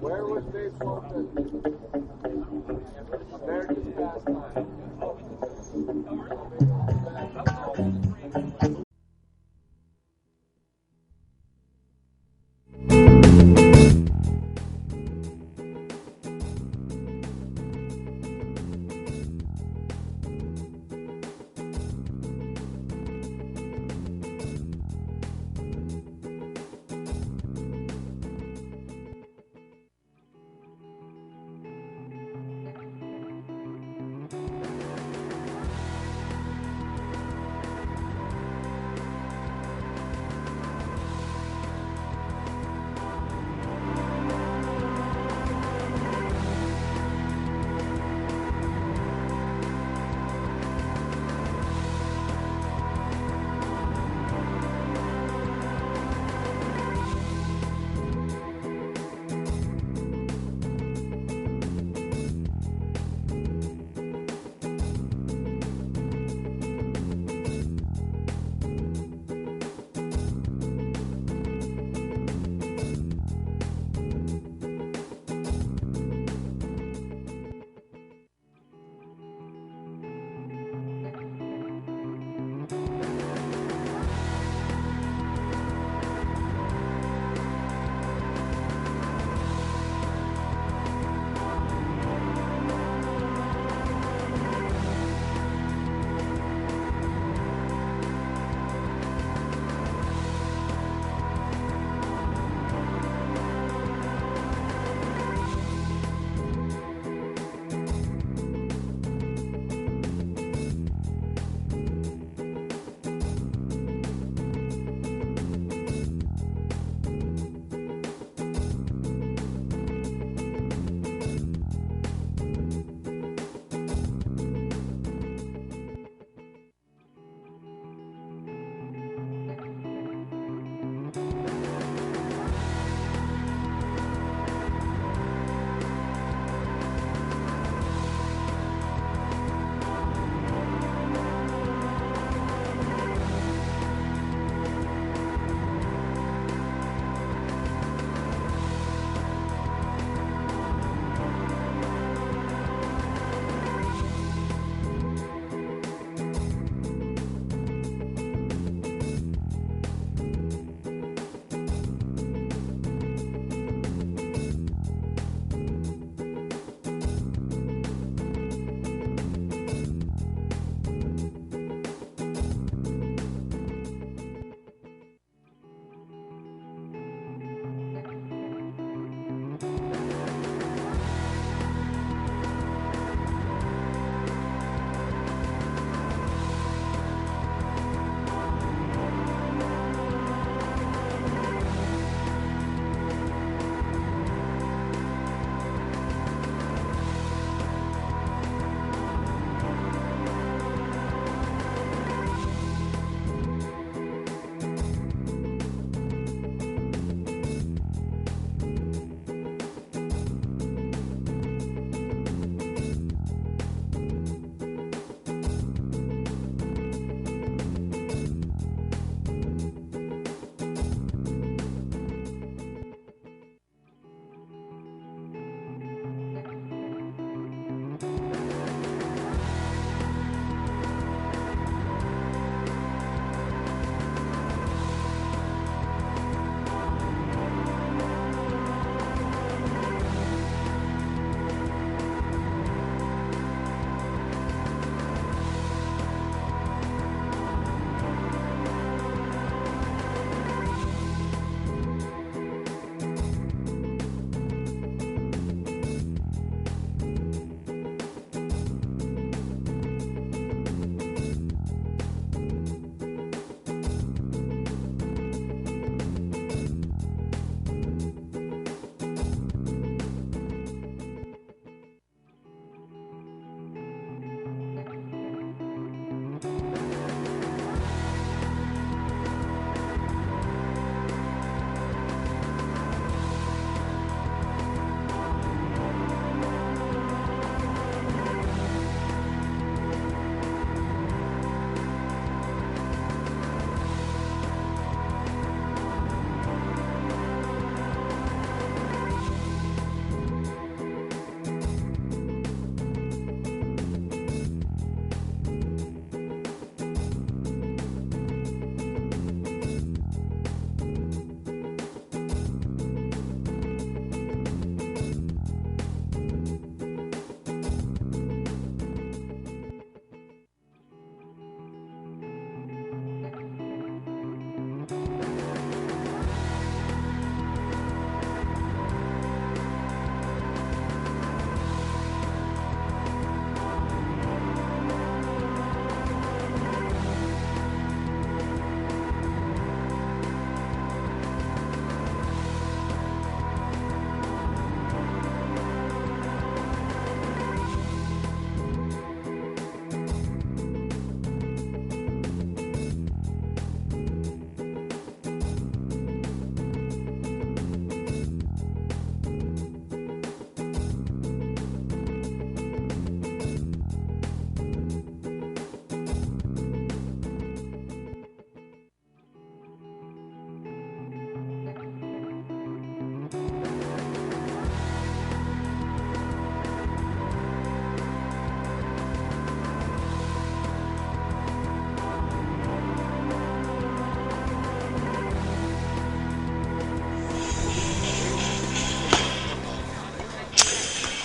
Where was Dave Fulton? America's pastime.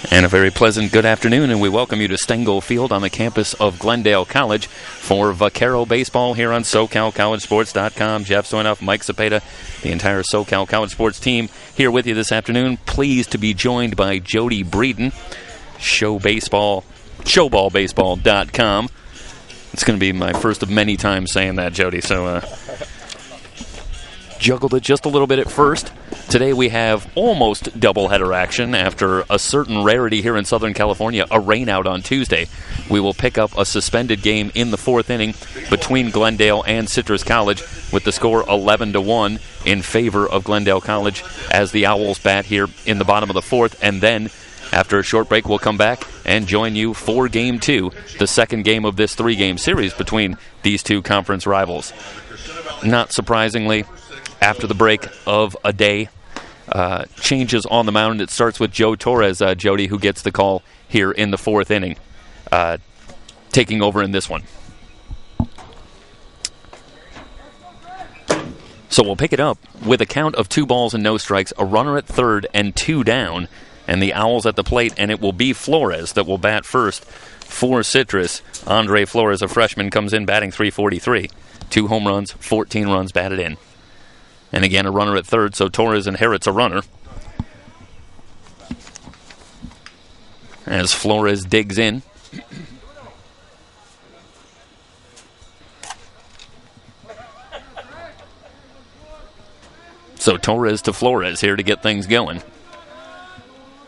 And a very pleasant good afternoon, and we welcome you to Stengel Field on the campus of Glendale College for Vaquero Baseball here on SoCalCollegeSports.com. Jeff Soinoff, Mike Cepeda, the entire SoCal College Sports team here with you this afternoon. Pleased to be joined by Jody Breeden, ShowBallBaseball.com. It's going to be my first of many times saying that, Jody, so juggled it just a little bit at first. Today we have almost doubleheader action after a certain rarity here in Southern California, a rainout on Tuesday. We will pick up a suspended game in the fourth inning between Glendale and Citrus College with the score 11-1 in favor of Glendale College as the Owls bat here in the bottom of the fourth. And then after a short break, we'll come back and join you for Game 2, the second game of this three-game series between these two conference rivals. Not surprisingly, after the break of a day, changes on the mound. It starts with Joe Torres, Jody, who gets the call here in the fourth inning, taking over in this one. So we'll pick it up with a count of 2 balls and no strikes, a runner at third and 2 down, and the Owls at the plate, and it will be Flores that will bat first for Citrus. Andre Flores, a freshman, comes in batting .343. 2 home runs, 14 runs batted in. And again, a runner at third, so Torres inherits a runner. As Flores digs in. So Torres to Flores here to get things going.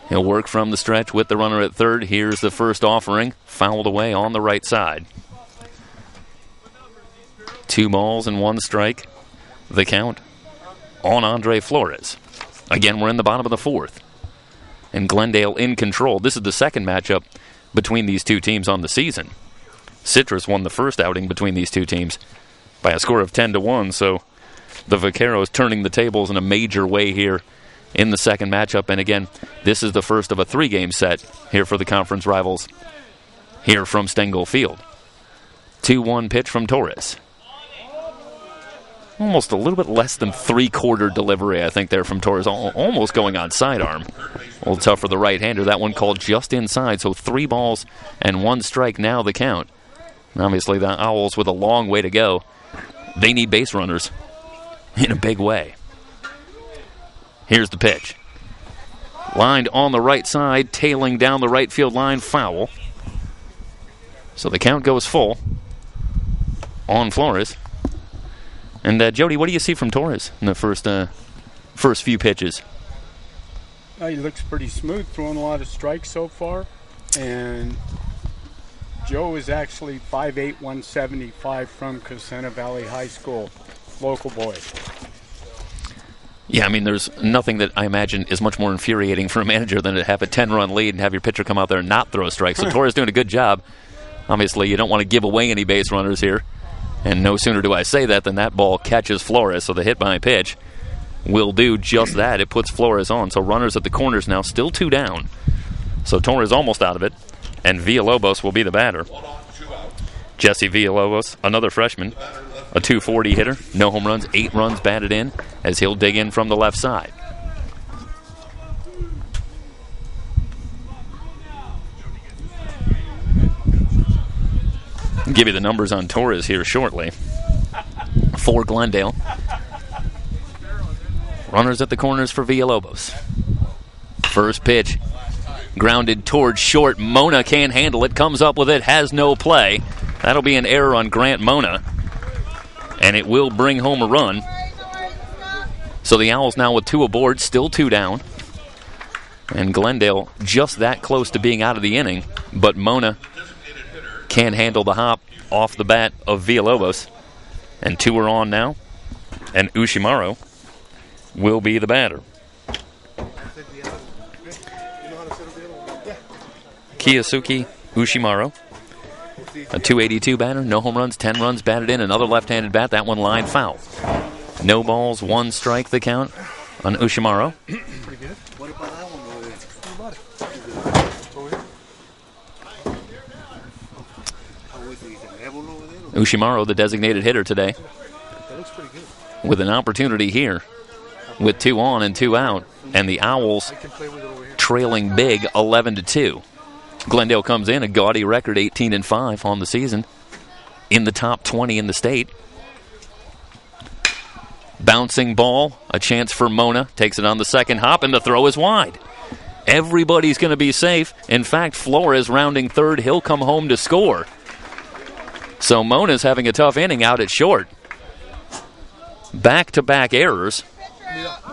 He'll work from the stretch with the runner at third. Here's the first offering, fouled away on the right side. 2 balls and 1 strike. The count on Andre Flores. Again, we're in the bottom of the fourth. And Glendale in control. This is the second matchup between these two teams on the season. Citrus won the first outing between these two teams by a score of 10-1, so the Vaqueros turning the tables in a major way here in the second matchup. And again, this is the first of a 3-game set here for the conference rivals here from Stengel Field. 2-1 pitch from Torres. Almost a little bit less than 3/4 delivery, I think, there from Torres. Almost going on sidearm. A little tough for the right-hander. That one called just inside, so 3 balls and 1 strike now the count. And obviously, the Owls with a long way to go. They need base runners in a big way. Here's the pitch. Lined on the right side, tailing down the right field line, foul. So the count goes full on Flores. And Jody, what do you see from Torres in the first few pitches? He looks pretty smooth, throwing a lot of strikes so far. And Joe is actually 5'8", 175 from Cosena Valley High School, local boy. Yeah, I mean, there's nothing that I imagine is much more infuriating for a manager than to have a 10-run lead and have your pitcher come out there and not throw strikes. So Torres doing a good job. Obviously, you don't want to give away any base runners here. And no sooner do I say that than that ball catches Flores. So the hit by pitch will do just that. It puts Flores on. So runners at the corners now, still 2 down. So Torres almost out of it. And Villalobos will be the batter. Jesse Villalobos, another freshman, a .240 hitter. No home runs, 8 runs batted in as he'll dig in from the left side. I'll give you the numbers on Torres here shortly. For Glendale. Runners at the corners for Villalobos. First pitch. Grounded towards short. Mona can't handle it. Comes up with it. Has no play. That'll be an error on Grant Mona. And it will bring home a run. So the Owls now with 2 aboard. Still 2 down. And Glendale just that close to being out of the inning. But Mona can't handle the hop off the bat of Villalobos. And 2 are on now. And Ushimaro will be the batter. Kiyasuke Ushimaro, a .282 batter, no home runs, 10 runs batted in. Another left-handed bat, that one line foul. No balls, 1 strike the count on Ushimaro. Ushimaro, the designated hitter today, with an opportunity here with 2 on and 2 out, and the Owls trailing big 11-2. Glendale comes in a gaudy record 18-5 on the season, in the top 20 in the state. Bouncing ball, a chance for Mona, takes it on the second hop, and the throw is wide. Everybody's going to be safe. In fact, Flores rounding third, he'll come home to score. So Mona's having a tough inning out at short. Back-to-back errors.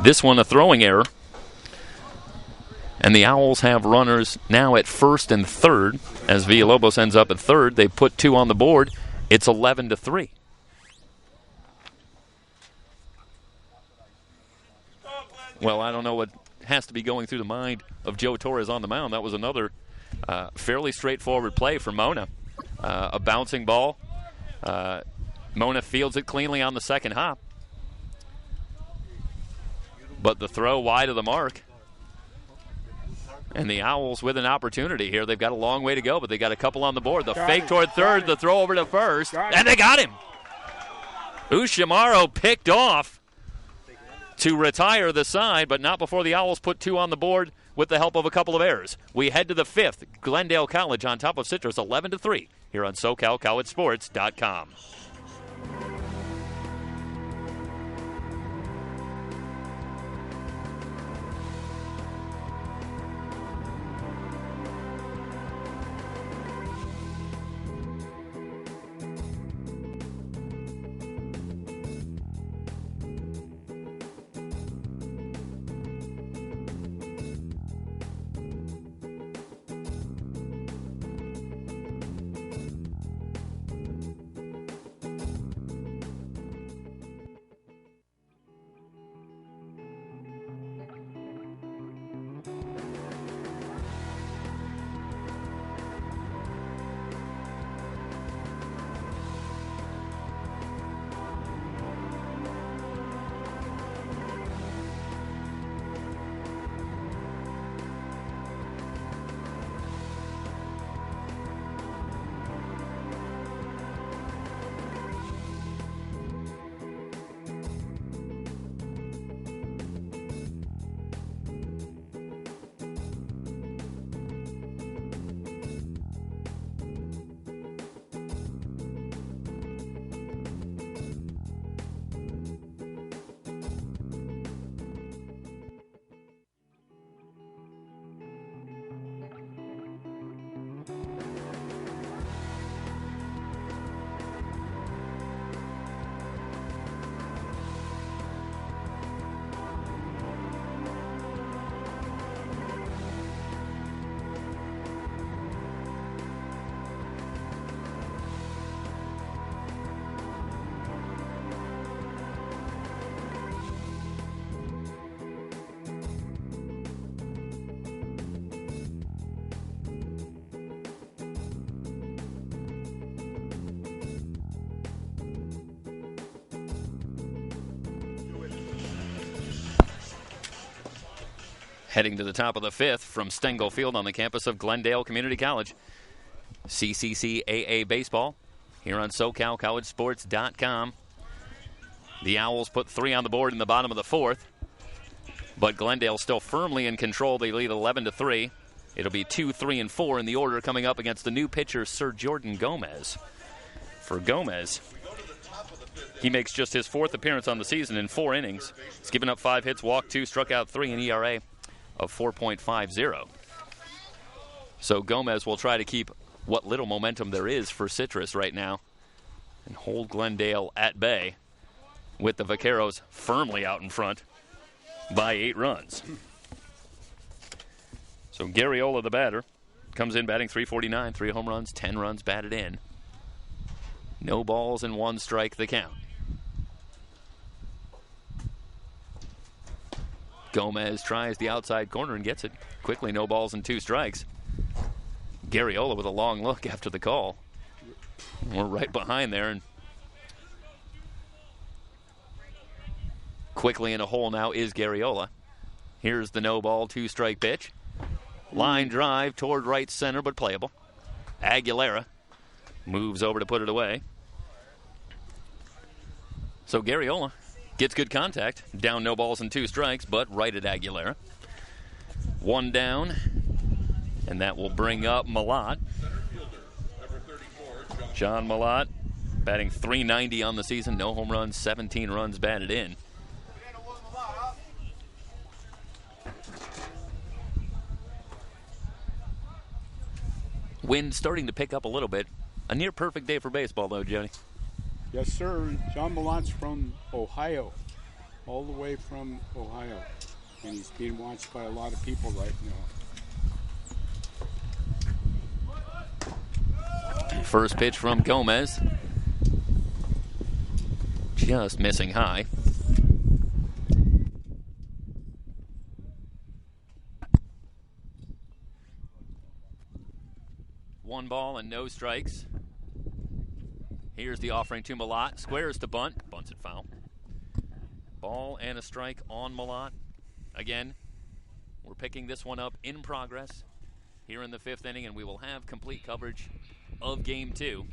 This one a throwing error. And the Owls have runners now at first and third. As Villalobos ends up at third, they put 2 on the board. It's 11-3. Well, I don't know what has to be going through the mind of Joe Torres on the mound. That was another fairly straightforward play for Mona. A bouncing ball. Mona fields it cleanly on the second hop. But the throw wide of the mark. And the Owls with an opportunity here. They've got a long way to go, but they got a couple on the board. The fake toward third, the throw over to first, and they got him. Ushimaru picked off to retire the side, but not before the Owls put 2 on the board with the help of a couple of errors. We head to the 5th. Glendale College on top of Citrus 11-3 here on SoCalCollegeSports.com. Heading to the top of the 5th from Stengel Field on the campus of Glendale Community College. CCCAA baseball here on SoCalCollegeSports.com. The Owls put 3 on the board in the bottom of the 4th, but Glendale still firmly in control. They lead 11-3. It'll be 2, 3, and 4 in the order coming up against the new pitcher, Sir Jordan Gomez. For Gomez, he makes just his 4th appearance on the season in 4 innings. He's given up 5 hits, walked 2, struck out 3, and ERA of 4.50. So Gomez will try to keep what little momentum there is for Citrus right now and hold Glendale at bay with the Vaqueros firmly out in front by 8 runs. So Garriola, the batter, comes in batting .349, 3 home runs, 10 runs batted in. No balls and 1 strike the count. Gomez tries the outside corner and gets it. Quickly, no balls and 2 strikes. Garriola with a long look after the call. We're right behind there. And quickly in a hole now is Garriola. Here's the no ball, 2 strike pitch. Line drive toward right center, but playable. Aguilera moves over to put it away. So Garriola Gets good contact. Down, no balls and 2 strikes, but right at Aguilera. 1 down, and that will bring up Malott. John Malott batting .390 on the season. No home runs, 17 runs batted in. Wind starting to pick up a little bit. A near perfect day for baseball, though, Jody. Yes, sir. John Malott's from Ohio, all the way from Ohio. And he's being watched by a lot of people right now. First pitch from Gomez. Just missing high. One ball and no strikes. Here's the offering to Malott. Squares to bunt. Bunts it foul. Ball and a strike on Malott. Again, we're picking this one up in progress here in the 5th inning, and we will have complete coverage of Game 2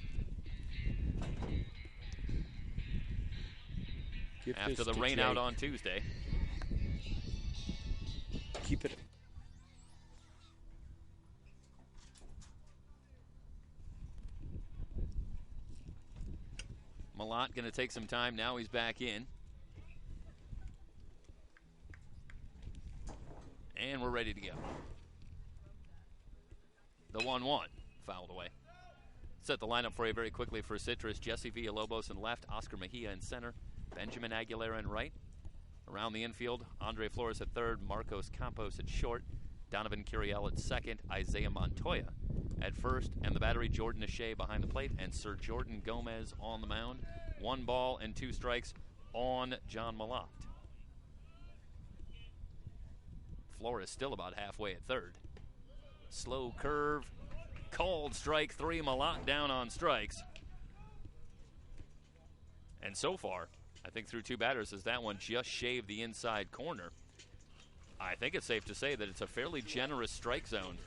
after the rain out on Tuesday. Keep it. Malott going to take some time. Now he's back in. And we're ready to go. The 1-1 fouled away. Set the lineup for you very quickly for Citrus. Jesse Villalobos in left, Oscar Mejia in center, Benjamin Aguilera in right. Around the infield, Andre Flores at third, Marcos Campos at short, Donovan Curiel at second, Isaiah Montoya at first, and the battery, Jordan Achey behind the plate, and Sir Jordan Gomez on the mound. 1 ball and 2 strikes on John Malott. Flores still about halfway at third. Slow curve, called strike 3, Malott down on strikes. And so far, I think through 2 batters, as that one just shaved the inside corner, I think it's safe to say that it's a fairly generous strike zone.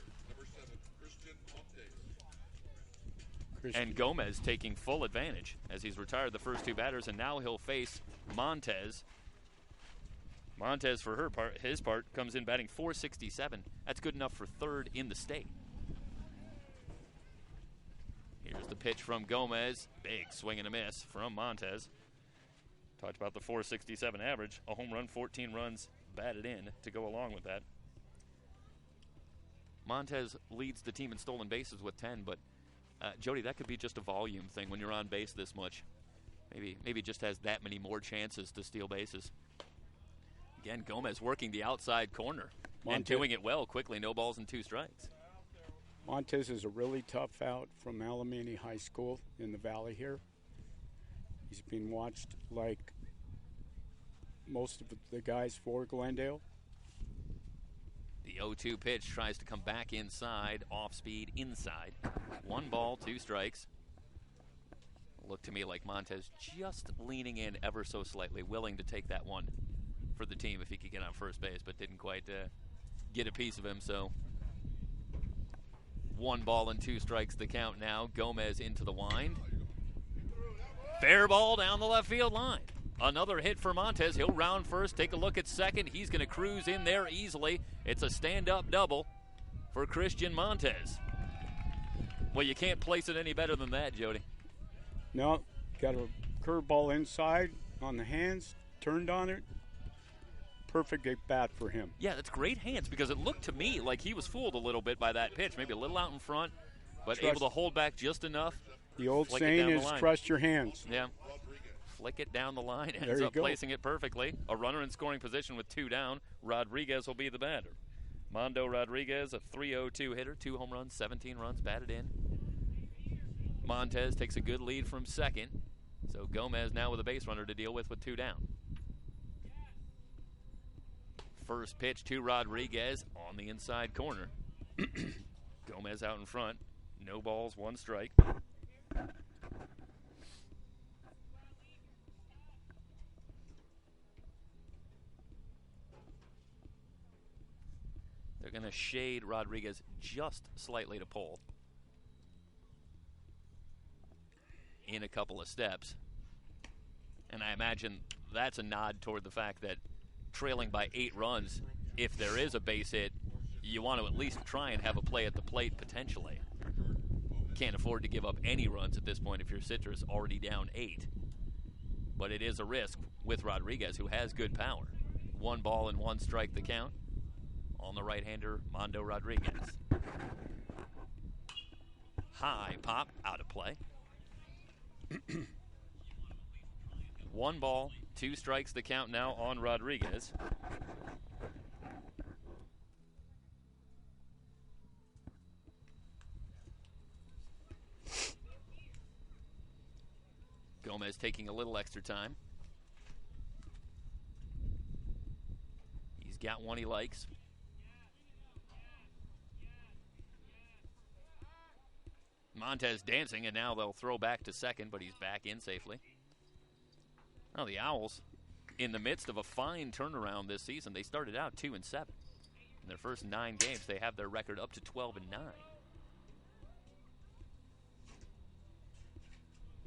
And Gomez taking full advantage as he's retired the first 2 batters, and now he'll face Montez. Montez, for his part, comes in batting .467. That's good enough for 3rd in the state. Here's the pitch from Gomez. Big swing and a miss from Montez. Talked about the .467 average. A home run, 14 runs batted in to go along with that. Montez leads the team in stolen bases with 10, but Jody, that could be just a volume thing when you're on base this much. Maybe just has that many more chances to steal bases. Again, Gomez working the outside corner and doing it well quickly. No balls and 2 strikes. Montez is a really tough out from Alamany High School in the valley here. He's been watched like most of the guys for Glendale. The 0-2 pitch tries to come back inside, off speed, inside. 1 ball, 2 strikes. Looked to me like Montez just leaning in ever so slightly, willing to take that one for the team if he could get on first base, but didn't quite get a piece of him. So 1 ball and 2 strikes the count now. Gomez into the wind. Fair ball down the left field line. Another hit for Montez. He'll round first, take a look at second. He's going to cruise in there easily. It's a stand-up double for Christian Montez. Well, you can't place it any better than that, Jody. No, got a curveball inside on the hands, turned on it. Perfect at bat for him. Yeah, that's great hands, because it looked to me like he was fooled a little bit by that pitch. Maybe a little out in front, but able to hold back just enough. The old saying is trust your hands. Yeah. Flick it down the line, ends up placing it perfectly. A runner in scoring position with 2 down. Rodriguez will be the batter. Mondo Rodriguez, a .302 hitter, 2 home runs, 17 runs batted in. Montez takes a good lead from second. So Gomez now with a base runner to deal with 2 down. First pitch to Rodriguez on the inside corner. Gomez out in front. No balls, 1 strike. They're going to shade Rodriguez just slightly to pull in a couple of steps. And I imagine that's a nod toward the fact that trailing by 8 runs, if there is a base hit, you want to at least try and have a play at the plate potentially. Can't afford to give up any runs at this point if you're Citrus already down 8. But it is a risk with Rodriguez, who has good power. 1 ball and 1 strike the count on the right-hander, Mondo Rodriguez. High pop, out of play. 1 ball, 2 strikes the count now on Rodriguez. Gomez taking a little extra time. He's got one he likes. Montez dancing, and now they'll throw back to second, but he's back in safely. Now the Owls, in the midst of a fine turnaround this season, they started out 2-7. In their first 9 games, they have their record up to 12-9.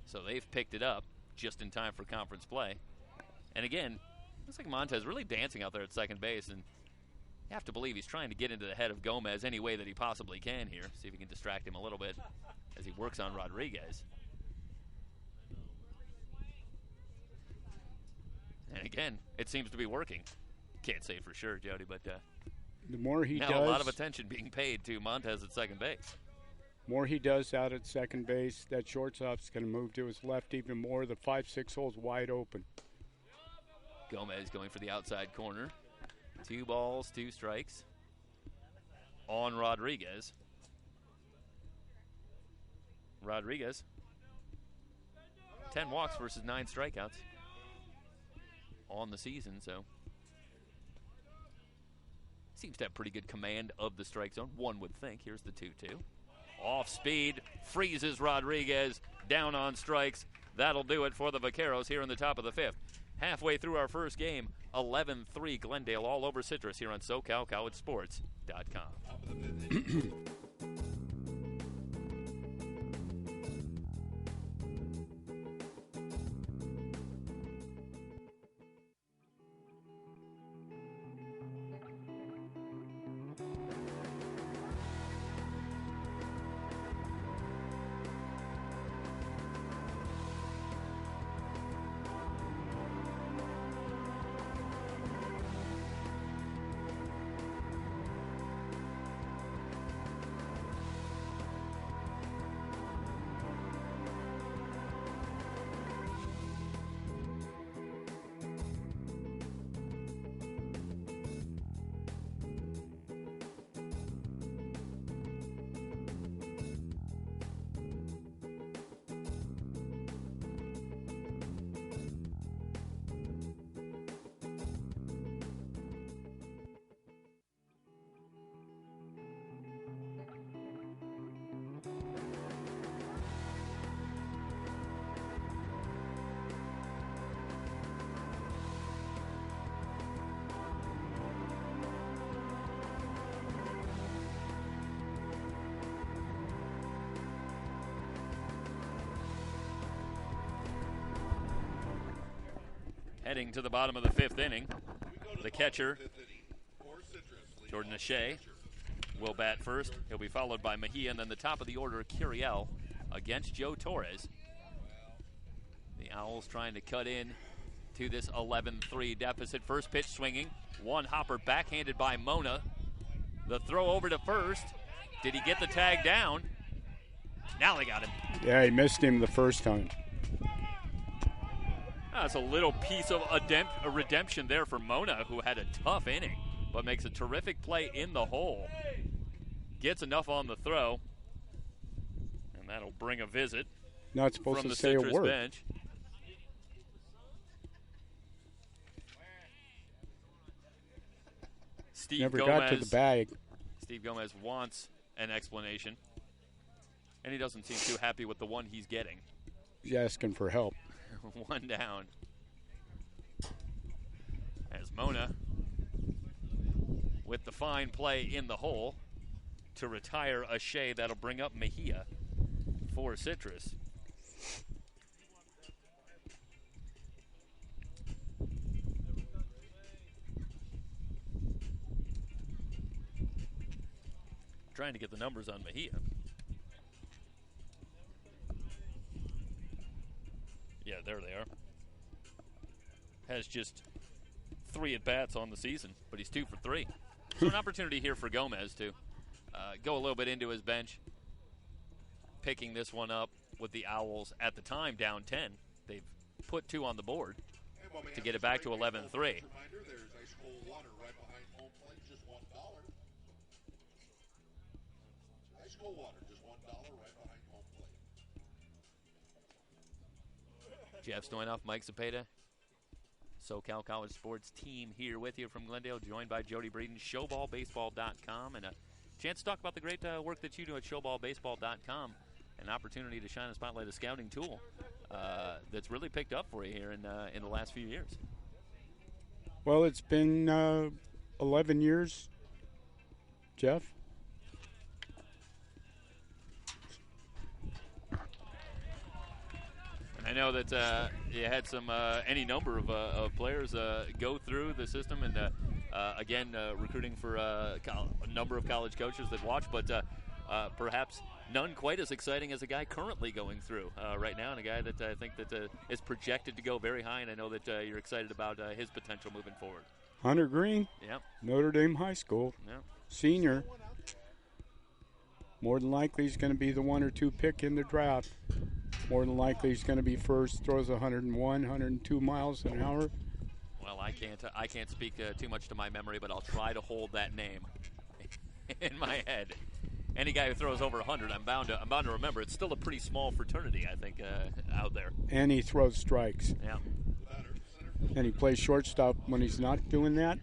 So they've picked it up just in time for conference play. And again, looks like Montez really dancing out there at second base, and you have to believe he's trying to get into the head of Gomez any way that he possibly can here. See if he can distract him a little bit as he works on Rodriguez. And again, it seems to be working. Can't say for sure, Jody, but the more he does, a lot of attention being paid to Montez at second base. More he does out at second base, that shortstop's going to move to his left even more. The 5-6 hole's wide open. Gomez going for the outside corner. 2 balls, 2 strikes on Rodriguez. Rodriguez, 10 walks versus 9 strikeouts on the season, so seems to have pretty good command of the strike zone, one would think. Here's the 2-2. Off speed, freezes Rodriguez, down on strikes. That'll do it for the Vaqueros here in the top of the 5th. Halfway through our first game, 11-3 Glendale all over Citrus here on SoCalCollegeSports.com. Heading to the bottom of the 5th inning, the catcher, Jordan O'Shea, will bat first. He'll be followed by Mejia, and then the top of the order, Curiel, against Joe Torres. The Owls trying to cut in to this 11-3 deficit. First pitch swinging, one hopper backhanded by Mona. The throw over to first. Did he get the tag down? Now they got him. Yeah, he missed him the first time. That's a little piece of a redemption there for Mona, who had a tough inning, but makes a terrific play in the hole. Gets enough on the throw, and that'll bring a visit. Not supposed from to the say Citrus a word. Bench. Steve Never Gomez, got to the bag. Steve Gomez wants an explanation, and he doesn't seem too happy with the one he's getting. He's asking for help. One down. As Mona, with the fine play in the hole to retire O'Shea, that'll bring up Mejia for Citrus. trying to get the numbers on Mejia. Yeah, there they are. Has just 3 at-bats on the season, but he's 2 for 3. So an opportunity here for Gomez to go a little bit into his bench, picking this one up with the Owls at the time down 10. They've put 2 on the board to get it back to 11-3. There's ice cold water right behind home plate, just $1. Ice cold water, just $1 right behind home plate. Jeff Stoynoff, Mike Cepeda, SoCal College Sports team here with you from Glendale, joined by Jody Breeden, showballbaseball.com, and a chance to talk about the great work that you do at showballbaseball.com. An opportunity to shine a spotlight, a scouting tool that's really picked up for you here in the last few years. Well, it's been 11 years, Jeff. And I know that you had some any number of players go through the system, and again recruiting for a number of college coaches that watch, but perhaps none quite as exciting as a guy currently going through right now, and a guy that I think that is projected to go very high, and I know that you're excited about his potential moving forward. Hunter Green, Yep. Notre Dame High School, Yep. senior. More than likely he's going to be the 1 or 2 pick in the draft. More than likely he's going to be first, throws 101, 102 miles an hour. Well, I can't speak too much to my memory, but I'll try to hold that name in my head. Any guy who throws over 100, I'm bound to remember. It's still a pretty small fraternity, I think, out there. And he throws strikes. Yeah. And he plays shortstop when he's not doing that.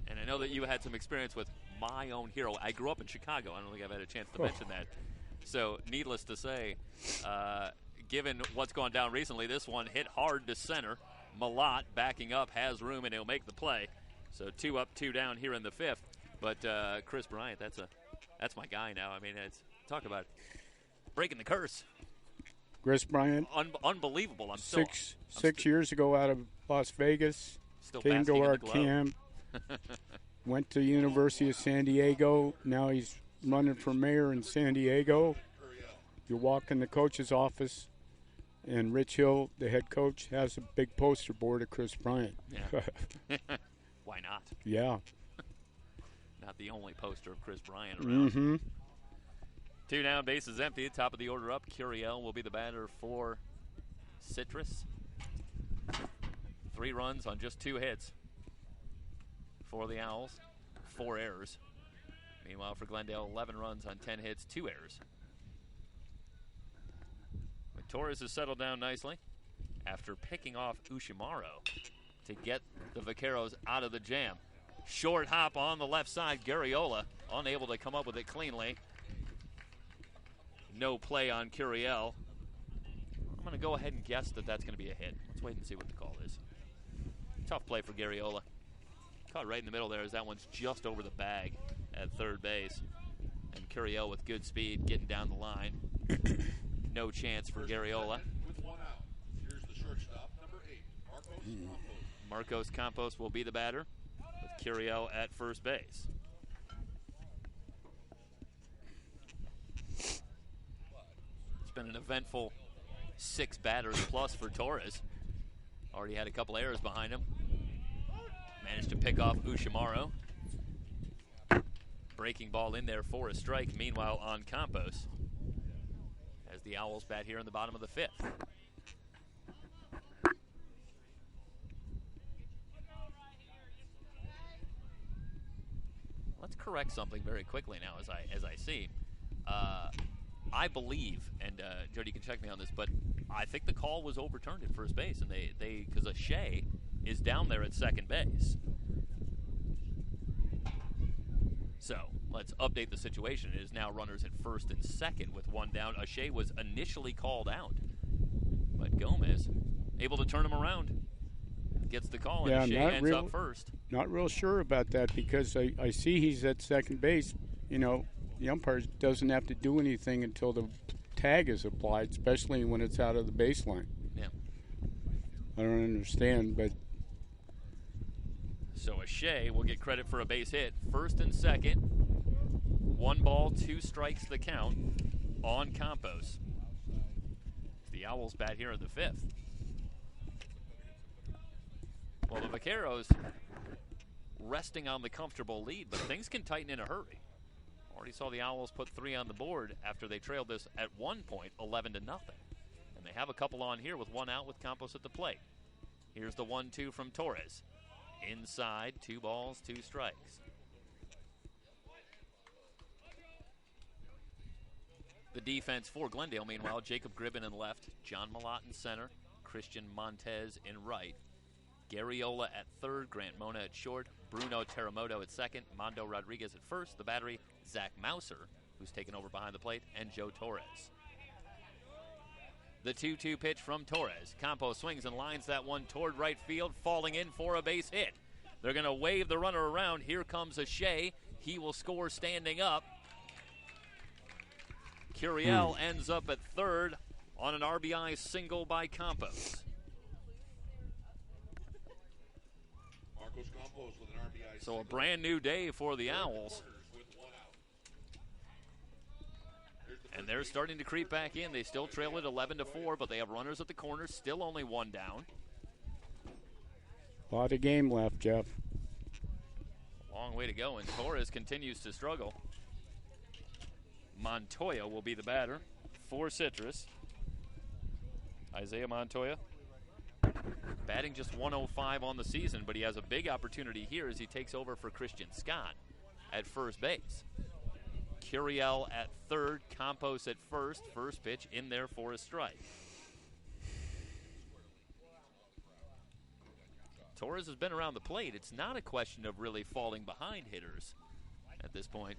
And I know that you had some experience with my own hero. I grew up in Chicago. I don't think I've had a chance to mention that. So, needless to say, given what's gone down recently, this one hit hard to center. Malott backing up, has room, and he'll make the play. So 2 up, 2 down here in the 5th. But Chris Bryant, that's my guy now. I mean, talk about breaking the curse. Chris Bryant, Unbelievable. I'm six years ago out of Las Vegas, still came to basking in our the glow. camp, went to University of San Diego. Now he's running for mayor in San Diego. You walk in the coach's office, and Rich Hill, the head coach, has a big poster board of Chris Bryant. Yeah. Why not? Yeah. Not the only poster of Chris Bryant around. Mm-hmm. 2 down, bases empty. Top of the order up. Curiel will be the batter for Citrus. 3 runs on just 2 hits for the Owls. 4 errors. Meanwhile, for Glendale, 11 runs on 10 hits, 2 errors. But Torres has settled down nicely after picking off Ushimaro to get the Vaqueros out of the jam. Short hop on the left side. Garriola unable to come up with it cleanly. No play on Curiel. I'm going to go ahead and guess that that's going to be a hit. Let's wait and see what the call is. Tough play for Garriola. Caught right in the middle there as that one's just over the bag at third base. And Curiel with good speed getting down the line. No chance for Garriola. With 1 out. Here's the shortstop, number 8, Marcos Campos. Marcos Campos will be the batter with Curiel at first base. It's been an eventful 6 batters plus for Torres. Already had a couple errors behind him. Managed to pick off Ushimaro. Breaking ball in there for a strike. Meanwhile on Campos, as the Owls bat here in the bottom of the 5th. Let's correct something very quickly now as I see. I believe, and Jody can check me on this, but I think the call was overturned at first base, and they because O'Shea is down there at second base. So let's update the situation. It is now runners at first and second with 1 down. O'Shea was initially called out, but Gomez able to turn him around. Gets the call, and O'Shea ends up first. Not real sure about that because I see he's at second base. You know, the umpire doesn't have to do anything until the tag is applied, especially when it's out of the baseline. Yeah. I don't understand, but... So O'Shea will get credit for a base hit. First and second. 1 ball, 2 strikes the count on Campos. The Owls bat here in the 5th. Well, the Vaqueros resting on the comfortable lead, but things can tighten in a hurry. Already saw the Owls put 3 on the board after they trailed this at one point 11-0. And they have a couple on here with 1 out with Campos at the plate. Here's the 1-2 from Torres. Inside, 2 balls, 2 strikes. The defense for Glendale, meanwhile, Jacob Gribben in left, John Malott in center, Christian Montez in right, Garriola at third, Grant Mona at short, Bruno Terremoto at second, Mondo Rodriguez at first, the battery, Zach Mouser, who's taken over behind the plate, and Joe Torres. The 2-2 pitch from Torres. Campos swings and lines that one toward right field, falling in for a base hit. They're going to wave the runner around. Here comes Shea. He will score standing up. Curiel ends up at third on an RBI single by Campos. Marcos Campos with an RBI. So a brand new day for the Owls. And they're starting to creep back in. They still trail it 11-4, but they have runners at the corners, still only 1 down. A lot of game left, Jeff. Long way to go, and Torres continues to struggle. Montoya will be the batter for Citrus. Isaiah Montoya batting just 105 on the season, but he has a big opportunity here as he takes over for Christian Scott at first base. Curiel at third, Campos at first. First pitch in there for a strike. Torres has been around the plate. It's not a question of really falling behind hitters at this point.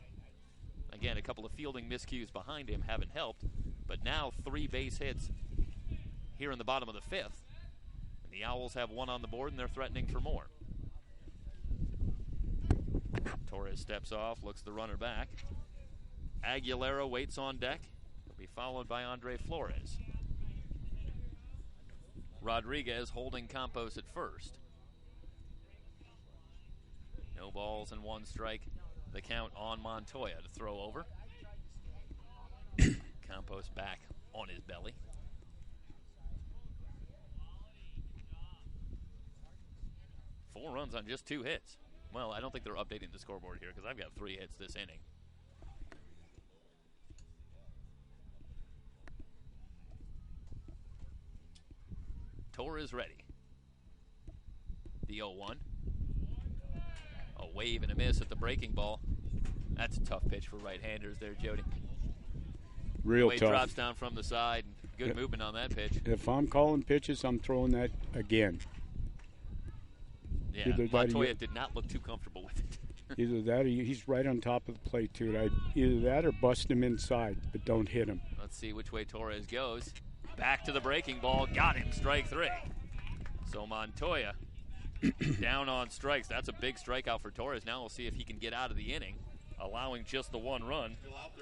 Again, a couple of fielding miscues behind him haven't helped, but now 3 base hits here in the bottom of the 5th. And the Owls have 1 on the board, and they're threatening for more. Torres steps off, looks the runner back. Aguilera waits on deck. He'll be followed by Andre Flores. Rodriguez holding Campos at first. No balls and 1 strike. The count on Montoya to throw over. Campos back on his belly. Four runs on just 2 hits. Well, I don't think they're updating the scoreboard here because I've got 3 hits this inning. Torres ready. The 0-1. A wave and a miss at the breaking ball. That's a tough pitch for right-handers there, Jody. Real tough. Drops down from the side. Good movement on that pitch. If I'm calling pitches, I'm throwing that again. Yeah, Montoya did not look too comfortable with it. Either that or he's right on top of the plate, too. Either that or bust him inside, but don't hit him. Let's see which way Torres goes. Back to the breaking ball. Got him. Strike 3. So Montoya down on strikes. That's a big strikeout for Torres. Now we'll see if he can get out of the inning, allowing just the 1 run.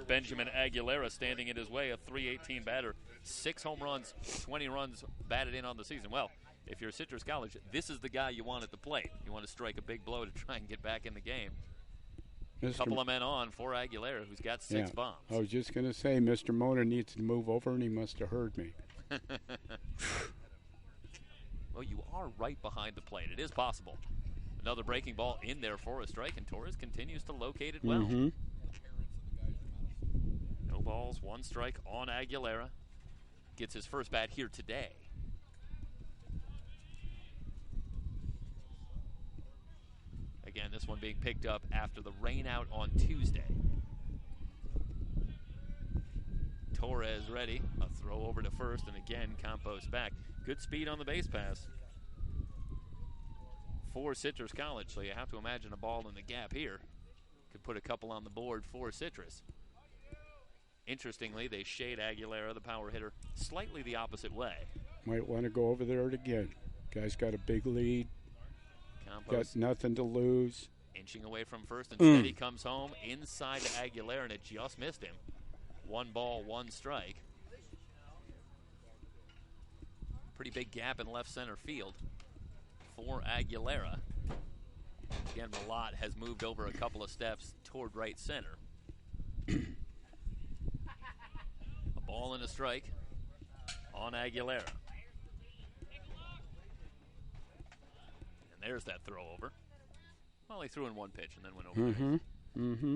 Benjamin Aguilera standing in his way, a .318 batter. 6 home runs, 20 runs batted in on the season. Well, if you're Citrus College, this is the guy you want at the plate. You want to strike a big blow to try and get back in the game. A couple of men on for Aguilera, who's got 6 bombs. I was just going to say, Mr. Mona needs to move over, and he must have heard me. Well, you are right behind the plate. It is possible. Another breaking ball in there for a strike, and Torres continues to locate it well. Mm-hmm. No balls, 1 strike on Aguilera. Gets his first bat here today. Again, this one being picked up after the rain out on Tuesday. Torres ready. A throw over to first, and again, Campos back. Good speed on the base pass for Citrus College, so you have to imagine a ball in the gap here. Could put a couple on the board for Citrus. Interestingly, they shade Aguilera, the power hitter, slightly the opposite way. Might want to go over there again. Guy's got a big lead. Campos got nothing to lose. Inching away from first. Instead, he comes home inside to Aguilera, and it just missed him. 1 ball, 1 strike. Pretty big gap in left center field for Aguilera. Again, Malott has moved over a couple of steps toward right center. A ball and a strike on Aguilera. And there's that throw over. Well, he threw in one pitch and then went over. Mm-hmm.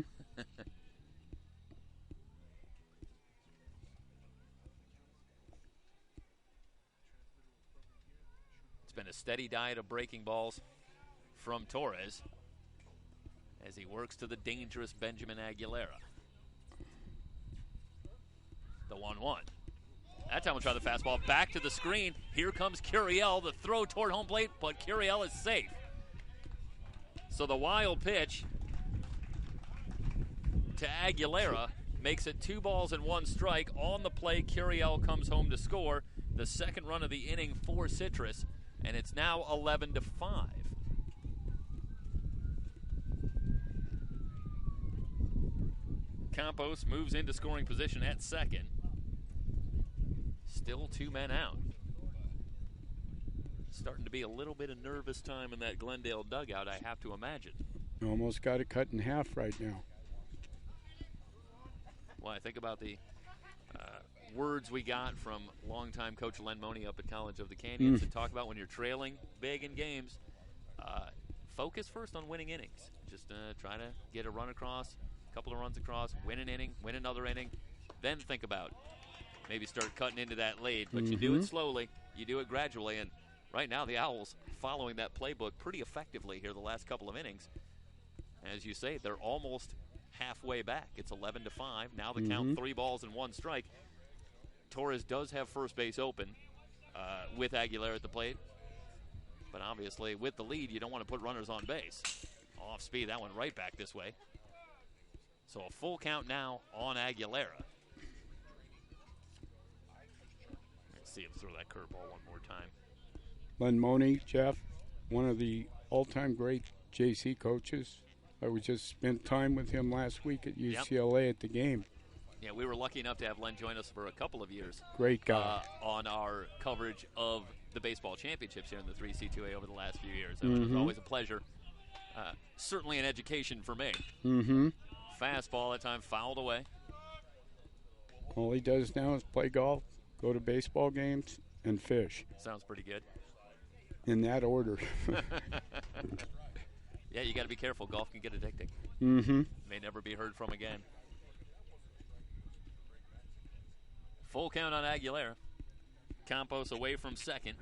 It's been a steady diet of breaking balls from Torres as he works to the dangerous Benjamin Aguilera. The 1-1. That time we'll try the fastball back to the screen. Here comes Curiel, the throw toward home plate, but Curiel is safe. So the wild pitch to Aguilera makes it 2 balls and 1 strike. On the play, Curiel comes home to score the second run of the inning for Citrus, and it's now 11-5. Campos moves into scoring position at second. Still 2 men out. Starting to be a little bit of nervous time in that Glendale dugout, I have to imagine. Almost got it cut in half right now. Well, I think about the words we got from longtime coach Len Money up at College of the Canyons to talk about when you're trailing big in games. Focus first on winning innings. Just try to get a run across, a couple of runs across, win an inning, win another inning. Then think about maybe start cutting into that lead. But you do it slowly. You do it gradually. And right now the Owls following that playbook pretty effectively here the last couple of innings. As you say, they're almost halfway back. It's 11-5. Now the count 3 balls and 1 strike. Torres does have first base open with Aguilera at the plate. But obviously with the lead, you don't want to put runners on base. Off speed, that one right back this way. So a full count now on Aguilera. Let's see him throw that curveball one more time. Len Money, Jeff, one of the all-time great JC coaches. I was just spent time with him last week at UCLA at the game. Yeah, we were lucky enough to have Len join us for a couple of years. Great guy. On our coverage of the baseball championships here in the 3C2A over the last few years. It was always a pleasure. Certainly an education for me. Fastball that time fouled away. All he does now is play golf, go to baseball games, and fish. Sounds pretty good. In that order. Yeah, you got to be careful. Golf can get addicting. May never be heard from again. Full count on Aguilera. Campos away from second.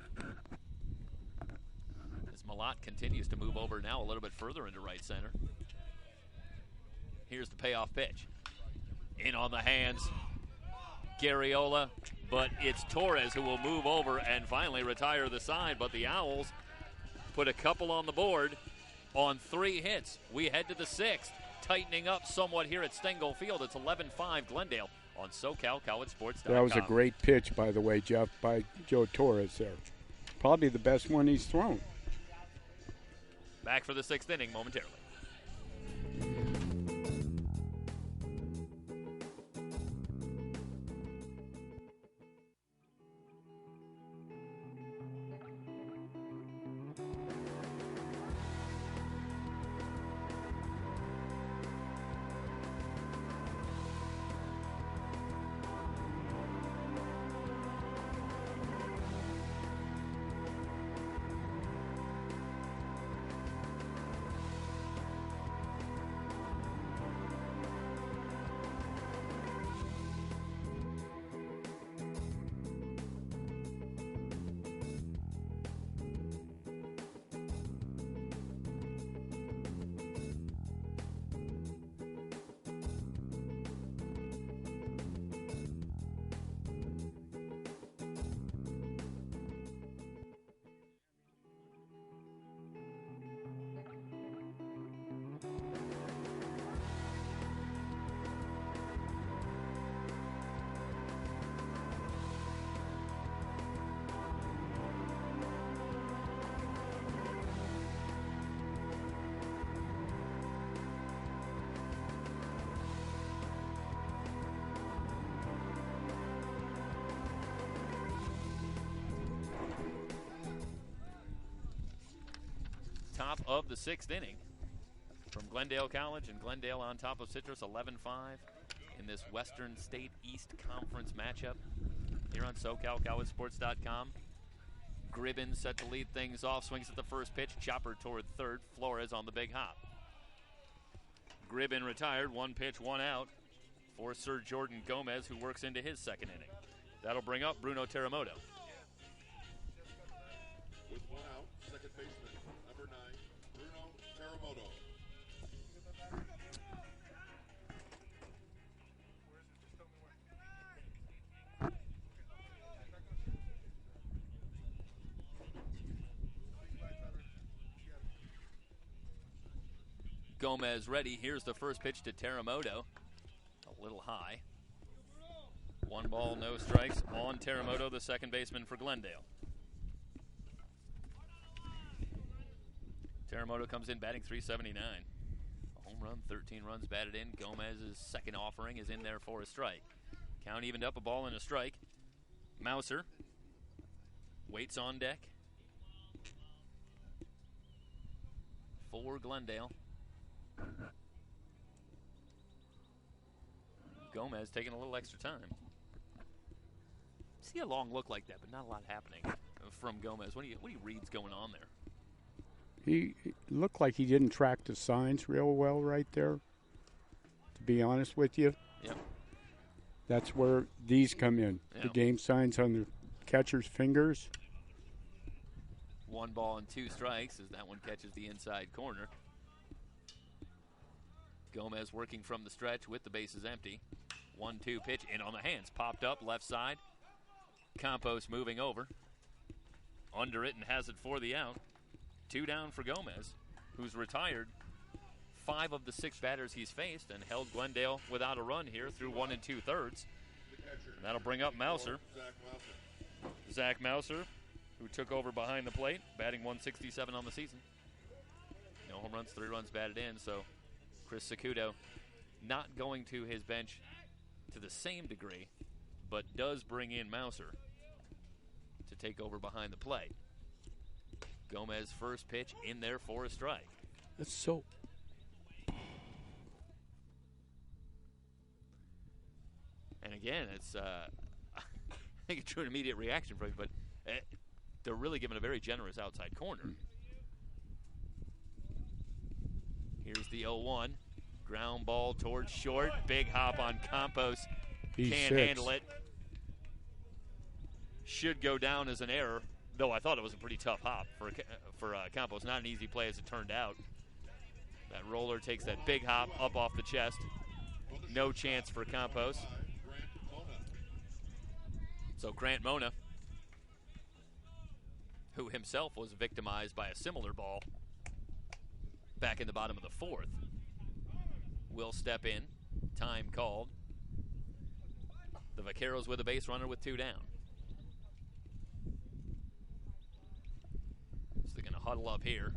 As Malott continues to move over now a little bit further into right center. Here's the payoff pitch. In on the hands. Garriola, but it's Torres who will move over and finally retire the side. But the Owls put a couple on the board on 3 hits. We head to the 6th, tightening up somewhat here at Stengel Field. It's 11-5 Glendale on SoCalCollegeSports.com. That was a great pitch, by the way, Jeff, by Joe Torres there. Probably the best one he's thrown. Back for the 6th inning momentarily. Top of the 6th inning from Glendale College and Glendale on top of Citrus, 11-5. in this Western State East Conference matchup here on SoCalCollegeSports.com. Gribben set to lead things off, swings at the first pitch, chopper toward third, Flores on the big hop. Gribben retired, 1 pitch, 1 out for Sir Jordan Gomez, who works into his second inning. That'll bring up Bruno Terremoto. With 1 out, second baseman, number 9, Bruno Terremoto. Gomez ready. Here's the first pitch to Terremoto. A little high. 1 ball, no strikes on Terremoto, the second baseman for Glendale. Terremoto comes in batting .379. A home run, 13 runs batted in. Gomez's second offering is in there for a strike. Count evened up, a ball and a strike. Mouser waits on deck for Glendale. Gomez taking a little extra time. See a long look like that, but not a lot happening from Gomez. What do you read's going on there? He looked like he didn't track the signs real well right there, to be honest with you. Yep. That's where these come in. Yep. The game signs on the catcher's fingers. 1 ball and 2 strikes as that one catches the inside corner. Gomez working from the stretch with the bases empty. 1-2 pitch in on the hands. Popped up left side. Campos moving over. Under it and has it for the out. 2 down for Gomez, who's retired 5 of the 6 batters he's faced and held Glendale without a run here through 1 2/3. And that'll bring up Mouser. Zach Mouser, who took over behind the plate, batting .167 on the season. No home runs, 3 runs batted in, so Chris Sacudo not going to his bench to the same degree, but does bring in Mouser to take over behind the plate. Gomez first pitch in there for a strike. That's so. And again, it's I think it's an immediate reaction from you, but they're really giving a very generous outside corner. Here's the 0-1. Ground ball towards short. Big hop on Campos. Can't handle it. Should go down as an error, though I thought it was a pretty tough hop for Campos. Not an easy play as it turned out. That roller takes that big hop up off the chest. No chance for Campos. So Grant Mona, who himself was victimized by a similar ball back in the bottom of the 4th, will step in. Time called. The Vaqueros with a base runner with 2 down. So they're going to huddle up here.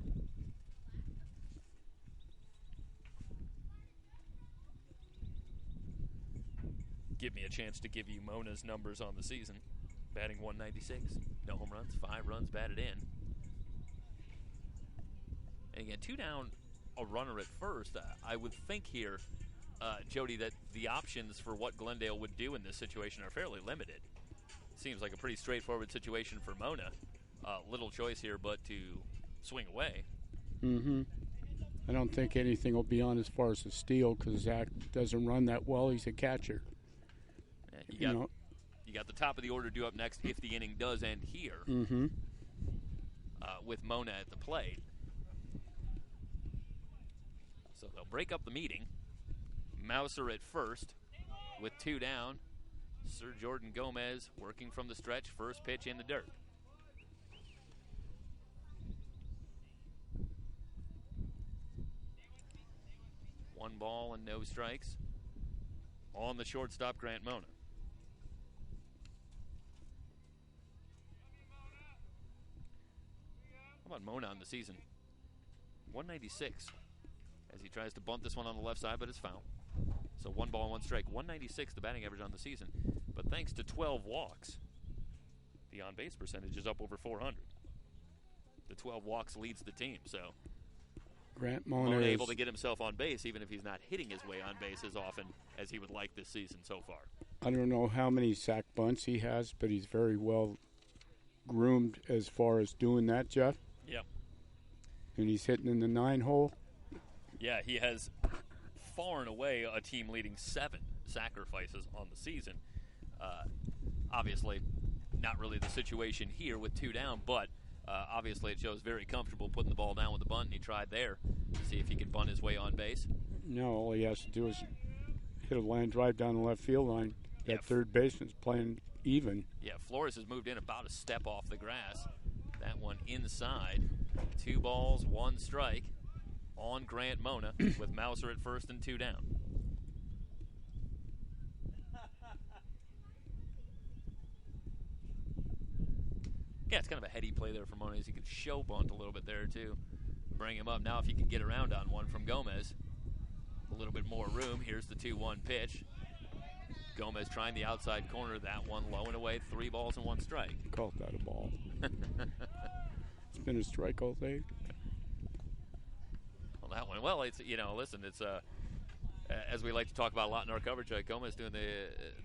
Give me a chance to give you Mona's numbers on the season. Batting .196. No home runs, 5 runs batted in. And again, 2 down, a runner at first. I would think here, Jody, that the options for what Glendale would do in this situation are fairly limited. Seems like a pretty straightforward situation for Mona. Little choice here but to swing away. Mm-hmm. I don't think anything will be on as far as the steal because Zach doesn't run that well. He's a catcher. You got the top of the order due up next if the inning does end here. Mm-hmm. With Mona at the plate. So they'll break up the meeting. Mouser at first with 2 down. Sir Jordan Gomez working from the stretch. First pitch in the dirt. One ball and no strikes on the shortstop, Grant Mona. How about Mona on the season? 196 as he tries to bunt this one on the left side, but it's foul. So 1 ball and 1 strike. 196 the batting average on the season. But thanks to 12 walks, the on-base percentage is up over 400. The 12 walks leads the team, so Grant Mona Mona is able to get himself on base, even if he's not hitting his way on base as often as he would like this season so far. I don't know how many sack bunts he has, but he's very well groomed as far as doing that, Jeff. Yep. And he's hitting in the 9-hole. Yeah, he has far and away a team leading 7 sacrifices on the season. Obviously, not really the situation here with 2 down, but obviously it shows very comfortable putting the ball down with the bunt, and he tried there to see if he could bunt his way on base. No, all he has to do is hit a line drive down the left field line. That third baseman's playing even. Yeah, Flores has moved in about a step off the grass. That one inside. 2 balls, 1 strike on Grant Mona with Mauser at first and 2 down. Yeah, it's kind of a heady play there for Mona. He could show bunt a little bit there, too. Bring him up. Now if he can get around on one from Gomez. A little bit more room. Here's the 2-1 pitch. Gomez trying the outside corner. That one low and away. 3 balls and 1 strike. Called that a ball. It's been a strike all day. Well, that one. Well, it's, listen, it's as we like to talk about a lot in our coverage, Gomez doing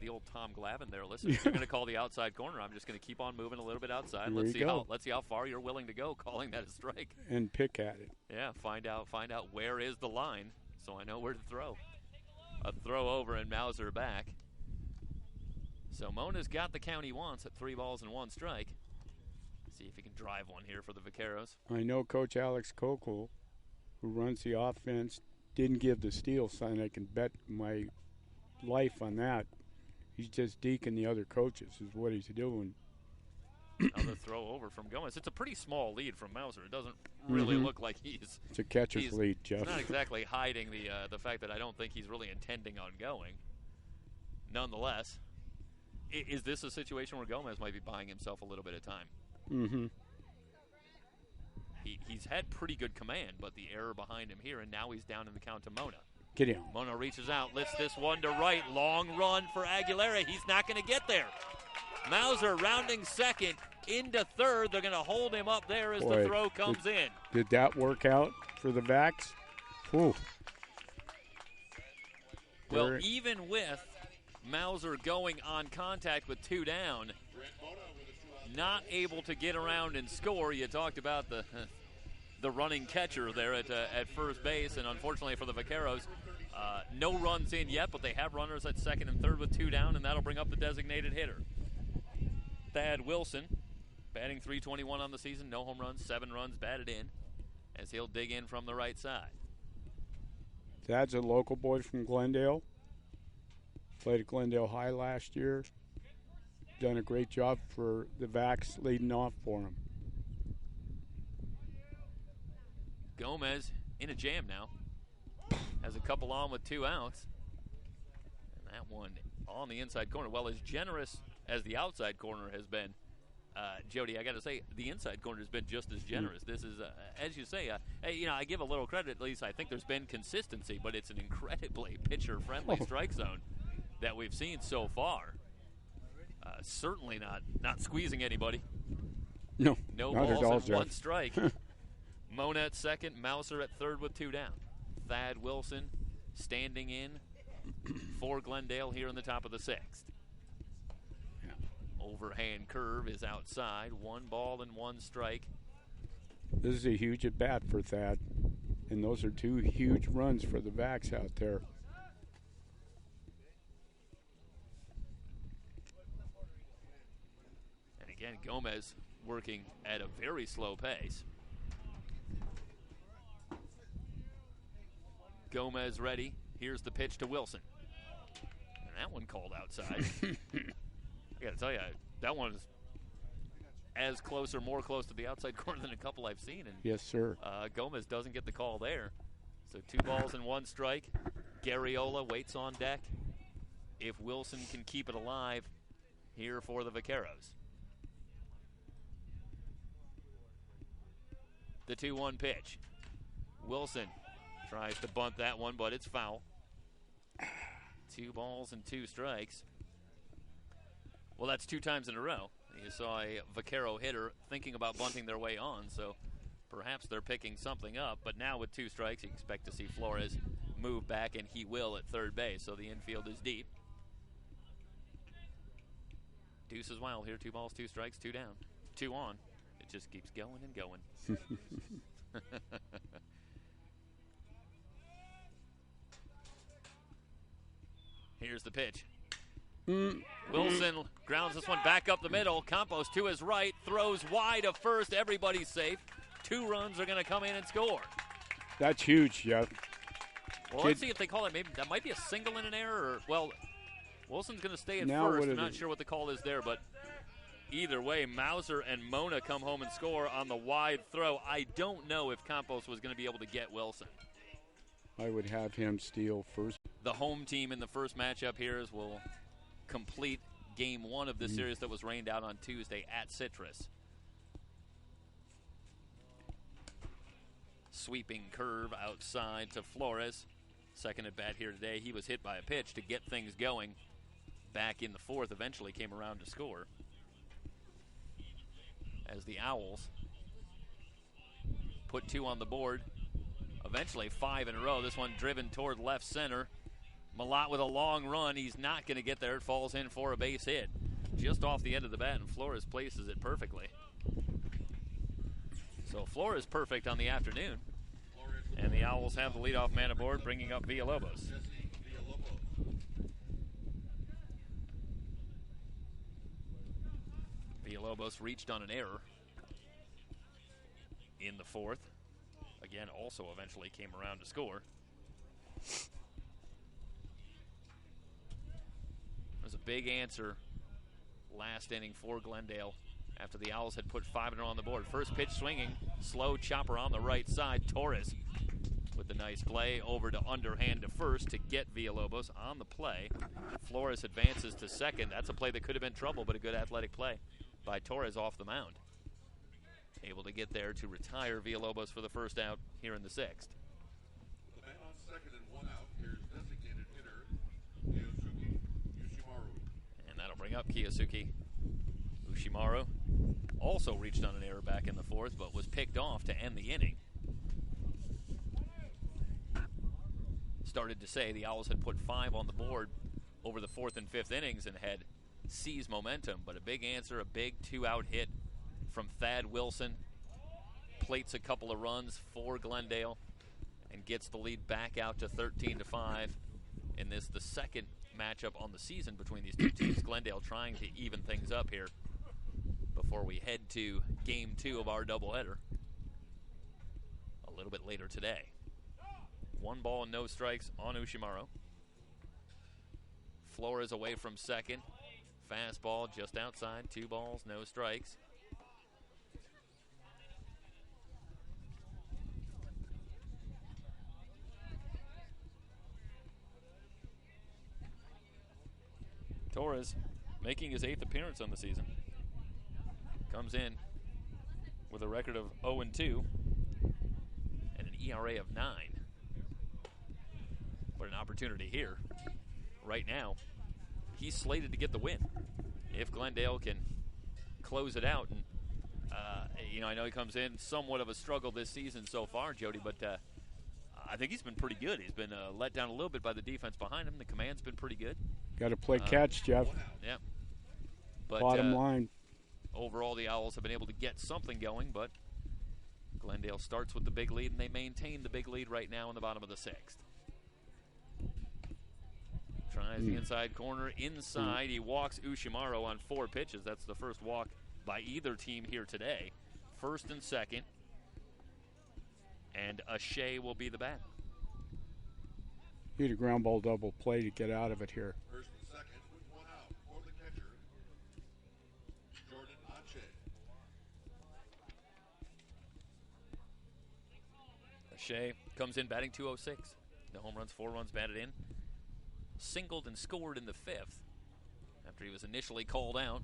the old Tom Glavine there. Listen, if you're going to call the outside corner, I'm just going to keep on moving a little bit outside. Let's see how far you're willing to go calling that a strike. And pick at it. Yeah, find out where is the line so I know where to throw. A throw over and Mauser back. So Mona's got the count he wants at 3 balls and 1 strike. See if he can drive one here for the Vaqueros. I know Coach Alex Kokol, who runs the offense, didn't give the steal sign. I can bet my life on that. He's just deking the other coaches is what he's doing. Another throw over from Gomez. It's a pretty small lead from Mauser. It doesn't really look like he's... It's a catcher's lead, Jeff. He's not exactly hiding the fact that I don't think he's really intending on going. Nonetheless, is this a situation where Gomez might be buying himself a little bit of time? Mm-hmm. He's had pretty good command, but the error behind him here, and now he's down in the count to Mona. Get him. Mona reaches out, lifts this one to right. Long run for Aguilera. He's not going to get there. Mauser rounding second into third. They're going to hold him up there as the throw comes in. Did that work out for the Vacs? Whew. Well, even with Mauser going on contact with 2 down, not able to get around and score. You talked about the running catcher there at first base, and unfortunately for the Vaqueros, no runs in yet, but they have runners at second and third with 2 down, and that'll bring up the designated hitter. Thad Wilson, batting .321 on the season, no home runs, 7 runs batted in, as he'll dig in from the right side. Thad's a local boy from Glendale. Played at Glendale High last year. Done a great job for the Vacs leading off for him. Gomez in a jam now. Has a couple on with 2 outs. And that one on the inside corner. Well, as generous as the outside corner has been, Jody, I got to say, the inside corner has been just as generous. This is, as you say, I give a little credit. At least I think there's been consistency, but it's an incredibly pitcher-friendly strike zone that we've seen so far. Certainly not squeezing anybody. No balls and 1 strike. Mona at second, Mauser at third with 2 down. Thad Wilson standing in for Glendale here in the top of the 6th. Yeah. Overhand curve is outside. 1 ball and 1 strike. This is a huge at bat for Thad, and those are 2 huge runs for the Vacs out there. Again, Gomez working at a very slow pace. Gomez ready. Here's the pitch to Wilson. And that one called outside. I got to tell you, that one is as close or more close to the outside corner than a couple I've seen. And, yes, sir. Gomez doesn't get the call there. So 2 balls and 1 strike. Garriola waits on deck. If Wilson can keep it alive here for the Vaqueros. The 2-1 pitch. Wilson tries to bunt that one, but it's foul. 2 balls and 2 strikes. Well, that's 2 times in a row. You saw a Vaquero hitter thinking about bunting their way on, so Perhaps they're picking something up, but now with 2 strikes, you expect to see Flores move back, and he will at third base, so the infield is deep. Deuce is wild here. 2 balls, 2 strikes, 2 down, 2 on. It just keeps going and going. Here's the pitch. Wilson grounds this one back up the middle. Campos to his right, throws wide of first. Everybody's safe. 2 runs are going to come in and score. That's huge, Jeff. Well, let's see if they call it. Maybe that might be a single and an error. Or, well, Wilson's going to stay at Now first. I'm not sure what the call is there, but either way, Mauser and Mona come home and score on the wide throw. I don't know if Campos was going to be able to get Wilson. I would have him steal first. The home team in the first matchup here will complete game 1 of the series that was rained out on Tuesday at Citrus. Sweeping curve outside to Flores. Second at bat here today. He was hit by a pitch to get things going. Back in the 4th, eventually came around to score. As the Owls put 2 on the board. Eventually 5 in a row. This one driven toward left center. Malott with a long run. He's not going to get there. It falls in for a base hit. Just off the end of the bat, and Flores places it perfectly. So Flores perfect on the afternoon. And the Owls have the leadoff man aboard, bringing up Villalobos. Villalobos reached on an error in the 4th. Again, also eventually came around to score. It was a big answer last inning for Glendale after the Owls had put 5 in a row on the board. First pitch swinging, slow chopper on the right side. Torres with the nice play over to underhand to first to get Villalobos on the play. Flores advances to second. That's a play that could have been trouble, but a good athletic play by Torres off the mound. Able to get there to retire Villalobos for the first out here in the 6th. The man on second and 1 out. Here's designated hitter Kiyosuke Yoshimaru. And that'll bring up Kiyosuke Ushimaru. Also reached on an error back in the 4th, but was picked off to end the inning. Started to say the Owls had put 5 on the board over the 4th and 5th innings and had seized momentum, but a big answer, a big 2-out hit from Thad Wilson. Plates a couple of runs for Glendale and gets the lead back out to 13-5 in this, the second matchup on the season between these 2 teams. Glendale trying to even things up here before we head to game 2 of our doubleheader a little bit later today. 1 ball and no strikes on Ushimaru. Flores away from second. Fastball just outside. 2 balls, no strikes. Torres making his 8th appearance on the season. Comes in with a record of 0-2 and an ERA of 9. But an opportunity here. Right now, he's slated to get the win. If Glendale can close it out. And, I know he comes in somewhat of a struggle this season so far, Jody, but I think he's been pretty good. He's been let down a little bit by the defense behind him. The command's been pretty good. Got to play catch, Jeff. Yeah. But, bottom line. Overall, the Owls have been able to get something going, but Glendale starts with the big lead, and they maintain the big lead right now in the bottom of the 6th. Tries the inside corner. Inside, he walks Ushimaru on 4 pitches. That's the first walk by either team here today. First and second. And Shea will be the bat. Need a ground ball double play to get out of it here. First and second with 1 out for the catcher, Jordan Ache. Shea comes in batting .206. No home runs, 4 runs batted in. Singled and scored in the 5th after he was initially called out.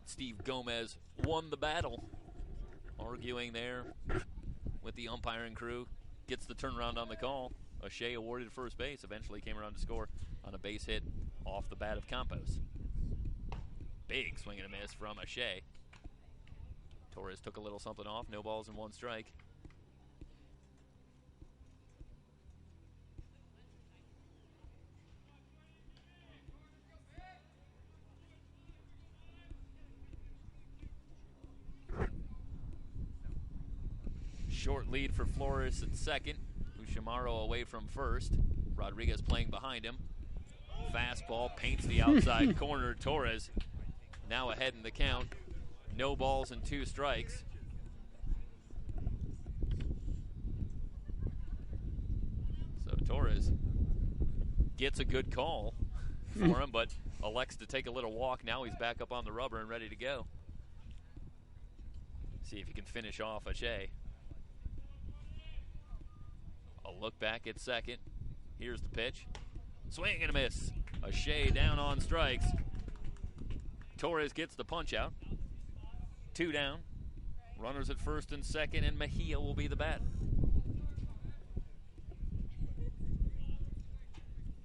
Steve Gomez won the battle, arguing there with the umpiring crew. Gets the turnaround on the call. Shea awarded first base. Eventually came around to score on a base hit off the bat of Campos. Big swing and a miss from Shea. Torres took a little something off. No balls and 1 strike. Short lead for Flores at second. Ushamaro away from first. Rodriguez playing behind him. Fastball paints the outside corner. Torres now ahead in the count. No balls and 2 strikes. So Torres gets a good call for him, but elects to take a little walk. Now he's back up on the rubber and ready to go. See if he can finish off Shea. A look back at second. Here's the pitch. Swing and a miss. Shea down on strikes. Torres gets the punch out. 2 down. Runners at first and second, and Mejia will be the bat.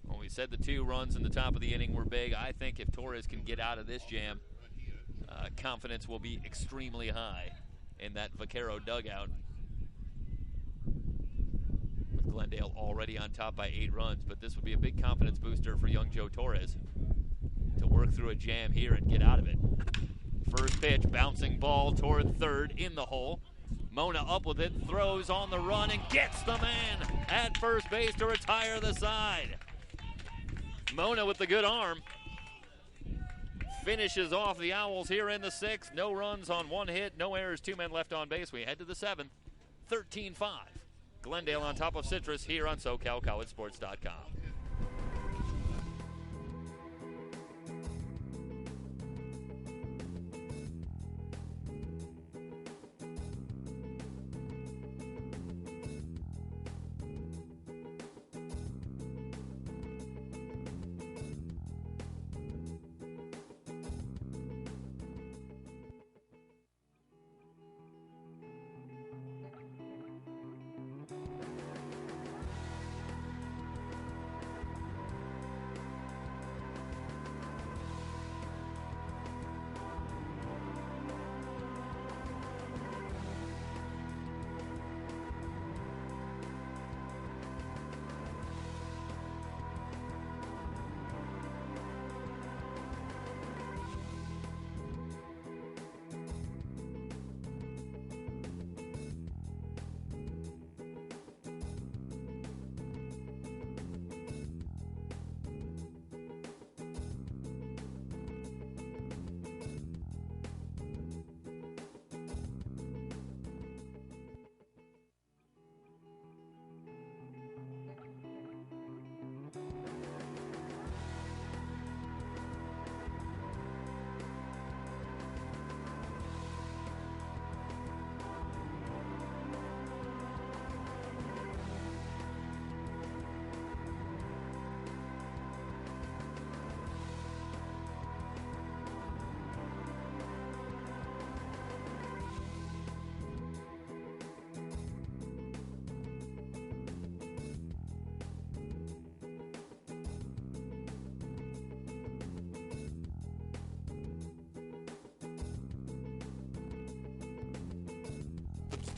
Well, we said the 2 runs in the top of the inning were big. I think if Torres can get out of this jam, confidence will be extremely high in that Vaquero dugout. With Glendale already on top by 8 runs, but this would be a big confidence booster for young Joe Torres to work through a jam here and get out of it. First pitch, bouncing ball toward third, in the hole. Mona up with it, throws on the run, and gets the man at first base to retire the side. Mona with the good arm finishes off the Owls here in the 6th. No runs on 1 hit, no errors, 2 men left on base. We head to the 7th, 13-5. Glendale on top of Citrus here on SoCalCollegeSports.com.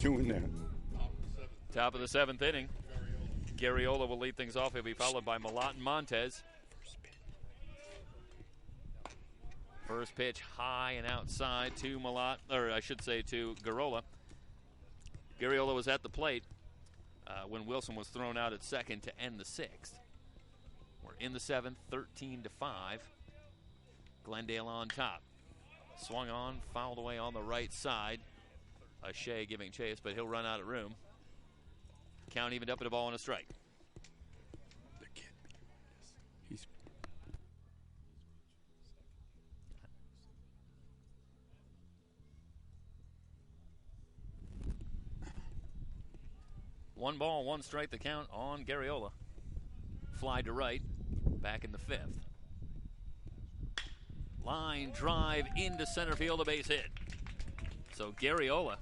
Doing that. Top of the 7th inning. Garriola will lead things off. He'll be followed by Malat and Montez. First pitch high and outside to Malat, or I should say to Garriola. Garriola was at the plate when Wilson was thrown out at second to end the 6th. We're in the 7th, 13-5. Glendale on top. Swung on, fouled away on the right side. Shea giving chase, but he'll run out of room. Count evened up at a ball and a strike. The kid. He's 1 ball, 1 strike, the count on Garriola. Fly to right, back in the 5th. Line drive into center field, a base hit. So Garriola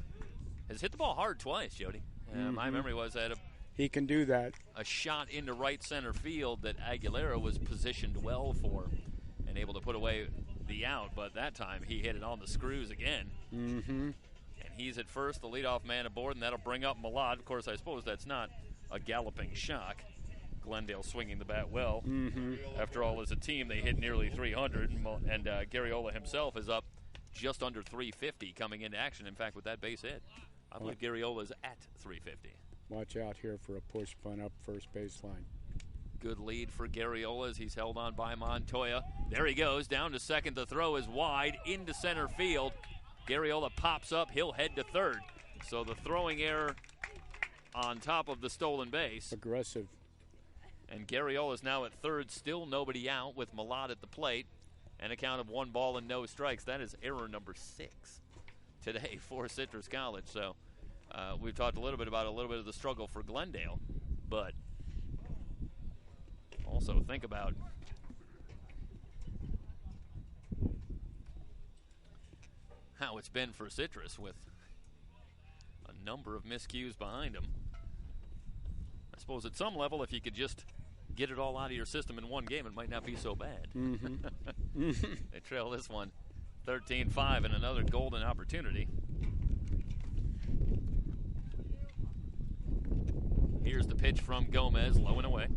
has hit the ball hard twice, Jody. My memory was that he can do that. A shot into right center field that Aguilera was positioned well for and able to put away the out, but that time he hit it on the screws again. And He's at first, the leadoff man aboard, and that'll bring up Malott. Of course, I suppose that's not a galloping shock. Glendale swinging the bat well. After all, as a team, they hit nearly 300, and Garriola himself is up just under 350 coming into action. In fact, with that base hit, I believe Garriola's at 350. Watch out here for a push bunt up first baseline. Good lead for Garriola as he's held on by Montoya. There he goes, down to second. The throw is wide, into center field. Garriola pops up, he'll head to third. So the throwing error on top of the stolen base. Aggressive. And Garriola is now at third, still nobody out with Malott at the plate. And a count of 1 ball and no strikes. That is error number 6 today for Citrus College. So we've talked a little bit of the struggle for Glendale. But also think about how it's been for Citrus with a number of miscues behind them. I suppose at some level, if you could just get it all out of your system in one game, it might not be so bad. They trail this one 13-5 and another golden opportunity. Here's the pitch from Gomez, low and away.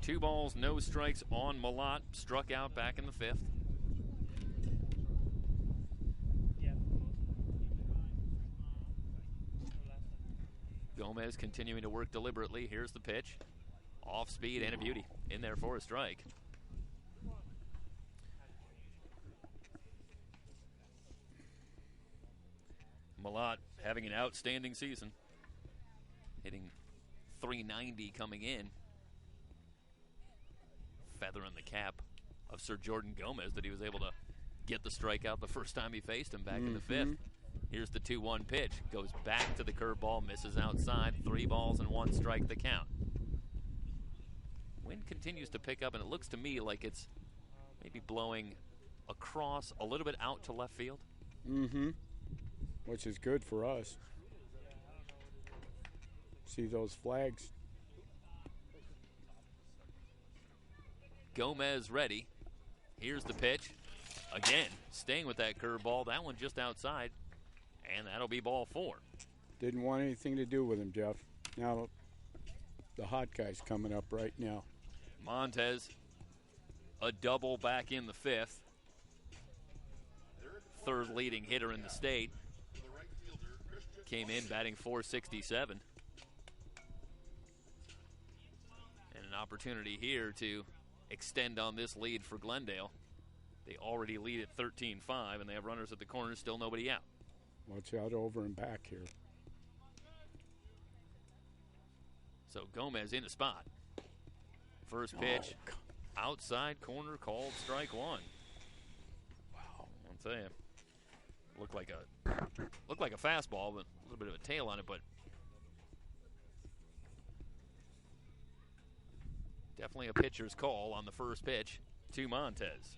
Two balls, no strikes on Malott. Struck out back in the 5th. Gomez continuing to work deliberately. Here's the pitch. Off speed and a beauty. In there for a strike. Malott having an outstanding season. Hitting .390 coming in. Feather in the cap of Sir Jordan Gomez that he was able to get the strikeout the first time he faced him back in the 5th. Here's the 2-1 pitch. Goes back to the curveball, misses outside. 3 balls and 1 strike the count. Wind continues to pick up, and it looks to me like it's maybe blowing across a little bit out to left field. Which is good for us. See those flags? Gomez ready. Here's the pitch. Again, staying with that curveball. That one just outside. And that'll be ball 4. Didn't want anything to do with him, Jeff. Now the hot guy's coming up right now. Montez, a double back in the 5th. Third leading hitter in the state. Came in batting .467. And an opportunity here to extend on this lead for Glendale. They already lead at 13-5, and they have runners at the corners, still nobody out. Watch out over and back here. So Gomez in a spot. First pitch, outside corner, called strike 1. Wow. I'll tell you, looked like a fastball, but a little bit of a tail on it, but definitely a pitcher's call on the first pitch to Montez.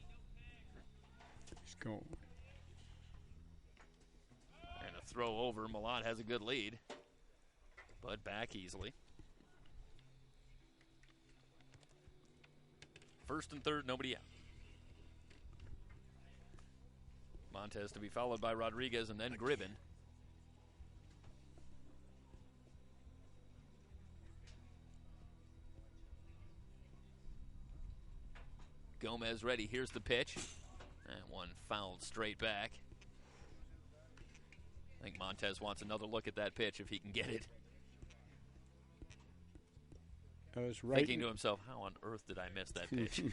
He's going. And a throw over. Malott has a good lead, but back easily. First and third, nobody out. Montez to be followed by Rodriguez and then Gribben. Gomez ready. Here's the pitch. That one fouled straight back. I think Montez wants another look at that pitch if he can get it. That was right. Thinking to himself, how on earth did I miss that pitch?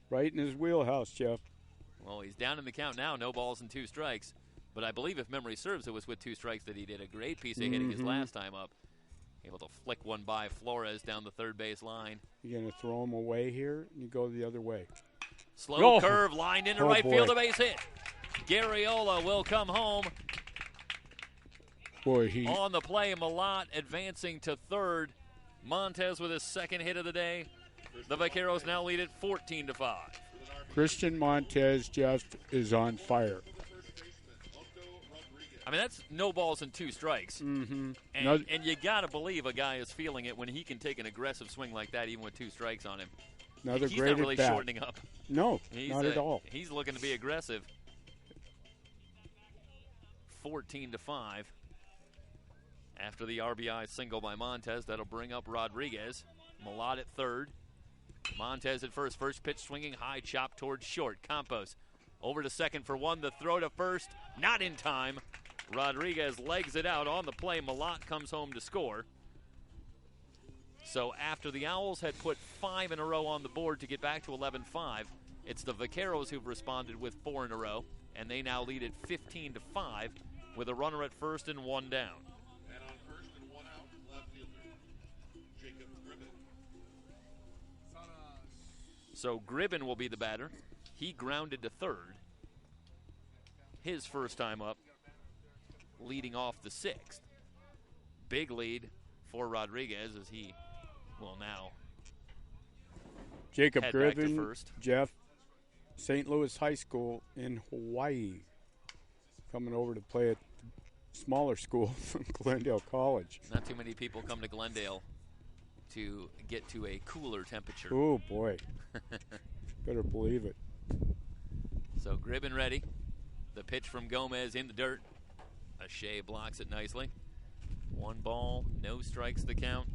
Right in his wheelhouse, Jeff. Well, he's down in the count now, no balls and 2 strikes. But I believe if memory serves, it was with 2 strikes that he did a great piece of hitting his last time up. Able to flick one by Flores down the third base line. You're going to throw him away here, and you go the other way. Slow curve, lined into right boy. field, a base hit. Garriola will come home. Boy, he On the play, Malott advancing to third. Montez with his second hit of the day. The Vaqueros now lead it 14-5. Christian Montez, Jeff, is on fire. I mean, that's no balls and 2 strikes. Mm-hmm. And you got to believe a guy is feeling it when he can take an aggressive swing like that, even with 2 strikes on him. Another He's great not really at bat. shortening up. No, not at all. He's looking to be aggressive. 14-5. After the RBI single by Montez, that'll bring up Rodriguez. Malott at third. Montez at first. First pitch swinging high, chop towards short. Campos over to second for 1. The throw to first, not in time. Rodriguez legs it out on the play. Malott comes home to score. So after the Owls had put 5 in a row on the board to get back to 11-5, it's the Vaqueros who've responded with 4 in a row, and they now lead it 15-5 with a runner at first and 1 down. And on first and 1 out, left fielder, Jacob Gribbin. So Gribbin will be the batter. He grounded to third. His first time up, leading off the 6th. Big lead for Rodriguez as he will now Jacob head back to Gribbin, first. Jeff, St. Louis High School in Hawaii, coming over to play at the smaller school from Glendale College. Not too many people come to Glendale to get to a cooler temperature. Oh, boy. Better believe it. So Gribbin ready. The pitch from Gomez in the dirt. Shea blocks it nicely. 1 ball, no strikes the count.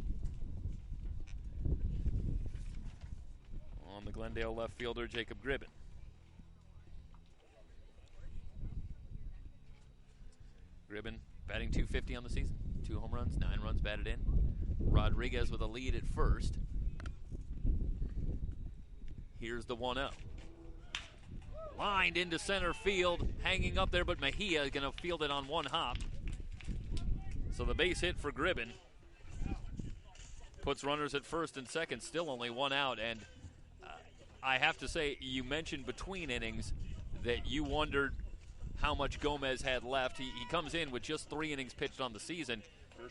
On the Glendale left fielder, Jacob Gribbin. Gribbin batting .250 on the season. 2 home runs, 9 runs batted in. Rodriguez with a lead at first. Here's the 1-0. Lined into center field, hanging up there, but Mejia is going to field it on 1 hop. So the base hit for Gribbin puts runners at first and second, still only 1 out. And I have to say, you mentioned between innings that you wondered how much Gomez had left. He comes in with just 3 innings pitched on the season.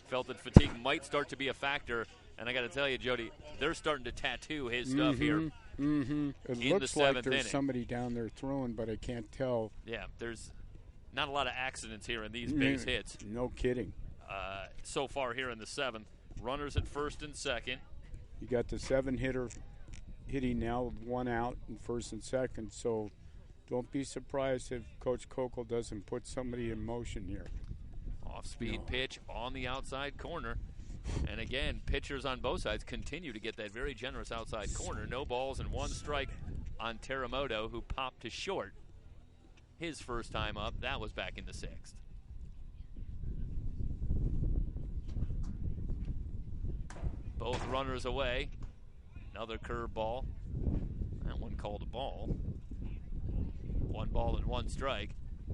Felt that fatigue might start to be a factor. And I got to tell you, Jody, they're starting to tattoo his stuff here. Mm-hmm. It In looks the like 7th there's inning. somebody down there throwing, but I can't tell. Yeah, there's not a lot of accidents here in these base hits. No kidding. So far here in the 7th. Runners at first and second. You got the 7-hitter hitting now with 1 out in first and second, so don't be surprised if Coach Kokel doesn't put somebody in motion here. Off-speed pitch on the outside corner. And again, pitchers on both sides continue to get that very generous outside corner. No balls and 1 strike on Teramoto, who popped to short. His first time up, that was back in the 6th. Both runners away. Another curveball. That one called a ball. 1 ball and 1 strike.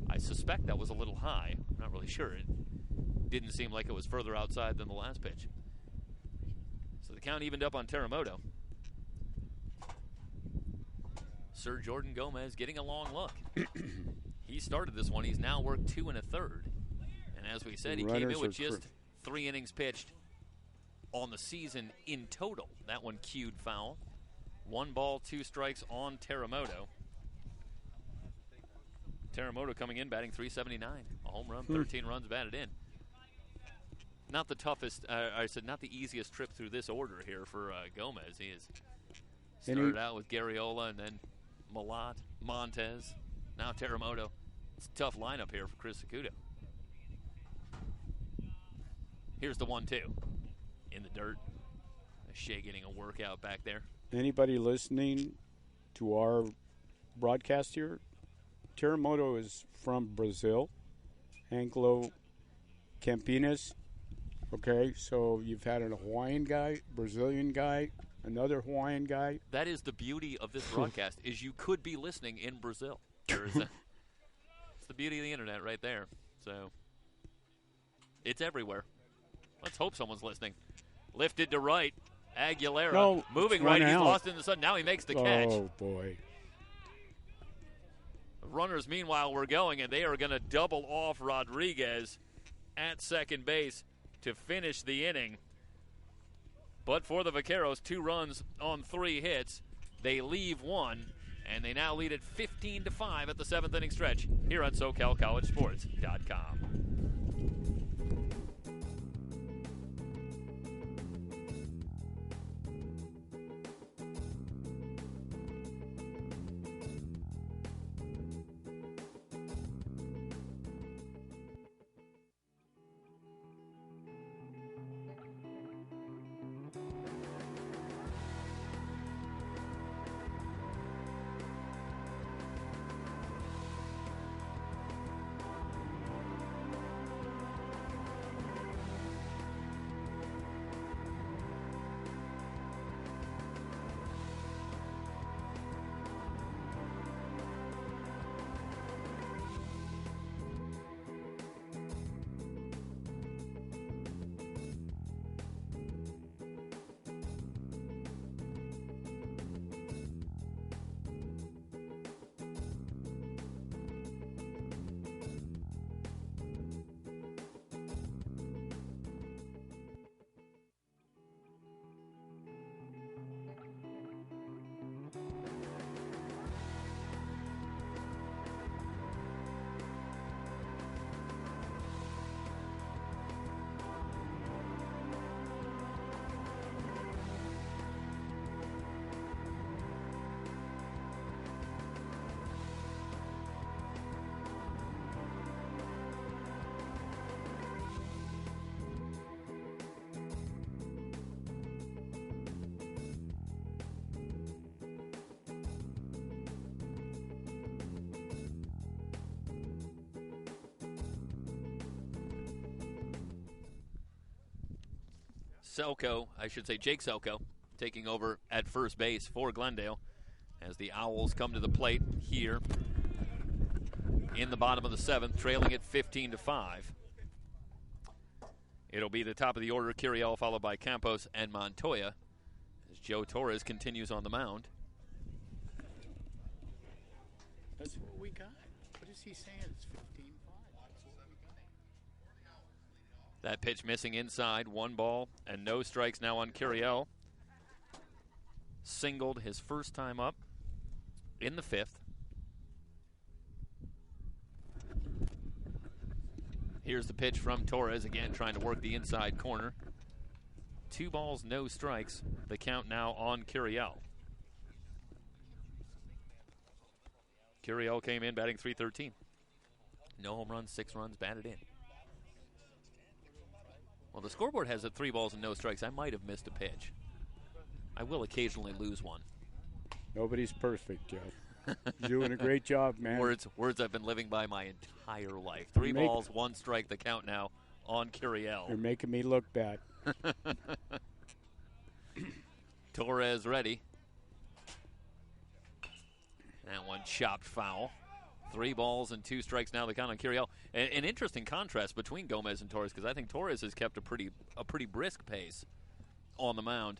I suspect that was a little high. I'm not really sure. It didn't seem like it was further outside than the last pitch. So the count evened up on Teramoto. Sir Jordan Gomez getting a long look. He started this one. He's now worked 2 1/3. And as we said, he came in with just 3 innings pitched on the season in total. That one cued foul. 1 ball, 2 strikes on Teramoto. Teramoto coming in batting .379. A home run, 13 runs batted in. Not the toughest, not the easiest trip through this order here for Gomez. He has started out with Garriola and then Malott, Montez, now Teramoto. It's a tough lineup here for Chris Sacudo. Here's the 1-2 in the dirt. Shea getting a workout back there. Anybody listening to our broadcast here? Teramoto is from Brazil, Anglo Campinas. Okay, so you've had a Hawaiian guy, Brazilian guy, another Hawaiian guy. That is the beauty of this broadcast, is you could be listening in Brazil. It's the beauty of the internet right there. So it's everywhere. Let's hope someone's listening. Lifted to right. Aguilera moving right. He's lost in the sun. Now he makes the catch. Oh, boy. Runners, meanwhile, were going, and they are going to double off Rodriguez at second base to finish the inning. But for the Vaqueros, 2 runs on 3 hits. They leave 1, and they now lead at 15-5 at the 7th inning stretch here on SoCalCollegeSports.com. Jake Selko, taking over at first base for Glendale as the Owls come to the plate here in the bottom of the 7th, trailing it 15-5. It'll be the top of the order, Curiel, followed by Campos and Montoya, as Joe Torres continues on the mound. That's what we got. What is he saying? It's 15-5. That pitch missing inside. 1 ball and no strikes now on Curiel. Singled his first time up in the 5th. Here's the pitch from Torres, again trying to work the inside corner. 2 balls, no strikes. The count now on Curiel. Curiel came in batting .313. No home runs, 6 runs batted in. Well, the scoreboard has it 3 balls and no strikes. I might have missed a pitch. I will occasionally lose one. Nobody's perfect, Jeff. You're doing a great job, man. Words I've been living by my entire life. 3 balls, 1 strike, the count now on Curiel. You're making me look bad. Torres ready. That one chopped foul. 3 balls and 2 strikes now, the count on Curiel. An interesting contrast between Gomez and Torres, because I think Torres has kept a pretty brisk pace on the mound.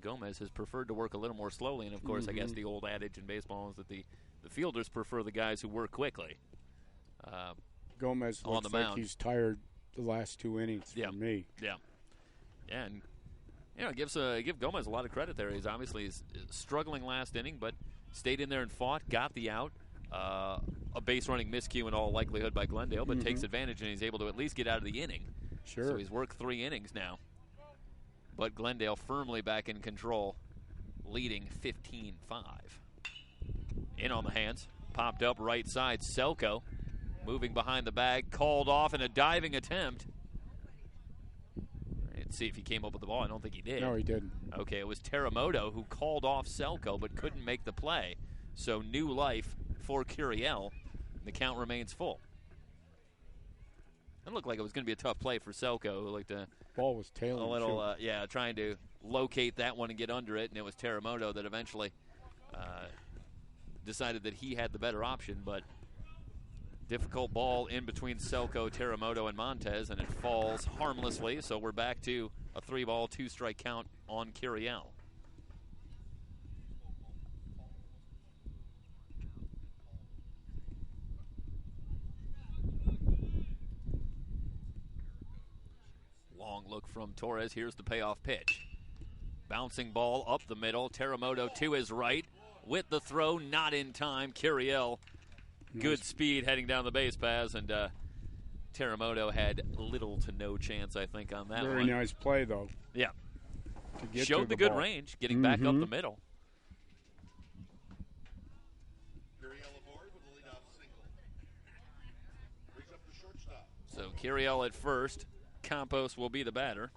Gomez has preferred to work a little more slowly, and of course, I guess the old adage in baseball is that the fielders prefer the guys who work quickly. Gomez on looks the like mound. he's tired the last 2 innings for me. Yeah, and give Gomez a lot of credit there. He's obviously struggling last inning, but stayed in there and fought, got the out. A base running miscue in all likelihood by Glendale, but takes advantage and he's able to at least get out of the inning. Sure. So he's worked 3 innings now. But Glendale firmly back in control, leading 15-5. In on the hands, popped up right side. Selko moving behind the bag, called off in a diving attempt. Let's see if he came up with the ball. I don't think he did. No, he didn't. Okay, it was Teramoto who called off Selko but couldn't make the play. So new life for Curiel. The count remains full. It looked like it was going to be a tough play for Selko, who looked ball was tailing. a little, trying to locate that one and get under it, and it was Teramoto that eventually decided that he had the better option, but difficult ball in between Selko, Teramoto, and Montez, and it falls harmlessly, so we're back to a 3-ball, 2-strike count on Curiel. Long look from Torres. Here's the payoff pitch. Bouncing ball up the middle. Teramoto to his right with the throw. Not in time. Curiel, good speed heading down the base paths, and Teramoto had little to no chance, I think, on that one. Very nice play, though. Yeah. To get Showed to the the good ball. range, getting back up the middle. Curiel aboard with a leadoff single. Brings up the shortstop. So Curiel at first. Campos will be the batter.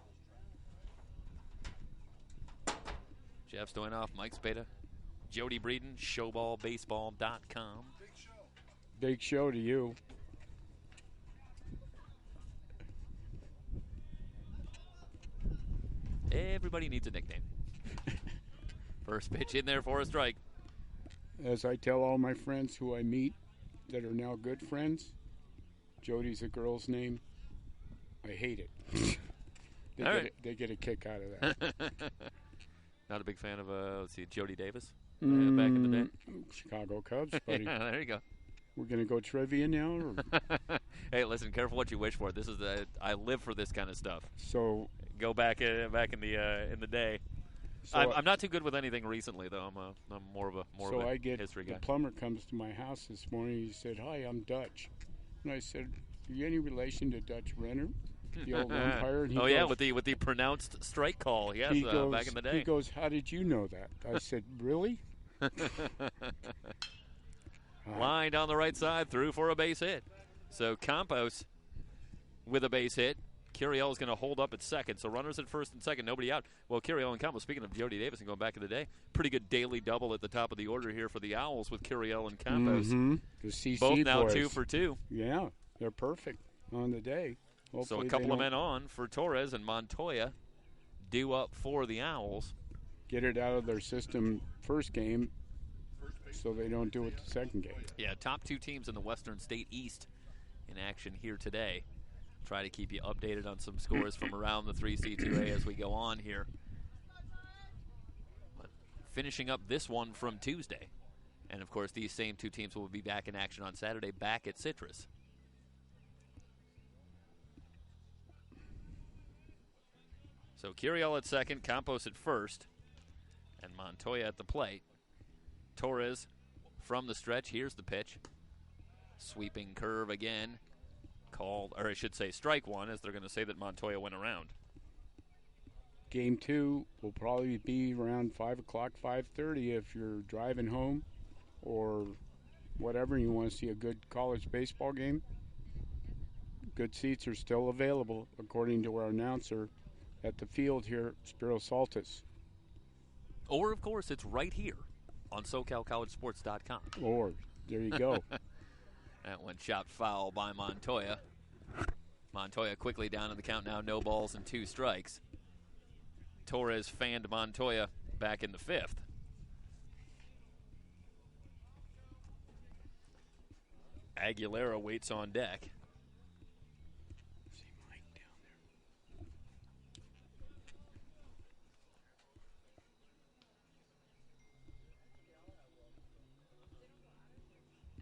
Jeff Stoynoff, Mike Spada, Jody Breeden, showballbaseball.com. Big show. Big show to you. Everybody needs a nickname. First pitch in there for a strike. As I tell all my friends who I meet that are now good friends, Jody's a girl's name. I hate it. They get a kick out of that. Not a big fan of, Jody Davis back in the day. Chicago Cubs, buddy. Yeah, there you go. We're going to go trivia now? Or? Hey, listen, careful what you wish for. This is I live for this kind of stuff. So Go back in the day. So I'm not too good with anything recently, though. I'm more of a history guy. The plumber comes to my house this morning. He said, "Hi, I'm Dutch," and I said, "Are you any relation to Dutch Renner, the old umpire?" And he goes, with the pronounced strike call, yes, he goes, back in the day. He goes, "How did you know that?" I said, "Really?" Line down the right side, through for a base hit. So Campos with a base hit. Curiel is going to hold up at second. So runners at first and second, nobody out. Well, Curiel and Campos, speaking of Jody Davis and going back in the day, pretty good daily double at the top of the order here for the Owls with Curiel and Campos. The CC Both now boys. 2 for 2. Yeah, they're perfect on the day. So Hopefully a couple they of men don't- on for Torres and Montoya. due up for the Owls. Get it out of their system first game so they don't do it the second game. Yeah, top 2 teams in the Western State East in action here today. Try to keep you updated on some scores from around the 3C2A as we go on here. But finishing up this one from Tuesday. And, of course, these same 2 teams will be back in action on Saturday back at Citrus. So Curiel at second, Campos at first, and Montoya at the plate. Torres from the stretch. Here's the pitch. Sweeping curve again. Called, or I should say strike one, as they're going to say that Montoya went around. Game 2 will probably be around 5 o'clock, 5:30 if you're driving home or whatever, and you want to see a good college baseball game. Good seats are still available, according to our announcer at the field here, Spiro Saltis. Or, of course, it's right here on SoCalCollegeSports.com. Or, there you go. That one chopped foul by Montoya. Montoya quickly down in the count now, no balls and 2 strikes. Torres fanned Montoya back in the 5th. Aguilera waits on deck. See Mike down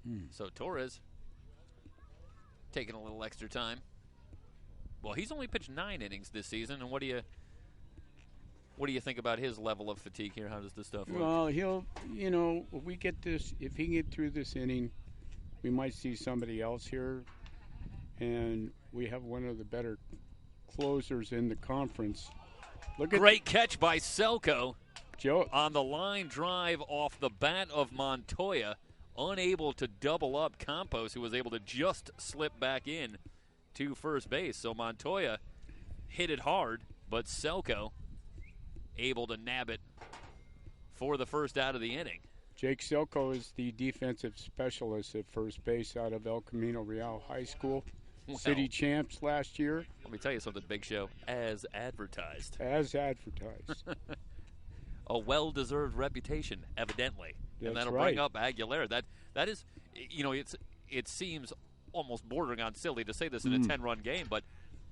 there. So Torres taking a little extra time. Well, he's only pitched 9 innings this season, and what do you think about his level of fatigue here? How does this stuff look? Well, he'll, if we get this, if he can get through this inning, we might see somebody else here. And we have one of the better closers in the conference. Look at Great catch by Selko Joe on the line drive off the bat of Montoya. Unable to double up Campos, who was able to just slip back in to first base. So Montoya hit it hard, but Selko able to nab it for the first out of the inning. Jake Selko is the defensive specialist at first base out of El Camino Real High School. Well, City champs last year. Let me tell you something, Big Show. As advertised. As advertised. A well-deserved reputation, evidently. And That's that'll right. bring up Aguilera. That is, it seems almost bordering on silly to say this in a 10-run game, but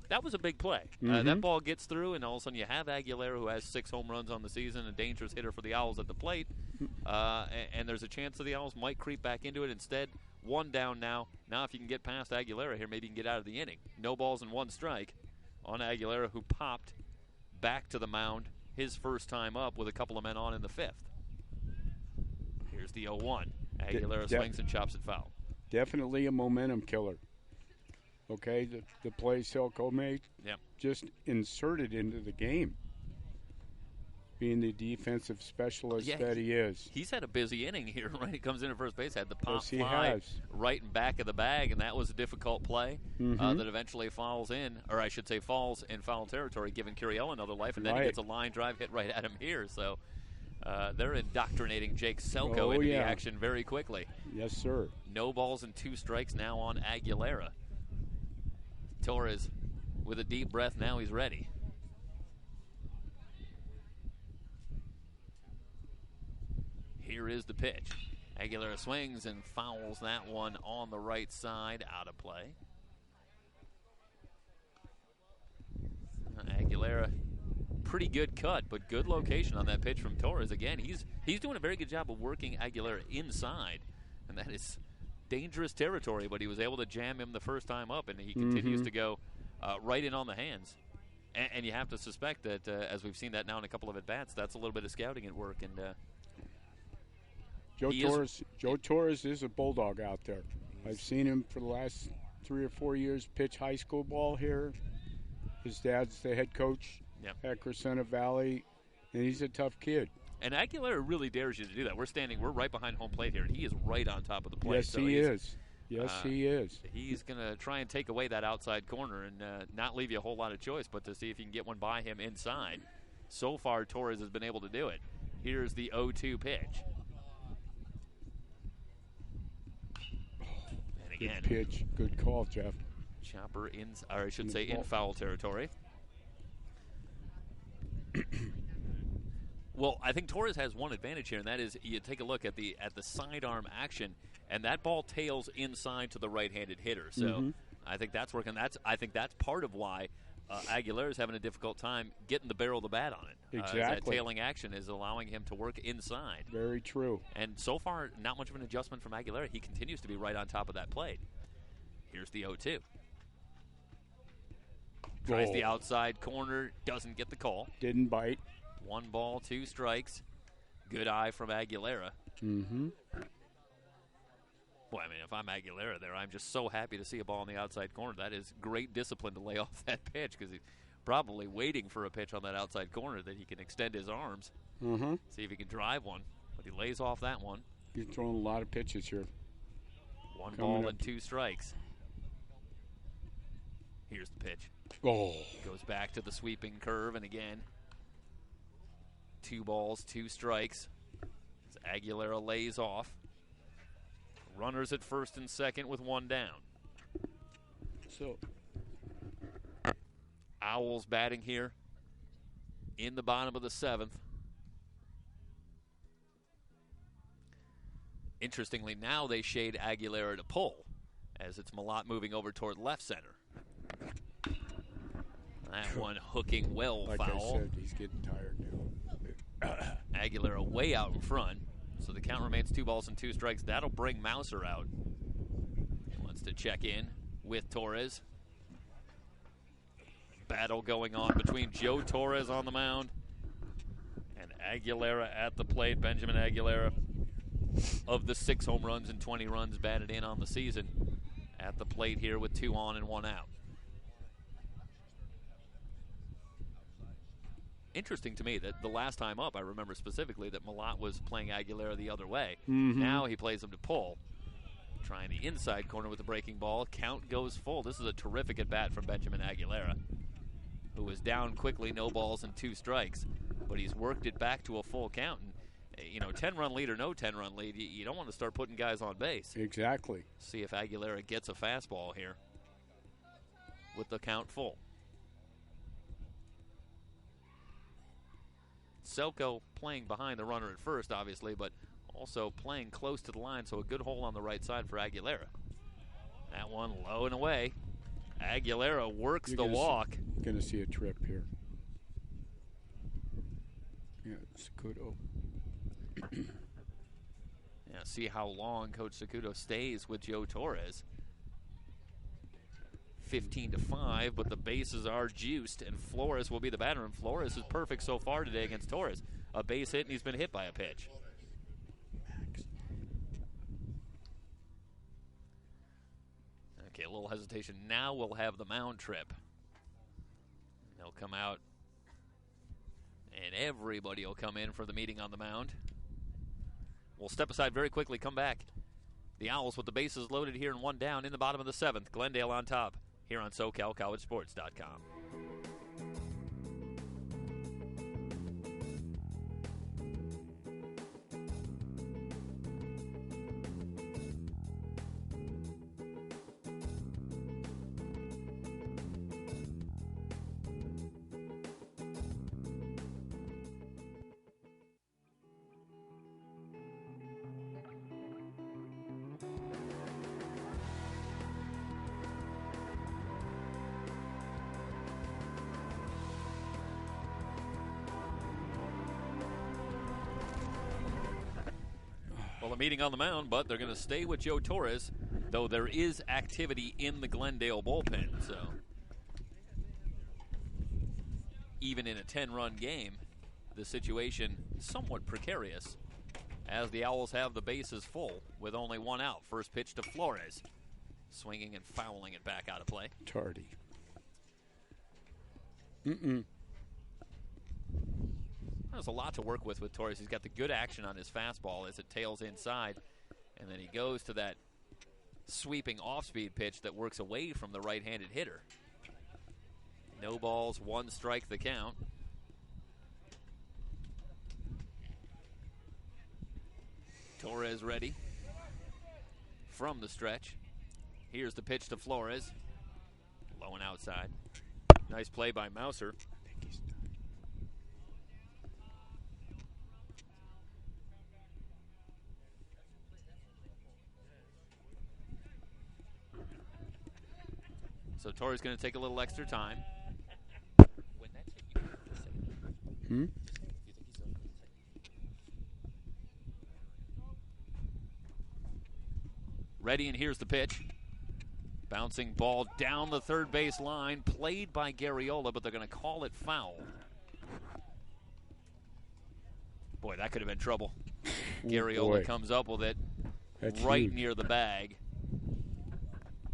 that was a big play. That ball gets through, and all of a sudden you have Aguilera, who has 6 home runs on the season, a dangerous hitter for the Owls at the plate, and there's a chance that the Owls might creep back into it. Instead, 1 down now. Now if you can get past Aguilera here, maybe you can get out of the inning. No balls and 1 strike on Aguilera, who popped back to the mound his first time up with a couple of men on in the 5th. Here's the 0-1. Aguilera swings and chops it foul. Definitely a momentum killer. Okay, the play Selko made, just inserted into the game, being the defensive specialist that he is. He's had a busy inning here, right? He comes in at first base, had the pop Yes, he fly has. right in back of the bag, and that was a difficult play that eventually falls in foul territory, giving Curiel another life, and then he gets a line drive hit right at him here. So they're indoctrinating Jake Selko into the action very quickly. Yes, sir. No balls and 2 strikes now on Aguilera. Torres with a deep breath, now he's ready. Here is the pitch. Aguilera swings and fouls that one on the right side, out of play. Aguilera, pretty good cut, but good location on that pitch from Torres. Again, he's doing a very good job of working Aguilera inside, and that is dangerous territory, but he was able to jam him the first time up, and he continues to go right in on the hands. And you have to suspect that, as we've seen that now in a couple of at-bats, that's a little bit of scouting at work. And Joe Torres is a bulldog out there. I've seen him for the last 3 or 4 years pitch high school ball here. His dad's the head coach at Crescenta Valley, and he's a tough kid. And Aguilera really dares you to do that. We're right behind home plate here, and he is right on top of the plate. Yes, so he is. Yes, he is. He's going to try and take away that outside corner and not leave you a whole lot of choice, but to see if you can get one by him inside. So far, Torres has been able to do it. Here's the 0-2 pitch. And again, good pitch. Good call, Jeff. Chopper in foul territory. Well, I think Torres has one advantage here, and that is you take a look at the sidearm action, and that ball tails inside to the right-handed hitter. So I think that's working. I think that's part of why Aguilera is having a difficult time getting the barrel of the bat on it. Exactly. That tailing action is allowing him to work inside. Very true. And so far, not much of an adjustment from Aguilera. He continues to be right on top of that plate. Here's the 0-2. Tries the outside corner, doesn't get the call. Didn't bite. 1 ball, 2 strikes. Good eye from Aguilera. Mm-hmm. Boy, I mean, if I'm Aguilera there, I'm just so happy to see a ball in the outside corner. That is great discipline to lay off that pitch because he's probably waiting for a pitch on that outside corner that he can extend his arms, see if he can drive one. But he lays off that one. He's throwing a lot of pitches here. 1 ball and 2 strikes. Here's the pitch. Oh. Goes back to the sweeping curve, and again, 2 balls, 2 strikes. As Aguilera lays off. Runners at first and second with 1 down. So, Owls batting here in the bottom of the 7th. Interestingly, now they shade Aguilera to pull as it's Malott moving over toward left center. That one hooking well like foul. I said, he's getting tired now. Aguilera way out in front. So the count remains 2 balls and 2 strikes. That'll bring Mouser out. He wants to check in with Torres. Battle going on between Joe Torres on the mound and Aguilera at the plate. Benjamin Aguilera, of the 6 home runs and 20 runs batted in on the season, at the plate here with 2 on and 1 out. Interesting to me that the last time up, I remember specifically that Malott was playing Aguilera the other way. Now he plays him to pull. Trying the inside corner with the breaking ball. Count goes full. This is a terrific at-bat from Benjamin Aguilera, who was down quickly, no balls and 2 strikes. But he's worked it back to a full count. And, 10-run lead or no 10-run lead, you don't want to start putting guys on base. Exactly. See if Aguilera gets a fastball here with the count full. Selko playing behind the runner at first, obviously, but also playing close to the line, so a good hole on the right side for Aguilera. That one low and away. Aguilera works the walk. Going to see a trip here. Yeah, Sakudo. Yeah, see how long Coach Sakudo stays with Joe Torres. 15-5, but the bases are juiced, and Flores will be the batter, and Flores is perfect so far today against Torres. A base hit, and he's been hit by a pitch. Okay, a little hesitation. Now we'll have the mound trip. They'll come out, and everybody will come in for the meeting on the mound. We'll step aside very quickly, come back. The Owls with the bases loaded here and 1 down in the bottom of the 7th. Glendale on top here on SoCalCollegeSports.com. Well, a meeting on the mound, but they're going to stay with Joe Torres, though there is activity in the Glendale bullpen. So even in a 10-run game, the situation is somewhat precarious as the Owls have the bases full with only 1 out. First pitch to Flores, swinging and fouling it back out of play. Tardy. There's a lot to work with Torres. He's got the good action on his fastball as it tails inside, and then he goes to that sweeping off-speed pitch that works away from the right-handed hitter. No balls, 1 strike the count. Torres ready from the stretch. Here's the pitch to Flores. Low and outside. Nice play by Mouser. So Torres going to take a little extra time. Ready, and here's the pitch. Bouncing ball down the third base line, played by Garriola, but they're going to call it foul. Boy, that could have been trouble. Garriola comes up with it. That's right huge. Near the bag.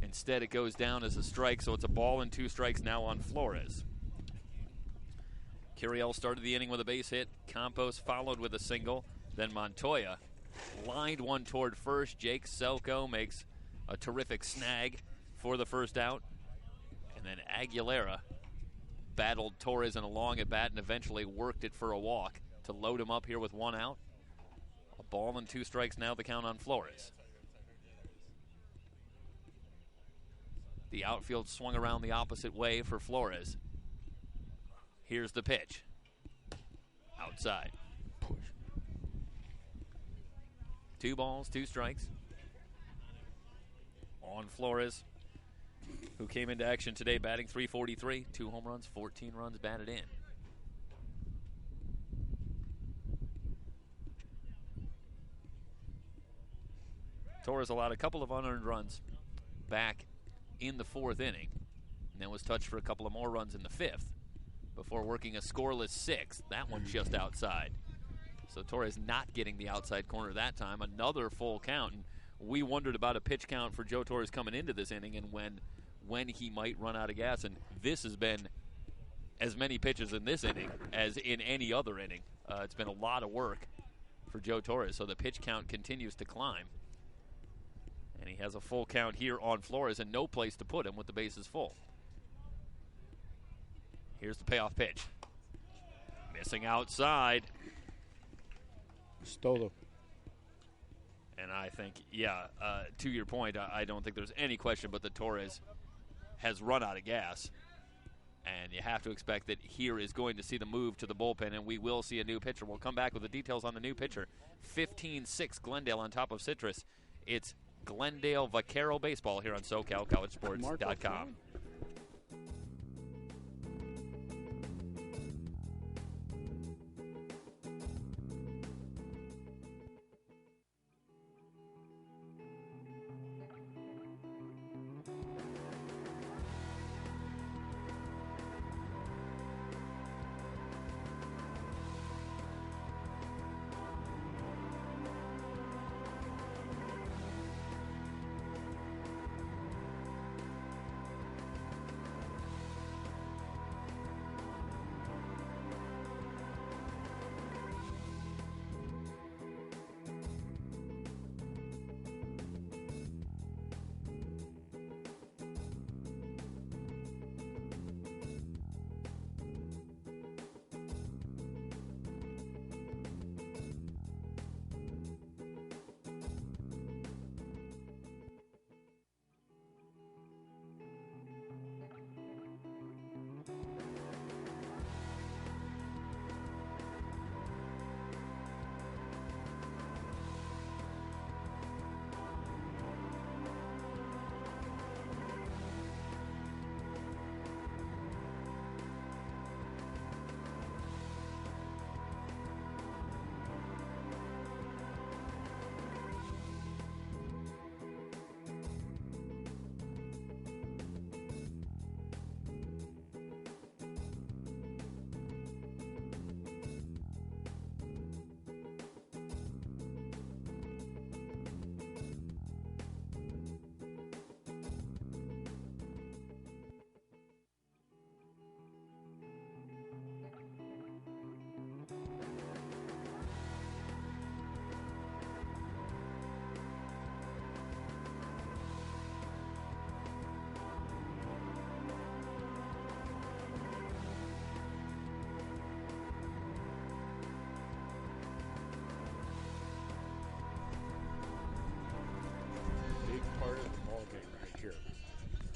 Instead, it goes down as a strike, so it's a ball and 2 strikes now on Flores. Curiel started the inning with a base hit. Campos followed with a single. Then Montoya lined one toward first. Jake Selko makes a terrific snag for the first out. And then Aguilera battled Torres in a long at bat and eventually worked it for a walk to load him up here with 1 out. A ball and 2 strikes now, the count on Flores. The outfield swung around the opposite way for Flores. Here's the pitch. Outside. Push. 2 balls, 2 strikes. On Flores, who came into action today batting .343, 2 home runs, 14 runs batted in. Torres allowed a couple of unearned runs back in the 4th inning, and then was touched for a couple of more runs in the 5th before working a scoreless 6th. That one just outside. So Torres not getting the outside corner that time. Another full count, and we wondered about a pitch count for Joe Torres coming into this inning and when he might run out of gas, and this has been as many pitches in this inning as in any other inning. It's been a lot of work for Joe Torres, so the pitch count continues to climb. And he has a full count here on Flores and no place to put him with the bases full. Here's the payoff pitch. Missing outside. Stole it. And I think, to your point, I don't think there's any question but that Torres has run out of gas. And you have to expect that here is going to see the move to the bullpen, and we will see a new pitcher. We'll come back with the details on the new pitcher. 15-6 Glendale on top of Citrus. It's Glendale Vaquero baseball here on SoCalCollegeSports.com.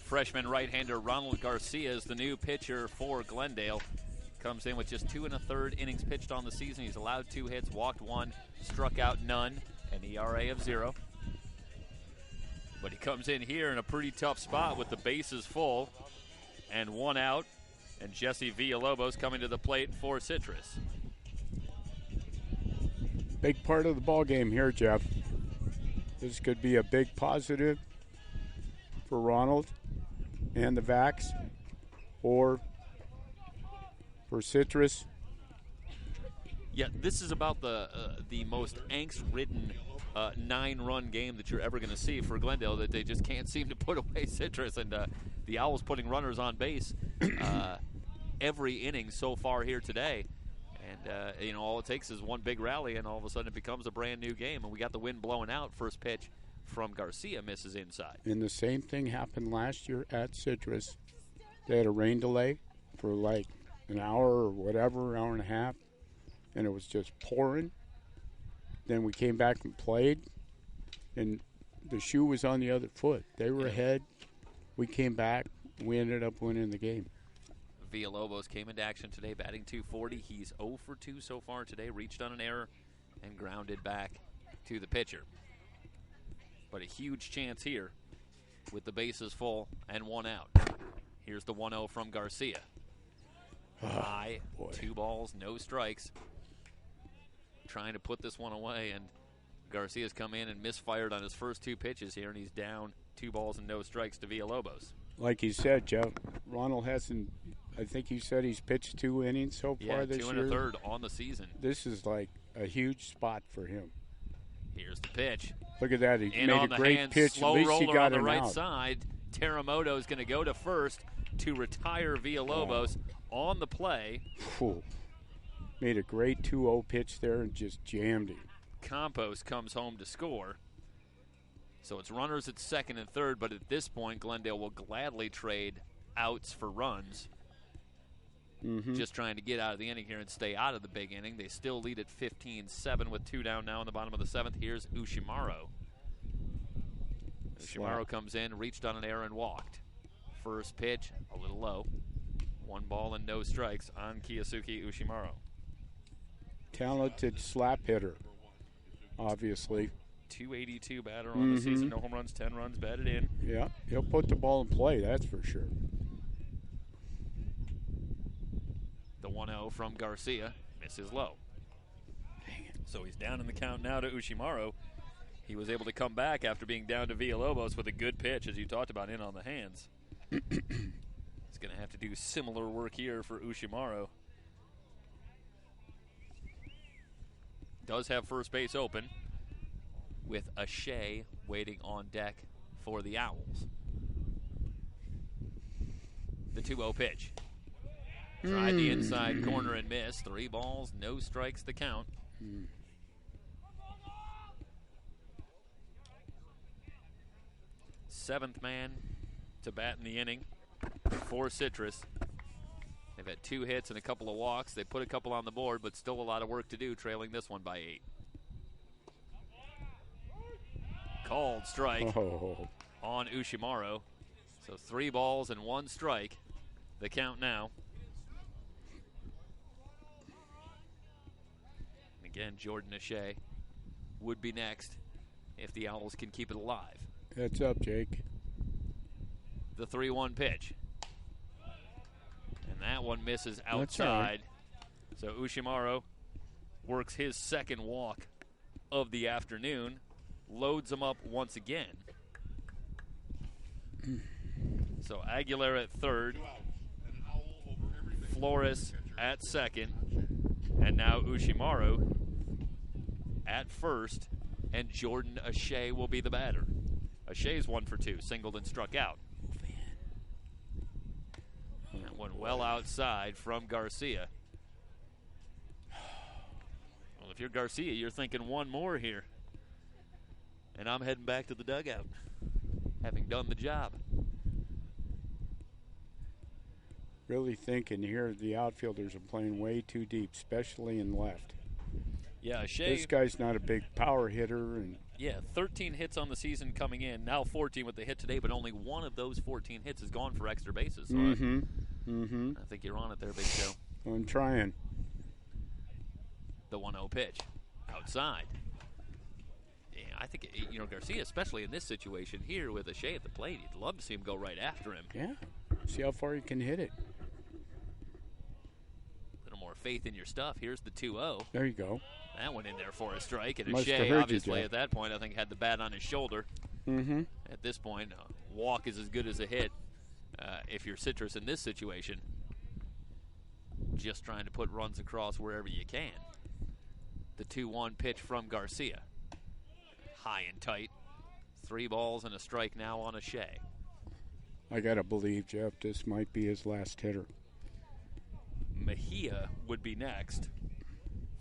Freshman right-hander Ronald Garcia is the new pitcher for Glendale. Comes in with just 2 1/3 innings pitched on the season. He's allowed 2 hits, walked 1, struck out none, an ERA of 0. But he comes in here in a pretty tough spot with the bases full and one out. And Jesse Villalobos coming to the plate for Citrus. Big part of the ball game here, Jeff. This could be a big positive for Ronald and the Vacs, or for Citrus. Yeah, this is about the most angst-ridden 9-run game that you're ever going to see for Glendale, that they just can't seem to put away Citrus, and the Owls putting runners on base every inning so far here today. And, all it takes is one big rally, and all of a sudden it becomes a brand new game. And we got the wind blowing out. First pitch from Garcia misses inside. And the same thing happened last year at Citrus. They had a rain delay for like an hour or whatever, hour and a half, and it was just pouring. Then we came back and played, and the shoe was on the other foot. They were ahead. We came back. We ended up winning the game. Villalobos came into action today, batting .240. He's 0 for 2 so far today. Reached on an error and grounded back to the pitcher. But a huge chance here with the bases full and one out. Here's the 1-0 from Garcia. High, 2 balls, no strikes. Trying to put this one away, and Garcia's come in and misfired on his first 2 pitches here, and he's down 2 balls and no strikes to Villalobos. Like you said, Jeff, Ronald hasn't, I think you said he's pitched 2 innings so far this year. 2 1/3 on the season. This is like a huge spot for him. Here's the pitch. Look at that. He in made on a the great hands, pitch. slow At least he roller got on the him right out. side. Teramoto is going to go to first to retire Villalobos on the play. Whew. Made a great 2-0 pitch there and just jammed him. Campos comes home to score. So it's runners at second and third, but at this point, Glendale will gladly trade outs for runs. Just trying to get out of the inning here and stay out of the big inning. They still lead at 15-7 with 2 down now in the bottom of the 7th. Here's Ushimaro. Ushimaro comes in, reached on an error and walked. First pitch, a little low. 1 ball and no strikes on Kiyosuke Ushimaro. Talented slap hitter, obviously. .282 batter on the season. No home runs, 10 runs batted in. Yeah, he'll put the ball in play, that's for sure. The 1-0 from Garcia misses low. So he's down in the count now to Ushimaro. He was able to come back after being down to Villalobos with a good pitch, as you talked about, in on the hands. He's going to have to do similar work here for Ushimaro. Does have first base open, with Shea waiting on deck for the Owls. The 2-0 pitch. Tried the inside corner and missed. 3 balls, no strikes to count. Seventh man to bat in the inning for Citrus. They've had 2 hits and a couple of walks. They put a couple on the board, but still a lot of work to do, trailing this one by 8. Called strike on Ushimaro. So 3 balls and 1 strike. The count now. And again, Jordan Shea would be next if the Owls can keep it alive. Heads up, Jake. The 3-1 pitch. And that one misses outside. Right. So Ushimaro works his second walk of the afternoon. Loads him up once again. So Aguilera at third. Flores at second. And now Ushimaro at first. And Jordan Shea will be the batter. Shea's 1 for 2, singled and struck out. That one well outside from Garcia. Well, if you're Garcia, you're thinking one more here. And I'm heading back to the dugout, having done the job. Really thinking here the outfielders are playing way too deep, especially in left. Yeah, Shea. This guy's not a big power hitter. And 13 hits on the season coming in. Now 14 with the hit today, but only 1 of those 14 hits has gone for extra bases. So I think you're on it there, Big Joe. I'm trying. The 1-0 pitch. Outside. Yeah, I think, Garcia, especially in this situation here with Shea at the plate, you'd love to see him go right after him. Yeah. See how far he can hit it. A little more faith in your stuff. Here's the 2-0. There you go. That went in there for a strike. And Must have Shea, heard you, obviously, Jeff. at that point, I think had the bat on his shoulder. Mm-hmm. At this point, a walk is as good as a hit if you're Citrus in this situation. Just trying to put runs across wherever you can. The 2-1 pitch from Garcia. High and tight. 3 balls and a strike now on Shea. I got to believe, Jeff, this might be his last hitter. Mejia would be next.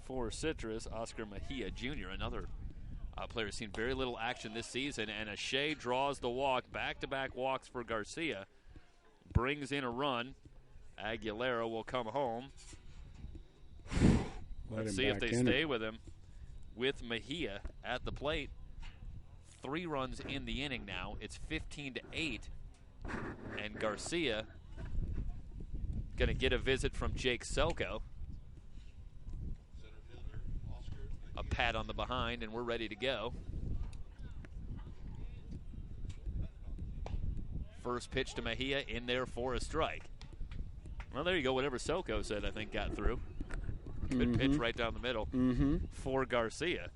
For Citrus, Oscar Mejia Jr., another player who's seen very little action this season, and Shea draws the walk. Back-to-back walks for Garcia. Brings in a run. Aguilera will come home. Let's see if they stay with him. With Mejia at the plate. 3 runs in the inning now. It's 15-8. And Garcia going to get a visit from Jake Selko. A pat on the behind, and we're ready to go. First pitch to Mejia in there for a strike. Well, there you go. Whatever Selko said, I think, got through. Good pitch right down the middle for Garcia.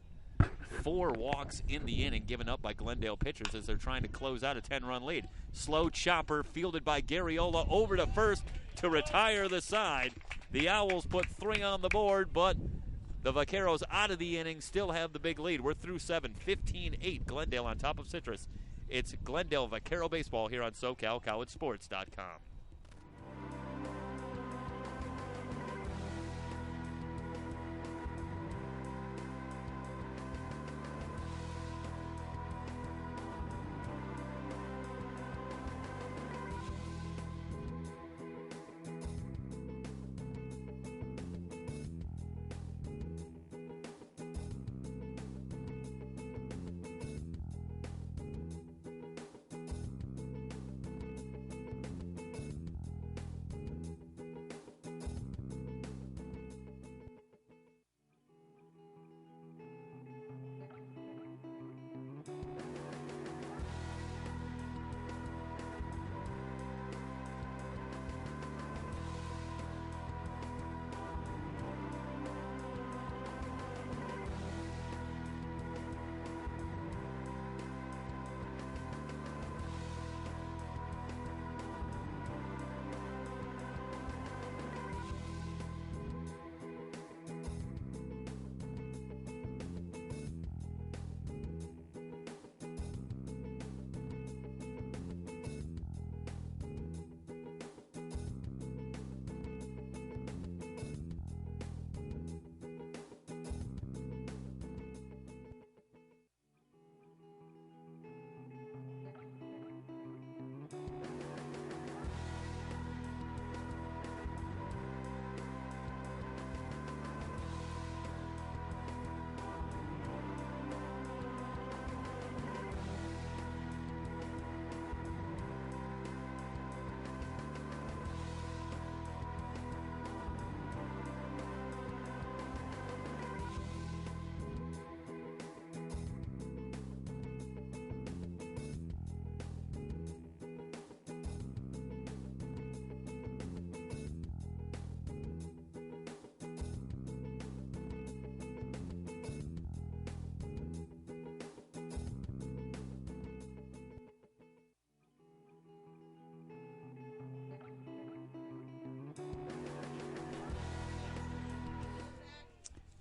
4 walks in the inning given up by Glendale pitchers as they're trying to close out a 10-run lead. Slow chopper fielded by Garriola over to first to retire the side. The Owls put 3 on the board, but the Vaqueros out of the inning still have the big lead. We're through 7, 15-8. Glendale on top of Citrus. It's Glendale Vaquero baseball here on SoCalCollegeSports.com.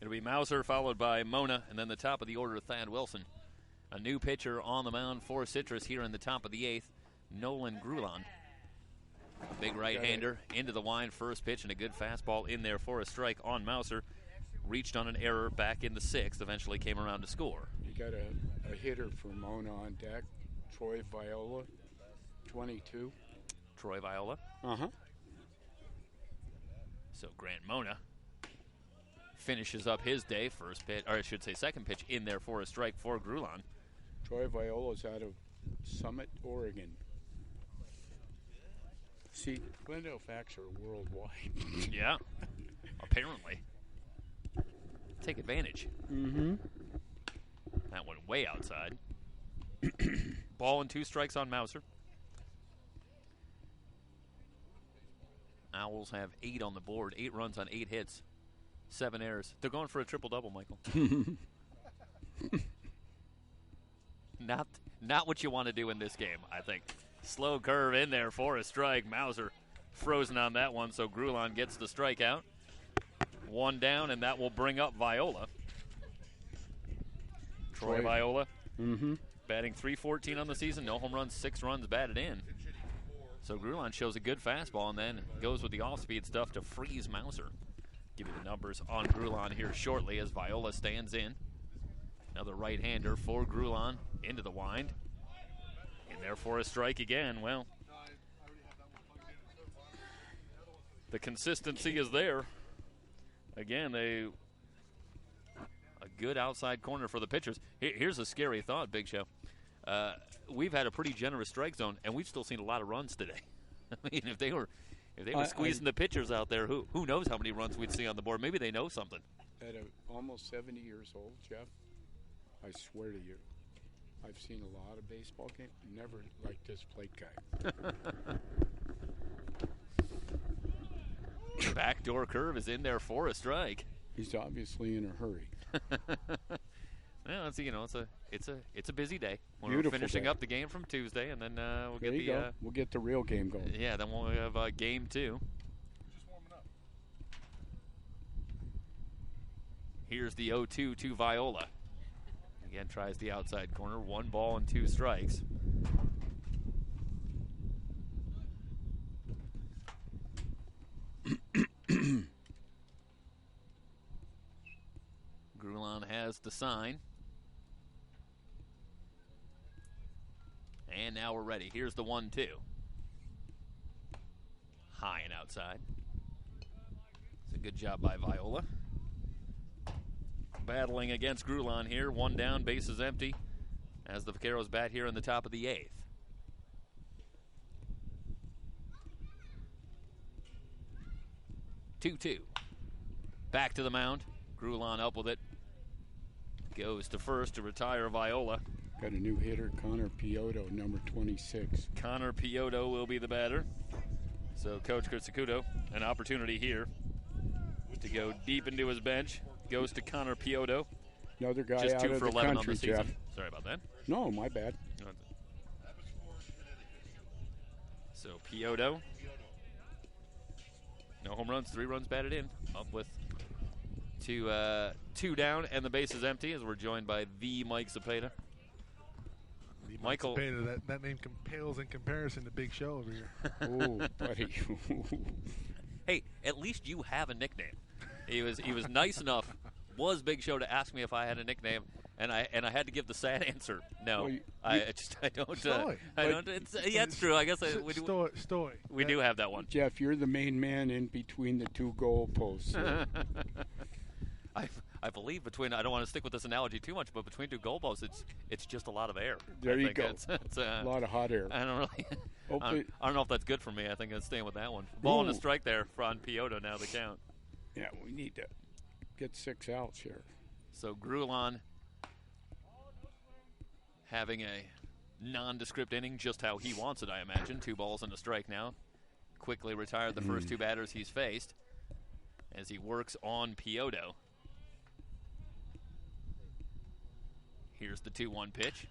It'll be Mauser followed by Mona, and then the top of the order, Thad Wilson. A new pitcher on the mound for Citrus here in the top of the 8th, Nolan Grulon. Big right-hander into the line, first pitch, and a good fastball in there for a strike on Mauser. Reached on an error back in the 6th, eventually came around to score. You got a hitter for Mona on deck, Troy Viola, 22. Troy Viola. Uh-huh. So Grant Mona finishes up his day, first pitch, or I should say second pitch in there for a strike for Grulon. Troy Viola's out of Summit, Oregon. See, Glendale facts are worldwide. Yeah, apparently. Take advantage. Mm-hmm. That went way outside. Ball and 2 strikes on Mouser. Owls have 8 on the board, 8 runs on 8 hits, 7 errors. They're going for a triple-double, Michael. Not what you want to do in this game, I think. Slow curve in there for a strike. Mouser frozen on that one, so Grulon gets the strikeout. 1 down, and that will bring up Viola. Troy Viola. Batting .314 on the season, no home runs, 6 runs batted in. So Grulon shows a good fastball and then goes with the off-speed stuff to freeze Mouser. Give you the numbers on Grulon here shortly as Viola stands in. Another right-hander for Grulon into the wind. In there for a strike again. Well, the consistency is there. Again, a good outside corner for the pitchers. Here's a scary thought, Big Show. We've had a pretty generous strike zone, and we've still seen a lot of runs today. I mean, if they were squeezing the pitchers out there, who knows how many runs we'd see on the board? Maybe they know something. At almost 70 years old, Jeff, I swear to you, I've seen a lot of baseball games. Never like this plate guy. Backdoor curve is in there for a strike. He's obviously in a hurry. Well, it's a busy day. Beautiful We're finishing day. up the game from Tuesday, and then we'll There get you go. We'll get the real game going. Yeah, then we'll have game 2. Just warming up. Here's the 0-2 to Viola. Again, tries the outside corner. 1 ball and 2 strikes. Grulon has the sign. And now we're ready. Here's the 1-2. High and outside. It's a good job by Viola. Battling against Grulon here. 1 down, bases empty. As the Vaqueros bat here in the top of the 8th. Two. Back to the mound. Grulon up with it. Goes to first to retire Viola. Got a new hitter, Connor Piotto, number 26. Connor Piotto will be the batter. So Coach Kurtsakuto, an opportunity here to go deep into his bench. Goes to Connor Piotto. Another guy Just out 2 of for the 11 country, on the season. Jeff. Sorry about that. No, my bad. So Piotto. No home runs, 3 runs batted in. Up with 2 down, and the base is empty as we're joined by the Mike Cepeda. Michael, Cepeda, that name pales in comparison to Big Show over here. Oh, buddy. hey, at least you have a nickname. He was nice enough. Was Big Show to ask me if I had a nickname, and I had to give the sad answer. No, Well, I don't. Stoy. I don't. It's true. I guess we do. Stoy. We do have that one. Jeff, you're the main man in between the 2 goalposts. I believe between. I don't want to stick with this analogy too much, but between 2 goalposts, it's just a lot of air. There you think go. It's A lot of hot air. I don't really. Hopefully- I don't know if that's good for me. I think I'm staying with that one. Ball and a Ooh. strike there on Piotto. Now the count. Yeah, we need to get 6 outs here. So Grulon having a nondescript inning, just how he wants it, I imagine. 2 balls and a strike now. Quickly retired the first 2 batters he's faced as he works on Piotto. Here's the 2-1 pitch.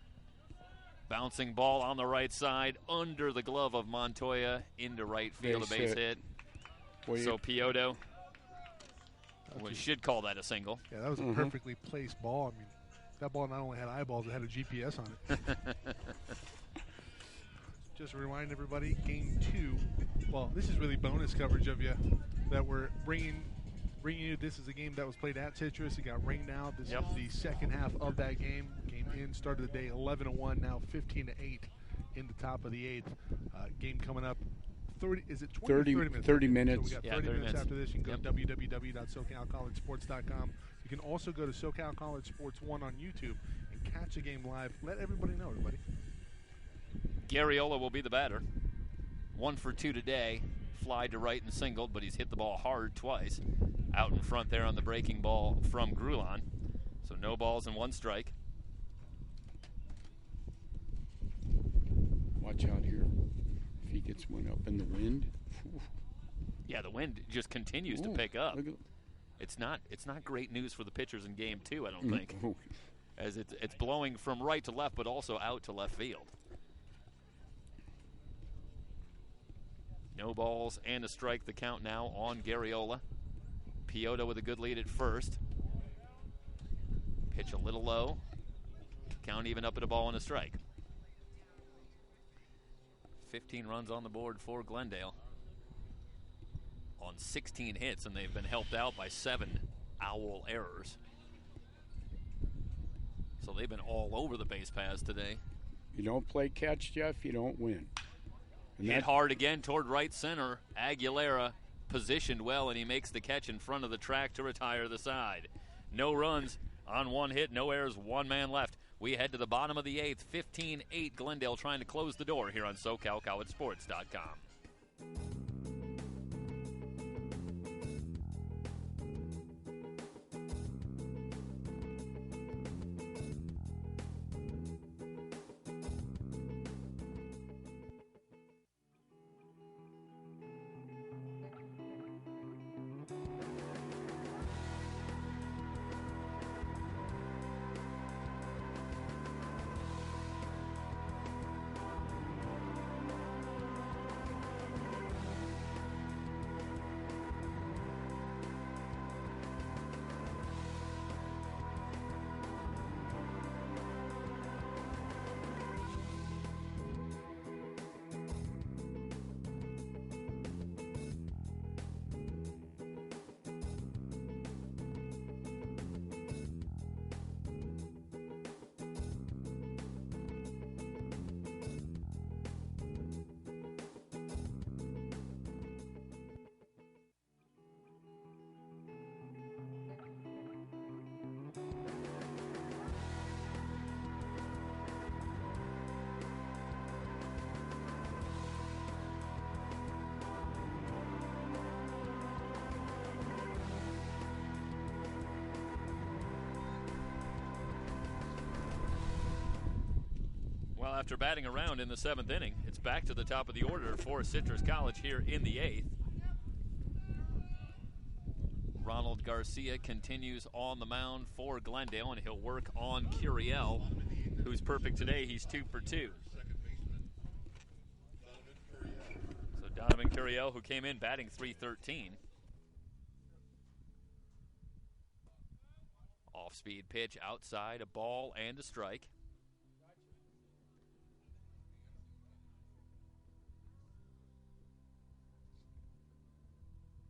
Bouncing ball on the right side, under the glove of Montoya, into right field, a base hit. Well, So Piotto we should call that a single. Yeah, that was a perfectly placed ball. I mean, that ball not only had eyeballs, it had a GPS on it. Just to remind everybody, Game 2, well, this is really bonus coverage of you that we're bringing you. This is a game that was played at Citrus. It got rained out. This is the second half of that game. Game in started the day 11-1, now 15-8 in the top of the 8th. Game coming up. 30 minutes? 30 minutes. So we got 30 30 minutes minutes. after this. You can go to www.socalcollegesports.com. You can also go to SoCal College Sports 1 on YouTube and catch the game live. Let everybody know, everybody. Garriola will be the batter. 1 for 2 today. Fly to right and singled, but he's hit the ball hard twice. Out in front there on the breaking ball from Grulon. So no balls and 1 strike. watch out here. If he gets one up in the wind. Whew. Yeah, the wind just continues to pick up. It's not great news for the pitchers in game 2, I don't think. As it's blowing from right to left, but also out to left field. No balls and a strike, the count now on Garriola. Piota with a good lead at first. Pitch a little low. Count even up at a ball and a strike. 15 runs on the board for Glendale on 16 hits, and they've been helped out by 7 Owl errors. So they've been all over the base paths today. You don't play catch, Jeff, you don't win. And Hit hard again toward right center. Aguilera positioned well, and he makes the catch in front of the track to retire the side. No runs on 1 hit, no errors, 1 man left. We head to the bottom of the 8th, 15-8 Glendale trying to close the door here on SoCalCollegeSports.com. After batting around in the 7th inning, it's back to the top of the order for Citrus College here in the 8th. Ronald Garcia continues on the mound for Glendale, and he'll work on Curiel, who's perfect today. He's 2 for 2. So Donovan Curiel, who came in batting .313. Off-speed pitch outside, a ball and a strike.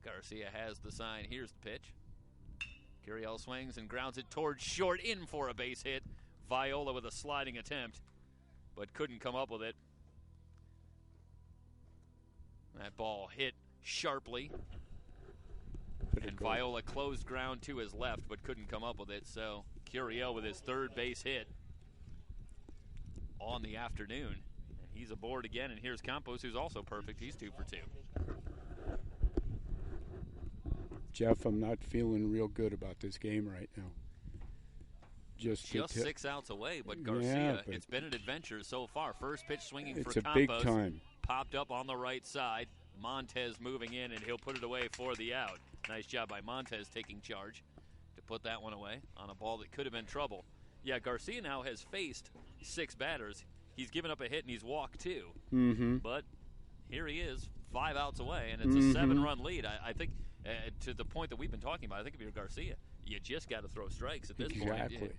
Garcia has the sign. Here's the pitch. Curiel swings and grounds it towards short, in for a base hit. Viola with a sliding attempt, but couldn't come up with it. That ball hit sharply. And Viola closed ground to his left, but couldn't come up with it. So Curiel with his 3rd base hit on the afternoon. And he's aboard again, and here's Campos, who's also perfect. He's 2 for 2. Jeff, I'm not feeling real good about this game right now. Just 6 outs away, but Garcia, it's been an adventure so far. First pitch swinging for Campos. It's a big time. Popped up on the right side. Montez moving in, and he'll put it away for the out. Nice job by Montez taking charge to put that one away on a ball that could have been trouble. Yeah, Garcia now has faced 6 batters. He's given up a hit, and he's walked 2. But here he is, 5 outs away, and it's a 7-run lead. I think, to the point that we've been talking about, I think if you're Garcia, you just got to throw strikes at this point.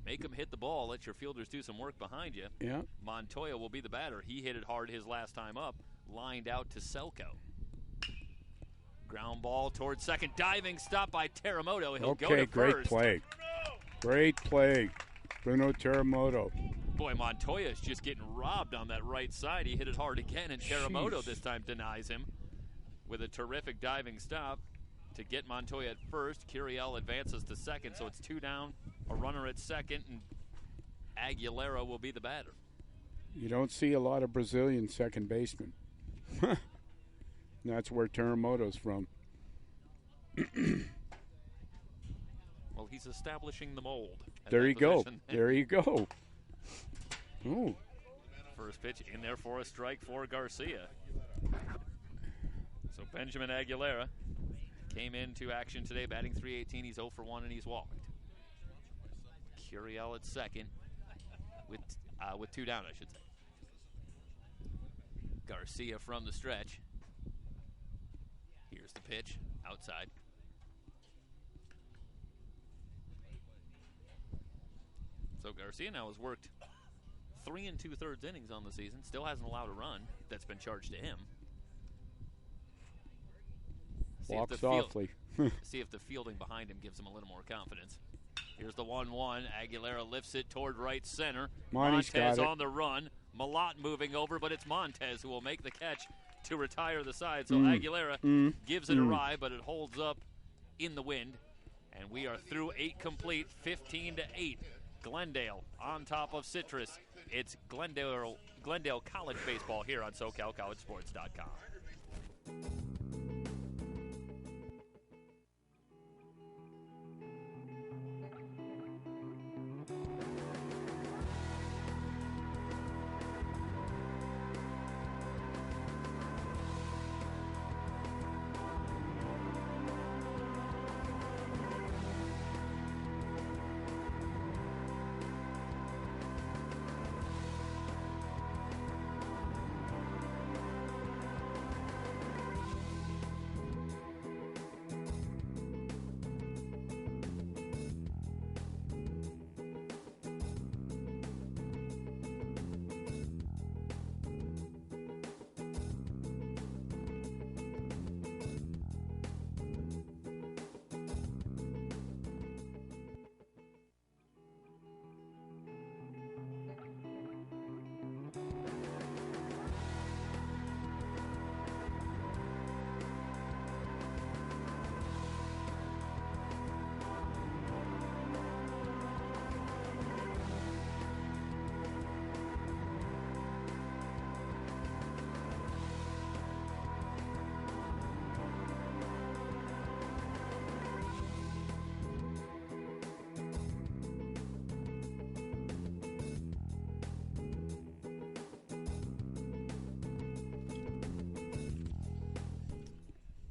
Make him hit the ball. Let your fielders do some work behind you. Yeah. Montoya will be the batter. He hit it hard his last time up. Lined out to Selko. Ground ball towards second. Diving stop by Teramoto. He'll go to great first. Great play. Bruno Teramoto. Boy, Montoya's just getting robbed on that right side. He hit it hard again, and Teramoto this time denies him with a terrific diving stop to get Montoya at first. Curiel advances to second, so it's 2 down, a runner at second, and Aguilera will be the batter. You don't see a lot of Brazilian second basemen. That's where Teramoto's from. Well, he's establishing the mold. There you go. There you go. Ooh. First pitch in there for a strike for Garcia. So Benjamin Aguilera came into action today, batting .318. He's 0 for 1 and he's walked. Curiel at second with 2 down, I should say. Garcia from the stretch. Here's the pitch, outside. So Garcia now has worked 3 2/3 innings on the season. Still hasn't allowed a run that's been charged to him. Walk softly. See if the fielding behind him gives him a little more confidence. Here's the 1-1. Aguilera lifts it toward right center. Montez on the run. Malott moving over, but it's Montez who will make the catch to retire the side. So Aguilera gives it a ride, but it holds up in the wind. And we are through 8 complete, 15-8. Glendale on top of Citrus. It's Glendale College baseball here on SoCalCollegeSports.com.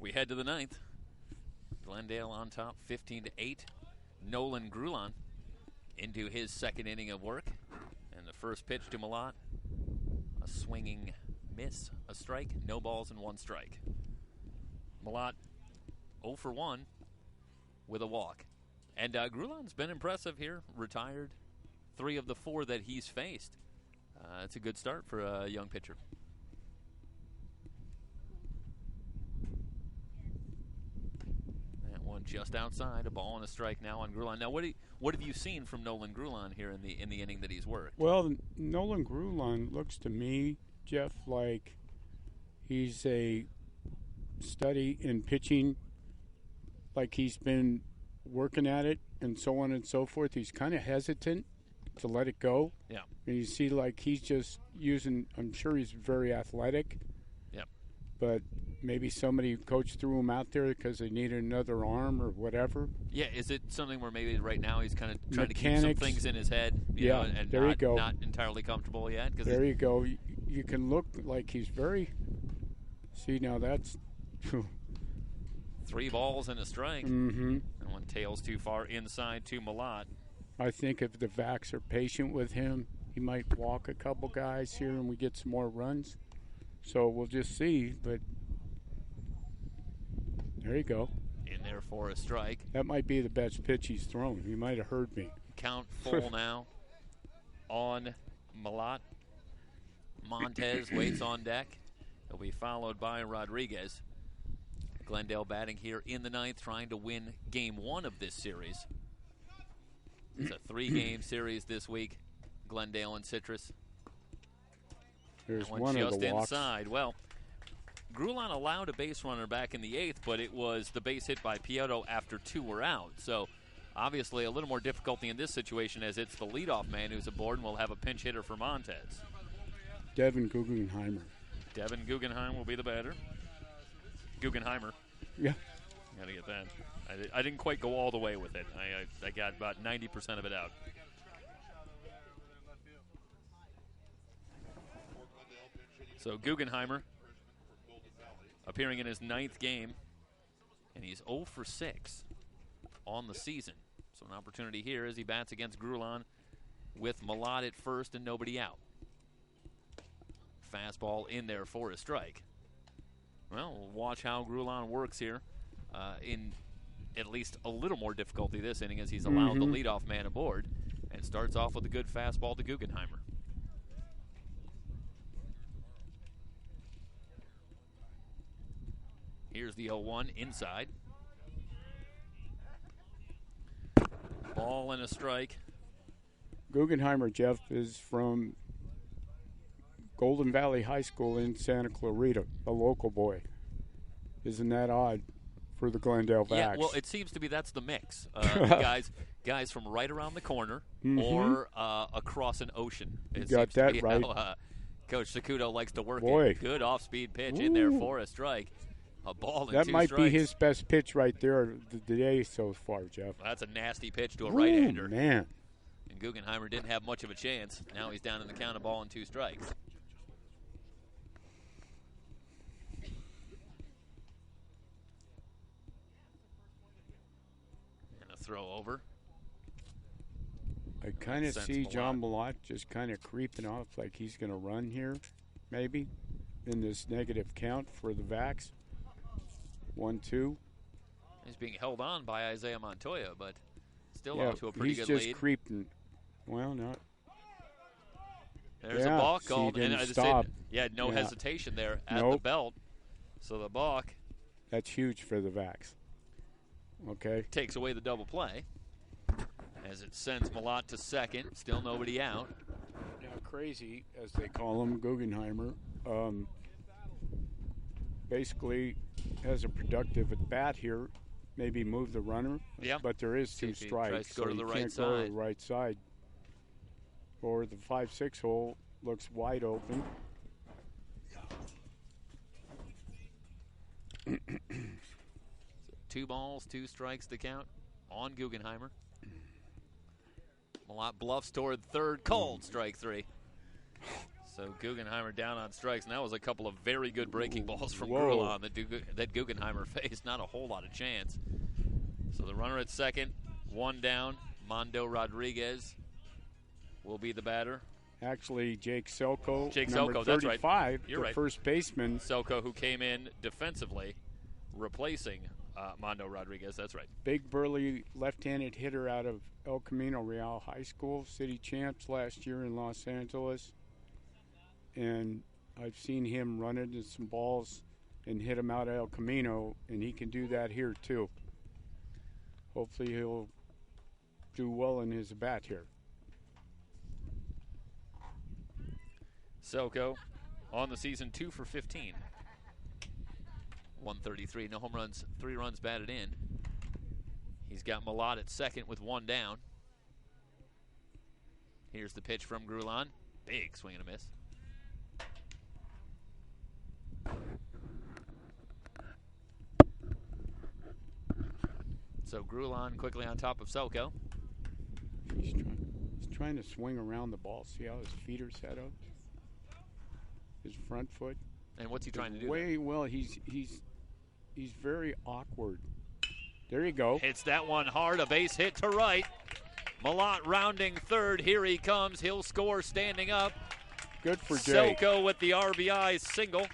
We head to the 9th. Glendale on top, 15-8. Nolan Grulon into his second inning of work. And the first pitch to Malott, a swinging miss, a strike, no balls and 1 strike. Malott 0 for 1 with a walk. And Grulon's been impressive here, retired 3 of the 4 that he's faced. It's a good start for a young pitcher. One just outside, a ball and a strike now on Grulon. Now, what have you seen from Nolan Grulon here in the inning that he's worked? Well, Nolan Grulon looks to me, Jeff, like he's a study in pitching, like he's been working at it and so on and so forth. He's kind of hesitant to let it go. Yeah. And you see, like he's just using. I'm sure he's very athletic. Yep. But maybe somebody coach threw him out there because they needed another arm or whatever. Yeah, is it something where maybe right now he's kind of trying to keep some things in his head? You know, and there you go. Not entirely comfortable yet. There you go. You can look like he's very. See, now that's. 3 balls and a strike. Mm-hmm. And one tails too far inside to Malott. I think if the Vacs are patient with him, he might walk a couple guys here and we get some more runs. So we'll just see, but there you go. In there for a strike. That might be the best pitch he's thrown. He might have heard me. Count full now on Malott. Montez waits on deck. He'll be followed by Rodriguez. Glendale batting here in the 9th, trying to win Game 1 of this series. It's a 3-game series this week. Glendale and Citrus. There's one one just of the walks. inside. Well, Grulon allowed a base runner back in the 8th, but it was the base hit by Piotto after 2 were out. So obviously a little more difficulty in this situation as it's the leadoff man who's aboard and we'll have a pinch hitter for Montez. Devin Guggenheimer. Devin Guggenheim will be the batter. Guggenheimer. Yeah. Got to get that. I didn't quite go all the way with it. I got about 90% of it out. So Guggenheimer appearing in his 9th game, and he's 0 for 6 on the season. So an opportunity here as he bats against Grulon with Malott at first and nobody out. Fastball in there for a strike. Well, we'll watch how Grulon works here in at least a little more difficulty this inning as he's allowed the leadoff man aboard and starts off with a good fastball to Guggenheimer. Here's the 0-1 inside. Ball and a strike. Guggenheimer, Jeff, is from Golden Valley High School in Santa Clarita, a local boy. Isn't that odd for the Glendale Vax? Yeah, well, it seems to be that's the mix. Guys from right around the corner or across an ocean. You got that right. How, Coach Sakudo likes to work Boy. it. Good off-speed pitch in there for a strike. A ball and that 2 might strikes. be his best pitch right there today so far, Jeff. That's a nasty pitch to a right-hander. Man. And Guggenheimer didn't have much of a chance. Now he's down in the count, a ball and 2 strikes. And a throw over. I kind of Sense see Malott. John Malott just kind of creeping off like he's going to run here, maybe, in this negative count for the Vax. 1-2. He's being held on by Isaiah Montoya, but still Yeah, off to a pretty he's good just lead. creeping. Well, not. There's Yeah, a balk see, called, he and didn't I just stop. said, no Yeah. hesitation there at the Nope. belt. So the balk That's huge for the Vax. Okay. takes away the double play as it sends Malott to second. Still nobody out. Now, crazy, as they call him, Guggenheimer, basically has a productive at bat here. Maybe move the runner. Yeah. But there is See 2 if he strikes. tries to go so to the you right can't go to side. the right side. Or the 5-6 hole looks wide open. So 2 balls, 2 strikes to count on Guggenheimer. Malott bluffs toward third, called strike 3. So Guggenheimer down on strikes, and that was a couple of very good breaking balls from Whoa. Grulon that Guggenheimer faced. Not a whole lot of chance. So the runner at second, 1 down. Mondo Rodriguez will be the batter. Actually, Jake Selko, Jake number Selko, that's right. 35, You're the right. first baseman. Selko, who came in defensively, replacing Mondo Rodriguez. That's right. Big burly left-handed hitter out of El Camino Real High School, city champs last year in Los Angeles. And I've seen him run into some balls and hit them out of El Camino, and he can do that here too. Hopefully he'll do well in his bat here. Selko on the season 2 for 15. 133, no home runs, 3 runs batted in. He's got Malott at second with 1 down. Here's the pitch from Grulon. Big swing and a miss. So Grulon quickly on top of Selko. He's trying to swing around the ball. See how his feet are set up? His front foot. And what's he trying to do? Well, he's very awkward. There you go. Hits that one hard, a base hit to right. Malott rounding third. Here he comes. He'll score standing up. Good for Jake. Selko with the RBI single.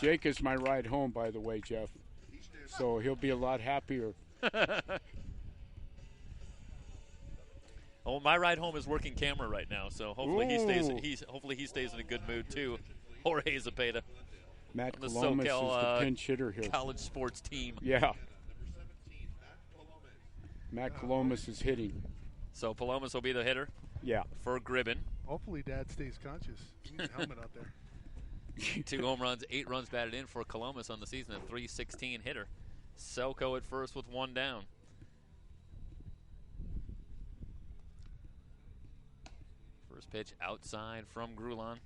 Jake is my ride home, by the way, Jeff. So he'll be a lot happier. Oh, my ride home is working camera right now, so hopefully he stays in a good mood too. Jorge Zepeda, Matt the Colomas is SoCal the pinch hitter here. college sports team. Yeah. Matt Colomas is hitting. So Palomas will be the hitter Yeah. for Gribben. Hopefully Dad stays conscious. You need a helmet out there. 2 home runs, 8 runs batted in for Columbus on the season, a .316 hitter. Selko at first with 1 down. First pitch outside from Grulon.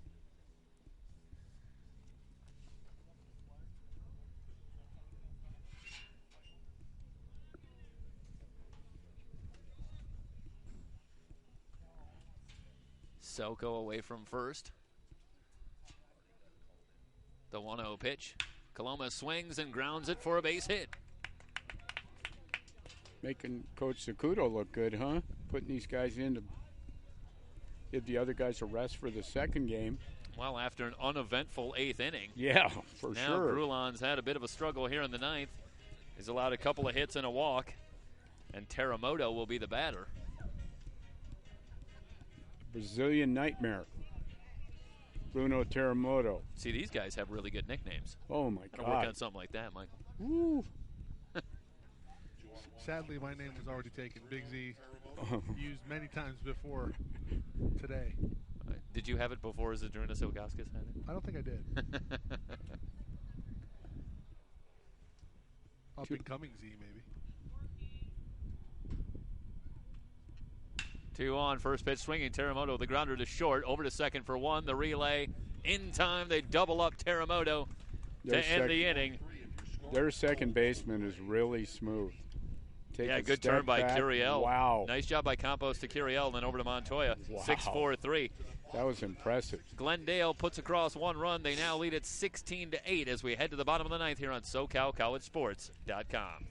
Selko away from first. The 1-0 pitch. Coloma swings and grounds it for a base hit. Making Coach Sakudo look good, huh? Putting these guys in to give the other guys a rest for the second game. Well, after an uneventful 8th inning. Yeah, for now sure. Grulon's had a bit of a struggle here in the 9th. He's allowed a couple of hits and a walk. And Teramoto will be the batter. Brazilian Nightmare. Bruno Teramoto. See, these guys have really good nicknames. Oh, my Gotta work on God. something like that, Michael. Woo. Sadly, my name was already taken. Big Z used many times before today. Did you have it before Zadrunas Ilgauskas had it? I don't think I did. Up and coming Z, maybe. 2 on, first pitch swinging. Teramoto, the grounder to short, over to second for 1. The relay in time. They double up Teramoto to end the inning. Their second baseman is really smooth. Take a Good step turn by back. Curiel. Wow. Nice job by Campos to Curiel, then over to Montoya. Wow. 6-4-3. That was impressive. Glendale puts across 1 run. They now lead at 16-8 as we head to the bottom of the 9th here on SoCalCollegeSports.com.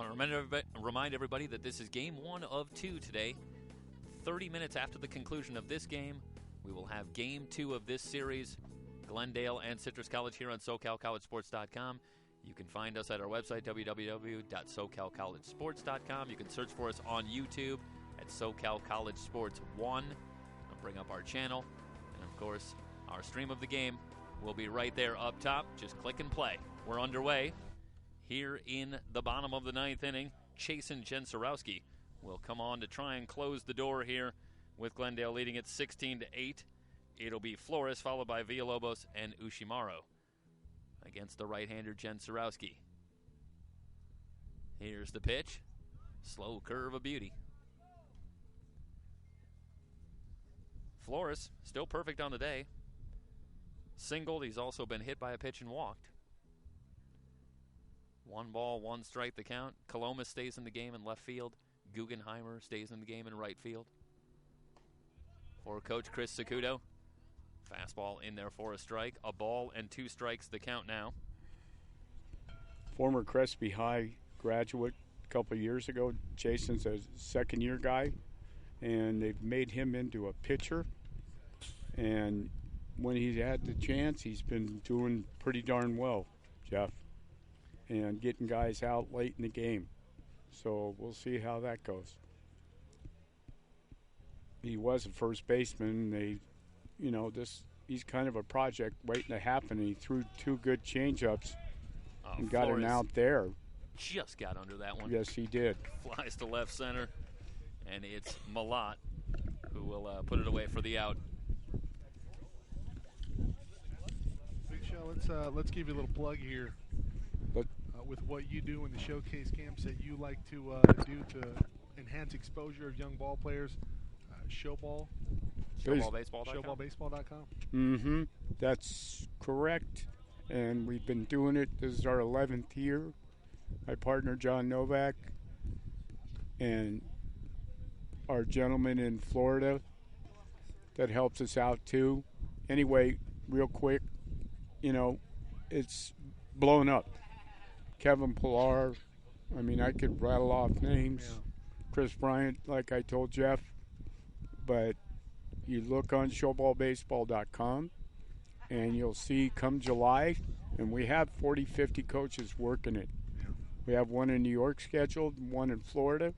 Want to remind everybody that this is game 1 of 2 today. 30 minutes after the conclusion of this game, we will have game 2 of this series, Glendale and Citrus College, here on SoCalCollegeSports.com. You can find us at our website, www.SoCalCollegeSports.com. You can search for us on YouTube at SoCal College Sports 1. I'll bring up our channel. And, of course, our stream of the game will be right there up top. Just click and play. We're underway. Here in the bottom of the 9th inning, Chasen Jensorowski will come on to try and close the door here with Glendale leading it 16-8. It'll be Flores followed by Villalobos and Ushimaru against the right-hander Jensorowski. Here's the pitch. Slow curve of beauty. Flores still perfect on the day. Singled. He's also been hit by a pitch and walked. 1 ball, 1 strike the count. Coloma stays in the game in left field. Guggenheimer stays in the game in right field. For Coach Chris Sakudo, fastball in there for a strike. A ball and 2 strikes the count now. Former Crespi High graduate a couple of years ago. Jason's a second-year guy, and they've made him into a pitcher. And when he's had the chance, he's been doing pretty darn well, Jeff, and getting guys out late in the game. So we'll see how that goes. He was a first baseman. He's kind of a project waiting to happen. He threw 2 good changeups and got Flores him out there. Just got under that one. Yes, he did. Flies to left center, and it's Malat who will put it away for the out. Big Show, let's give you a little plug here. with what you do in the showcase camps that you like to do to enhance exposure of young ball players, Showball, Showballbaseball.com. Showballbaseball.com. Mm-hmm. That's correct. And we've been doing it. This is our 11th year. My partner, John Novak, and our gentleman in Florida that helps us out too. Anyway, real quick, it's blown up. Kevin Pillar, I mean, I could rattle off names. Yeah. Chris Bryant, like I told Jeff. But you look on showballbaseball.com and you'll see come July, and we have 40, 50 coaches working it. We have one in New York scheduled, one in Florida,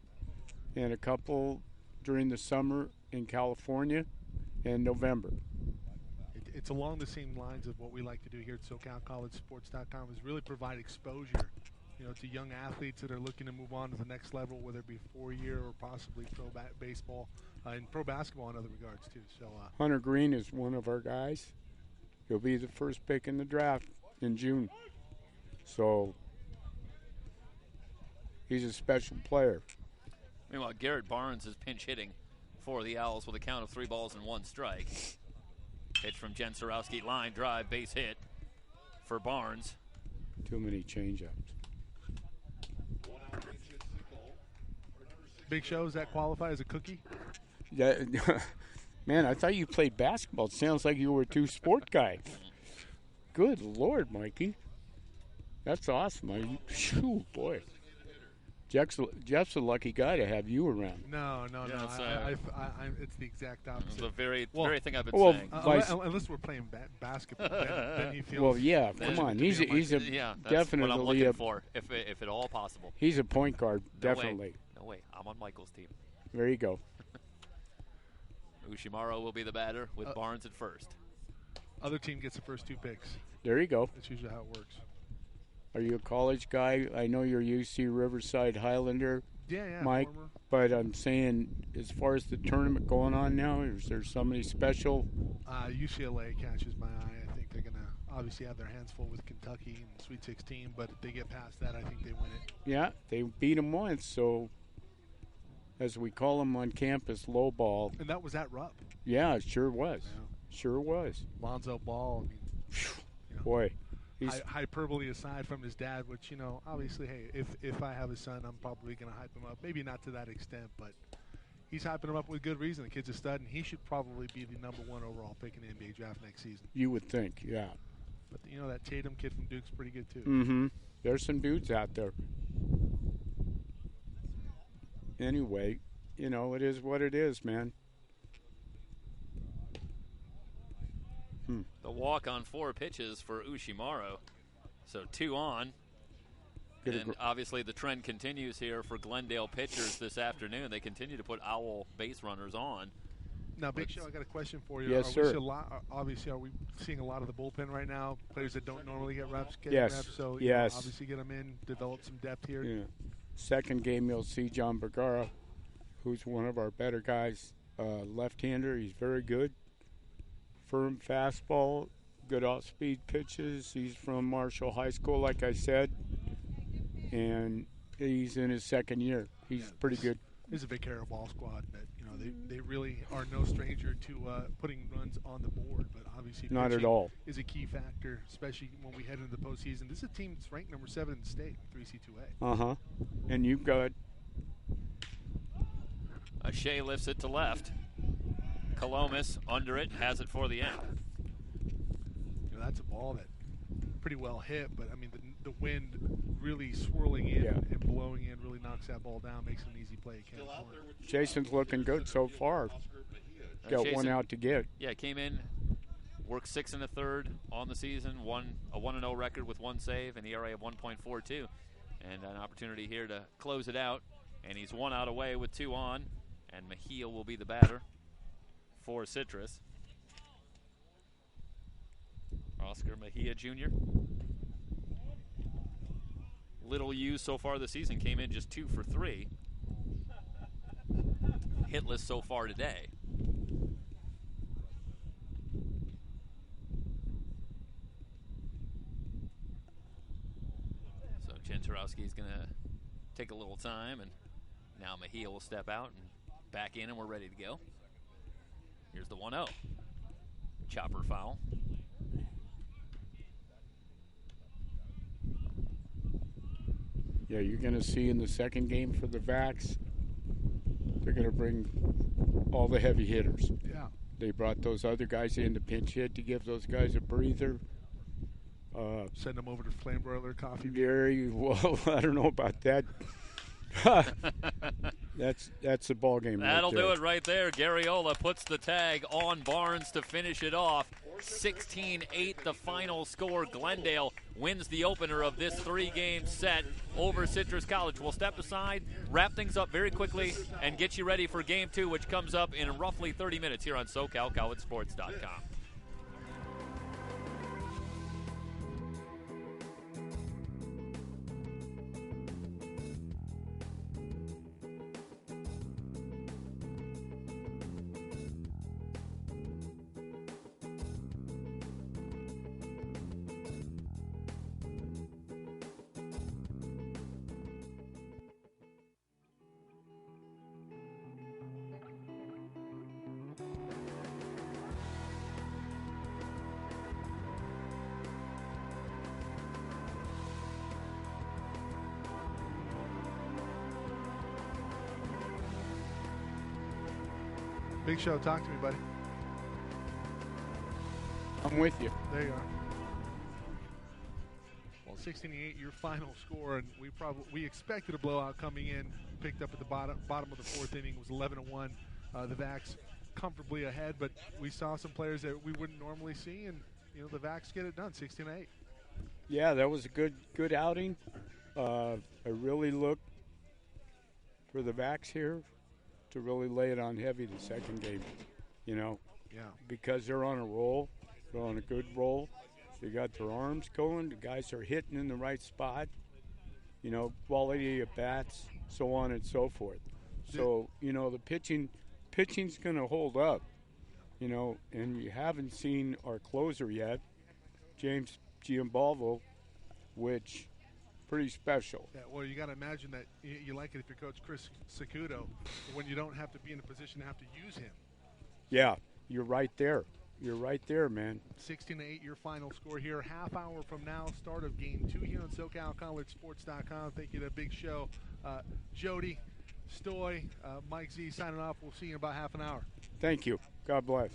and a couple during the summer in California and November. It's along the same lines of what we like to do here at SoCalCollegeSports.com is really provide exposure, to young athletes that are looking to move on to the next level, whether it be 4-year or possibly pro baseball and pro basketball in other regards too. So Hunter Green is one of our guys. He'll be the first pick in the draft in June. So he's a special player. Meanwhile, Garrett Barnes is pinch hitting for the Owls with a count of 3 balls and 1 strike. Pitch from Jen Sorowski, line drive, base hit for Barnes. Too many changeups. Big Show, does that qualify as a cookie? Yeah, man, I thought you played basketball. It sounds like you were a two-sport guy. Good Lord, Mikey. That's awesome. Shoo, boy. Jeff's a lucky guy to have you around. No. It's the exact opposite. It's the very thing I've been saying. Unless we're playing basketball, then he feels. Well, yeah, come on. He's that's definitely what I'm looking for, if at all possible. He's a point guard, definitely. No way. I'm on Michael's team. There you go. Ushimaro will be the batter with Barnes at first. Other team gets the first 2 picks. There you go. That's usually how it works. Are you a college guy? I know you're UC Riverside Highlander, Yeah, Mike. former. But I'm saying, as far as the tournament going on now, is there somebody special? UCLA catches my eye. I think they're going to obviously have their hands full with Kentucky and Sweet 16, but if they get past that, I think they win it. Yeah, they beat them once, so as we call them on campus, low ball. And that was at Rupp. Yeah, it sure was. Yeah. Sure was. Lonzo Ball. I mean, Boy. Hyperbole aside from his dad, which, obviously, hey, if I have a son, I'm probably going to hype him up. Maybe not to that extent, but he's hyping him up with good reason. The kid's a stud, and he should probably be the #1 overall pick in the NBA draft next season. You would think, yeah. But, that Tatum kid from Duke's pretty good, too. Mm-hmm. There's some dudes out there. Anyway, it is what it is, man. The walk on 4 pitches for Ushimaro. So 2 on. And obviously the trend continues here for Glendale pitchers this afternoon. They continue to put Owl base runners on. Now, Big Show, I got a question for you. Yes, sir. Obviously, are we seeing a lot of the bullpen right now? Players that don't normally get reps, reps. So, yes. Obviously get them in, develop some depth here. Yeah. Second game, you'll see John Bergara, who's one of our better guys. Left-hander, he's very good. Firm fastball, good off-speed pitches. He's from Marshall High School, like I said, and he's in his 2nd year. He's pretty good. This is a big Carroll ball squad that they really are no stranger to putting runs on the board, but obviously not at all is a key factor, especially when we head into the postseason. This is a team that's ranked #7 in the state, 3C2A. And you've got Shea lifts it to left. Colomas under it, has it for the end. That's a ball that pretty well hit, but I mean the wind really swirling in and blowing in really knocks that ball down, makes it an easy play. Jason's looking good so far. Got Jason, 1 out to get. Yeah, came in, worked 6 1/3 on the season, a 1-0 record with 1 save, an ERA of 1.42, and an opportunity here to close it out. And he's 1 out away with 2 on, and Mejia will be the batter for Citrus. Oscar Mejia Jr. Little used so far this season, came in just 2 for 3. Hitless so far today. So Tarowski's going to take a little time, and now Mejia will step out and back in, and we're ready to go. Here's the 1-0. Chopper foul. Yeah, you're going to see in the second game for the Vacs, they're going to bring all the heavy hitters. Yeah. They brought those other guys in to pinch hit to give those guys a breather. Send them over to Flame Broiler Coffee. Very well. I don't know about that. That's the ball game. That'll right there. do it right there. Garriola puts the tag on Barnes to finish it off. 16-8 the final score. Glendale wins the opener of this 3-game set over Citrus College. We'll step aside, wrap things up very quickly, and get you ready for Game 2, which comes up in roughly 30 minutes here on SoCalCollegeSports.com. Big Show, talk to me, buddy. I'm with you. There you are. Well, 16-8, your final score, and we expected a blowout coming in. Picked up at the bottom of the fourth inning. It was 11-1. The Vacs comfortably ahead, but we saw some players that we wouldn't normally see, and the Vacs get it done, 16-8. Yeah, that was a good outing. I really looked for the Vacs here to really lay it on heavy the second game, Yeah. because they're on a roll. They're on a good roll. They got their arms going. The guys are hitting in the right spot. Quality of bats, so on and so forth. So, the pitching's going to hold up, and you haven't seen our closer yet, James Giambalvo, which pretty special. Yeah, well, you got to imagine that you like it if your coach Chris Sacudo, when you don't have to be in a position to have to use him. Yeah, you're right there. You're right there, man. 16-8, your final score here. Half hour from now, start of Game 2 here on SoCalCollegeSports.com. Thank you to Big Show. Jody, Stoy, Mike Z signing off. We'll see you in about half an hour. Thank you. God bless.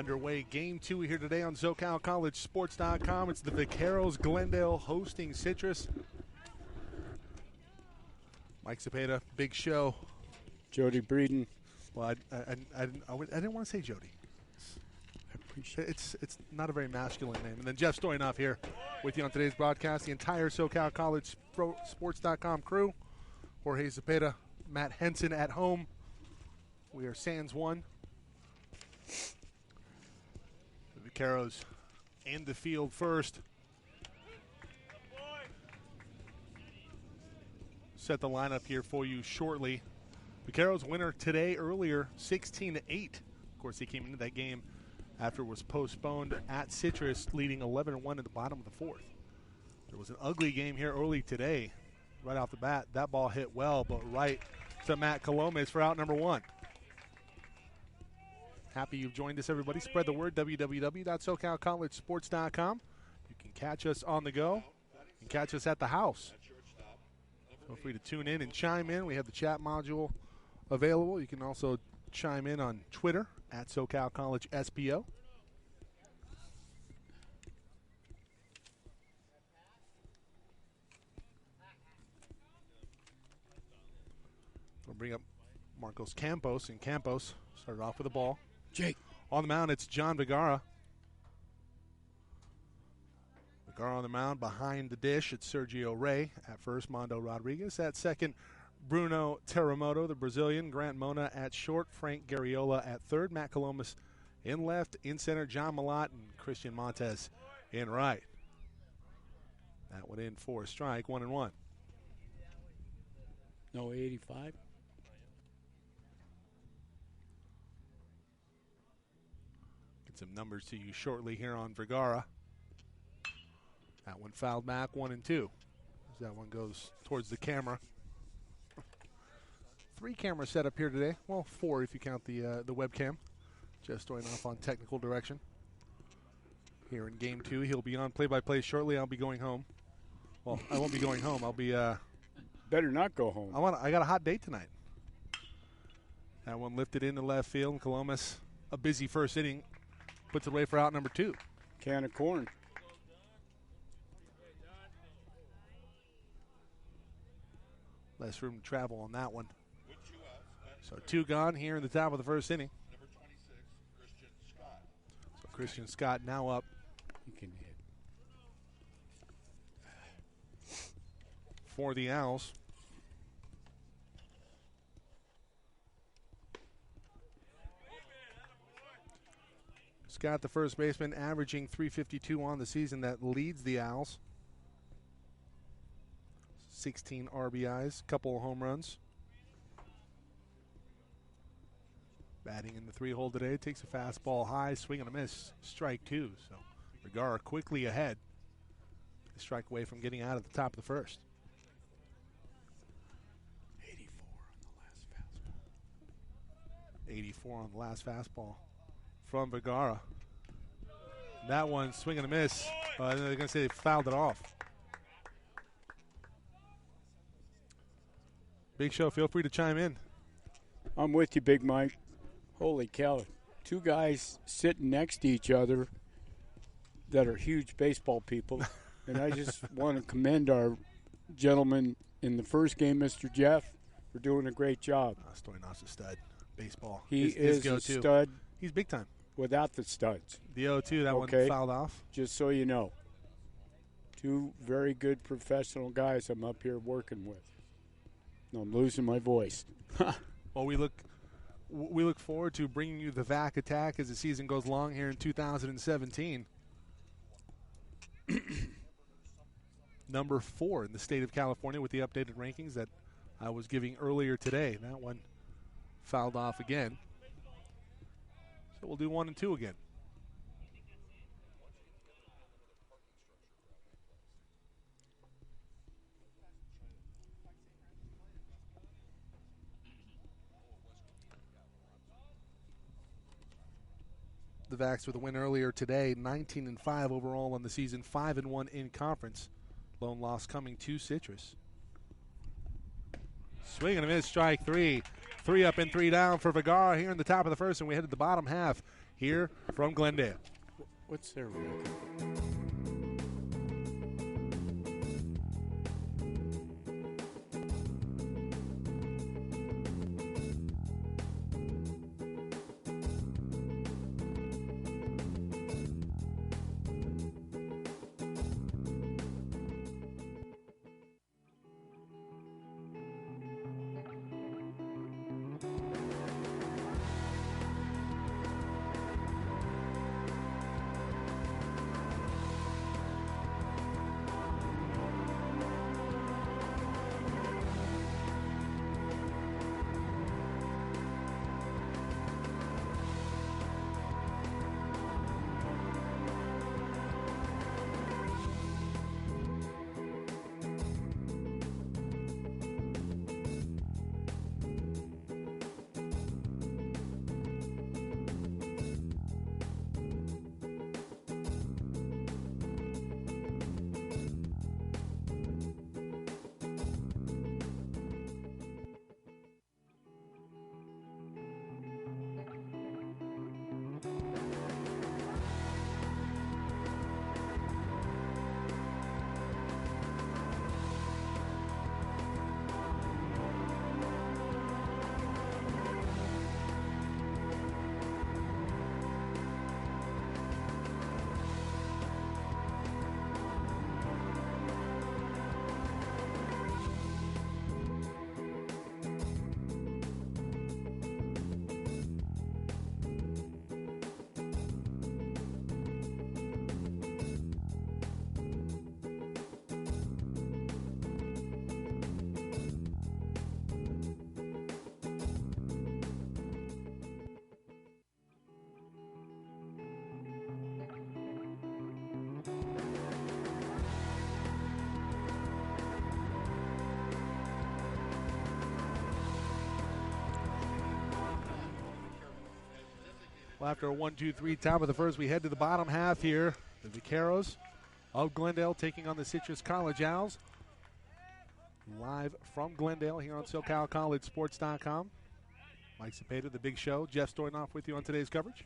underway. Game 2 here today on SoCalCollegeSports.com. It's the Vaqueros Glendale hosting Citrus. Mike Cepeda, big show. Jody Breeden. Well, I didn't want to say Jody. I appreciate it. It's not a very masculine name. And then Jeff Stoynoff here with you on today's broadcast. The entire SoCalCollegeSports.com crew. Jorge Cepeda, Matt Henson at home. We are Sands 1. The Vaqueros and the field first. Set the lineup here for you shortly. Vaqueros winner today earlier, 16-8. Of course, they came into that game after it was postponed at Citrus, leading 11-1 at the bottom of the fourth. There was an ugly game here early today. Right off the bat, that ball hit well, but right to Matt Colomes for out number 1. Happy you've joined us, everybody. Spread the word, www.socalcollegesports.com. You can catch us on the go. You can catch us at the house. Feel free to tune in and chime in. We have the chat module available. You can also chime in on Twitter at SoCalCollegeSPO. We'll bring up Marcos Campos, and Campos started off with the ball. Jake. On the mound, it's John Vergara. Vergara on the mound. Behind the dish, it's Sergio Rey. At first, Mondo Rodriguez. At second, Bruno Terremoto, the Brazilian. Grant Mona at short. Frank Garriola at third. Matt Colomes in left. In center, John Malott and Christian Montes in right. That one in for a strike, 1-1. No 85. Get some numbers to you shortly here on Vergara. That one fouled back, 1-2. As that one goes towards the camera. 3 cameras set up here today. Well, 4 if you count the webcam. Just going off on technical direction. Here in game 2, he'll be on play-by-play shortly. I'll be going home. Well, I won't be going home. I'll be. Better not go home. I got a hot date tonight. That one lifted into left field. And Colomes, a busy first inning, puts it away for out number 2. Can of corn. Less room to travel on that one. So 2 gone here in the top of the first inning. Number 26, Christian Scott. So Christian Scott now up You can hit. for the Owls. Scott, the first baseman, averaging .352 on the season. That leads the Owls. 16 RBIs, couple of home runs. Batting in the 3-hole today, takes a fastball high, swing and a miss, strike 2. So Vergara quickly ahead. A strike away from getting out at the top of the first. 84 on the last fastball from Vergara. That one, swing and a miss. They're going to say they fouled it off. Big Show, feel free to chime in. I'm with you, Big Mike. Holy cow. 2 guys sitting next to each other that are huge baseball people. And I just want to commend our gentleman in the first game, Mr. Jeff, for doing a great job. Stoynoff's a stud. Baseball. He his is a go-to. stud He's big time. without the studs. The 0-2, that Okay. one fouled off. Just so you know. 2 very good professional guys I'm up here working with. No, I'm losing my voice. Well, we look forward to bringing you the VAC attack as the season goes long here in 2017. Number 4 in the state of California with the updated rankings that I was giving earlier today. That one fouled off again. So we'll do 1 and 2 again. The Vacs with a win earlier today, 19-5 overall on the season, 5-1 in conference. Lone loss coming to Citrus. Swing and a miss, strike 3. 3 up and 3 down for Vergara here in the top of the first, and we head to the bottom half here from Glendale. What's their record? Well, after a 1-2-3 top of the first, we head to the bottom half here. The Vaqueros of Glendale taking on the Citrus College Owls. Live from Glendale here on SoCalCollegeSports.com. Mike Cepeda, The Big Show. Jeff Stoynoff with you on today's coverage.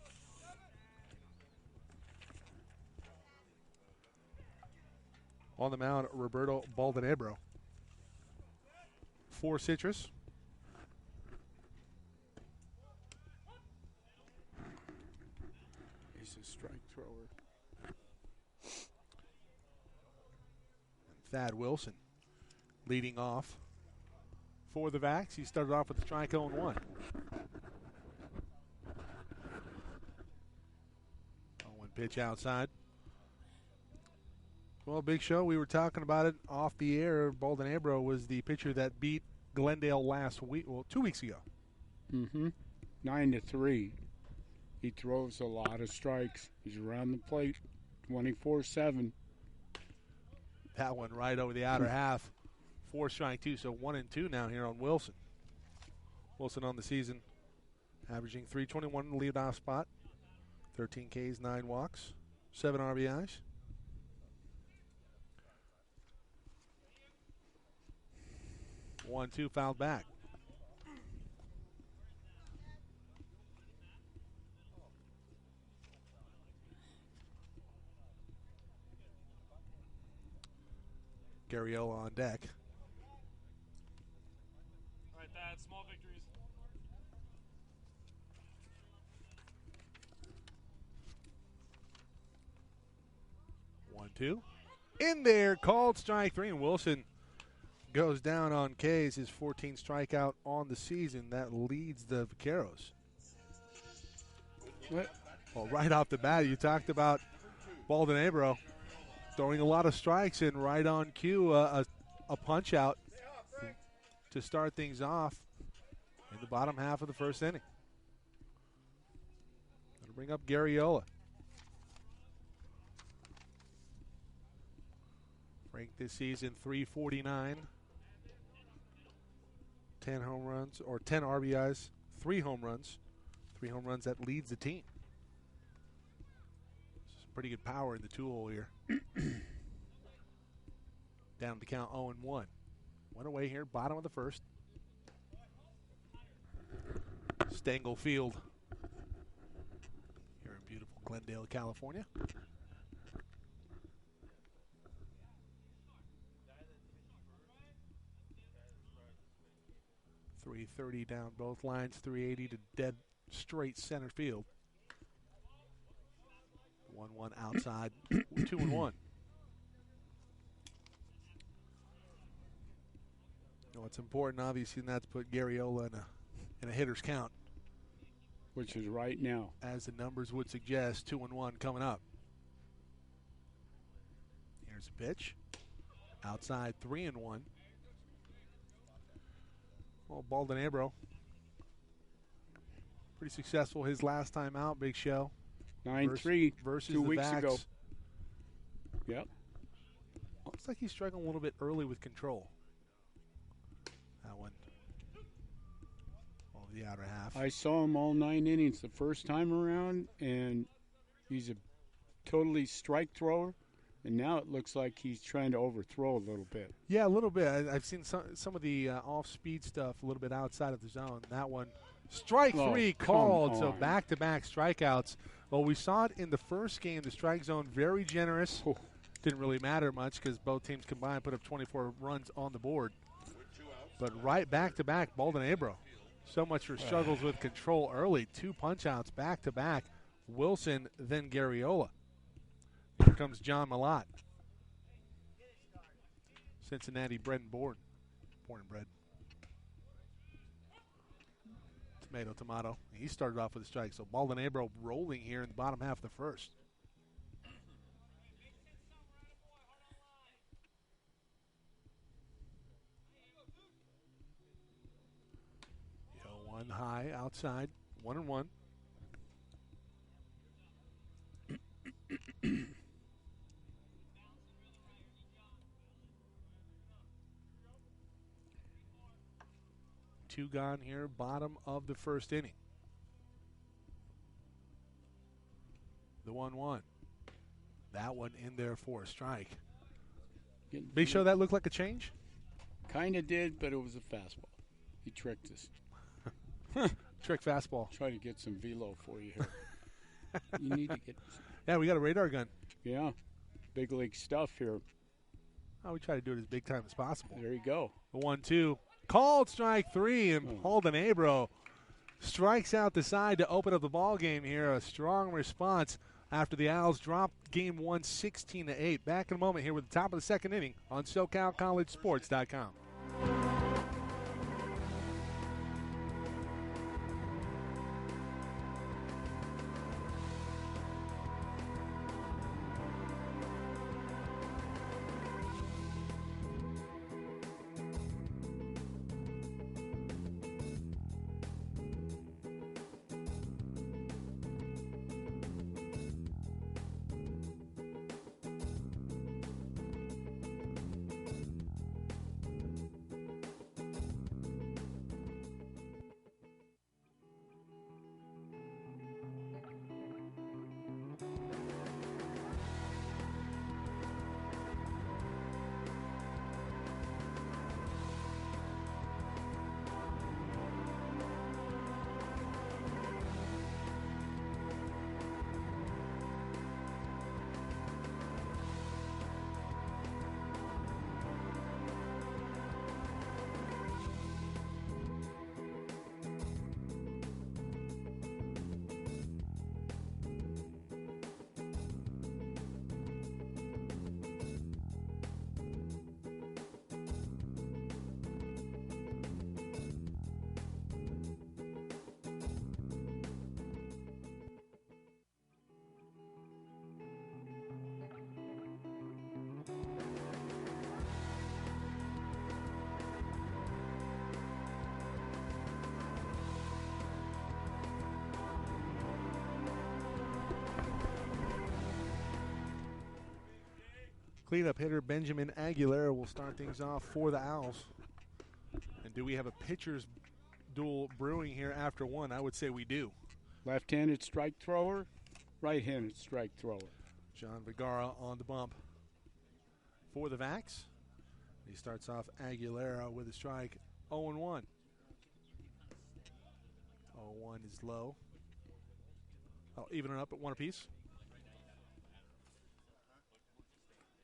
On the mound, Roberto Baldonebro for Citrus. He's a strike thrower. Thad Wilson leading off for the Vacs. He started off with the strike 0-1. 0-1 pitch outside. Well, Big Show, we were talking about it off the air. Baldonebro was the pitcher that beat Glendale last week, 2 weeks ago. 9-3. He throws a lot of strikes. He's around the plate 24/7. That one right over the outer half. 4 strike 2, so 1-2 now here on Wilson. Wilson on the season averaging .321 in the leadoff spot. 13 Ks, 9 walks, 7 RBIs. One, two, fouled back. Garriola on deck. All right, Thad, small victories. 1-2. In there, called strike 3, and Wilson goes down on K's, his 14th strikeout on the season. That leads the Vaqueros. Well, right off the bat, you talked about Baldonebro throwing a lot of strikes, and right on cue, a punch out to start things off in the bottom half of the first inning. Going to bring up Garriola. Ranked this season .349. 10 home runs, or 10 RBIs, 3 home runs. 3 home runs, that leads the team. Pretty good power in the tool here. Down to count 0-1. Went away here, bottom of the first. Stengel Field here Glendale, California. .330 down both lines, 380 to dead straight center field. 1-1 outside, 2-1. What's important, obviously, not to put Garriola in a hitter's count, which is right now, as the numbers would suggest. 2-1 coming up. Here's a pitch, outside, 3-1. Well, Baldonabro, pretty successful his last time out. Big show. 9-3 versus 2 the weeks backs. ago. Yep. Looks like he's struggling a little bit early with control. That one over the outer half. I saw him all 9 innings the first time around, and he's a totally strike thrower. And now it looks like he's trying to overthrow a little bit. Yeah, a little bit. I've seen some of the off-speed stuff a little bit outside of the zone. That one, strike three called. So back-to-back strikeouts. Well, we saw it in the first game. The strike zone very generous. Oh. Didn't really matter much because both teams combined put up 24 runs on the board. But right back-to-back, Baldonabro. So much for struggles with control early. 2 punch-outs back-to-back. Wilson, then Garriola. Here comes John Malott. Cincinnati bred and born. Born and bred. Tomato. He started off with a strike. So Baldonabro rolling here in the bottom half of the first. One high outside. 1-1. Two gone here, bottom of the first inning. The 1-1. That one in there for a strike. Big Show, that looked like a change? Kind of did, but it was a fastball. He tricked us. Trick fastball. Try to get some velo for you here. You need to get. Yeah, we got a radar gun. Yeah, big league stuff here. Oh, we try to do it as big time as possible. There you go. The 1-2. Called strike 3, and Baldonabro strikes out the side to open up the ball game here. A strong response after the Owls dropped game 1 16-8. Back in a moment here with the top of the second inning on SoCalCollegeSports.com. Cleanup hitter Benjamin Aguilera will start things off for the Owls. And do we have a pitcher's duel brewing here after one? I would say we do. Left-handed strike thrower, right-handed strike thrower. John Vergara on the bump for the Vacs. He starts off Aguilera with a strike, 0-1. 0-1 is low. I'll even it up at one apiece.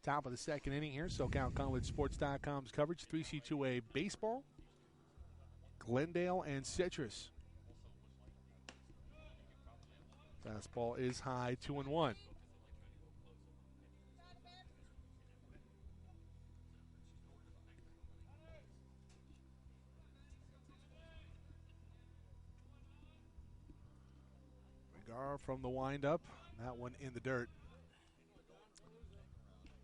Top of the second inning here. SoCalCollegeSports.com's coverage. 3C2A baseball. Glendale and Citrus. Fastball is high, 2-1. Vergara from the windup. That one in the dirt.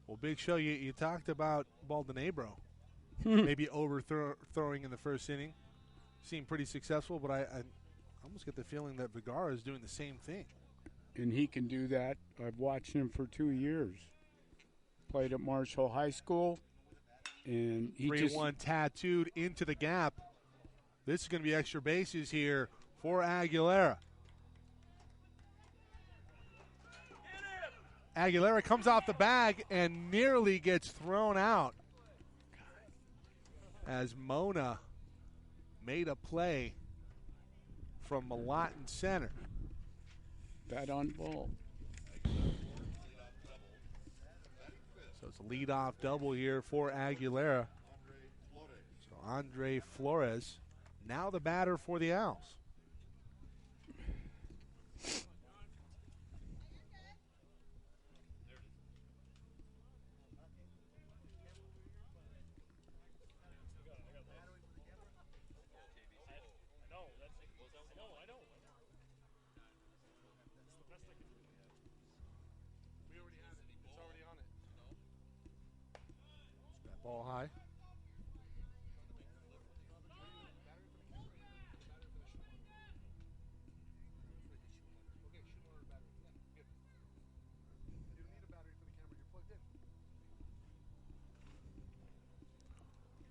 Well, Big Show, you talked about Baldonabro maybe overthrowing in the first inning. Seemed pretty successful, but I almost get the feeling that Vergara is doing the same thing. And he can do that. I've watched him for 2 years. Played at Marshall High School, and he 3-1 tattooed into the gap. This is going to be extra bases here for Aguilera. Aguilera comes off the bag and nearly gets thrown out as Mona made a play from Malatin Center. bat on ball. So it's a leadoff double here for Aguilera. So Andre Flores, now the batter for the Owls. Ball high.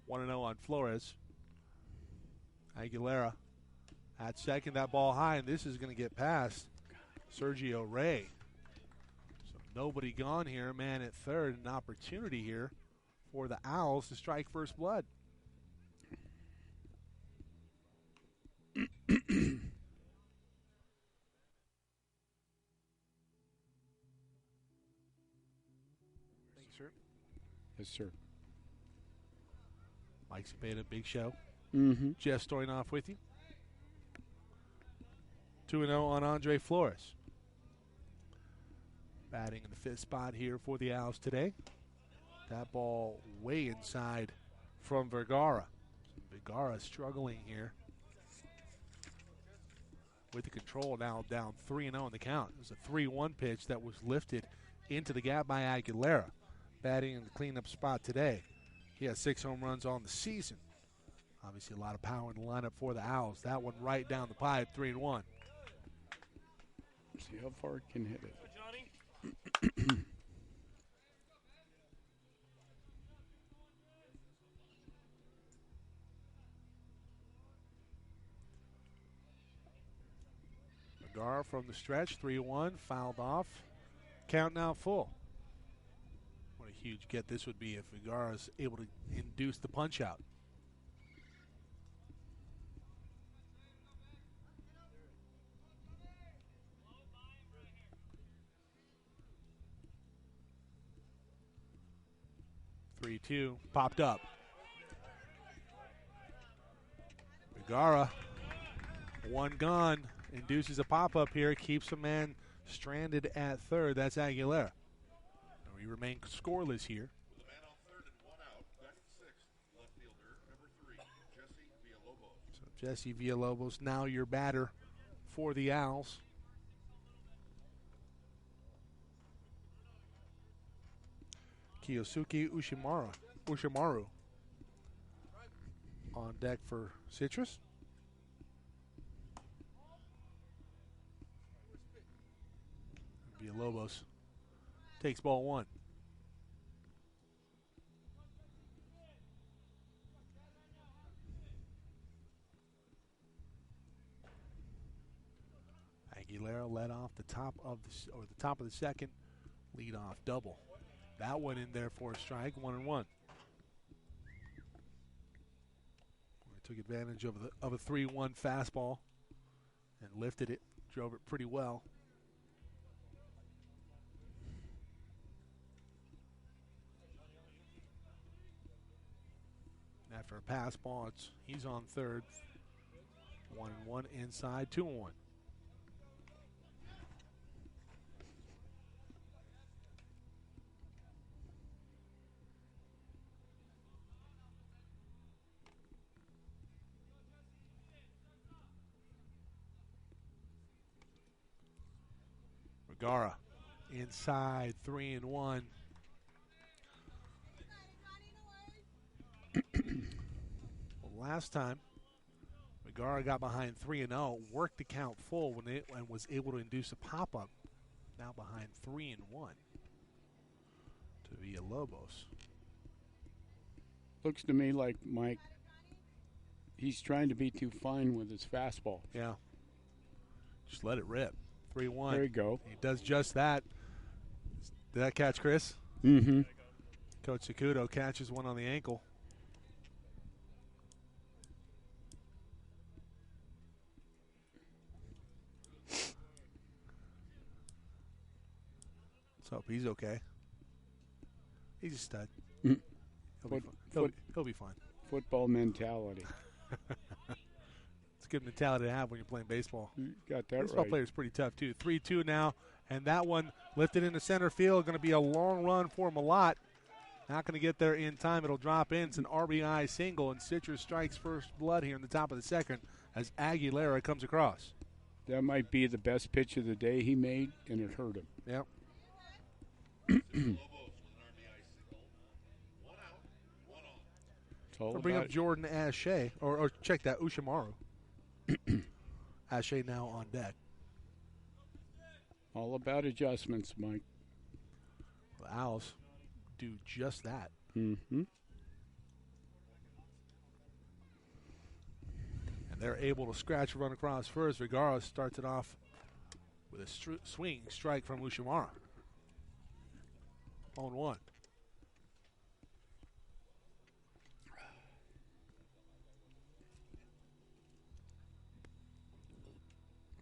One and 0 on Flores. Aguilera at second, that ball high, and this is going to get past Sergio Ray. So nobody gone here, man at third, an opportunity here for the Owls to strike first blood. Thanks, sir. Yes, sir. Mike Cepeda, Big Show. Mm-hmm. Jeff Stoynoff with you. 2-0 on Andre Flores. Batting in the fifth spot here for the Owls today. That ball way inside from Vergara. Vergara struggling here with the control, now down 3-0 in the count. It was a 3-1 pitch that was lifted into the gap by Aguilera. Batting in the cleanup spot today. He has 6 home runs on the season. Obviously a lot of power in the lineup for the Owls. That one right down the pipe, 3-1. See how far it can hit it. Johnny. Vergara from the stretch, 3-1, fouled off. Count now full. What a huge get this would be if Vergara is able to induce the punch out. Three-two, popped up. Vergara, one gone, induces a pop-up here, keeps a man stranded at third. That's Aguilera. We remain scoreless here. With a man on third and 1 out, batting sixth, left fielder, number 3, Jesse Villalobos. So Jesse Villalobos, now your batter for the Owls. Kiyosuke Ushimaru on deck for Citrus. Villalobos takes ball one. Aguilera led off the top of the second, lead off double. That one in there for a strike, 1-1. Took advantage of a 3-1 fastball and lifted it, drove it pretty well. After a pass ball, he's on third. 1-1 inside, 2-1. Vergara inside, 3-1. Last time, Vergara got behind 3-0, worked the count full and was able to induce a pop-up. Now behind 3-1 to Villalobos. Looks to me like Mike, he's trying to be too fine with his fastball. Yeah. Just let it rip. 3-1. There you go. He does just that. Did that catch Chris? Mm-hmm. Coach Sakudo catches one on the ankle. Let's hope he's okay. He's a stud. Mhm. He'll be fine. Football mentality. It's a good mentality to have when you're playing baseball. You got that Baseball right. player's pretty tough, too. 3-2 now, and that one lifted into center field. Going to be a long run for Malott. Not going to get there in time. It'll drop in. It's an RBI single, and Citrus strikes first blood here in the top of the second as Aguilera comes across. That might be the best pitch of the day he made, and it hurt him. Yep. It's all We'll bring about up Jordan Ashe, or check that, Ushimaru. Ashe now on deck. all about adjustments, Mike. The Owls do just that. Mm-hmm. And they're able to scratch a run across first. Vergara starts it off with a swing strike from Ushimaru. 0-1.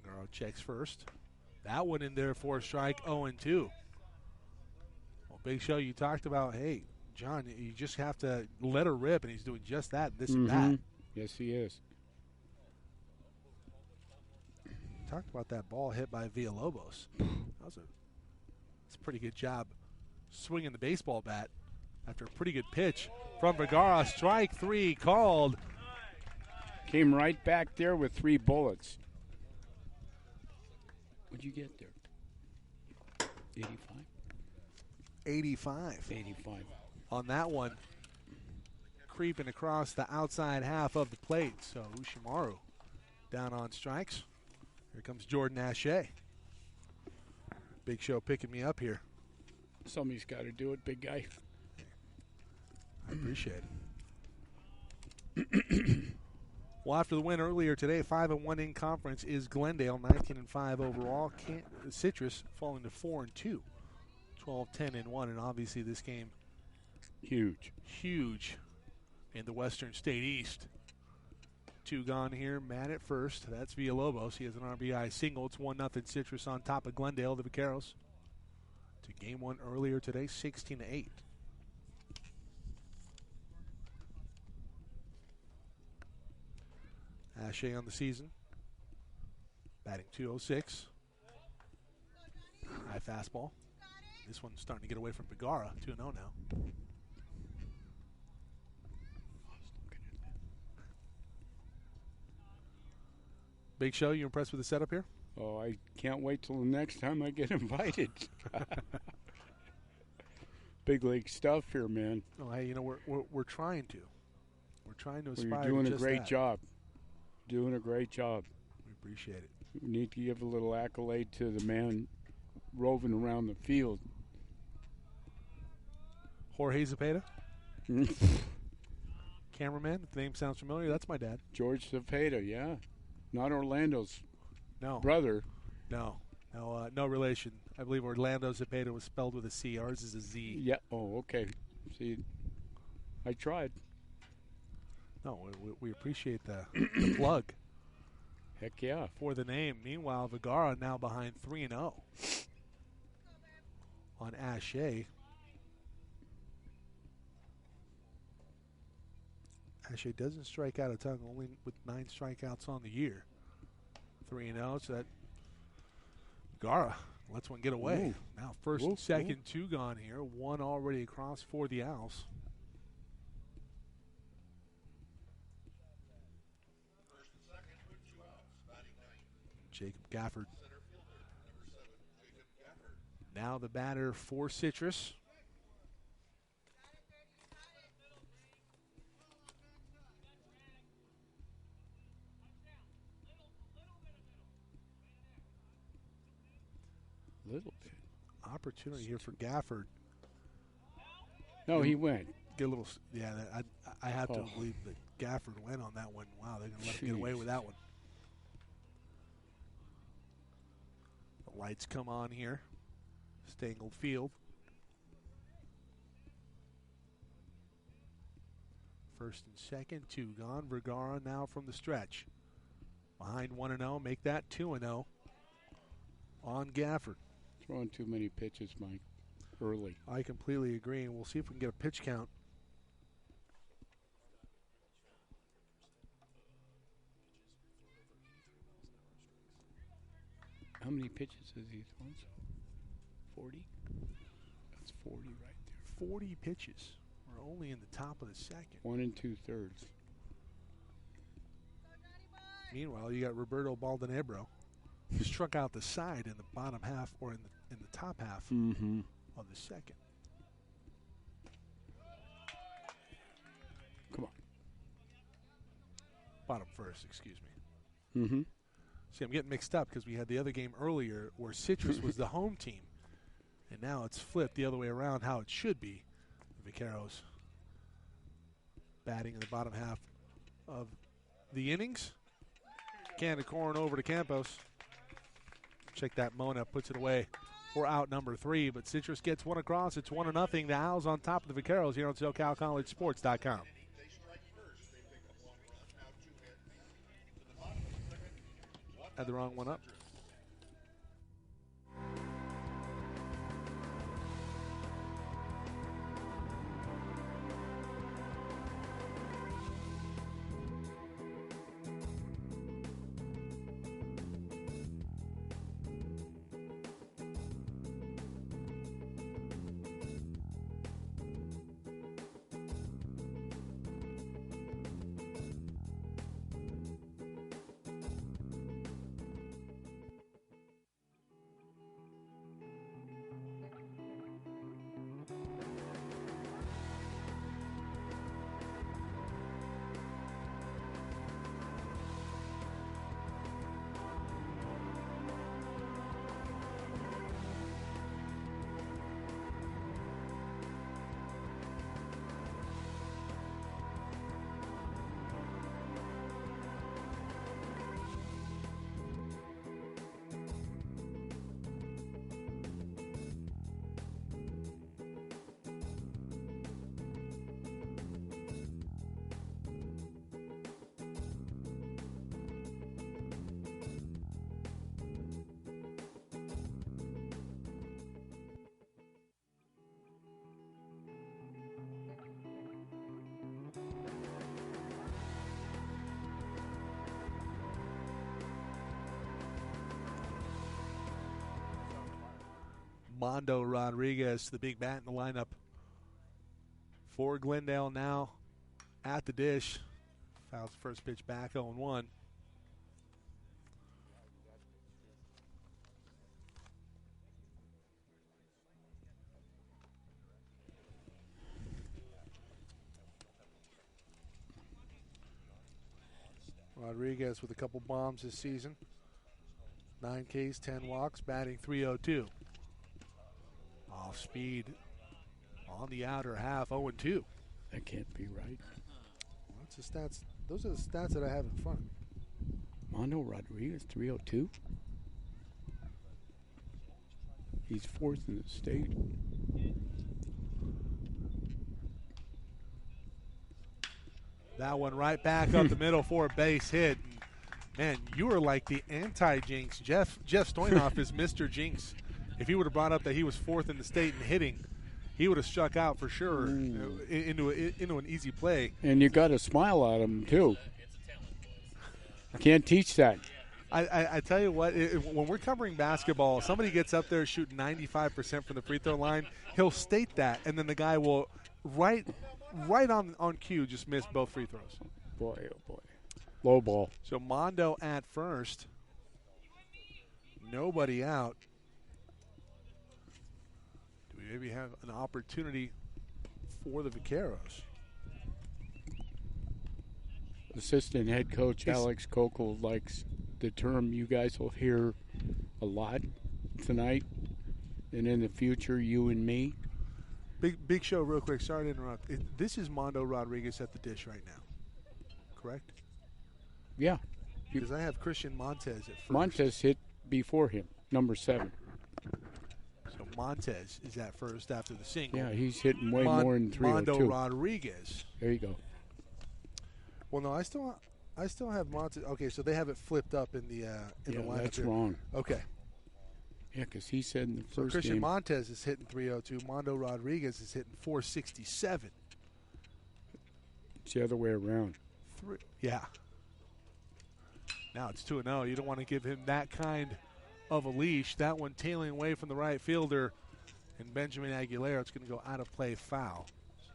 Vergara checks first. That one in there for a strike, 0-2. Well, Big Show, you talked about, hey, John, you just have to let her rip, and he's doing just that, this and that. Yes, he is. Talked about that ball hit by Villalobos. That's a pretty good job swinging the baseball bat after a pretty good pitch from Vergara. Strike three called. Came right back there with 3 bullets. What'd you get there? 85? 85 85. on that one. Creeping across the outside half of the plate. So Ushimaru down on strikes. Here comes Jordan Ashe. Big Show picking me up here. Somebody's got to do it, big guy. I appreciate it. Well, after the win earlier today, 5-1 in conference is Glendale, 19-5 overall. Citrus falling to 4-2, 12-10-1, and obviously this game huge in the Western State East. 2 gone here. Matt at first. That's Villalobos. He has an RBI single. It's 1-0 Citrus on top of Glendale, the Vaqueros. To game 1 earlier today, 16-8. Ashe on the season. Batting .206. High fastball. This one's starting to get away from Vergara. 2-0 now. Big Show, you impressed with the setup here? Oh, I can't wait till the next time I get invited. Big league stuff here, man. Oh, hey, you know we're trying to. We're trying to Well, aspire. you're doing to a just great that. job. Doing a great job. We appreciate it. We need to give a little accolade to the man roving around the field. Jorge Zepeda, cameraman. If the name sounds familiar, that's my dad. George Cepeda, yeah. Not Orlando's No, brother. no relation. I believe Orlando Zepeda was spelled with a C. Ours is a Z. Yeah. Oh, okay. See, I tried. No, we appreciate the plug Heck yeah. for the name. Meanwhile, Vergara now behind 3-0 on Ashe. Actually, doesn't strike out a ton, only with 9 strikeouts on the year. 3-0, so that Gara lets one get away. Ooh. Now first Ooh, and second, 2 gone here. 1 already across for the Owls. First and second with 2 outs. Batting 9th. Jacob Gafford. Center fielder, number 7, Jacob Gafford. Now the batter for Citrus. Little bit. Opportunity here for Gafford. No, he went. Get a little, yeah. I have to Oh. believe that Gafford went on that one. Wow, they're gonna let him get away with that one. The lights come on here. Stengel Field. First and second, 2 gone. Vergara now from the stretch. Behind 1-0, make that 2-0 on Gafford. Throwing too many pitches, Mike, early. I completely agree, and we'll see if we can get a pitch count. How many pitches has he thrown? 40? That's 40 right there. 40 pitches. We're only in the top of the second. 1 2/3. Meanwhile, you got Roberto Baldonebro, who struck out the side in the bottom half, or in the top half Mm-hmm. of the second. Come on. Bottom first, excuse me. Mm-hmm. See, I'm getting mixed up because we had the other game earlier where Citrus was the home team, and now it's flipped the other way around, how it should be. Vaqueros batting in the bottom half of the innings. Can of corn over to Campos. Check that. Mona puts it away for out number 3, but Citrus gets one across. It's 1-0. The Owls on top of the Vaqueros here on SoCalCollegeSports.com. They strike first. They pick up 1 run. Now 2 hits. To the bottom of the second. Had the wrong one up. Mondo Rodriguez, the big bat in the lineup for Glendale now at the dish. Fouls the first pitch back, 0-1. Rodriguez with a couple bombs this season. 9 Ks, 10 walks, batting .302. Off speed on the outer half, 0-2. That can't be right. That's the stats. Those are the stats that I have in front. Mondo Rodriguez, 302. He's 4th in the state. That one right back up the middle for a base hit. Man, you were like the anti-jinx. Jeff Stoynoff is Mr. Jinx. If he would have brought up that he was 4th in the state in hitting, he would have struck out for sure into an easy play. And you got to smile at him, too. Can't teach that. I tell you what, when we're covering basketball, somebody gets up there shooting 95% from the free throw line, he'll state that, and then the guy will, right on cue, just miss both free throws. Boy, oh boy. Low ball. So Mondo at first. Nobody out. Do we maybe have an opportunity for the Vaqueros? Assistant head coach Alex Kokel likes the term you guys will hear a lot tonight and in the future, you and me. Big show real quick. Sorry to interrupt. This is Mondo Rodriguez at the dish right now, correct? Yeah. Because I have Christian Montez at first. Montez hit before him, number 7. So Montez is at first after the single. Yeah, he's hitting way more than 302. Mondo Rodriguez. There you go. Well, no, I still have Montez. Okay, so they have it flipped up in the lineup. That's here. wrong. Okay. Yeah, because he said in the So first Christian game. Montez is hitting 302. Mondo Rodriguez is hitting 467. It's the other way around. Yeah. Now it's 2-0. You don't want to give him that kind of a leash. That one tailing away from the right fielder. And Benjamin Aguilera, it's going to go out of play foul.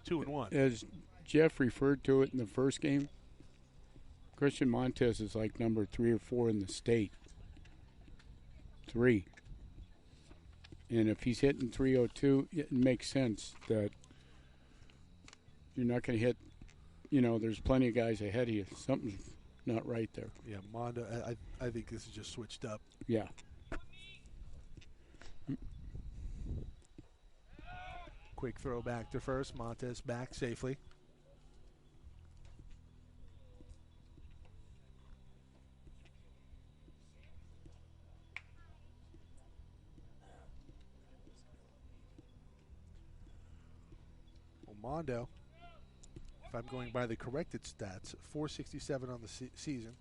2-1. As Jeff referred to it in the first game, Christian Montez is like number 3 or 4 in the state. 3. And if he's hitting 302, it makes sense that you're not going to hit, there's plenty of guys ahead of you. Something's not right there. Yeah, Mondo, I think this is just switched up. Yeah. Quick throw back to first. Montez back safely. Mondo, if I'm going by the corrected stats, 467 on the season,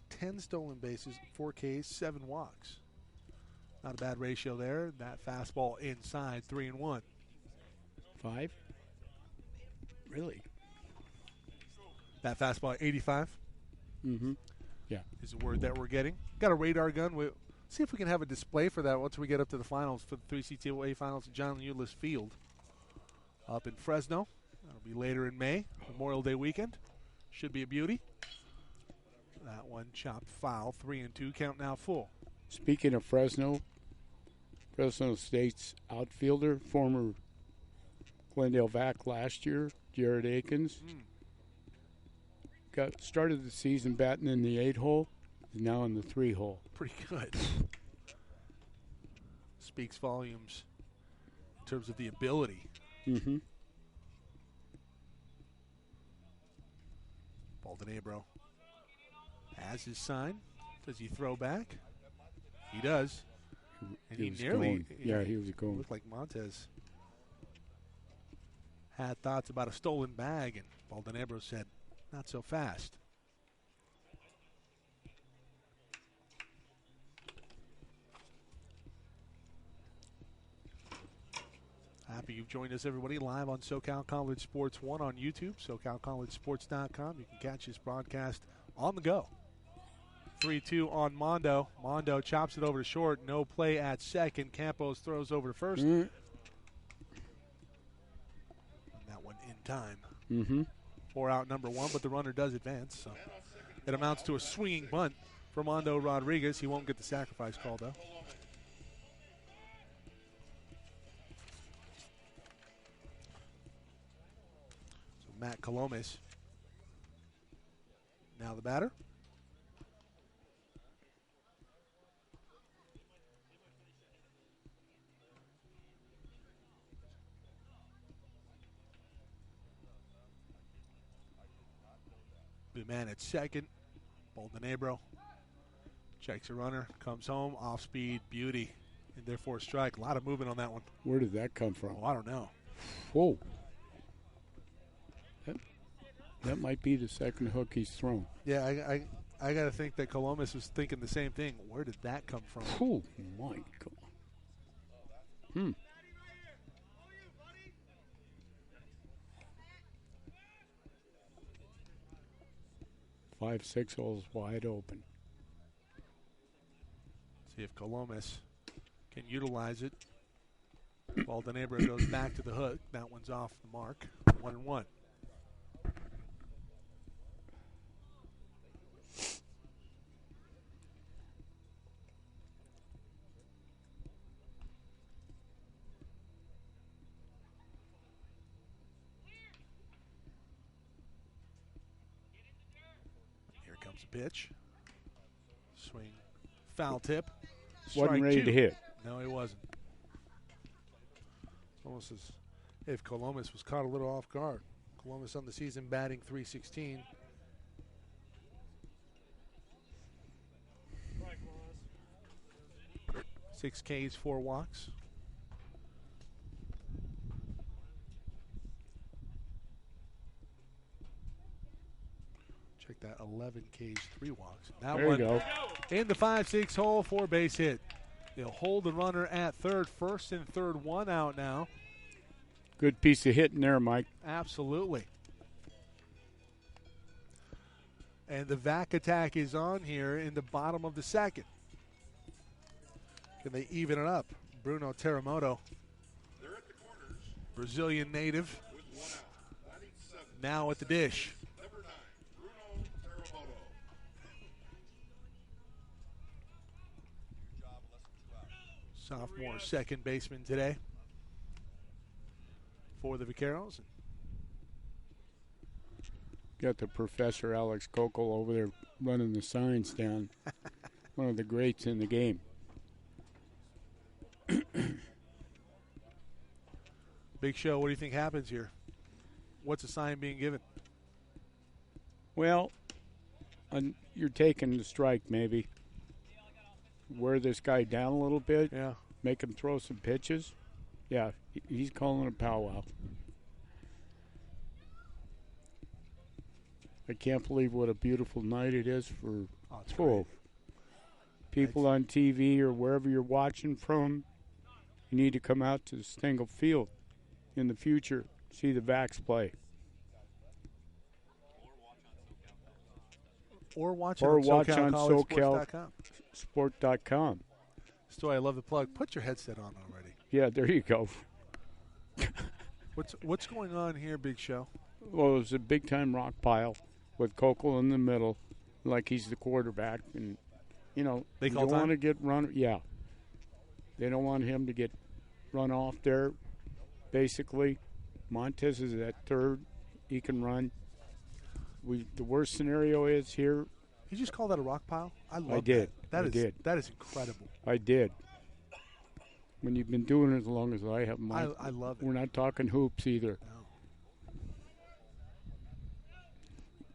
10 stolen bases, 4 Ks, 7 walks. Not a bad ratio there. That fastball inside, 3-1. 5? Really? That fastball, 85. Mm-hmm. Yeah. Is the word that we're getting. Got a radar gun. We'll see if we can have a display for that once we get up to the finals, for the 3CCAA finals at John Lewis Field up in Fresno. That'll be later in May, Memorial Day weekend. Should be a beauty. That one chopped foul, 3-2, count now full. Speaking of Fresno State's outfielder, former Glendale Vac last year, Jared Akins, started the season batting in the 8-hole, is now in the 3-hole. Pretty good. Speaks volumes in terms of the ability. Mm-hmm. Baldonabro has his sign. Does he throw back? He does. And he nearly. He was going. Looked like Montez had thoughts about a stolen bag, and Baldonabro said, not so fast. Happy you've joined us, everybody, live on SoCal College Sports 1 on YouTube, SoCalCollegeSports.com. You can catch this broadcast on the go. 3-2 on Mondo. Mondo chops it over to short. No play at second. Campos throws over to first. And that one in time. Mm-hmm. 4 out number 1, but the runner does advance. So it amounts to a swinging bunt for Mondo Rodriguez. He won't get the sacrifice call, though. Matt Colomes, now the batter. The man at second, Baldonabro, checks a runner, comes home, off speed, beauty, and therefore strike. A lot of movement on that one. Where did that come from? Oh, I don't know. Whoa. That might be the second hook he's thrown. Yeah, I got to think that Colomes was thinking the same thing. Where did that come from? Oh, my God. 5-6 holes wide open. See if Colomas can utilize it. Baldonabra goes back to the hook. That one's off the mark. 1-1. Here comes the pitch. Swing. Foul tip. Wasn't Strike ready two. to hit. No, he wasn't. Almost as if Colomas was caught a little off guard. Colomas on the season batting .316. Right, Moss. 6 Ks, 4 walks. Check that, 11 Ks, 3 walks. That There you one go. in the 5-6 hole, 4 base hit. They'll hold the runner at third. First and third, 1 out now. Good piece of hitting there, Mike. Absolutely. And the vac attack is on here in the bottom of the second. Can they even it up? Bruno Terremoto, They're at the corners Brazilian native, with 1 out. Batting 7. now at the dish. Number 9, Bruno Terremoto. Sophomore second baseman today for the Vaqueros. Got the Professor Alex Kokel over there running the signs down. One of the greats in the game. Big Show, what do you think happens here? What's the sign being given? Well, you're taking the strike maybe. Wear this guy down a little bit. Yeah. Make him throw some pitches. Yeah, he's calling a powwow. I can't believe what a beautiful night it is for it's great. people on TV or wherever you're watching from. You need to come out to Stengel Field in the future, see the Vacs play. Or watch Or on watch on SoCalCollegeSports.com. Sport.com. Story, I love the plug. Put your headset on already. Yeah, there you go. What's going on here, Big Show? Well, it was a big-time rock pile with Kokel in the middle, like he's the quarterback. And, you know, They you call don't time? want to get run. Yeah. They don't want him to get run off there. Basically, Montez is at third. He can run. The worst scenario is here. You just call that a rock pile? I love did. that. I did. That is incredible. I did. When you've been doing it as long as I have, Mike, I love it. we're not talking hoops either. No.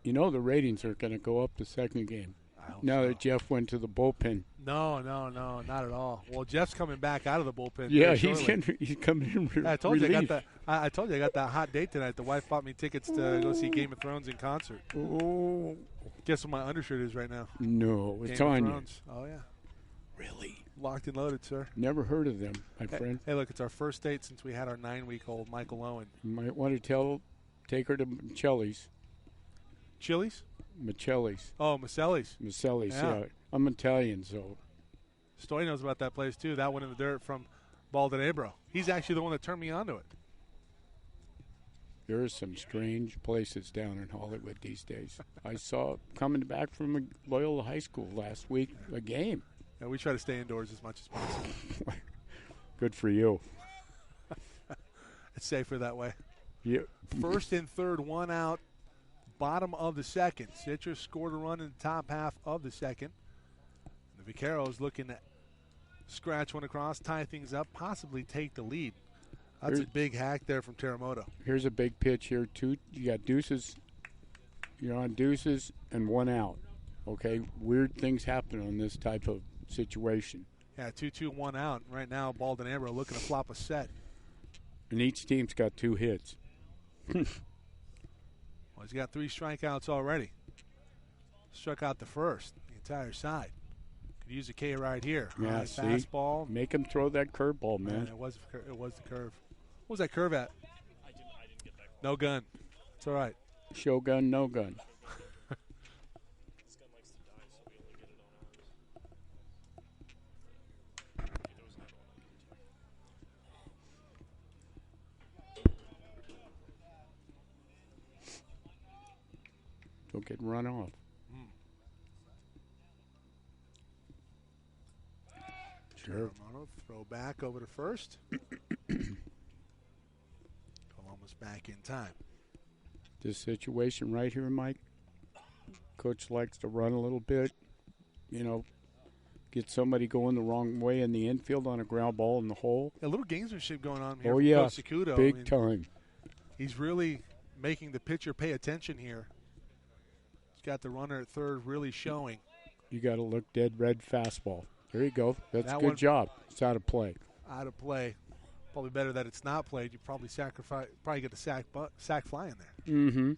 You know the ratings are going to go up the second game. I hope Now so. that Jeff went to the bullpen. No, not at all. Well, Jeff's coming back out of the bullpen. Yeah, very he's shortly. coming in I told you relief. I told you I got that hot date tonight. The wife bought me tickets to go see Game of Thrones in concert. Oh, Guess what my undershirt is right now? no, it's Game of on you. Thrones. Oh yeah, Really? locked and loaded, sir. Never heard of them, my friend. Hey, look, it's our first date since we had our 9-week-old Michael Owen. You might want to take her to Michelli's. Chili's? Michelli's. Oh, Maselli's. Michelli's, Yeah. yeah. I'm Italian, so. Story knows about that place too. That one in the dirt from Baldonabra. He's actually the one that turned me on to it. There are some strange places down in Hollywood these days. I saw coming back from Loyola High School last week, a game. And we try to stay indoors as much as possible. Good for you. It's safer that way. Yeah. First and third, 1 out, bottom of the second. Citrus scored a run in the top half of the second. The Vaqueros looking to scratch one across, tie things up, possibly take the lead. That's a big hack there from Terremoto. Here's a big pitch here, too. You got deuces. You're on deuces and 1 out. Okay? Weird things happen on this type of situation. Yeah, 2-2, 1 out. Right now, Baldonabra looking to flop a set. And each team's got 2 hits. Well, he's got 3 strikeouts already. Struck out the first, the entire side. Could use a K right here. Yeah, High see? fastball. Make him throw that curveball, man. Man, it was the curve. What was that curve at? I didn't get that. No gun. It's all right. Shogun, no gun. don't get run off. Sure. Romano, throw back over to first. Columbus back in time. This situation right here, Mike, coach likes to run a little bit, get somebody going the wrong way in the infield on a ground ball in the hole. A little gamesmanship going on here. Oh, from yeah, Coach Sakudo. big time. He's really making the pitcher pay attention here. He's got the runner at third really showing. You got to look dead red fastball. There you go. That's That a good one- job. It's out of play. Out of play. Probably better that it's not played. You probably get the sack fly in there. Mm-hmm.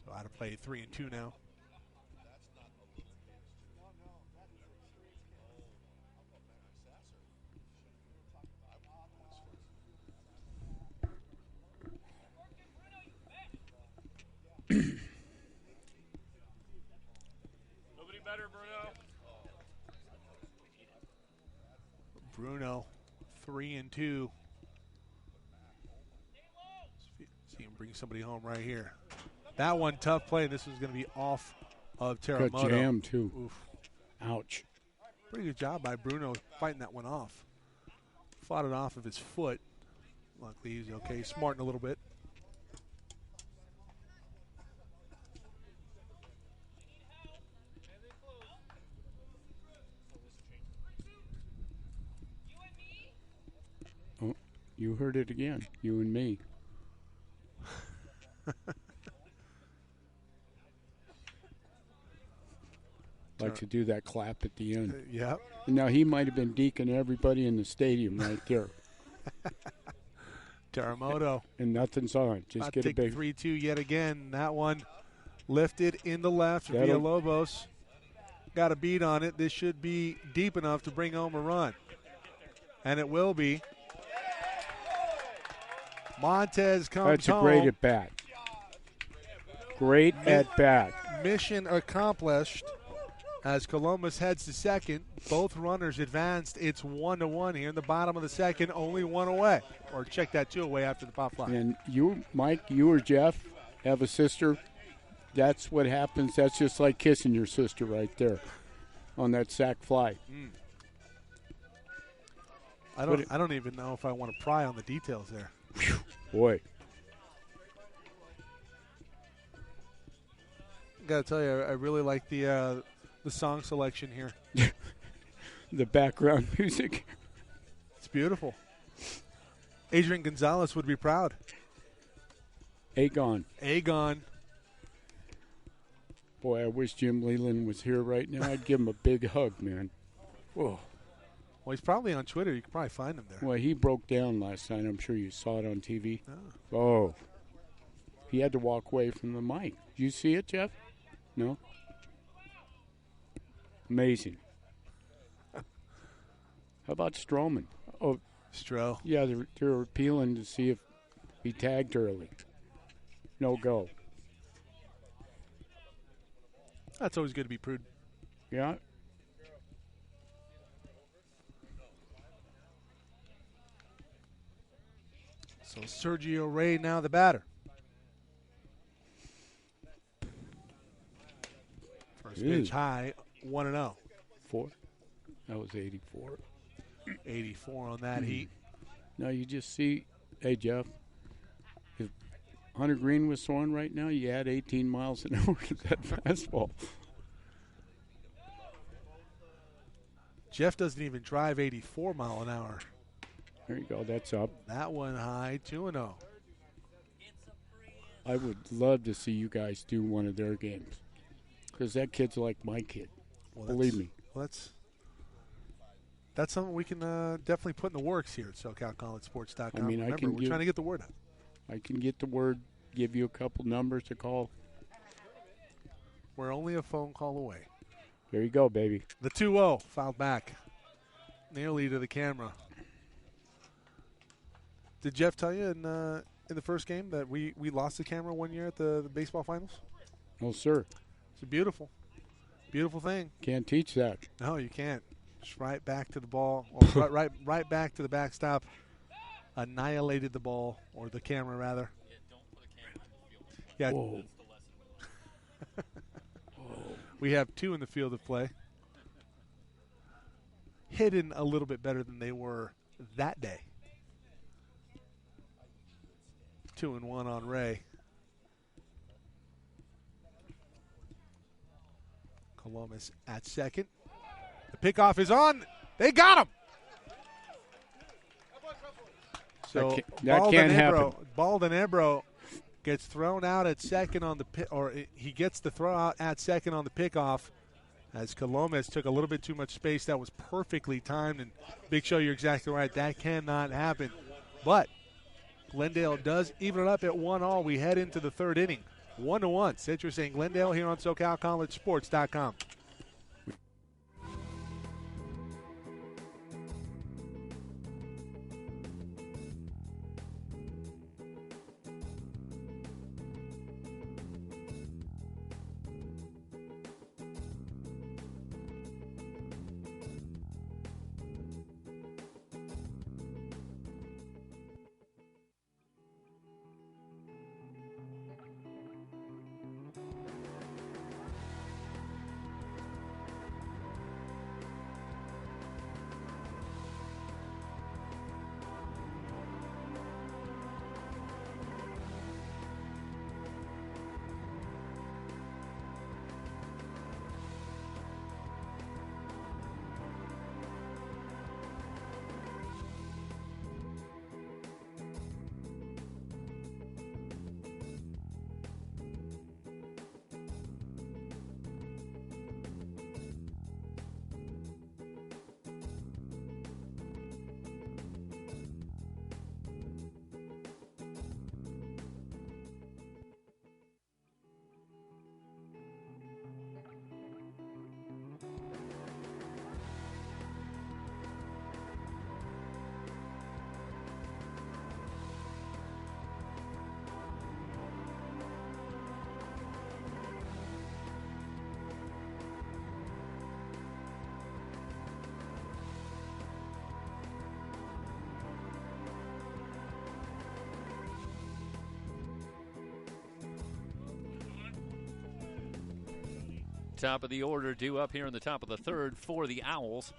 So out of play, 3-2 now. Nobody better, Bruno. Bruno, 3-2. See him bring somebody home right here. That one, tough play. This was going to be off of Good Teramoto. jam, too. Oof. Ouch. Pretty good job by Bruno fighting that one off. Fought it off of his foot. Luckily, he's okay. Smarting a little bit. Oh, you heard it again. You and me. Like to do that clap at the end. Yep. Now, he might have been deacon everybody in the stadium right there. Teramoto. And nothing's on. Just About get to a take big. 3-2 yet again. That one lifted in the left. That'll- Villalobos got a beat on it. This should be deep enough to bring home a run. And it will be. Montez comes That's a home. great at bat. Great at bat. Mission accomplished as Columbus heads to second. Both runners advanced. It's 1-1 here in the bottom of the second. Only one away. Or check that two away after the pop fly. And you, Mike, you or Jeff have a sister. That's what happens. That's just like kissing your sister right there on that sack fly. I don't even know if I want to pry on the details there. Boy. Got to tell you, I really like the song selection here. The background music. It's beautiful. Adrian Gonzalez would be proud. Agon. Agon. Boy, I wish Jim Leland was here right now. I'd give him a big hug, man. Whoa. Well, he's probably on Twitter. You can probably find him there. Well, he broke down last night. I'm sure you saw it on TV. Oh. He had to walk away from the mic. Did you see it, Jeff? No? Amazing. How about Stroman? Oh, Stro. yeah, they're appealing to see if he tagged early. No go. That's always good to be prudent. Yeah. So Sergio Ray now the batter. First pitch high, 1-0. 4. That was 84. 84 on that heat. Now you just see, hey, Jeff, if Hunter Green was throwing right now, you add 18 miles an hour to that fastball. Jeff doesn't even drive 84 mile an hour. There you go. That's up. That one high, 2-0. I would love to see you guys do one of their games because that kid's like my kid. Well, Believe me. Well, that's something we can definitely put in the works here at SoCalCollegeSports.com. I mean, Remember, we're trying to get the word out. I can get the word, give you a couple numbers to call. We're only a phone call away. There you go, baby. The 2-0 fouled back nearly to the camera. Did Jeff tell you in the first game that we lost the camera one year at the baseball finals? Oh, sir. It's a beautiful thing. Can't teach that. No, you can't. Just right back to the ball, or right back to the backstop. Annihilated the ball, or the camera rather. Yeah, don't put a camera in the field. Yeah. Whoa. We have 2 in the field of play. Hidden a little bit better than they were that day. 2-1 on Ray. Columbus at second. The pickoff is on. They got him. So That can't happen. Baldinebro gets thrown out at second on the he gets the throw out at second on the pickoff as Columbus took a little bit too much space. That was perfectly timed, and Big Show, you're exactly right. That cannot happen. But Glendale does even it up at 1-1. We head into the third inning. 1-1. Citrus and Glendale here on SoCalCollegeSports.com. Top of the order due up here in the top of the third for the Owls.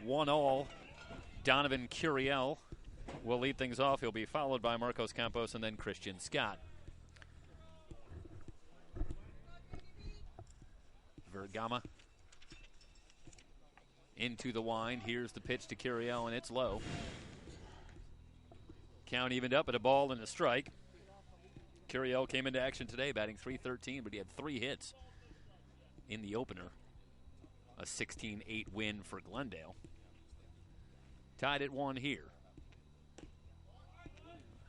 1-1. Donovan Curiel will lead things off. He'll be followed by Marcos Campos and then Christian Scott. Vergama into the wind. Here's the pitch to Curiel, and it's low. Count evened up at a ball and a strike. Curiel came into action today batting .313, but he had 3 hits in the opener. A 16-8 win for Glendale. Tied at 1 here.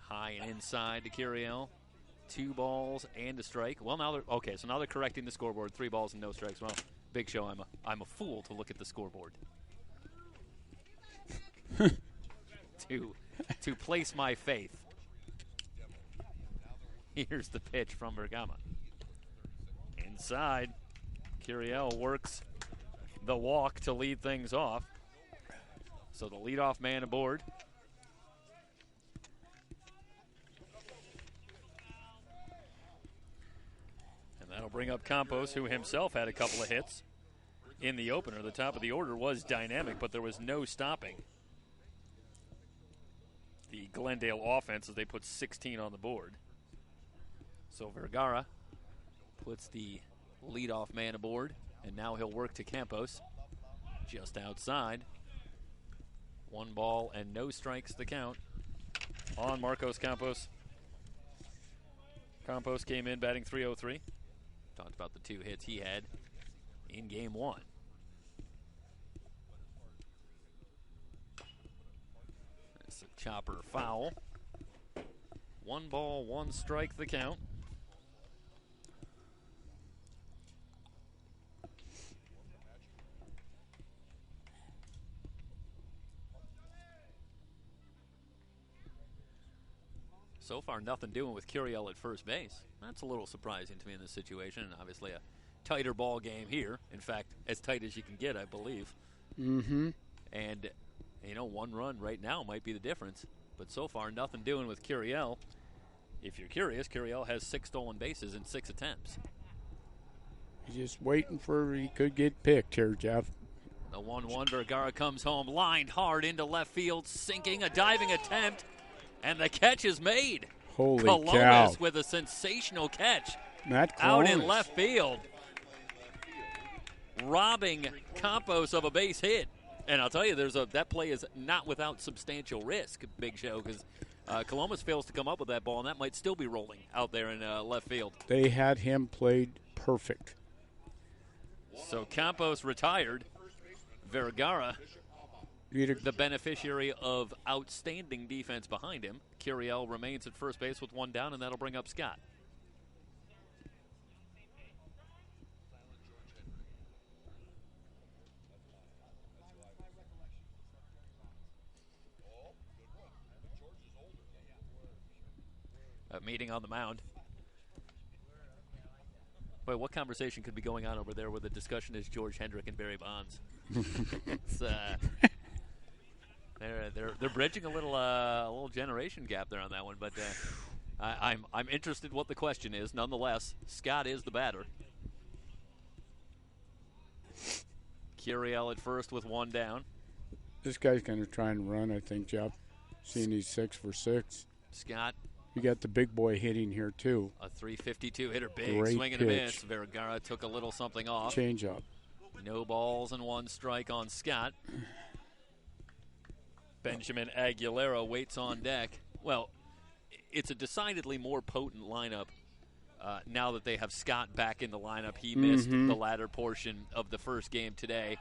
High and inside to Curiel. 2 balls and a strike. Well, now they're correcting the scoreboard. 3 balls and no strikes. Well, Big Show, I'm a fool to look at the scoreboard. to place my faith. Here's the pitch from Vergama. Inside. Curiel works the walk to lead things off. So the leadoff man aboard. And that'll bring up Campos, who himself had a couple of hits in the opener. The top of the order was dynamic, but there was no stopping the Glendale offense as they put 16 on the board. So Vergara puts the leadoff man aboard, and now he'll work to Campos just outside. 1 ball and no strikes the count on Marcos Campos. Campos came in batting .303. Talked about the 2 hits he had in game 1. It's a chopper foul. 1 ball, 1 strike the count. So far, nothing doing with Curiel at first base. That's a little surprising to me in this situation, and obviously a tighter ball game here. In fact, as tight as you can get, I believe. Mm-hmm. And, 1 run right now might be the difference. But so far, nothing doing with Curiel. If you're curious, Curiel has 6 stolen bases in 6 attempts. He's just waiting for he could get picked here, Jeff. The 1-1, Vergara comes home, lined hard into left field, sinking, a diving attempt, and the catch is made. Holy Colomas cow. with a sensational catch Matt out in Colomas. left field, robbing Campos of a base hit. And I'll tell you, that play is not without substantial risk, Big Show, because Colomas fails to come up with that ball, and that might still be rolling out there in left field. They had him played perfect. So Campos retired. Vergara, the beneficiary of outstanding defense behind him. Curiel remains at first base with one down, and that'll bring up Scott. A meeting on the mound. Wait, what conversation could be going on over there where the discussion is George Hendrick and Barry Bonds? It's, they're bridging a little generation gap there on that one, but I'm interested what the question is. Nonetheless, Scott is the batter. Curiel at first with one down. This guy's going to try and run, I think, Jeff. Seeing he's 6 for 6. Scott. You got the big boy hitting here, too. A 352 hitter, big Great swing and a miss. pitch. Vergara took a little something off. Change up. No balls and one strike on Scott. Benjamin Aguilera waits on deck. Well, it's a decidedly more potent lineup now that they have Scott back in the lineup. He missed the latter portion of the first game today.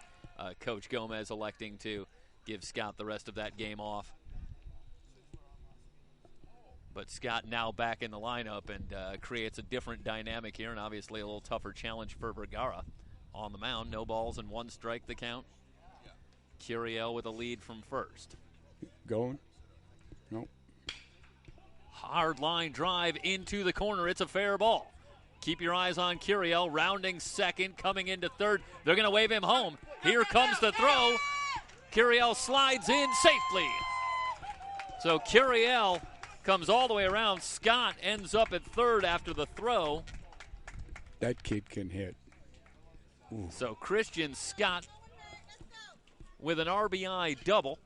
Coach Gomez electing to give Scott the rest of that game off. But Scott now back in the lineup and creates a different dynamic here, and obviously a little tougher challenge for Vergara. On the mound, no balls and one strike the count. Curiel with a lead from first. Going? Nope. Hard line drive into the corner. It's a fair ball. Keep your eyes on Curiel, rounding second, coming into third. They're going to wave him home. Here comes the throw. Curiel slides in safely. So Curiel comes all the way around. Scott ends up at third after the throw. That kid can hit. Ooh. So Christian Scott with an RBI double.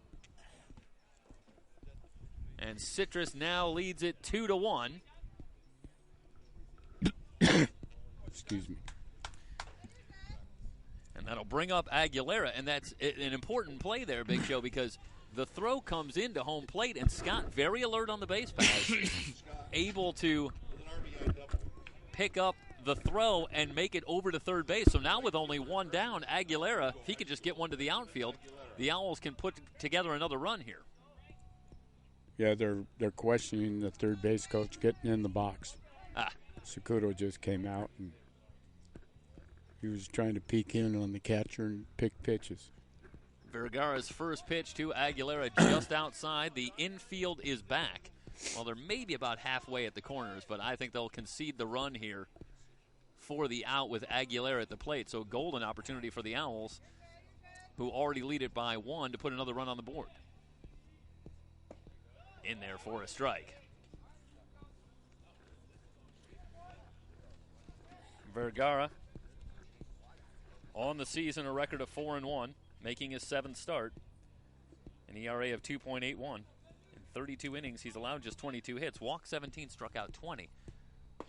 And Citrus now leads it 2-1. Excuse me. And that'll bring up Aguilera. And that's an important play there, Big Show, because the throw comes into home plate, and Scott, very alert on the base pass, able to pick up the throw and make it over to third base. So now with only one down, Aguilera, if he could just get one to the outfield, the Owls can put together another run here. Yeah, they're questioning the third base coach getting in the box. Sakuto just came out, and he was trying to peek in on the catcher and pick pitches. Vergara's first pitch to Aguilera just outside. The infield is back. Well, they're maybe about halfway at the corners, but I think they'll concede the run here for the out with Aguilera at the plate. So golden opportunity for the Owls, who already lead it by one, to put another run on the board. In there for a strike. Vergara on the season a record of 4-1, making his seventh start. An ERA of 2.81. In 32 innings, he's allowed just 22 hits. Walked 17, struck out 20.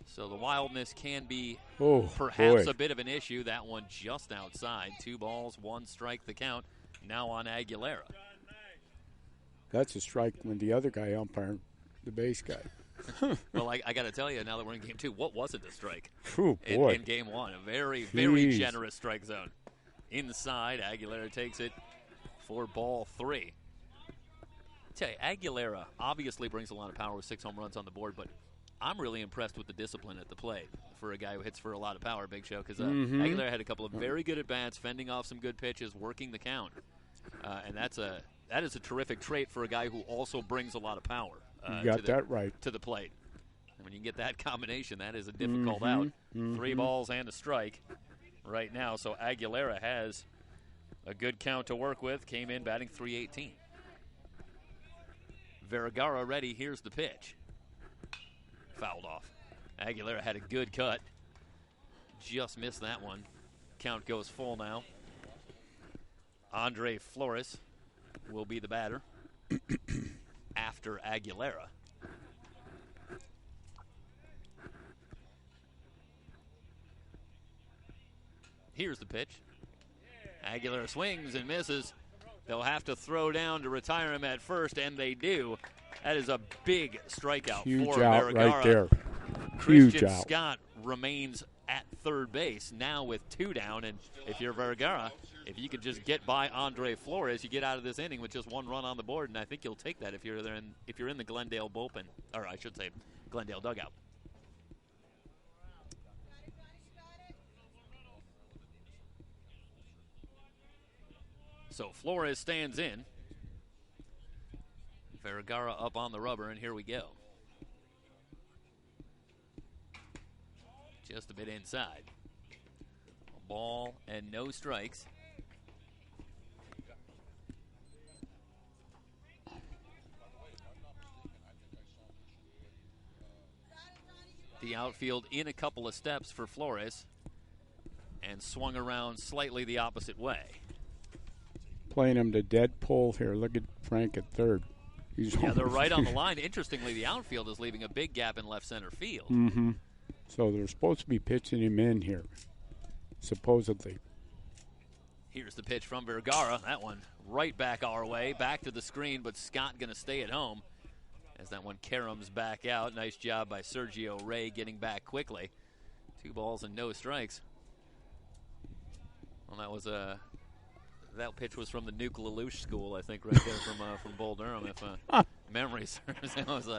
So the wildness can be perhaps a bit of an issue. That one just outside. 2 balls, 1 strike the count. Now on Aguilera. That's a strike when the other guy umpired, the base guy. Well, I got to tell you, now that we're in game 2, what wasn't a strike? Oh, boy. In game 1, a very, very generous strike zone. Inside, Aguilera takes it for ball 3. Tell you, Aguilera obviously brings a lot of power with 6 home runs on the board, but I'm really impressed with the discipline at the plate for a guy who hits for a lot of power, Big Show, because Aguilera had a couple of very good at-bats, fending off some good pitches, working the count. And that is a terrific trait for a guy who also brings a lot you got that right. To the plate. And when you get that combination, that is a difficult out. 3 balls and a strike right now. So Aguilera has a good count to work with. Came in batting .318. Vergara ready. Here's the pitch. Fouled off. Aguilera had a good cut. just missed that one. Count goes full now. Andre Flores will be the batter after Aguilera. Here's the pitch. Aguilera swings and misses. They'll have to throw down to retire him at first, and they do. That is a big strikeout Huge for out Vergara. right there. Christian Huge out. Scott remains at third base now with 2 down, and if you're Vergara, if you could just get by Andre Flores, you get out of this inning with just 1 run on the board, and I think you'll take that if you're there if you're in the Glendale bullpen, or I should say Glendale dugout. So Flores stands in. Vergara up on the rubber, and here we go. Just a bit inside. A ball and no strikes. The outfield in a couple of steps for Flores and swung around slightly the opposite way. Playing him to dead pull here. Look at Frank at third. Yeah, they're right on the line. Interestingly, the outfield is leaving a big gap in left center field. Mm-hmm. So they're supposed to be pitching him in here, supposedly. Here's the pitch from Vergara. That one right back our way, back to the screen, but Scott going to stay at home as that one caroms back out. Nice job by Sergio Ray getting back quickly. 2 balls and no strikes. Well, that pitch was from the Nuke Lelouch school, I think, right there from Bull Durham, if memory serves. It was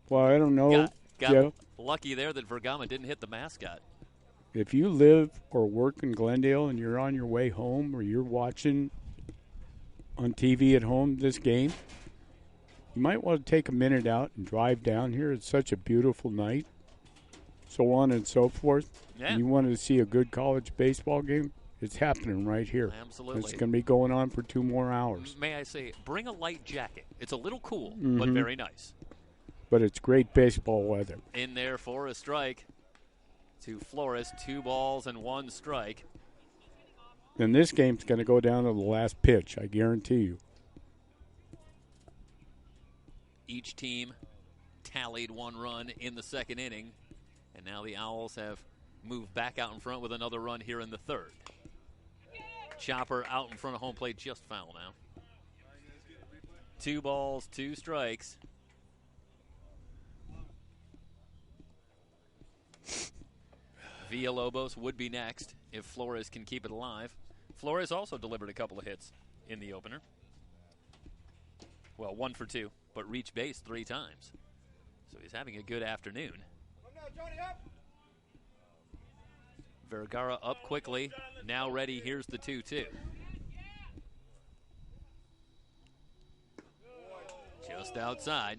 well, I don't know. Got lucky there that Vergama didn't hit the mascot. If you live or work in Glendale and you're on your way home or you're watching on TV at home this game, you might want to take a minute out and drive down here. It's such a beautiful night, so on and so forth. Yeah. And you want to see a good college baseball game? It's happening right here. Absolutely. It's going to be going on for 2 more hours. May I say, bring a light jacket. It's a little cool, but very nice. But it's great baseball weather. In there for a strike to Flores. 2 balls and 1 strike. And this game's going to go down to the last pitch, I guarantee you. Each team tallied 1 run in the second inning, and now the Owls have moved back out in front with another run here in the third. Chopper out in front of home plate, just foul now. 2 balls, 2 strikes. Villalobos would be next if Flores can keep it alive. Flores also delivered a couple of hits in the opener. Well, 1 for 2, but reached base 3 times. So he's having a good afternoon. Vergara up quickly, now ready. Here's the 2-2. Just outside.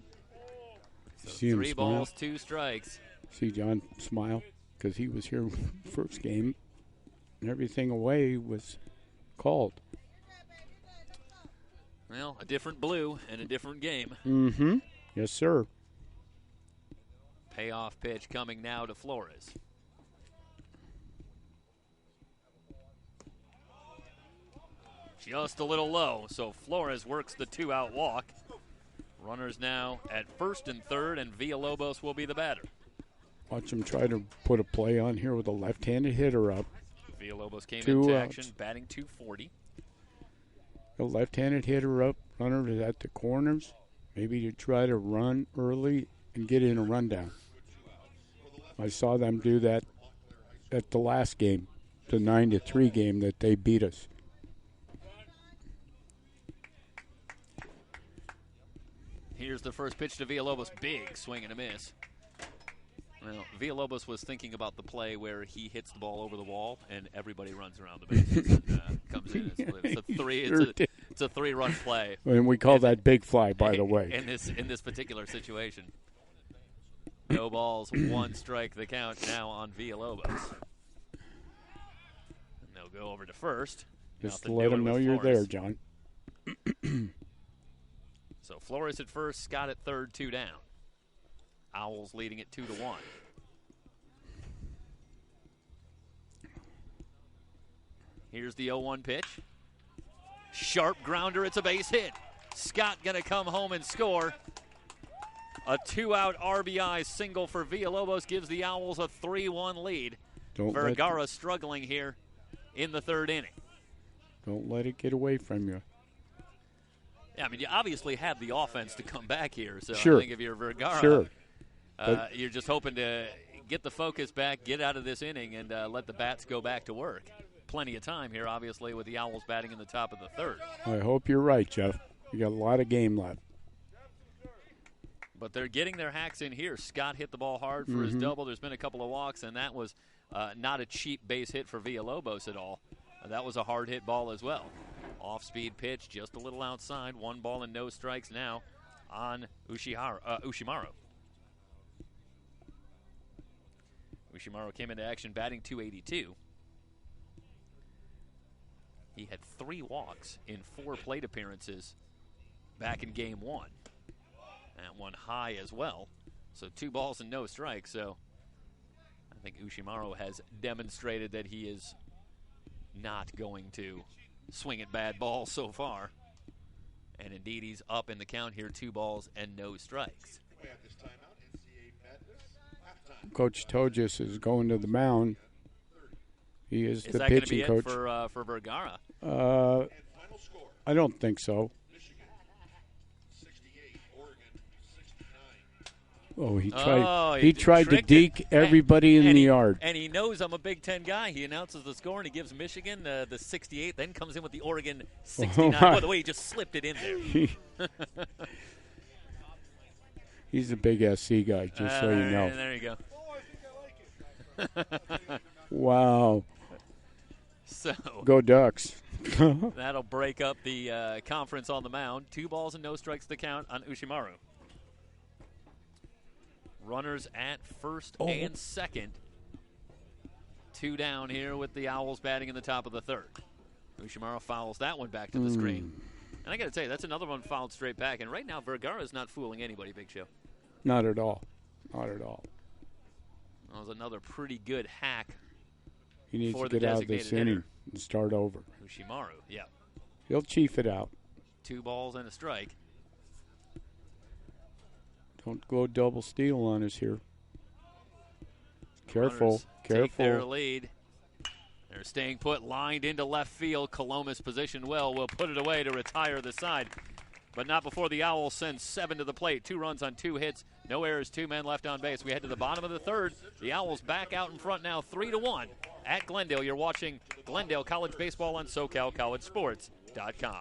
So 3 balls, 2 strikes. See John smile because he was here first game and everything away was called. Well, a different blue and a different game. Mm-hmm. Yes, sir. Payoff pitch coming now to Flores. Just a little low, so Flores works the 2-out walk. Runners now at first and third, and Villalobos will be the batter. Watch him try to put a play on here with a left-handed hitter up. Villalobos came 2 into outs. action, batting .240. A left-handed hitter up, runner is at the corners. Maybe to try to run early and get in a rundown. I saw them do that at the last game, the 9-3 game that they beat us. Here's the first pitch to Villalobos. Big swing and a miss. Well, Villalobos was thinking about the play where he hits the ball over the wall and everybody runs around the bases and comes in. It's a 3-run play. And we call that big fly, by the way. In this particular situation. No balls, 1 strike. The count now on Villalobos. And they'll go over to first. Just to let them know you're there, John. So Flores at first, Scott at third, 2 down. Owls leading it 2-1. Here's the 0-1 pitch. Sharp grounder. It's a base hit. Scott going to come home and score. A 2-out RBI single for Villalobos gives the Owls a 3-1 lead. Vergara struggling here in the third inning. Don't let it get away from you. Yeah, I mean, you obviously have the offense to come back here. So Sure. I think if you're Vergara, Sure. you're just hoping to get the focus back, get out of this inning, and let the bats go back to work. Plenty of time here, obviously, with the Owls batting in the top of the third. I hope you're right, Jeff. You got a lot of game left. But they're getting their hacks in here. Scott hit the ball hard for his double. There's been a couple of walks, and that was not a cheap base hit for Villalobos at all. That was a hard hit ball as well. Off-speed pitch, just a little outside. 1 ball and no strikes now on Ushimaru. Ushimaru came into action batting .282. He had 3 walks in 4 plate appearances back in game 1. That one high as well. So 2 balls and no strikes. So I think Ushimaru has demonstrated that he is not going to swing at bad balls so far. And indeed, he's up in the count here, 2 balls and no strikes. Coach Tojas is going to the mound. He is the that pitching gonna be coach. It for Vergara? I don't think so. Oh, he tried to deke everybody in the yard. And he knows I'm a Big Ten guy. He announces the score, and he gives Michigan the 68, then comes in with the Oregon 69. By the way, he just slipped it in there. He's a big SC guy, just so you know. There you go. Wow. So go Ducks. That'll break up the conference on the mound. 2 balls and no strikes to count on Ushimaru. Runners at first and second. 2 down here with the Owls batting in the top of the third. Ushimaru fouls that one back to the screen. And I got to tell you, that's another one fouled straight back. And right now, Vergara's not fooling anybody, Big Show. Not at all. Not at all. That was another pretty good hack. He needs to get out of this inning and start over. Ushimaru, yeah. He'll chief it out. 2 balls and a strike. Don't go double steal on us here. Careful, Runners careful. Take their lead. They're staying put, lined into left field. Colomas positioned well. Will put it away to retire the side. But not before the Owls send 7 to the plate. 2 runs on 2 hits. No errors, 2 men left on base. We head to the bottom of the third. The Owls back out in front now, 3-1 at Glendale. You're watching Glendale College Baseball on SoCalCollegeSports.com.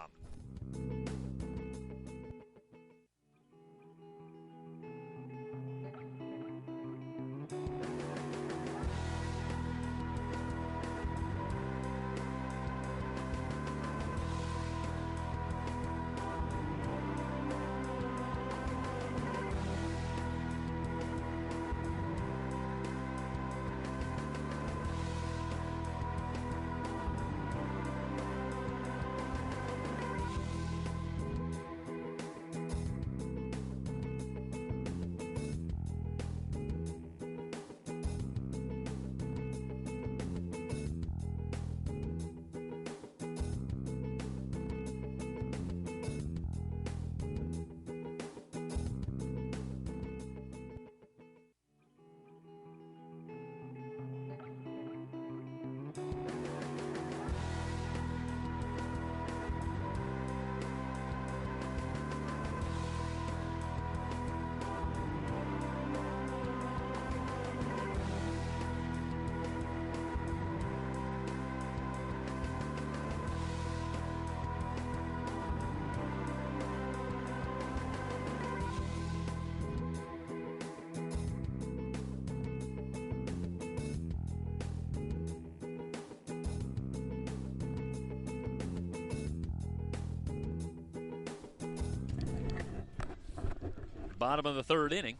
Bottom of the third inning.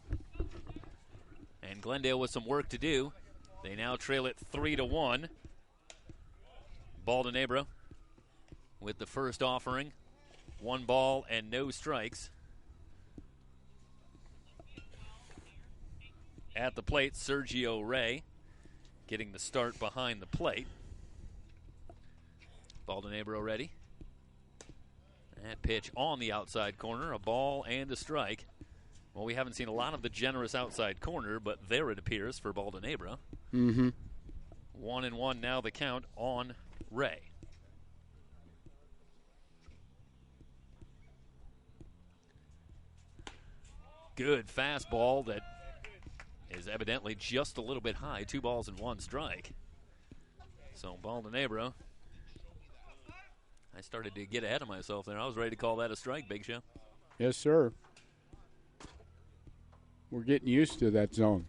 And Glendale with some work to do. They now trail it 3-1. Baldenabro with the first offering. 1 ball and no strikes. At the plate, Sergio Ray getting the start behind the plate. Baldonabro ready. That pitch on the outside corner, a ball and a strike. Well, we haven't seen a lot of the generous outside corner, but there it appears for Baldonabro. 1-1 now the count on Ray. Good fastball that is evidently just a little bit high. 2 balls and 1 strike. So Baldonabro, I started to get ahead of myself there. I was ready to call that a strike, Big Show. Yes, sir. We're getting used to that zone.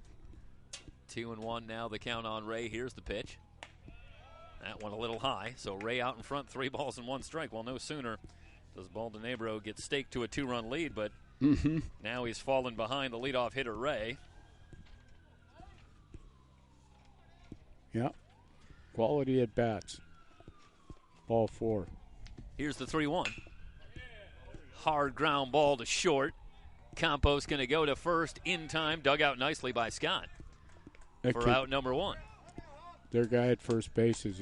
2-1 now the count on Ray. Here's the pitch. That one a little high, so Ray out in front, 3 balls and 1 strike. Well, no sooner does Baldonabro get staked to a 2-run lead, but now he's fallen behind the leadoff hitter, Ray. Yeah. Quality at bats. Ball 4. Here's the 3-1. Hard ground ball to short. Campos going to go to first in time. Dug out nicely by Scott for out number 1. Their guy at first base is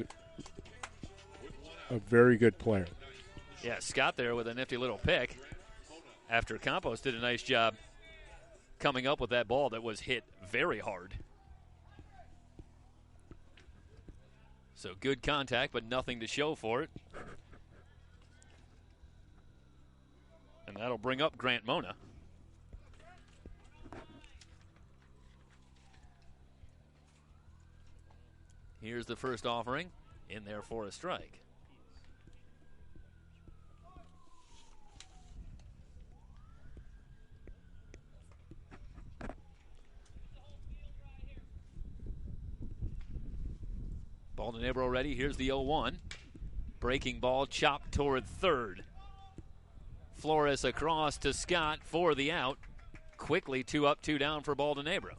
a very good player. Yeah, Scott there with a nifty little pick after Campos did a nice job coming up with that ball that was hit very hard. So good contact, but nothing to show for it. And that'll bring up Grant Mona. Here's the first offering, in there for a strike. Baldonabro ready. Here's the 0-1. Breaking ball chopped toward third. Flores across to Scott for the out. Quickly 2 up, 2 down for Baldonabro.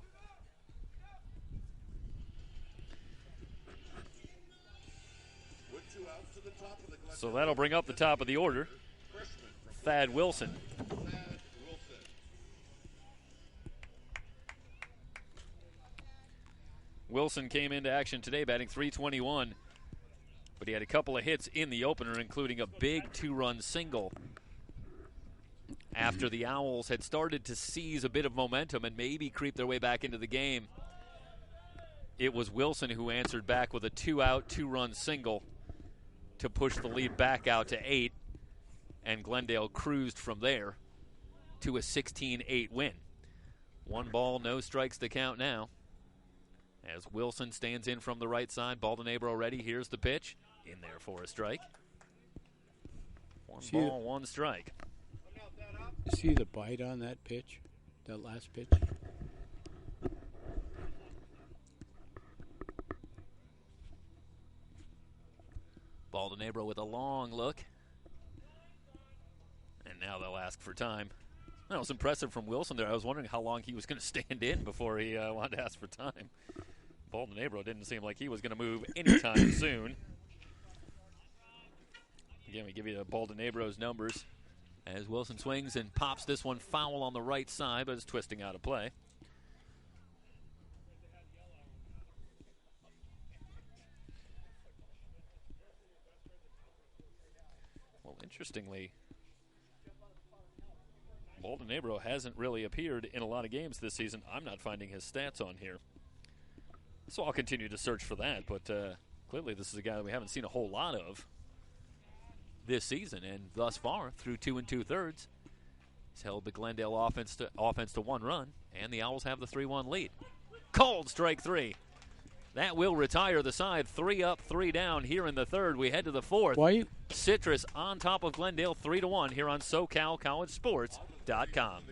So that'll bring up the top of the order. Thad Wilson. Wilson came into action today batting .321, but he had a couple of hits in the opener, including a big 2-run single after the Owls had started to seize a bit of momentum and maybe creep their way back into the game. It was Wilson who answered back with a 2-out, 2-run single to push the lead back out to 8, and Glendale cruised from there to a 16-8 win. 1 ball, no strikes to count now. As Wilson stands in from the right side, Baldonabro ready. Here's the pitch. In there for a strike. 1 ball, 1 strike. You see the bite on that pitch? That last pitch? Baldonabro with a long look. And now they'll ask for time. That was impressive from Wilson there. I was wondering how long he was going to stand in before he wanted to ask for time. Baldonabro didn't seem like he was going to move anytime soon. Again, we give you Baldonabro's numbers as Wilson swings and pops this one foul on the right side, but it's twisting out of play. Well, interestingly, Baldonabro hasn't really appeared in a lot of games this season. I'm not finding his stats on here. So I'll continue to search for that, but clearly this is a guy that we haven't seen a whole lot of this season, and thus far, through 2 2/3, he's held the Glendale offense to 1 run, and the Owls have the 3-1 lead. Called strike 3. That will retire the side. 3 up, 3 down here in the third. We head to the fourth. Citrus on top of Glendale 3-1 here on SoCalCollegeSports.com.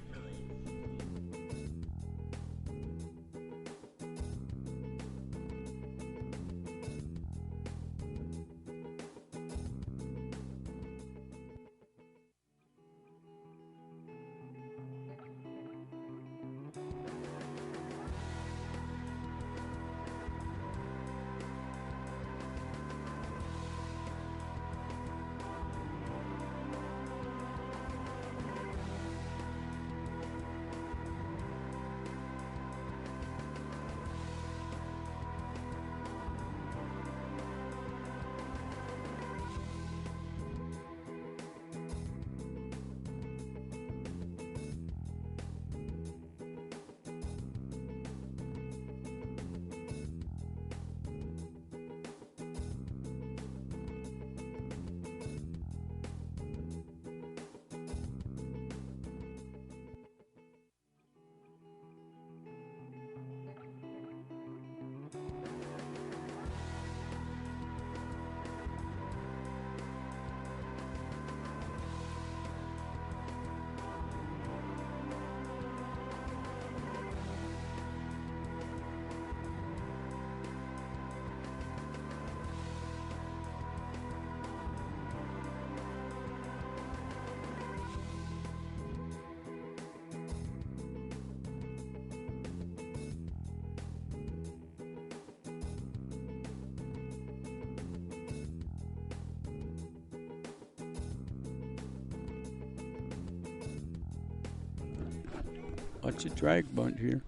Watch a drag bunt here.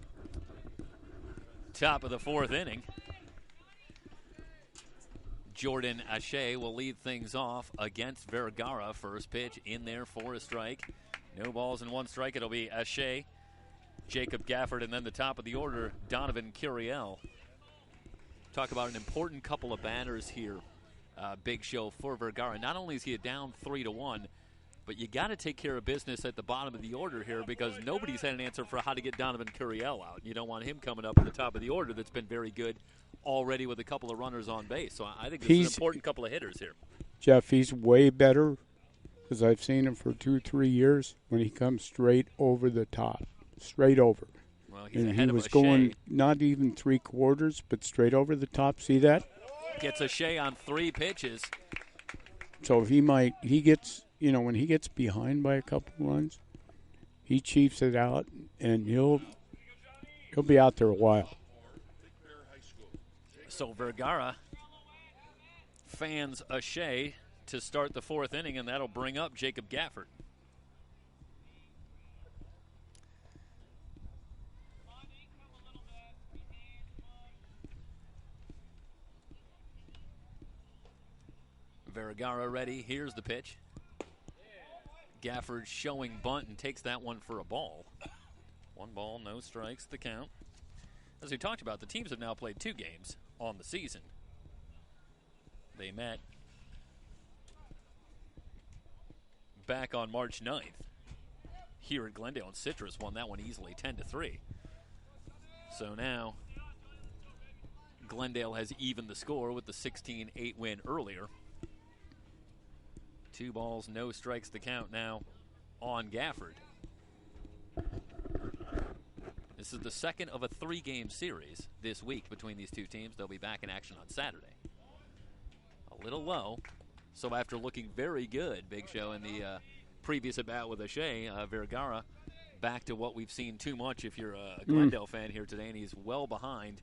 Top of the fourth inning. Jordan Ashe will lead things off against Vergara. First pitch in there for a strike. No balls and 1 strike. It'll be Ashe, Jacob Gafford, and then the top of the order, Donovan Curiel. Talk about an important couple of batters here. Big show for Vergara. Not only is he down 3-1, but you got to take care of business at the bottom of the order here because nobody's had an answer for how to get Donovan Curiel out. You don't want him coming up at the top of the order that's been very good already with a couple of runners on base. So I think this is an important couple of hitters here. Jeff, he's way better because I've seen him for 2-3 years when he comes straight over the top. Straight over. Well, he's and ahead he of was Ashe. going not even 3/4, but straight over the top. See that? Gets Ashe on 3 pitches. So he gets, when he gets behind by a couple runs, he chiefs it out, and he'll be out there a while. So Vergara fans Ashe to start the fourth inning, and that'll bring up Jacob Gafford. Vergara ready. Here's the pitch. Gafford showing bunt and takes that one for a ball. 1 ball, no strikes, the count. As we talked about, the teams have now played 2 games on the season. They met back on March 9th here at Glendale, and Citrus won that one easily, 10-3. So now Glendale has evened the score with the 16-8 win earlier. 2 balls, no strikes, the count now on Gafford. This is the second of a 3-game series this week between these 2 teams. They'll be back in action on Saturday. A little low. So after looking very good, Big Show, in the previous at-bat with Ashe, Vergara back to what we've seen too much if you're a Glendale fan here today, and he's well behind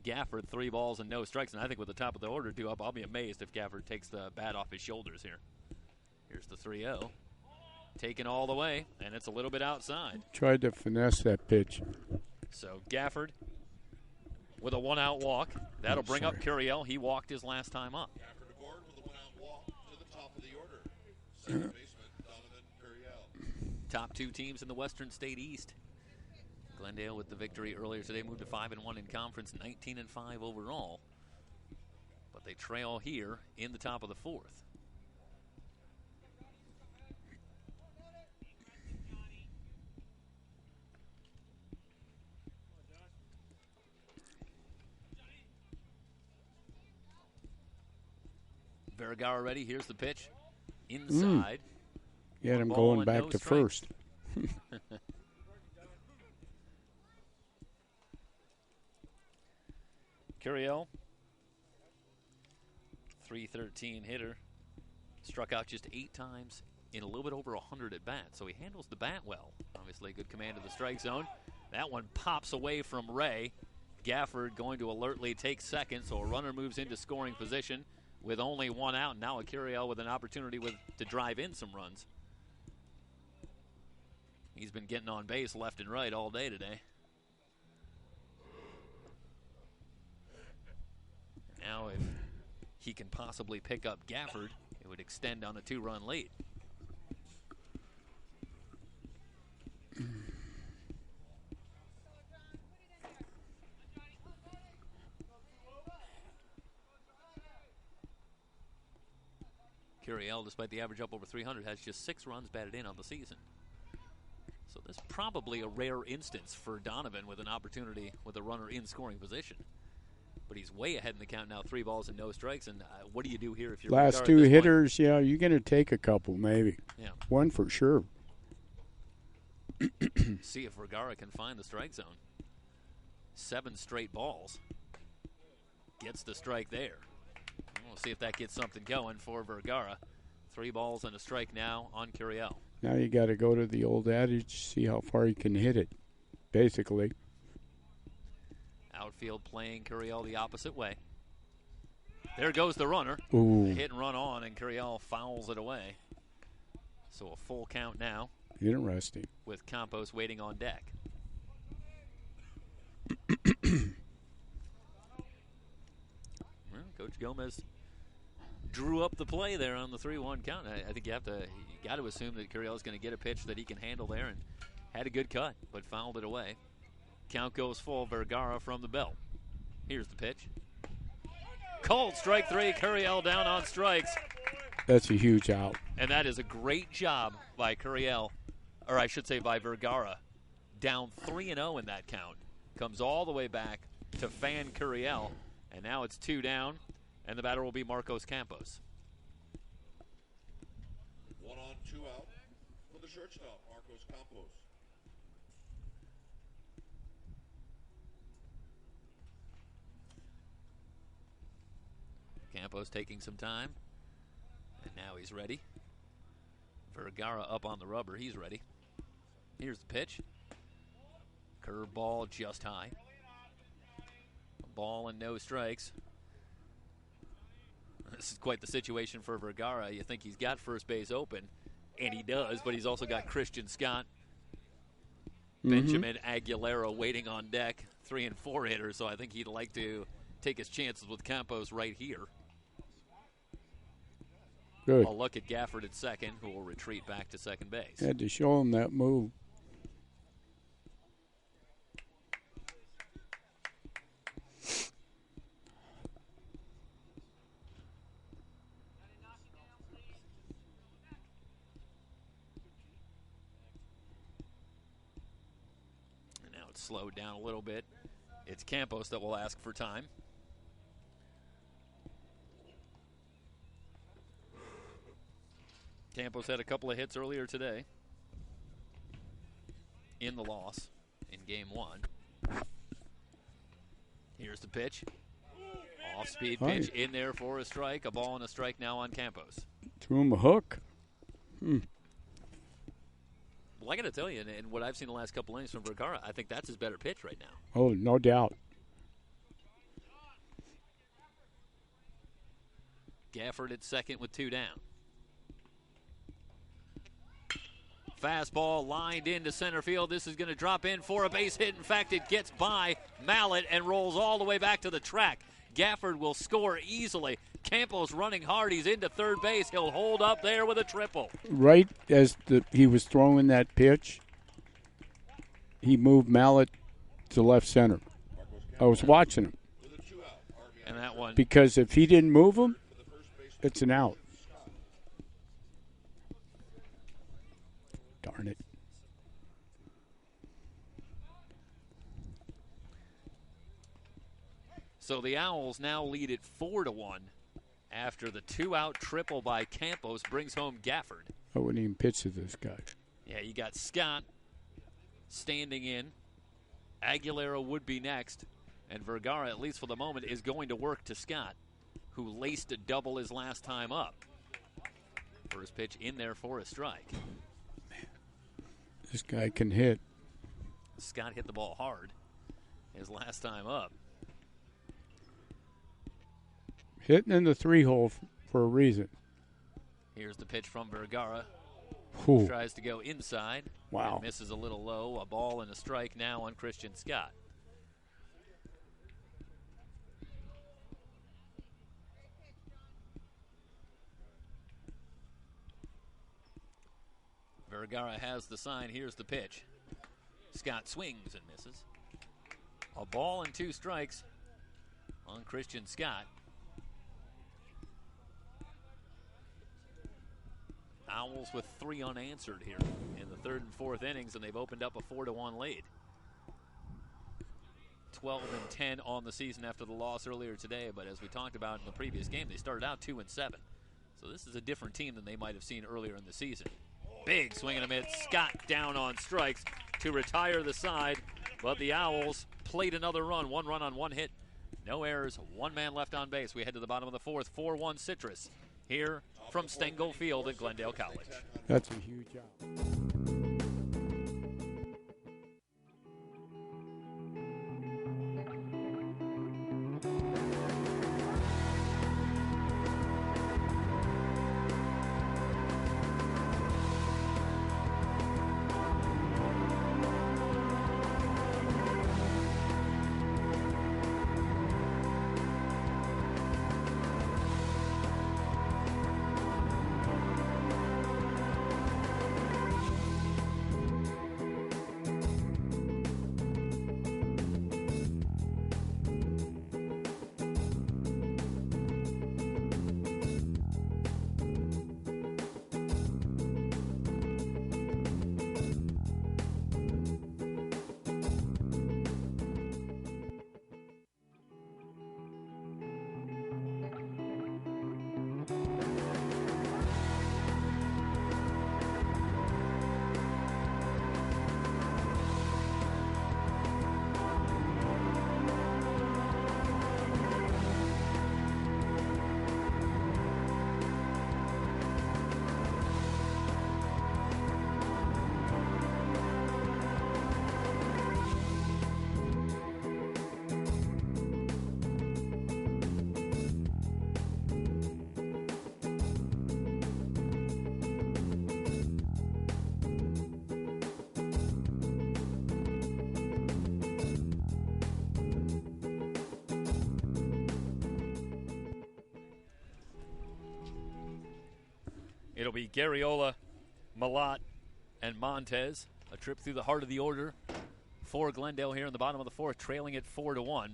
Gafford, 3 balls and no strikes. And I think with the top of the order 2 up, I'll be amazed if Gafford takes the bat off his shoulders here. Here's the 3-0. Taken all the way, and it's a little bit outside. Tried to finesse that pitch. So Gafford with a 1-out walk. That'll bring up Curiel. He walked his last time up. Gafford aboard with a 1-out walk to the top of the order. Second baseman, Donovan Curiel. Top 2 teams in the Western State East. Glendale with the victory earlier today moved to 5-1 in conference, 19-5 overall. But they trail here in the top of the 4th. Vergara ready. Here's the pitch. Inside. Get him 1 ball going and back no to strikes. first. Curiel, 313 hitter. Struck out just 8 times in a little bit over 100 at bats, so he handles the bat well. Obviously, good command of the strike zone. That one pops away from Ray. Gafford going to alertly take second, so a runner moves into scoring position with only 1 out. Now a Curiel with an opportunity to drive in some runs. He's been getting on base left and right all day today. Now if he can possibly pick up Gafford, it would extend on a 2-run lead. Curiel, despite the average up over 300, has just 6 runs batted in on the season. So this is probably a rare instance for Donovan with an opportunity with a runner in scoring position. But he's way ahead in the count now, 3 balls and no strikes. And what do you do here if you're Last 2 hitters, yeah, you're going to take a couple maybe. Yeah. 1 for sure. See if Vergara can find the strike zone. 7 straight balls. Gets the strike there. We'll see if that gets something going for Vergara. 3 balls and a strike now on Curiel. Now you got to go to the old adage, see how far you can hit it, basically. Outfield playing Curiel the opposite way. There goes the runner. Ooh. The hit and run on, and Curiel fouls it away. So a full count now Interesting. with Campos waiting on deck. Well, Coach Gomez drew up the play there on the 3-1 count. I think you got to assume that Curiel's going to get a pitch that he can handle there, and had a good cut, but fouled it away. Count goes full. Vergara from the belt. Here's the pitch. Called strike 3. Curiel down on strikes. That's a huge out. And that is a great job by Curiel, or I should say by Vergara. Down 3-0 in that count. Comes all the way back to fan Curiel, and now it's 2 down, and the batter will be Marcos Campos. 1 on, 2 out for the shortstop, Marcos Campos. Campos taking some time, and now he's ready. Vergara up on the rubber. He's ready. Here's the pitch. Curveball just high. A ball and no strikes. This is quite the situation for Vergara. You think he's got first base open, and he does, but he's also got Christian Scott, Benjamin Aguilera waiting on deck, 3 and 4 hitters, so I think he'd like to take his chances with Campos right here. Good. A look at Gafford at second, who will retreat back to second base. Had to show him that move. And now it's slowed down a little bit. It's Campos that will ask for time. Campos had a couple of hits earlier today in the loss in game 1. Here's the pitch. Off-speed pitch in there for a strike. A ball and a strike now on Campos. Threw him a hook. Well, I got to tell you, and what I've seen the last couple innings from Vergara, I think that's his better pitch right now. Oh, no doubt. Gafford at second with 2 down. Fastball lined into center field. This is going to drop in for a base hit. In fact, it gets by Mallett and rolls all the way back to the track. Gafford will score easily. Campos running hard. He's into third base. He'll hold up there with a triple. Right as he was throwing that pitch, he moved Mallett to left center. I was watching him. And that one. Because if he didn't move him, it's an out. Darn it. So the Owls now lead it 4-1 after the 2-out triple by Campos brings home Gafford. I wouldn't even pitch to this guy. Yeah, you got Scott standing in. Aguilera would be next. And Vergara, at least for the moment, is going to work to Scott, who laced a double his last time up. First pitch in there for a strike. This guy can hit. Scott hit the ball hard his last time up. Hitting in the 3-hole for a reason. Here's the pitch from Vergara. Ooh. Tries to go inside. Wow. And misses a little low. A ball and a strike now on Christian Scott. Vergara has the sign. Here's the pitch. Scott swings and misses. A ball and 2 strikes on Christian Scott. Owls with 3 unanswered here in the 3rd and 4th innings, and they've opened up a 4-1 lead. 12-10 on the season after the loss earlier today, but as we talked about in the previous game, they started out 2-7. So this is a different team than they might have seen earlier in the season. Big swing and a miss. Scott down on strikes to retire the side, but the Owls played another run. 1 run on 1 hit. No errors, 1 man left on base. We head to the bottom of the 4th, 4-1 Citrus here from Stengel Field at Glendale College. That's a huge out. It'll be Garriola, Malat, and Montez. A trip through the heart of the order for Glendale here in the bottom of the fourth, trailing it 4-1.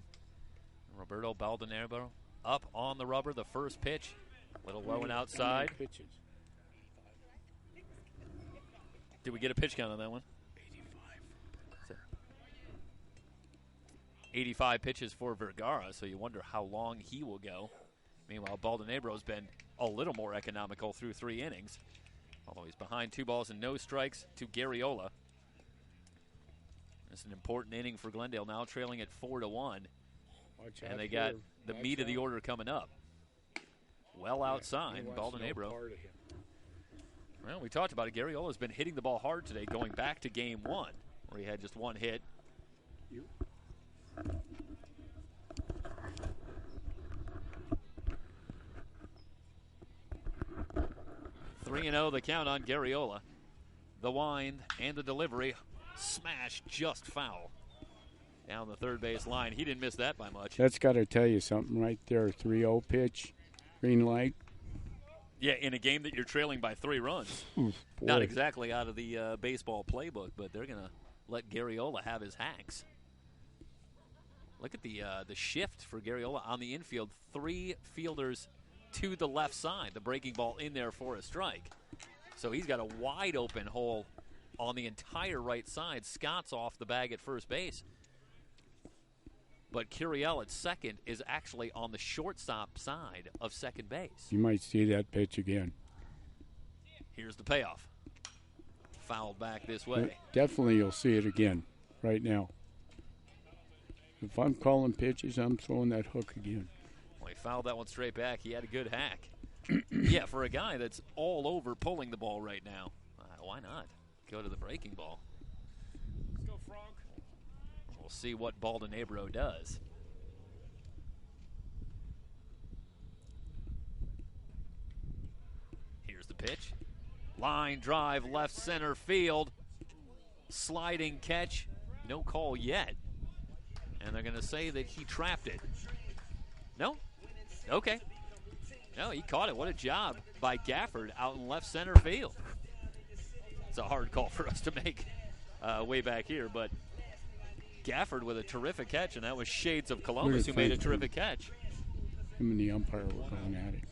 Roberto Baldonero up on the rubber. The first pitch, a little low and outside. Pitches. Did we get a pitch count on that one? 85 pitches for Vergara, so you wonder how long he will go. Meanwhile, Baldonero's been a little more economical through 3 innings, although he's behind 2 balls and no strikes to Garriola. It's an important inning for Glendale now, trailing at 4-1. And they got the meat of the order coming up. Well outside, Baldanero. Well, we talked about it. Garriola's been hitting the ball hard today, going back to game 1, where he had just 1 hit. 3-0 the count on Garriola. The wind and the delivery. Smash just foul. Down the third base line. He didn't miss that by much. That's got to tell you something right there. 3-0 pitch. Green light. Yeah, in a game that you're trailing by 3 runs. Oof, Not exactly out of the baseball playbook, but they're going to let Garriola have his hacks. Look at the shift for Garriola on the infield. 3 fielders to the left side. The breaking ball in there for a strike. So he's got a wide open hole on the entire right side. Scott's off the bag at first base. But Curiel at second is actually on the shortstop side of second base. You might see that pitch again. Here's the payoff. Fouled back this way. Definitely you'll see it again right now. If I'm calling pitches, I'm throwing that hook again. Well, he fouled that one straight back. He had a good hack. Yeah, for a guy that's all over pulling the ball right now, why not go to the breaking ball? Let's go, Frank. We'll see what Baldanero does. Here's the pitch. Line drive, left center field. Sliding catch. No call yet. And they're going to say that he trapped it. No? Okay. No, he caught it. What a job by Gafford out in left center field. It's a hard call for us to make way back here, but Gafford with a terrific catch, and that was Shades of Columbus who made a terrific catch. Him and the umpire were going at it.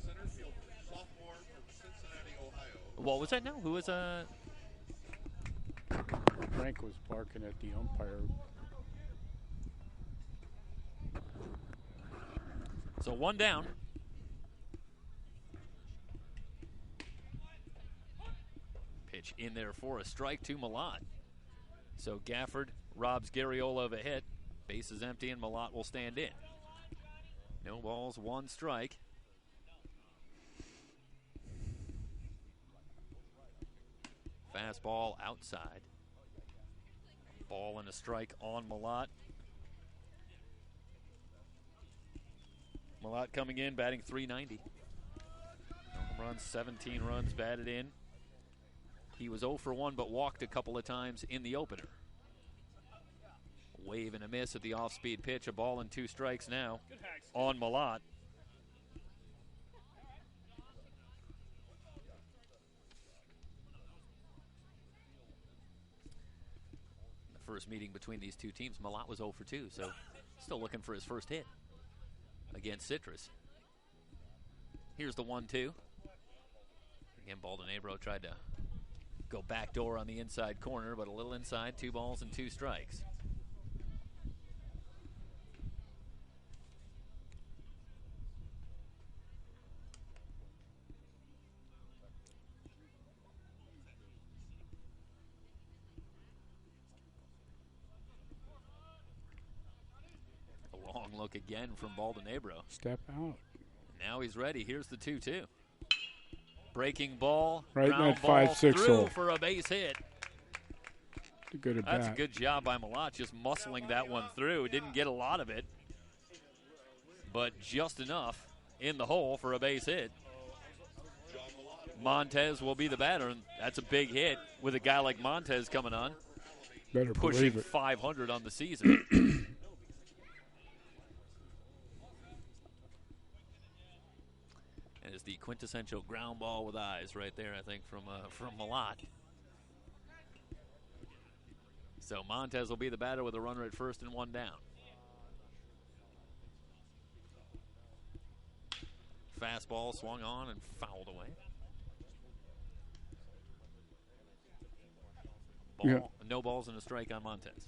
What was that now? Who was Frank was barking at the umpire. So 1 down. Pitch in there for a strike to Malat. So Gafford robs Garriola of a hit. Base is empty and Malat will stand in. No balls, 1 strike. Fastball outside. Ball and a strike on Malat. Malat coming in, batting .390. Home runs, 17 runs batted in. He was 0 for 1, but walked a couple of times in the opener. A wave and a miss at the off-speed pitch. A ball and 2 strikes now on Malat. The first meeting between these two teams, Malat was 0 for 2, so still looking for his first hit against Citrus. Here's the 1-2. Again, Baldanero tried to go backdoor on the inside corner, but a little inside, 2 balls and 2 strikes. A long look again from Baldanero. Step out. Now he's ready. Here's the 2-2. Breaking ball, right in that ball 5-6 through hole for a base hit. Good at That's bat. a good job by Malat, just muscling that one through. Didn't get a lot of it, but just enough in the hole for a base hit. Montez will be the batter, and that's a big hit with a guy like Montez coming on. Better pushing believe it. 500 on the season. And his the quintessential ground ball with eyes right there, I think, from Malott. So Montez will be the batter with a runner at first and one down. Fastball swung on and fouled away. No balls and a strike on Montez.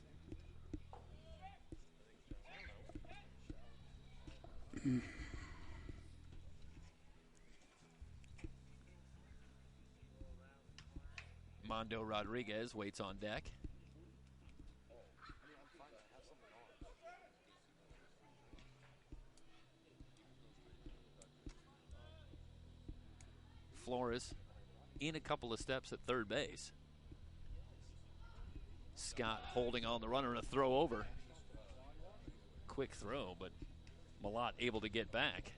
Mondo Rodriguez waits on deck. Flores in a couple of steps at third base. Scott holding on the runner and a throw over. Quick throw, but Malott able to get back.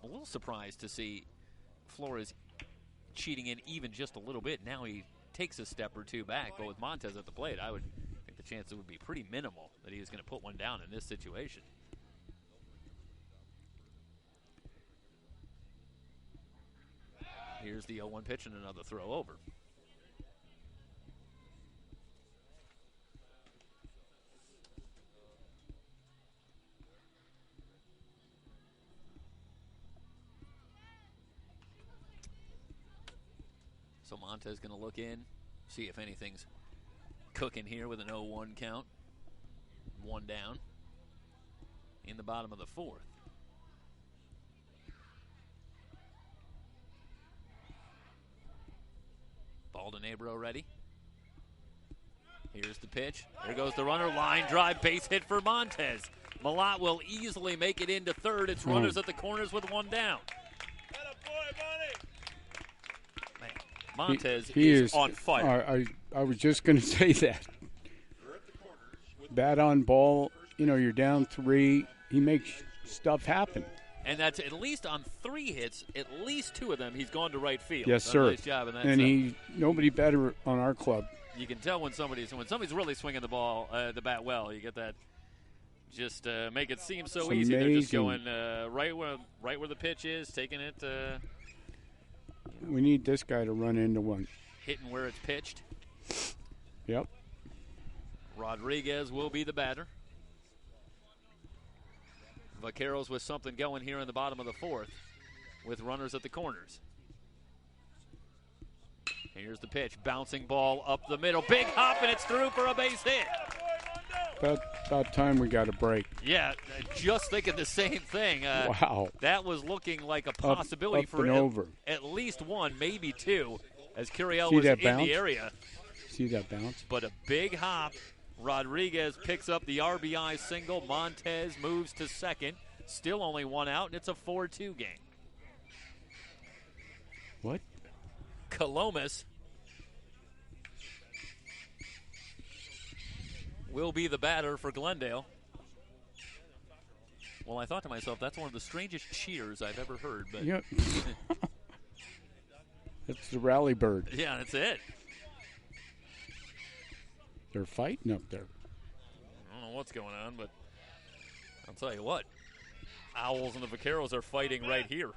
I'm a little surprised to see Flores cheating in even just a little bit. Now he takes a step or two back, but with Montez at the plate, I would think the chances would be pretty minimal that he is going to put one down in this situation. Here's the 0-1 pitch and another throw over. So Montez going to look in, see if anything's cooking here with an 0-1 count. One down in the bottom of the fourth. Baldonabro ready. Here's the pitch. There goes the runner. Line drive, base hit for Montez. Malott will easily make it into third. It's runners at the corners with one down. Man, Montez is on fire. I was just going to say that. Bat on ball, you're down 3. He makes stuff happen. And that's at least on 3 hits, at least 2 of them, he's gone to right field. Yes, sir. Nice job. And nobody better on our club. You can tell when somebody's really swinging the ball, the bat well. You get that. Just make it seem so it's easy. amazing. They're just going right where the pitch is, taking it. We need this guy to run into one. Hitting where it's pitched. Yep. Rodriguez will be the batter. Vaqueros with something going here in the bottom of the fourth with runners at the corners. Here's the pitch. Bouncing ball up the middle. Big hop, and it's through for a base hit. About time we got a break. Yeah, just thinking the same thing. Wow. That was looking like a possibility up for and over. At least one, maybe 2, as Curiel See was that in bounce? the area. See that bounce? But a big hop. Rodriguez picks up the RBI single. Montez moves to second. Still only 1 out, and it's a 4-2 game. What? Colomas will be the batter for Glendale. Well, I thought to myself, that's one of the strangest cheers I've ever heard. But yeah. It's the rally bird. Yeah, that's it. They're fighting up there. I don't know what's going on, but I'll tell you what. Owls and the Vaqueros are fighting right here.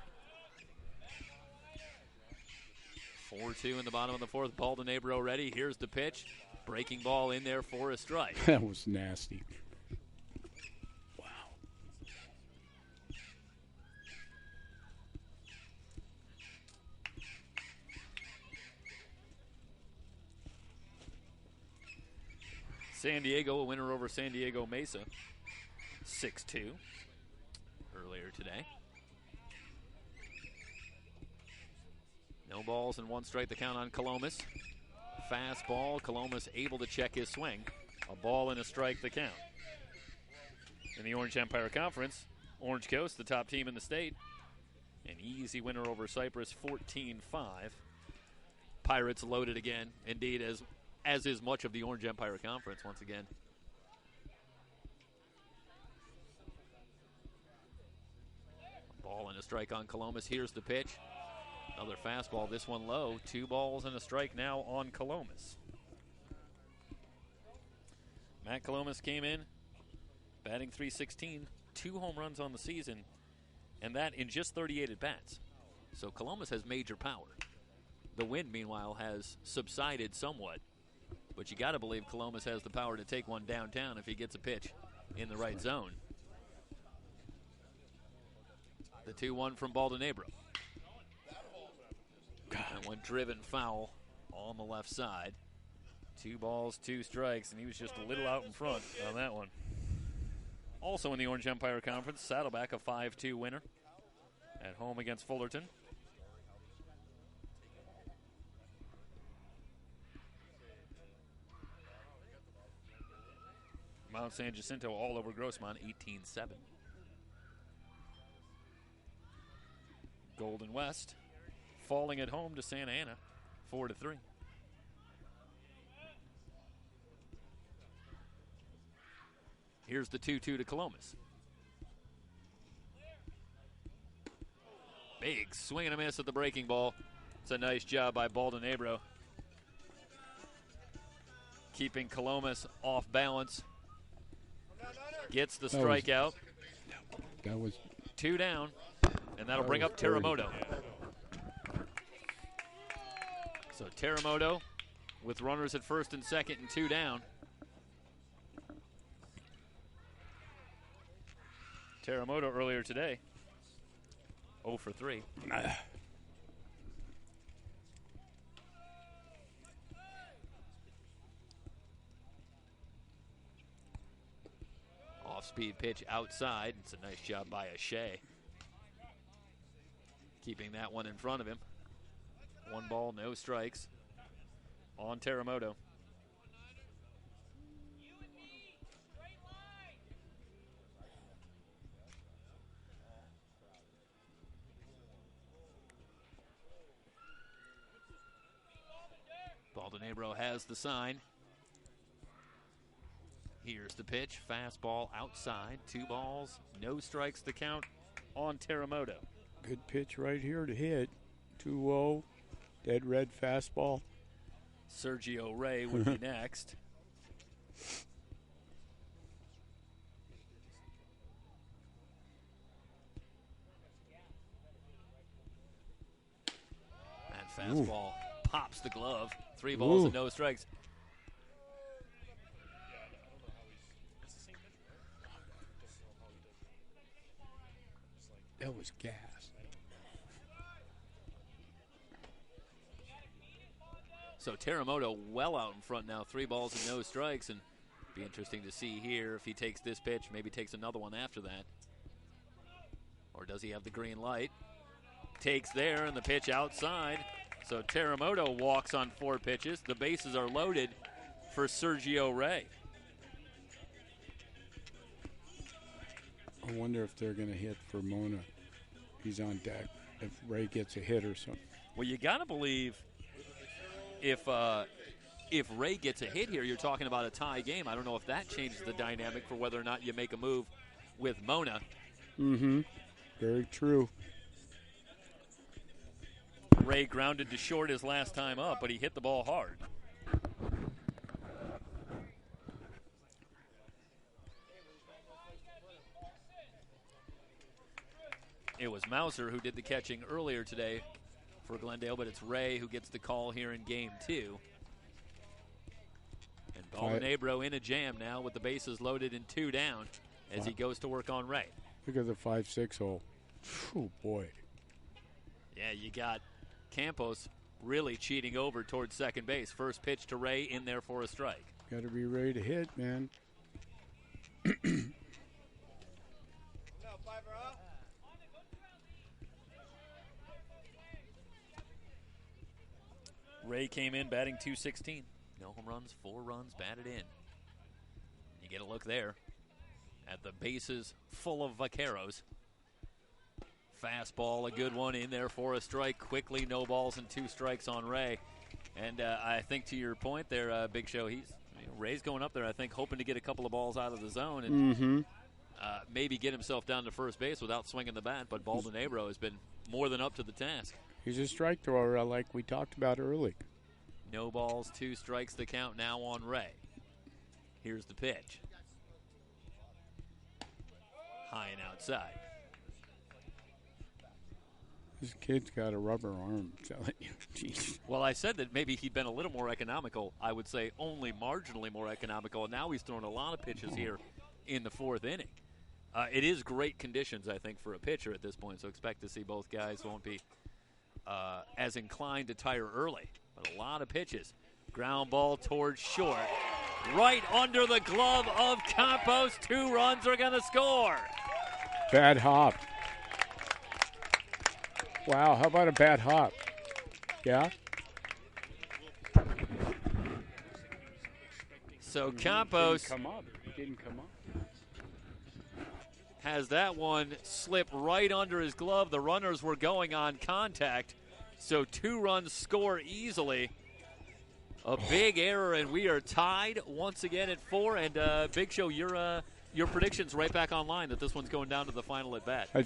4-2 in the bottom of the fourth. Baldonabro ready. Here's the pitch. Breaking ball in there for a strike. That was nasty. Wow. San Diego, a winner over San Diego Mesa. 6-2 earlier today. No balls and 1 strike, the count on Colomas. Fastball, Colomas able to check his swing. A ball and a strike, the count. In the Orange Empire Conference, Orange Coast, the top team in the state. An easy winner over Cypress, 14-5. Pirates loaded again, indeed, as is much of the Orange Empire Conference once again. Ball and a strike on Colomas. Here's the pitch. Another fastball, this one low. 2 balls and a strike now on Colomas. Matt Colomas came in batting .316, 2 home runs on the season, and that in just 38 at-bats. So Columbus has major power. The wind, meanwhile, has subsided somewhat, but you got to believe Columbus has the power to take one downtown if he gets a pitch in the right zone. The 2-1 from Baldonabro. That one driven foul on the left side. 2 balls, 2 strikes, and he was just a little out in front on that one. Also in the Orange Empire Conference, Saddleback a 5-2 winner at home against Fullerton. Mount San Jacinto all over Grossmont, 18-7. Golden West falling at home to Santa Ana, 4-3. Here's the 2-2 to Columbus. Big swing and a miss at the breaking ball. It's a nice job by Baldonabro, keeping Columbus off balance. Gets the strikeout. That was 2 down, and that'll bring up Teramoto. So Teramoto with runners at first and second and 2 down. Teramoto earlier today, 0 for 3. Off-speed pitch outside. It's a nice job by Shea, keeping that one in front of him. 1 ball, no strikes on Teramoto. Baldonabro has the sign. Here's the pitch. Fastball outside. 2 balls, no strikes to count on Teramoto. good pitch right here to hit. 2-0, dead red fastball. Sergio Ray would be next. And fastball pops the glove. 3 balls and no strikes. That was gas. So Teramoto well out in front now, 3 balls and no strikes, and be interesting to see here if he takes this pitch, maybe takes another one after that. Or does he have the green light? Takes there, and the pitch outside. So Teramoto walks on 4 pitches. The bases are loaded for Sergio Ray. I wonder if they're going to hit for Mona. He's on deck. If Ray gets a hit or something. Well, you got to believe if Ray gets a hit here, you're talking about a tie game. I don't know if that changes the dynamic for whether or not you make a move with Mona. Mm-hmm. Very true. Ray grounded to short his last time up, but he hit the ball hard. It was Mauser who did the catching earlier today for Glendale, but it's Ray who gets the call here in game 2. And Baldonabro in a jam now with the bases loaded and 2 down as he goes to work on Ray. Look at the 5-6 hole. Oh, boy. Yeah, you got Campos really cheating over towards second base. First pitch to Ray in there for a strike. Got to be ready to hit, man. Ray came in batting .216. No home runs, 4 runs batted in. You get a look there at the bases full of vaqueros. Fastball, a good one in there for a strike. Quickly, no balls and 2 strikes on Ray. And I think to your point there, Big Show, Ray's going up there, I think, hoping to get a couple of balls out of the zone and maybe get himself down to first base without swinging the bat. But Baldonabro has been more than up to the task. He's a strike thrower like we talked about early. No balls, 2 strikes the count now on Ray. Here's the pitch. high and outside. This kid's got a rubber arm, I'm telling you. Jeez. Well, I said that maybe he'd been a little more economical. I would say only marginally more economical. And now he's throwing a lot of pitches here in the fourth inning. It is great conditions, I think, for a pitcher at this point. So expect to see both guys won't be as inclined to tire early. But a lot of pitches. Ground ball towards short. Right under the glove of Campos. 2 runs are going to score. Bad hop. Wow, how about a bad hop? Yeah? So Campos Didn't come up. has that one slip right under his glove. The runners were going on contact. So 2 runs score easily. A big error, and we are tied once again at 4. And Big Show, your prediction's right back online that this one's going down to the final at bat. I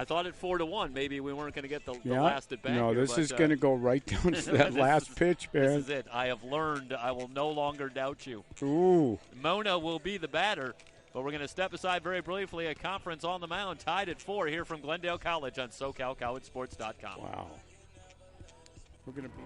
thought at 4-1, maybe we weren't going to get the last at bat. No, here, this is going to go right down to that last pitch, man. This is it. I have learned. I will no longer doubt you. Ooh. Mona will be the batter, but we're going to step aside very briefly. A conference on the mound, tied at 4 here from Glendale College on SoCalCollegeSports.com. Wow. We're going to be...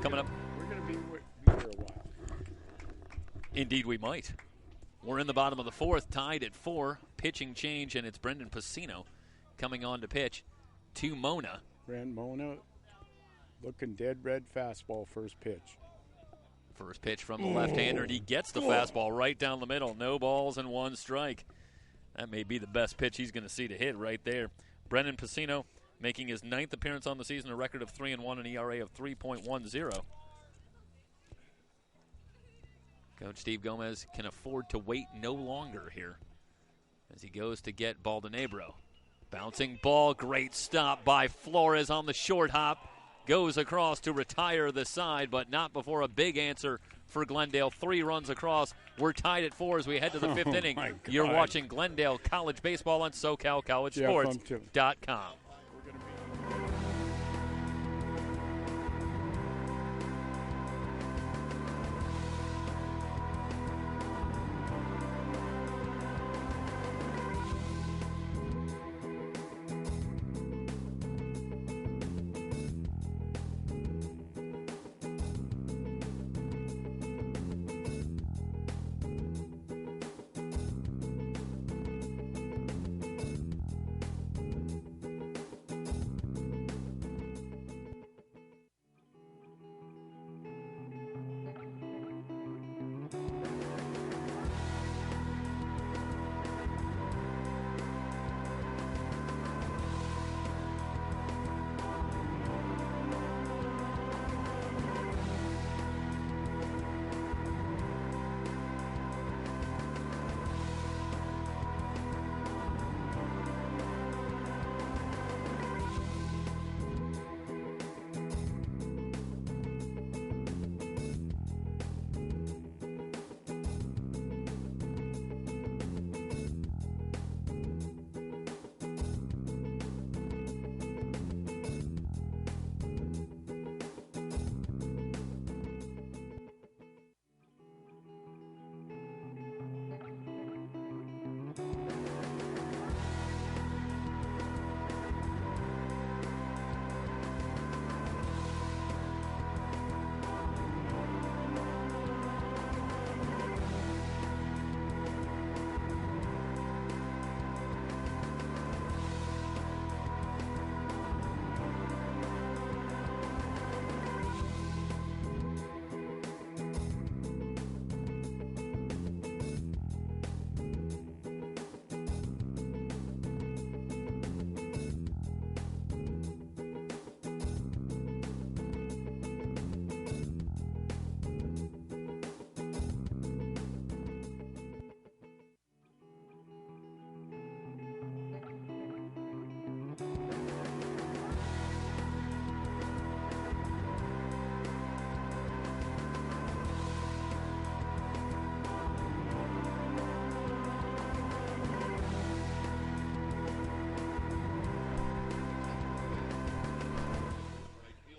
Coming up. We're going to be here a while. Indeed, we might. We're in the bottom of the 4th, tied at 4. Pitching change, and it's Brendan Pacino coming on to pitch to Mona. Brand Mona looking dead red fastball first pitch. First pitch from the left-hander, and he gets the fastball right down the middle. No balls and 1 strike. That may be the best pitch he's going to see to hit right there. Brendan Pacino making his 9th appearance on the season, a record of 3-1, an ERA of 3.10. Coach Steve Gomez can afford to wait no longer here as he goes to get Baldonebro. Bouncing ball, great stop by Flores on the short hop. Goes across to retire the side, but not before a big answer for Glendale. 3 runs across. We're tied at 4 as we head to the 5th inning. You're watching Glendale College Baseball on SoCalCollegeSports.com.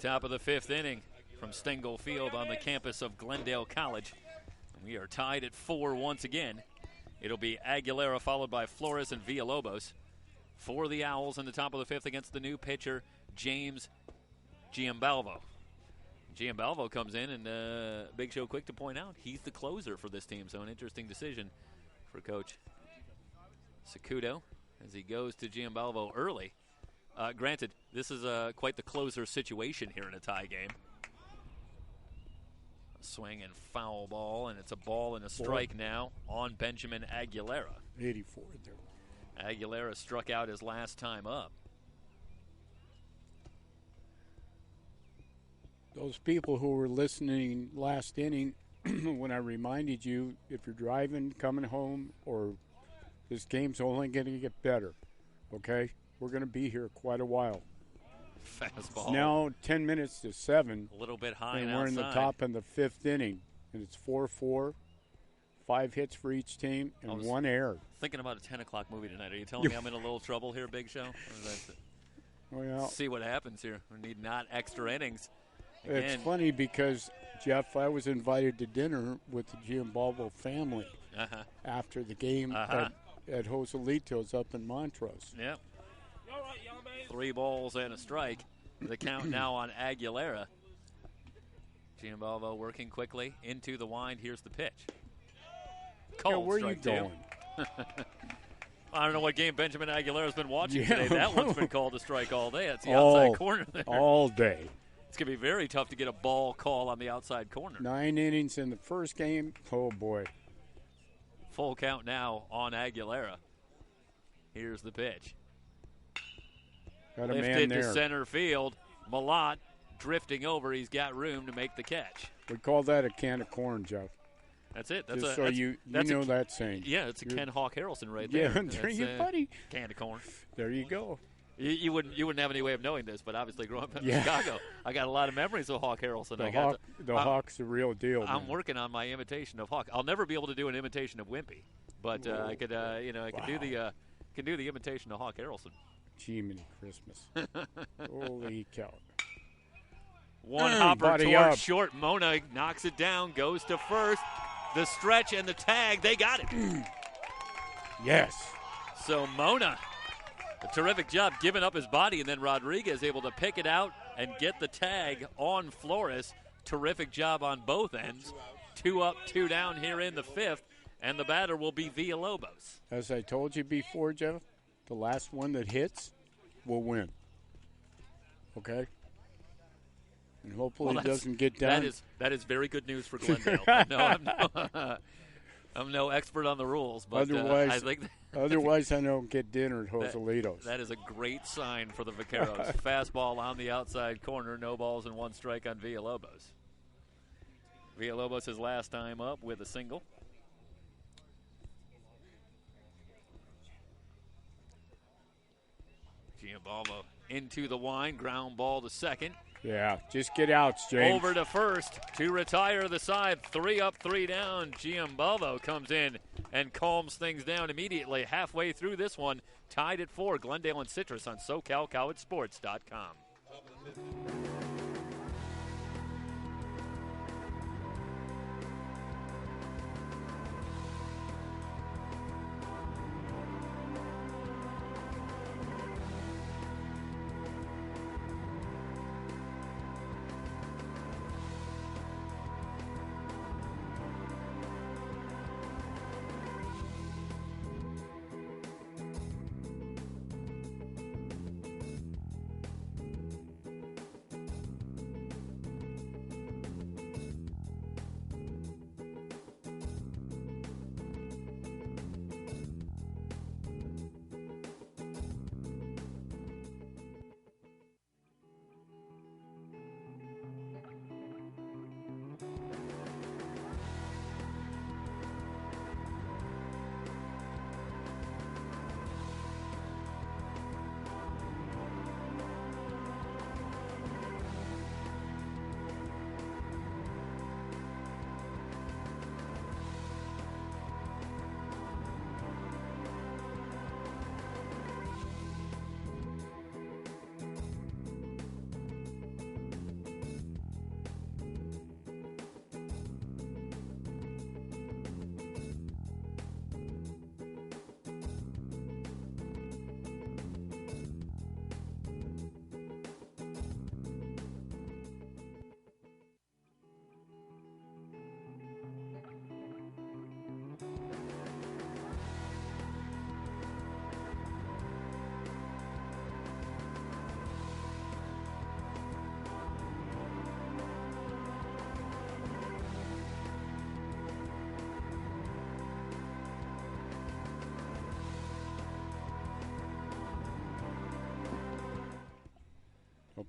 Top of the 5th inning from Stengel Field on the campus of Glendale College. We are tied at 4 once again. It'll be Aguilera followed by Flores and Villalobos. For the Owls in the top of the 5th against the new pitcher, James Giambalvo. Giambalvo comes in, and Big Show quick to point out, he's the closer for this team, so an interesting decision for Coach Sacudo as he goes to Giambalvo early. Granted, this is quite the closer situation here in a tie game. A swing and foul ball, and it's a ball and a strike now on Benjamin Aguilera. 84 there. Aguilera struck out his last time up. Those people who were listening last inning, when I reminded you, if you're driving, coming home, or this game's only going to get better, okay? We're going to be here quite a while. Fastball. It's now 10 minutes to 7. A little bit high and and we're in the outside. top of the 5th inning. And it's 4-4, 5 hits for each team, and 1 error. Thinking about a 10 o'clock movie tonight. Are you telling me I'm in a little trouble here, Big Show? Well, See what happens here. We need not extra innings. Again, it's funny because, Jeff, I was invited to dinner with the Giambalvo family after the game at Joselito's up in Montrose. Yep. You all right, young man? 3 balls and a strike. The count now on Aguilera. Giambalvo working quickly into the wind. Here's the pitch. Cold Where are you strike two. going? I don't know what game Benjamin Aguilera's been watching Yeah. today. That one's been called a strike all day. It's the All- outside corner there. All day. It's going to be very tough to get a ball call on the outside corner. 9 innings in the first game. Oh, boy. Full count now on Aguilera. Here's the pitch. Got a man Lifted to there. center field. Malott drifting over. He's got room to make the catch. We call that a can of corn, Jeff. That's it. Just so you know that saying. Yeah, it's a Ken Hawk Harrelson right Yeah, there. there That's, you buddy. Can of corn. There you go. You wouldn't have any way of knowing this, but obviously growing up in Yeah. Chicago, I got a lot of memories of Hawk Harrelson. The Hawk's the real deal. I'm man. working on my imitation of Hawk. I'll never be able to do an imitation of Wimpy, but I could, I could do the imitation of Hawk Harrelson. Jiminy Christmas. Holy cow. One hopper body towards up. short. Mona knocks it down, goes to first. The stretch and the tag, they got it. Yes. So Mona, a terrific job giving up his body, and then Rodriguez able to pick it out and get the tag on Flores. Terrific job on both ends. 2 up, 2 down here in the 5th, and the batter will be Villalobos. As I told you before, Jeff, the last one that hits will win. Okay? And hopefully it doesn't get down. That is very good news for Glendale. I'm no expert on the rules, but Otherwise, I think otherwise I don't get dinner at Joselito's. that is a great sign for the Vaqueros. Fastball on the outside corner, no balls and 1 strike on Villalobos. Villalobos his last time up with a single. Giambalvo into the wind, ground ball to second. Yeah, just get outs, James. Over to first to retire the side. 3 up, 3 down. Giambalvo comes in and calms things down immediately. Halfway through this one, tied at 4. Glendale and Citrus on SoCalCollegeSports.com.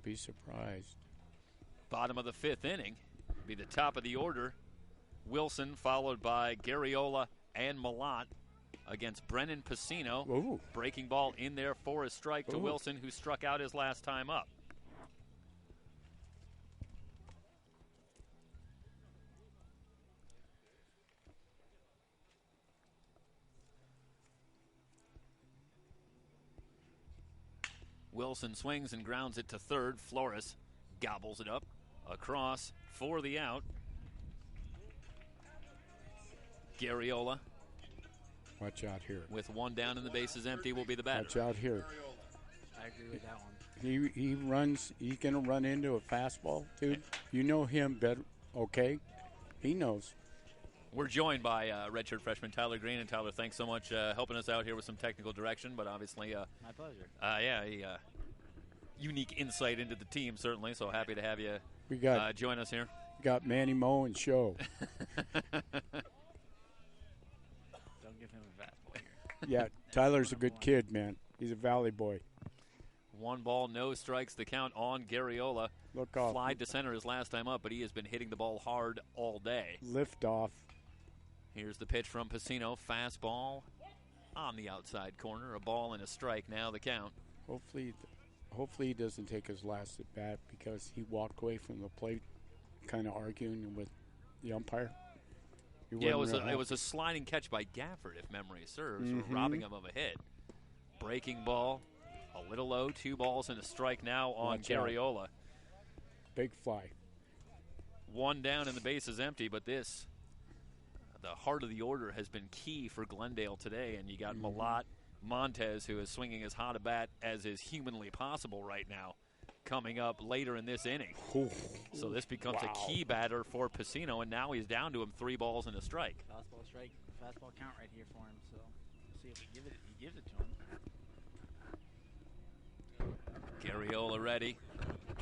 be surprised. Bottom of the 5th inning. Be the top of the order. Wilson followed by Garriola and Malott against Brennan Pacino. Ooh. Breaking ball in there for a strike to Ooh. Wilson, who struck out his last time up. Wilson swings and grounds it to third. Flores gobbles it up across for the out. Garriola, Watch out here. with one down and the bases empty, will be the batter. Watch out here. I agree with that one. He runs. He's going to run into a fastball, dude. You know him better, okay? He knows. We're joined by redshirt freshman Tyler Green. And Tyler, thanks so much helping us out here with some technical direction, but obviously, My pleasure. Unique insight into the team, certainly. So happy to have you We got join us here. Manny Moe and Show. Don't give him a fastball here. Yeah, Tyler's a good kid, man. He's a Valley boy. 1 ball, no strikes. The count on Garriola. Look off. Flied to center his last time up, but he has been hitting the ball hard all day. Lift off. Here's the pitch from Pacino. Fastball on the outside corner. A ball and a strike. Now the count. Hopefully he doesn't take his last at bat because he walked away from the plate kind of arguing with the umpire. Yeah, it was a sliding catch by Gafford, if memory serves, robbing him of a hit. Breaking ball, a little low. 2 balls and a strike now on Garriola. Big fly. 1 down and the base is empty, but the heart of the order has been key for Glendale today, and you got Malott, Montez, who is swinging as hot a bat as is humanly possible right now, coming up later in this inning. Ooh. So this becomes a key batter for Pacino, and now he's down to him 3 balls and a strike. Fastball strike, fastball count right here for him. So we'll see if he gives it to him. Garriola ready.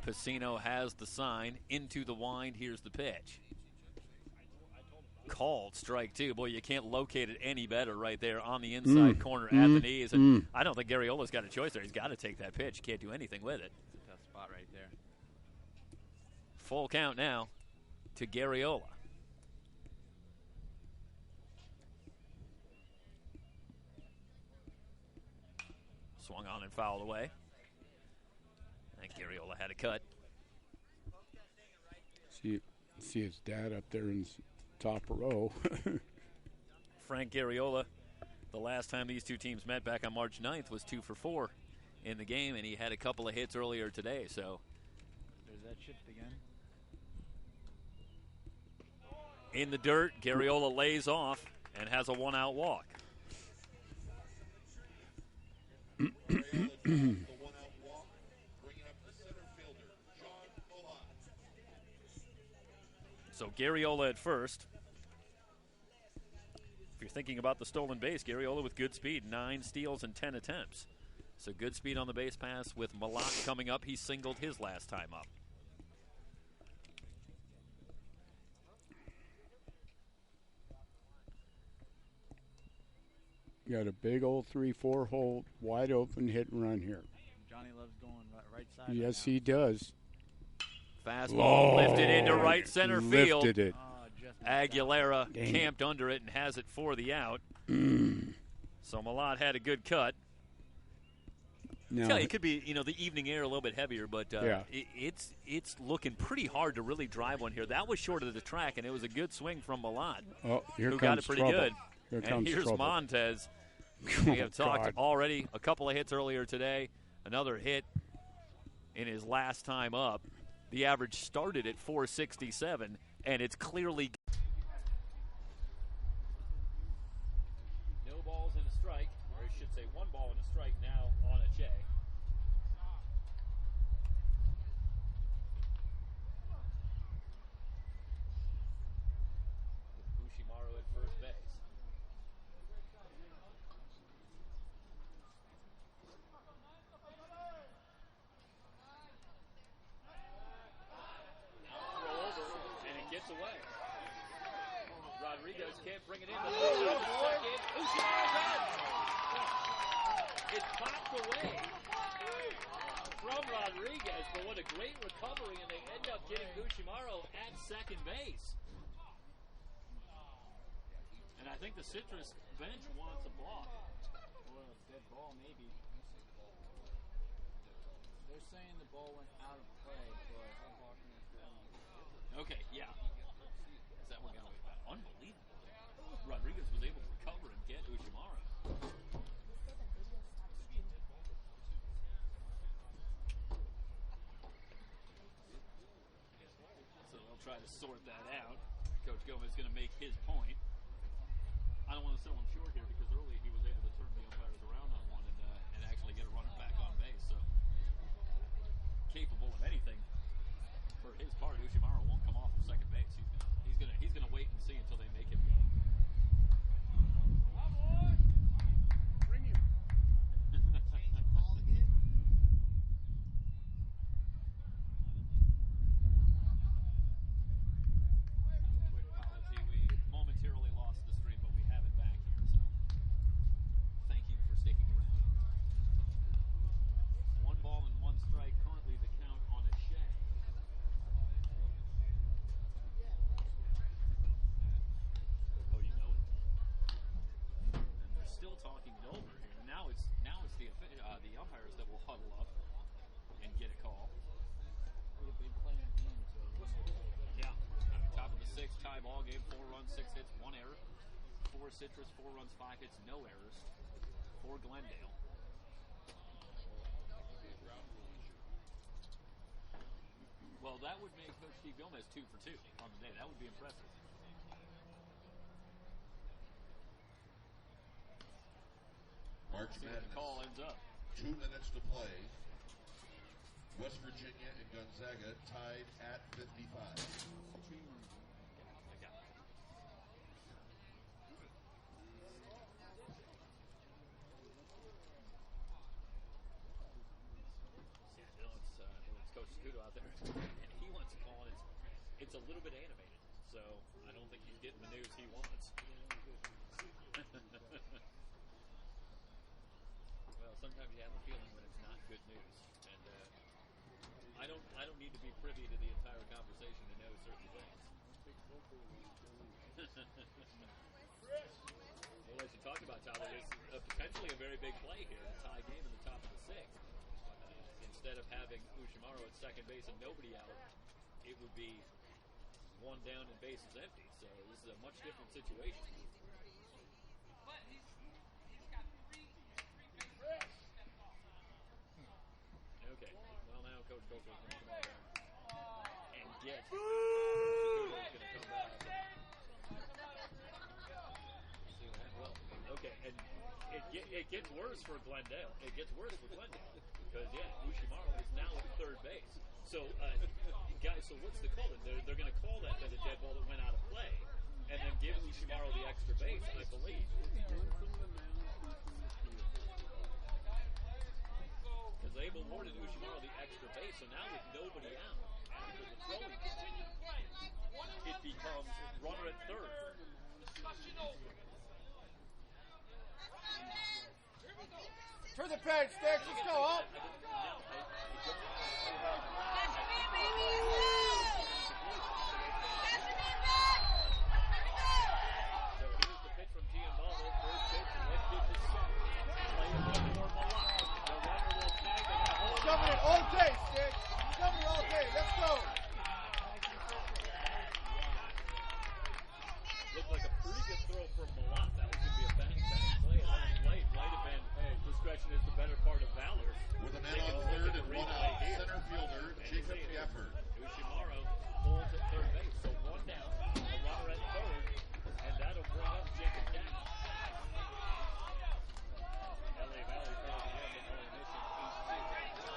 Pacino has the sign. Into the wind. Here's the pitch. Called strike 2. Boy, you can't locate it any better right there on the inside corner at the knees. And I don't think Garriola's got a choice there. He's got to take that pitch. Can't do anything with it. It's a tough spot right there. Full count now to Garriola. Swung on and fouled away. And Garriola had a cut. See his dad up there in top row. Frank Garriola, the last time these two teams met back on March 9th, was 2 for 4 in the game, and he had a couple of hits earlier today. So There's that shift again. in the dirt, Garriola lays off and has a 1-out walk. The 1-out walk, bringing up the center fielder, John Malott. So Garriola at first. If you're thinking about the stolen base, Garriola with good speed, 9 steals and 10 attempts. So good speed on the base pass with Malott coming up. He singled his last time up. You got a big old 3-4 hole, wide open hit and run here. Johnny loves going right side. Yes, right he does. Fastball lifted into right center field. Lifted it. Just Aguilera Dang. camped under it and has it for the out. So Malott had a good cut. Now, It could be, the evening air a little bit heavier, but it's looking pretty hard to really drive one here. That was short of the track, and it was a good swing from Malott, here who comes got it pretty trouble. good. Here And comes here's trouble. Montez. We have talked God. already, a couple of hits earlier today, another hit in his last time up. The average started at 467, and it's clearly no balls and a strike, or I should say 1 ball and a strike now on Ache. With Bushimaru at first base. And it gets away. Rodriguez can't bring it in. It's popped away from from Rodriguez, but what a great recovery, and they end up getting Ushimaro at second base. And I think the Citrus bench wants a block. Or a dead ball, maybe. They're saying the ball went out of play, but okay, yeah. Is that what got away? Unbelievable. Rodriguez was able to recover and get Ushimaro. So they'll try to sort that out. Coach Gomez is going to make his point. I don't want to sell him short here because early he was able to turn the umpires around on one and actually get a runner back on base. So capable of anything for his part. Ushimaro won't come off of second base. He's gonna wait and see until they make him go. Bring him. Quick apology. We momentarily lost the stream, but we have it back here. So thank you for sticking around. 1 ball and 1 strike. Currently the count on a Shea. Oh, you know it. And they're still talking it over here. Now it's the umpires that will huddle up and get a call. a big play in the game. So Yeah. Top of the 6th, tie ball game. 4 runs, 6 hits, 1 error. 4 Citrus, 4 runs, 5 hits, no errors. For Glendale. Well, that would make Coach Steve Gomez 2 for 2 on the day. That would be impressive. March See what the call Madness. ends up. 2 minutes to play. West Virginia and Gonzaga tied at 55. I got it. It's Coach Scudo out there, and he wants a call, and it's a little bit animated, so I don't think he's getting the news he wants. Well, sometimes you have a feeling when it's not good news, and I don't need to be privy to the entire conversation to know certain things. Well, as you talked about, Tyler, it's potentially a very big play here, a tie game in the top of the 6th. Instead of having Ushimaro at second base and nobody out, it would be 1 down and bases empty. So this is a much different situation. Okay, well now Coach Coulter is going to come out there and get. Scudo's going to come back. See what happens. Well, okay, and it gets worse for Glendale. It gets worse for Glendale because Ushimaro is now at third base. So guys, so what's the call? They're going to call that as a dead ball that went out of play, and then give Ushimaro the extra base, I believe. Because they've awarded Ushimaro the extra base, so now with nobody out, after the throwing it becomes runner at third. Turn the page, Sticks. Let's go up. So here's the pitch from Gianbaldo. First pitch lifted to center. Play it for Malak. The runner will tag and hold Shoving it all day, Sticks. Shoving it all day. Let's go. Looked like a pretty good throw from Malak. That was going to be a bang play. And then late might have been discretion is the better part of valor. With a man on third and 1 out, center fielder Jacob Gafford. Ushimaro holds at third base, so 1 down, a runner at third, and that'll bring up Jacob Gafford. LA Valley falls again, but LA Mission 8-2.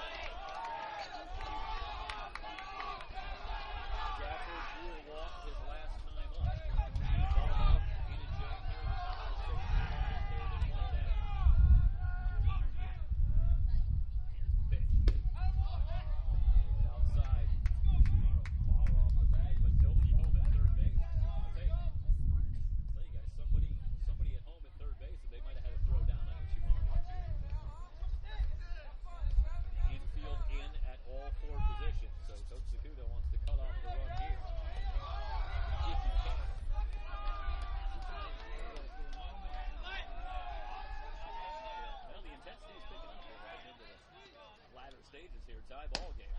stages here. Tie ball game.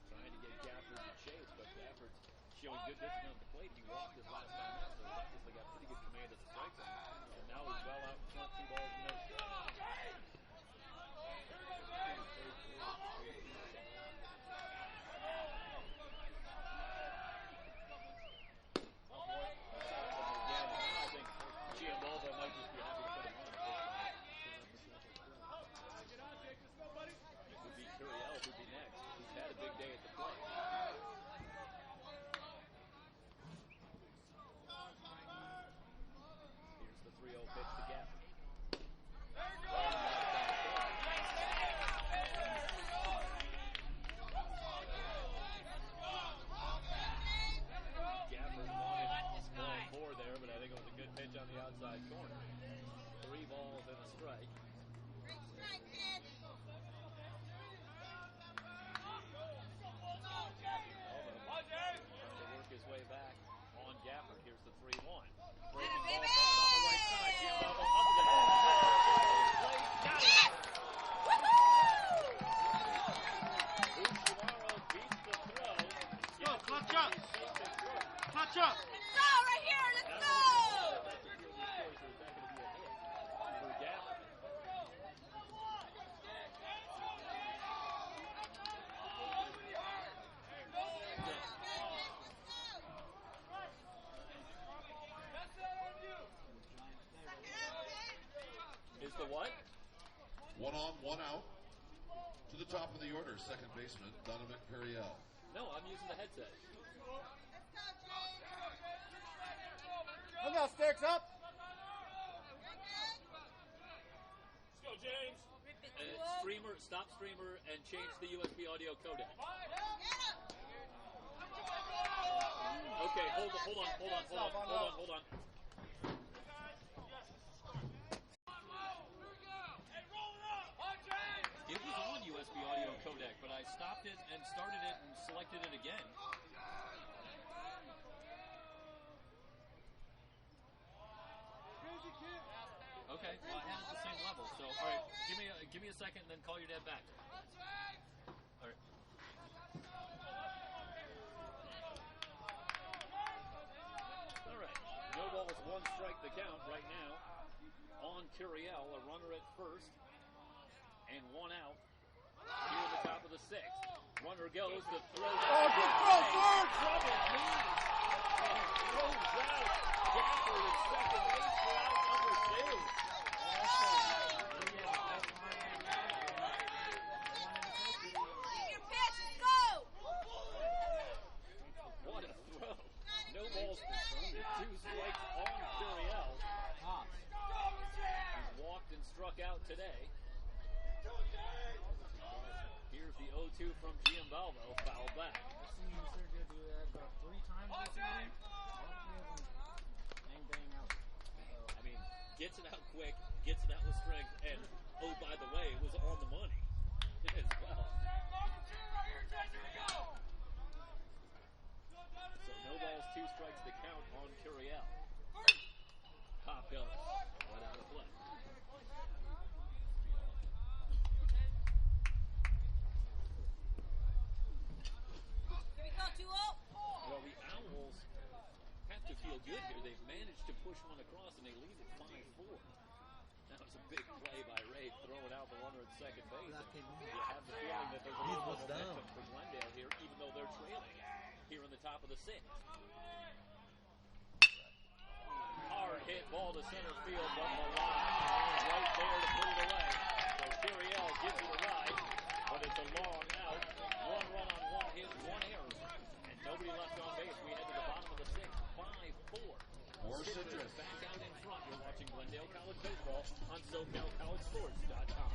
Trying to get Gafford to chase, but Gafford's showing good discipline at the plate. He walked his last time out, so he's obviously got pretty good command of the strike zone. And now he's well out in front, 2 balls and no strikes. The what? 1 on, 1 out. To the top of the order, second baseman, Donovan Perriel. No, I'm using the headset. Look out, Sticks, up! Let's go, James. Streamer, stop streamer, and change the USB audio codec. Okay, hold on. It was on USB audio codec, but I stopped it and started it and selected it again. Okay, well, I have it at the same level. So, all right, give me a second, and then call your dad back. All right. All right. No ball is 1 strike the count right now. On Curiel, a runner at first, and 1 out. Here at the top of the 6th. Runner goes, the throw. Oh, good throw, third! Trouble moves. And throws out. Gafford at second base for out number 2. What a throw. No balls confirmed. 2 strikes on Curiel. He's walked and struck out today. Here's the 0-2 from Giambalvo. Foul back. I've seen Sergio do that about 3 times this season. Bang, bang out. I mean, gets it out quick, gets it out with strength, and oh, by the way, it was on the money as well. So no balls, 2 strikes to count on Curiel. Pop goes. Right out of play. Well, the Owls have to feel good here. They've managed to push one across, and they lead at 5-4. That was a big play by Ray, throwing out the runner at second base. You have the feeling that there's a little bit of momentum for Glendale here, even though they're trailing here in the top of the 6th. Hard hit ball to center field, but Milan right there to put it away. So Curiel gives it a ride, but it's a long out. 1 run on 1 hit, 1 error. Nobody left on base. We head to the bottom of the 6th. 5-4. More Citrus. Back out in front. You're watching Glendale College Baseball on SoCalCollegeSports.com.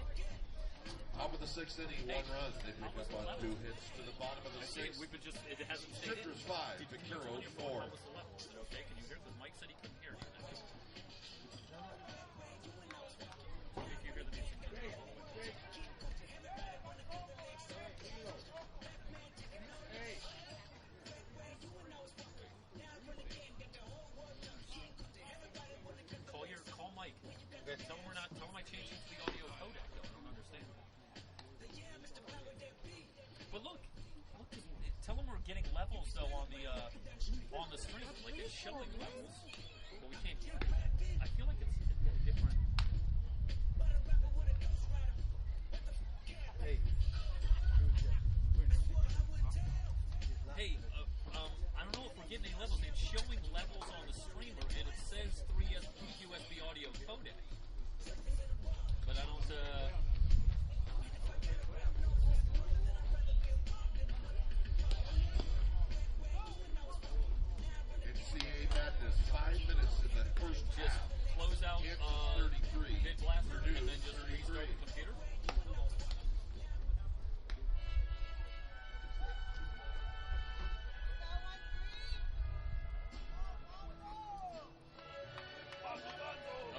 Top of the 6th inning, 1 run. They pick up on 2 hits to the bottom of the 6th. It hasn't stayed in. Citrus 5, Vaqueros 4. Okay, can you hear? Because Mike said he couldn't hear you. If you hear the music. Call Mike. Tell them I changed it to the audio codec. I don't understand. But look, tell them we're getting levels though on the screen. Like it's showing levels, but we can't hear it. I feel like it's different. Hey, I don't know if we're getting any levels. It's showing levels on the streamer, and it says 3 USB audio codec. But I don't. NCAA Madness, 5 minutes in the first Just half. close out It's 33. Big Blaster and then just restart the computer.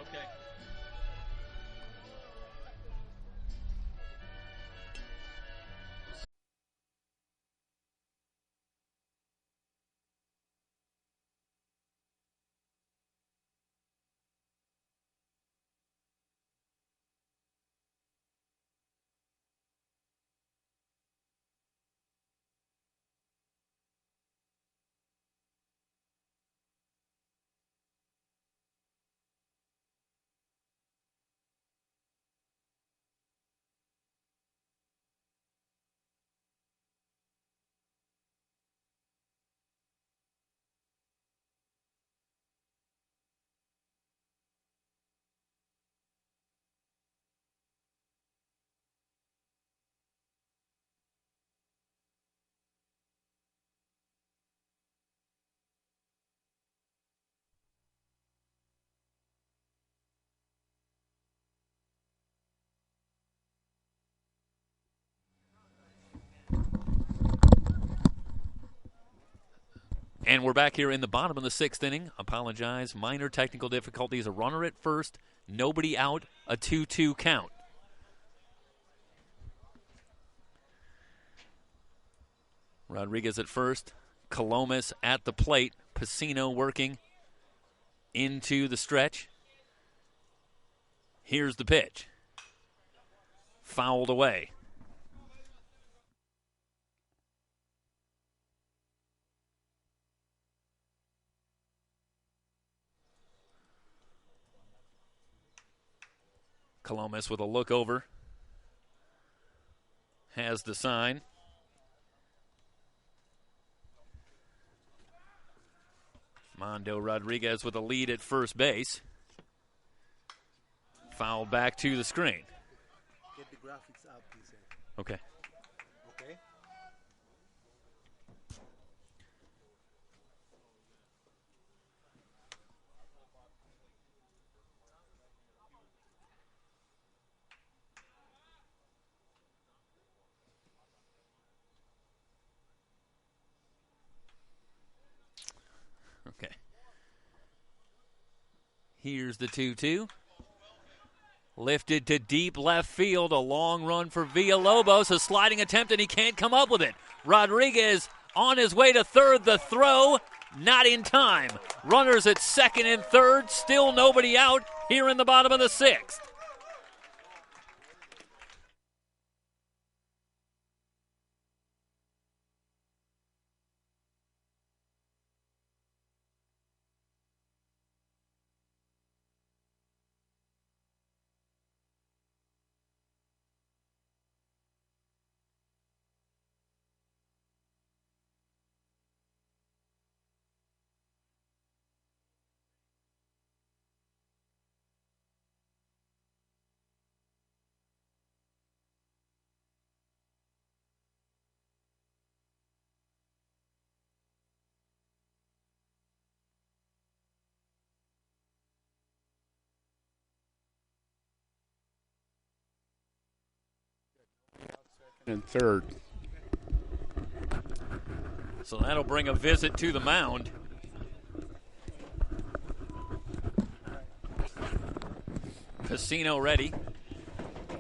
Okay. And we're back here in the bottom of the 6th inning. Apologize. Minor technical difficulties. A runner at first. Nobody out. A 2-2 count. Rodriguez at first. Colomas at the plate. Pacino working into the stretch. Here's the pitch. Fouled away. Colomas with a look over. Has the sign. Mondo Rodriguez with a lead at first base. Fouled back to the screen. Get the graphics out, please. Okay. Okay? Okay. Here's the 2-2. Lifted to deep left field. A long run for Villalobos. A sliding attempt, and he can't come up with it. Rodriguez on his way to third. The throw, not in time. Runners at second and third. Still nobody out here in the bottom of the 6th. And third. So that'll bring a visit to the mound. Casino ready.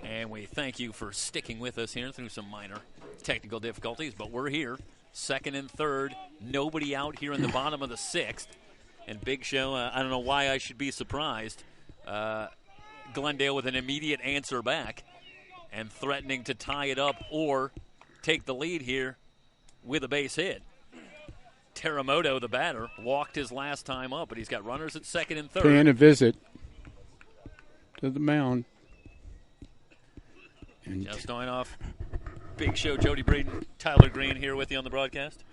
And we thank you for sticking with us here through some minor technical difficulties, but we're here. Second and third. Nobody out here in the bottom of the 6th. And Big Show, I don't know why I should be surprised. Glendale with an immediate answer back and threatening to tie it up or take the lead here with a base hit. Teramoto, the batter, walked his last time up, but he's got runners at second and third. Paying a visit to the mound. And Just going off. Big Show, Jody Breeden, Tyler Green here with you on the broadcast.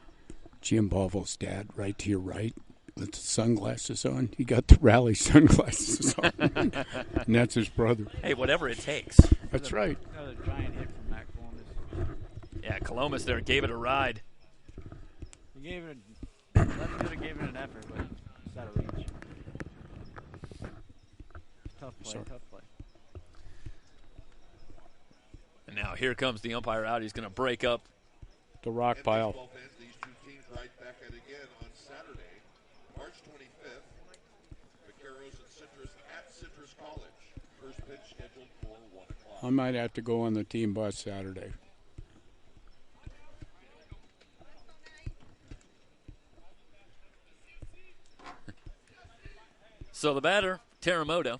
Jim Bovel's dad, right to your right, with the sunglasses on. He got the rally sunglasses on. And that's his brother. Hey, whatever it takes. That's right. Another giant hit from Matt Columbus. Yeah, Columbus there gave it a ride. He gave it left fielder gave it an effort, but it's out of reach. Tough play, Sorry. tough play. And now here comes the umpire out. He's going to break up. The rock And pile. baseball fans, these two teams right back at it again on Saturday, March 25th. Vaqueros and Citrus at Citrus College. First pitch scheduled for 1 o'clock. I might have to go on the team bus Saturday. So the batter, Teramoto,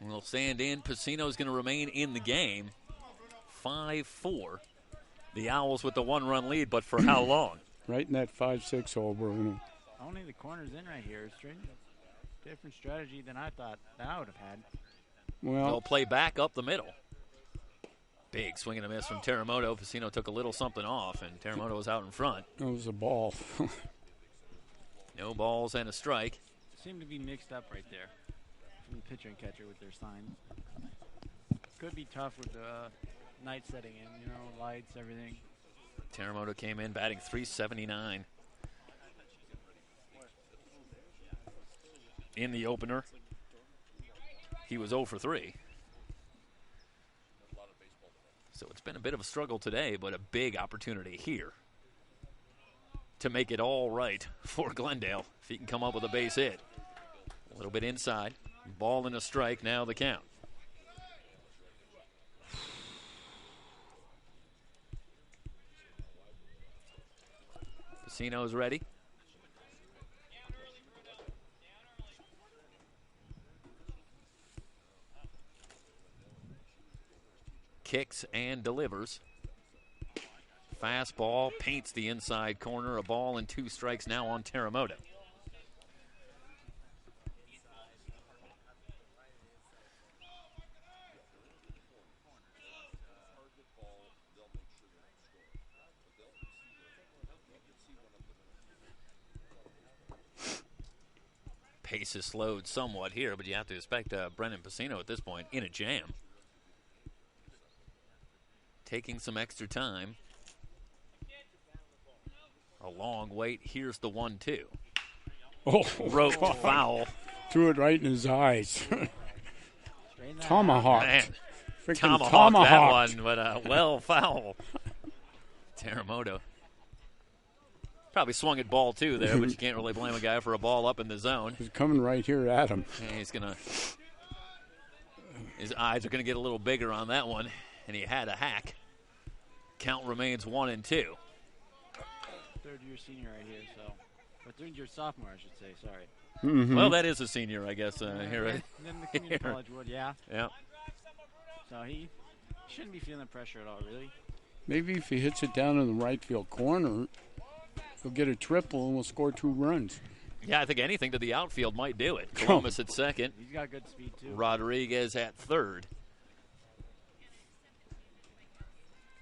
will stand in. Pacino's going to remain in the game. 5-4. The Owls with the one-run lead, but for how long? Right in that 5-6 hole, Bruno. Only the corner's in right here. Different strategy than I thought that I would have had. They'll Well, play back up the middle. Big swing and a miss from Teramoto. Pacino took a little something off, and Teramoto was out in front. it was a ball. No balls and a strike. Seemed to be mixed up right there from the pitcher and catcher with their signs. Could be tough with the night setting in, lights, everything. Teramoto came in batting .379 in the opener. He was 0 for 3. So it's been a bit of a struggle today, but a big opportunity here to make it all right for Glendale if he can come up with a base hit. A little bit inside. Ball and a strike, now the count. Pacino's ready. Kicks and delivers. Fastball paints the inside corner. A ball and 2 strikes now on Teramoto. Pace is slowed somewhat here, but you have to expect Brendan Pacino at this point in a jam. Taking some extra time. A long wait. Here's the 1-2. Oh, Roped God. foul. Threw it right in his eyes. Tomahawk. Man, Freaking tomahawk tomahawk. that one, but well foul. Teramoto. Probably swung at ball too there, but you can't really blame a guy for a ball up in the zone. He's coming right here at him. And his eyes are gonna get a little bigger on that one, and he had a hack. Count remains 1-2. Third-year senior right here, or third-year sophomore, I should say. Sorry. Mm-hmm. Well, that is a senior, I guess. Here, right? Then the community here. college would, yeah. Yeah. So he shouldn't be feeling the pressure at all, really. Maybe if he hits it down in the right field corner, he'll get a triple and we'll score 2 runs. Yeah, I think anything to the outfield might do it. Columbus at second. He's got good speed, too. Rodriguez at third.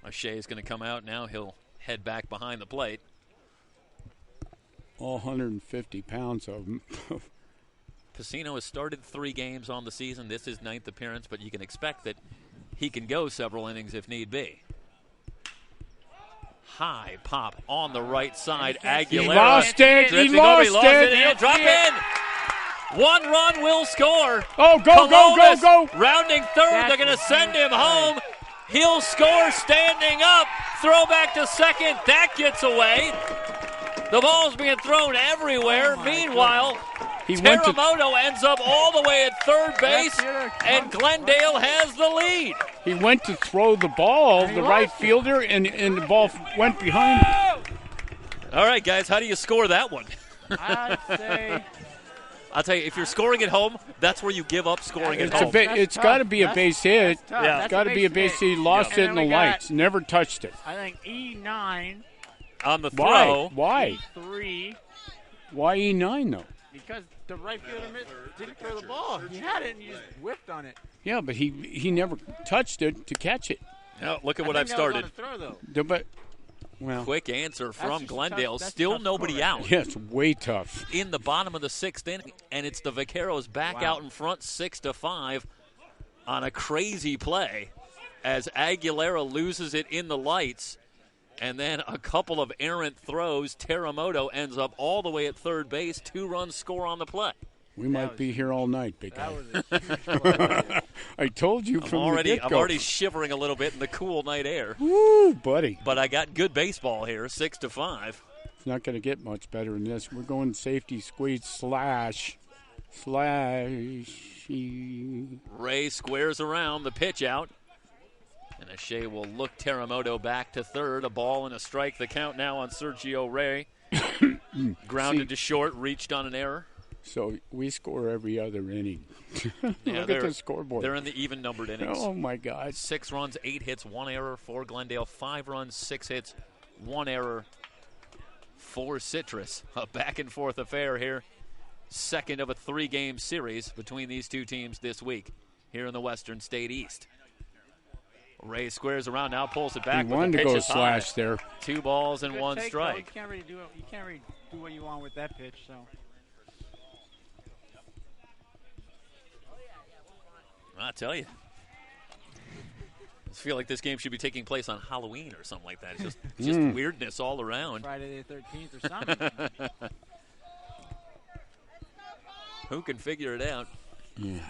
O'Shea is going to come out now. He'll head back behind the plate. All 150 pounds of him. Pacino has started 3 games on the season. This is 9th appearance, but you can expect that he can go several innings if need be. High pop on the right side. Aguilera. He lost it. He drifting lost over. He lost it. it. He'll drop in. 1 run will score. Oh, go, Columbus go, go, go. rounding third. They're going to send him home. He'll score standing up. Throw back to second. That gets away. The ball's being thrown everywhere. Meanwhile, Teramoto ends up all the way at third base, and Glendale has the lead. He went to throw the ball, the right fielder, and the ball went behind him. All right, guys, how do you score that one? I'd say I'll tell you, if you're scoring at home, that's where you give up scoring at home. It's got to be a base hit. Yeah. It's got to be a base hit. He lost it in the lights. Never touched it. I think E9. On the throw. Why? E3. Why E9 though? Because the right fielder didn't throw the ball. He had it and he just whiffed on it. Yeah, but he never touched it to catch it. No, look at what I've started. But, well, quick answer from just Glendale. tough- Still tough nobody score right out. yeah, it's way tough. In the bottom of the 6th inning, and it's the Vaqueros back out in front 6-5 on a crazy play as Aguilera loses it in the lights. And then a couple of errant throws. Terremoto ends up all the way at third base. 2-run score on the play. We might be here all night, big guy. That was a huge play. I told you from the get-go. I'm already shivering a little bit in the cool night air. Woo, buddy. But I got good baseball here, 6-5. It's not going to get much better than this. We're going safety squeeze slash. Ray squares around, the pitch out. And Ashe will look Terremoto back to third. A ball and a strike. The count now on Sergio Ray. Grounded to short, reached on an error. So we score every other inning. Yeah, Look at the scoreboard. They're in the even-numbered innings. Oh, my God. 6 runs, 8 hits, 1 error for Glendale. 5 runs, 6 hits, 1 error for Citrus. A back-and-forth affair here. Second of a 3-game series between these two teams this week here in the Western State East. Ray squares around now, pulls it back. He wanted to go is slash high. there. 2 balls and Good 1 take, strike. though. You can't really do what you want with that pitch. So I tell you, I just feel like this game should be taking place on Halloween or something like that. It's just weirdness all around. Friday the 13th or something. Who can figure it out? Yeah.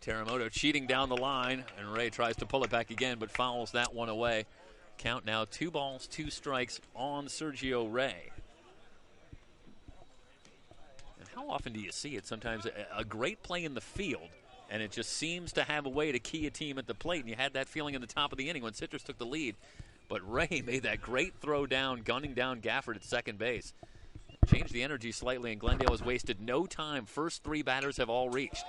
Terremoto cheating down the line, and Ray tries to pull it back again, but fouls that one away. Count now 2 balls, 2 strikes on Sergio Ray. And how often do you see it? Sometimes a great play in the field, and it just seems to have a way to key a team at the plate, and you had that feeling in the top of the inning when Citrus took the lead. But Ray made that great throw down, gunning down Gafford at second base. Changed the energy slightly, and Glendale has wasted no time. First 3 batters have all reached.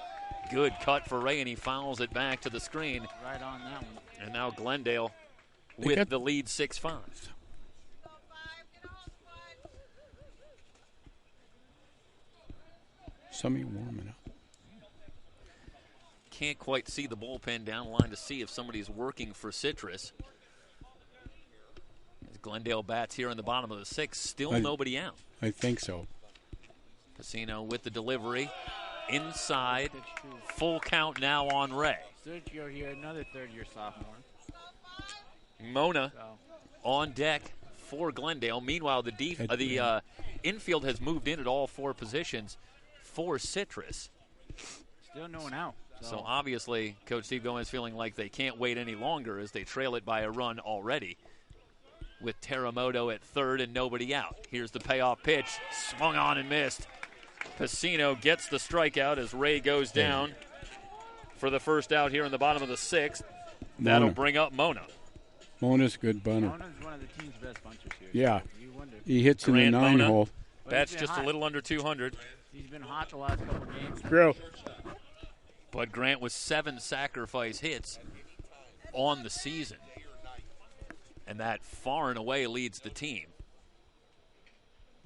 Good cut for Ray, and he fouls it back to the screen. Right on that one. And now Glendale with the lead 6-5. Somebody warming up. Can't quite see the bullpen down the line to see if somebody's working for Citrus. As Glendale bats here in the bottom of the 6th, still nobody out. I think so. Casino with the delivery. Inside. Full count now on Ray. Sergio here, another third-year sophomore. Mona on deck for Glendale. Meanwhile, the infield has moved in at all 4 positions for Citrus. Still no one out. So obviously, Coach Steve Gomez feeling like they can't wait any longer as they trail it by a run already. With Terremoto at third and nobody out. Here's the payoff pitch. Swung on and missed. Casino gets the strikeout as Ray goes down for the first out here in the bottom of the 6th. That'll bring up Mona. Mona's a good bunter. Mona's one of the team's best bunchers here. Yeah. You wonder. He hits in the 9-hole. That's just a little under 200. He's been hot the last couple games. True. But Grant with 7 sacrifice hits on the season. And that far and away leads the team.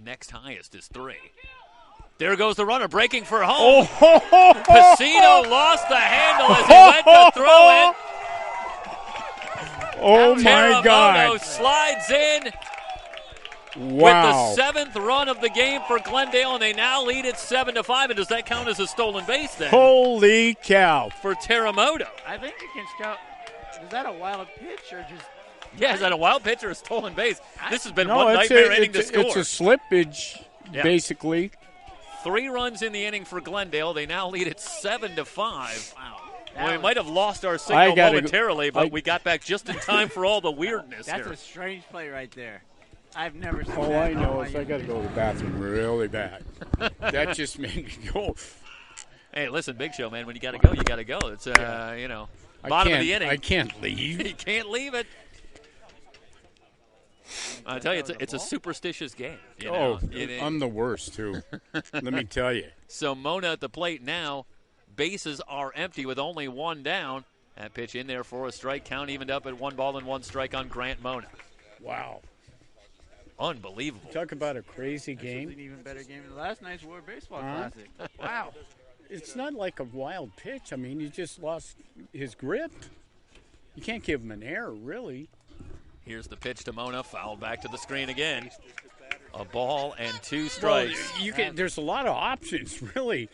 Next highest is 3. There goes the runner, breaking for home. Casino lost the handle as he went to throw it. Oh, my God. Slides in Wow. with the 7th run of the game for Glendale, and they now lead it 7-5. And does that count as a stolen base then? Holy cow. For Terremoto. I think you can scout. Is that a wild pitch or just? Yeah, is that a wild pitch or a stolen base? This has been No, one nightmare inning to score. It's a slippage, basically. 3 runs in the inning for Glendale. They now lead it 7-5. Wow. Well, we might have lost our signal momentarily, but I- we got back just in time for all the weirdness That's here. a strange play right there. I've never seen All that. I know is I got to go to the bathroom really bad. That just made me go. Hey, listen, Big Show, man, when you got to go, you got to go. It's, you know, bottom of the inning. I can't leave. You can't leave it. I tell you, it's a superstitious game. You Oh, know? I'm the worst, too. Let me tell you. So Mona at the plate now. Bases are empty with only one down. That pitch in there for a strike. Count evened up at 1-1 strike on Grant Mona. Wow. Unbelievable. Talk about a crazy This game. was an even better game than last night's World Baseball Classic. Wow. It's not like a wild pitch. I mean, he just lost his grip. You can't give him an error, really. Here's the pitch to Mona. Fouled back to the screen again. A ball and 2 strikes. Well, there's a lot of options, really.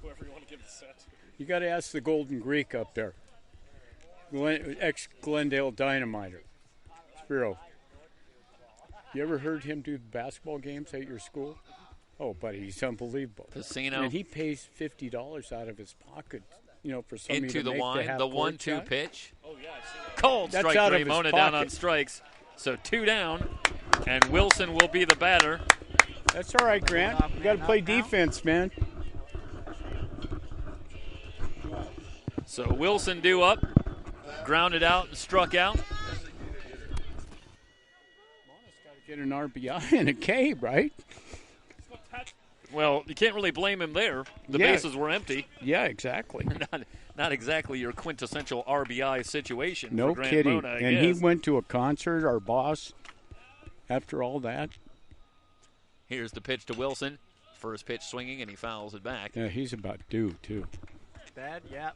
Whoever you want to give the set to. You got to ask the Golden Greek up there. Ex-Glendale Dynamiter. Spiro. You ever heard him do basketball games at your school? Oh, buddy, he's unbelievable. Casino. And he pays $50 out of his pocket, for somebody Into to the make wine. the The half-court 1-2 shot. pitch. Oh, yeah, I've seen that. Cold That's strike out of 3. his Mona down on pocket. strikes. So 2 down. And Wilson will be the batter. That's all right, Grant. You got to play defense, man. So Wilson due up. Grounded out and struck out. Mona's got to get an RBI and a K, right? Well, you can't really blame him there. The Yeah. bases were empty. Yeah, exactly. Not exactly your quintessential RBI situation. No for Grant kidding. Mona, I And he guess. went to a concert, our boss, after all that. Here's the pitch to Wilson. First pitch swinging, and he fouls it back. Yeah, he's about due, too. Bad, yeah.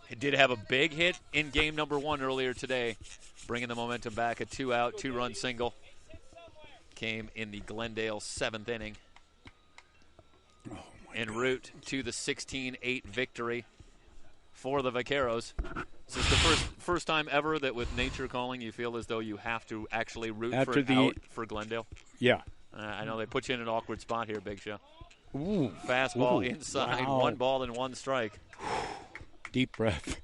He did have a big hit in game number 1 earlier today, bringing the momentum back. A 2-out, 2-run single came in the Glendale 7th inning. En route to the 16-8 victory for the Vaqueros. Is this the first time ever that with nature calling you feel as though you have to actually root for an out for Glendale? Yeah. I know they put you in an awkward spot here, Big Show. Ooh. Fastball Ooh. inside, Wow. 1 ball and 1 strike. Deep breath.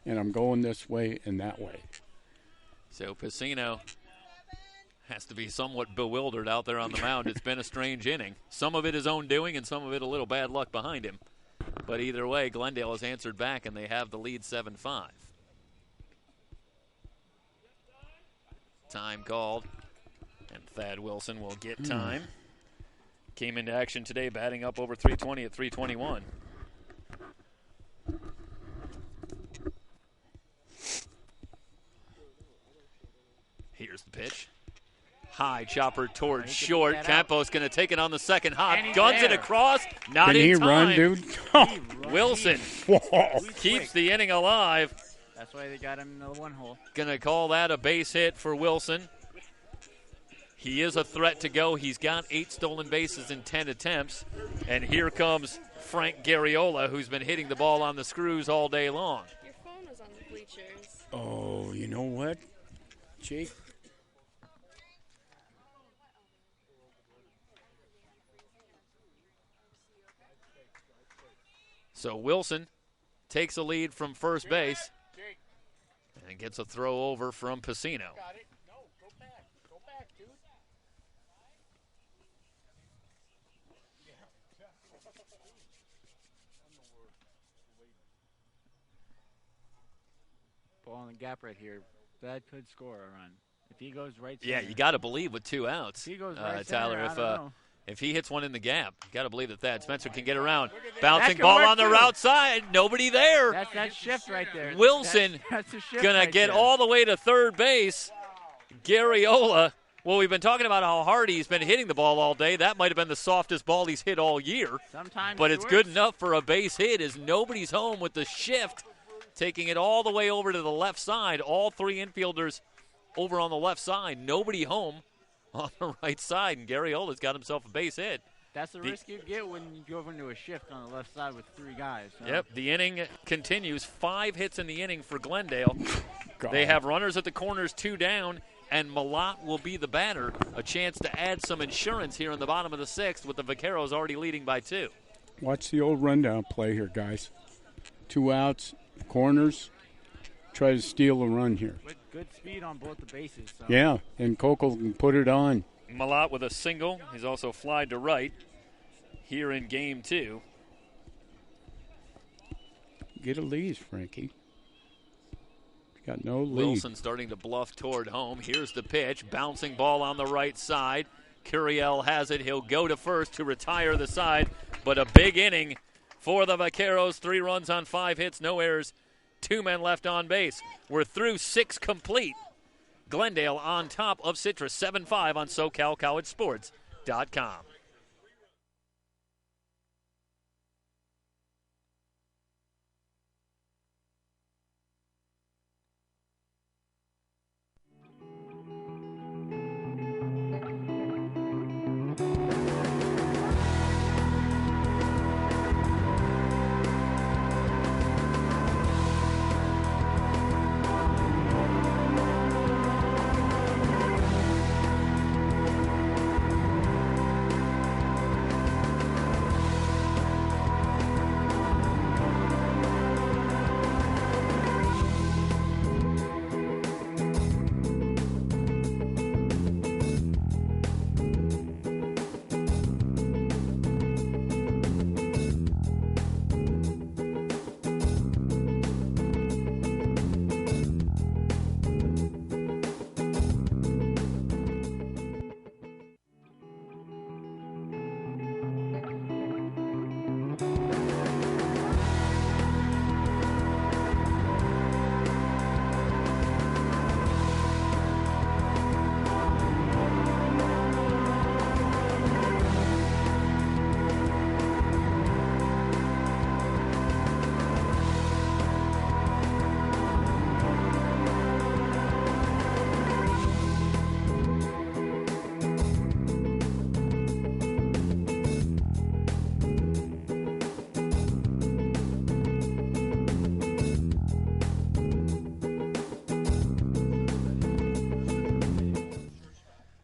And I'm going this way and that way. So Pacino has to be somewhat bewildered out there on the mound. It's been a strange inning. Some of it his own doing and some of it a little bad luck behind him. But either way, Glendale has answered back, and they have the lead 7-5. Time called, and Thad Wilson will get time. Came into action today, batting up over 320 at 321. Here's the pitch. High chopper towards short. Campos going to take it on the second hop. Guns it across. Not Can in he time. run, dude? Wilson Whoa. keeps the inning alive. That's why they got him in the 1 hole. Going to call that a base hit for Wilson. He is a threat to go. He's got 8 stolen bases in 10 attempts. And here comes Frank Garriola, who's been hitting the ball on the screws all day long. Your phone was on the bleachers. Oh, you know what, Jake? So Wilson takes a lead from first base and gets a throw over from Pacino. Got it. No, go back. Go back, dude. Ball on the gap right here. That could score a run. If he goes right Yeah, center. you got to believe with 2 outs. If he goes right Tyler, center, I don't know. if he hits one in the gap, got to believe that Thad Spencer can get around. Bouncing can ball work on the too. route side, nobody there. That's that shift right there. Wilson that's a shift gonna right get there. all the way to third base. Garriola, well, we've been talking about how hard he's been hitting the ball all day. That might have been the softest ball he's hit all year. Sometimes But it it's works. good enough for a base hit as nobody's home with the shift, taking it all the way over to the left side. All 3 infielders over on the left side. Nobody home on the right side, and Garriola's got himself a base hit. That's the risk you get when you go into a shift on the left side with 3 guys. So. Yep, the inning continues. 5 hits in the inning for Glendale. God. They have runners at the corners, 2 down, and Malott will be the batter. A chance to add some insurance here in the bottom of the 6th with the Vaqueros already leading by 2. Watch the old rundown play here, guys. 2 outs, corners. Try to steal a run here. With good speed on both the bases. So. Yeah, and Coco can put it on. Malott with a single. He's also flied to right here in game 2. Get a lead, Frankie. Got no lead. Wilson starting to bluff toward home. Here's the pitch. Bouncing ball on the right side. Curiel has it. He'll go to first to retire the side. But a big inning for the Vaqueros. 3 runs on 5 hits, no errors. 2 men left on base. We're through 6 complete. Glendale on top of Citrus, 7-5 on SoCalCollegeSports.com.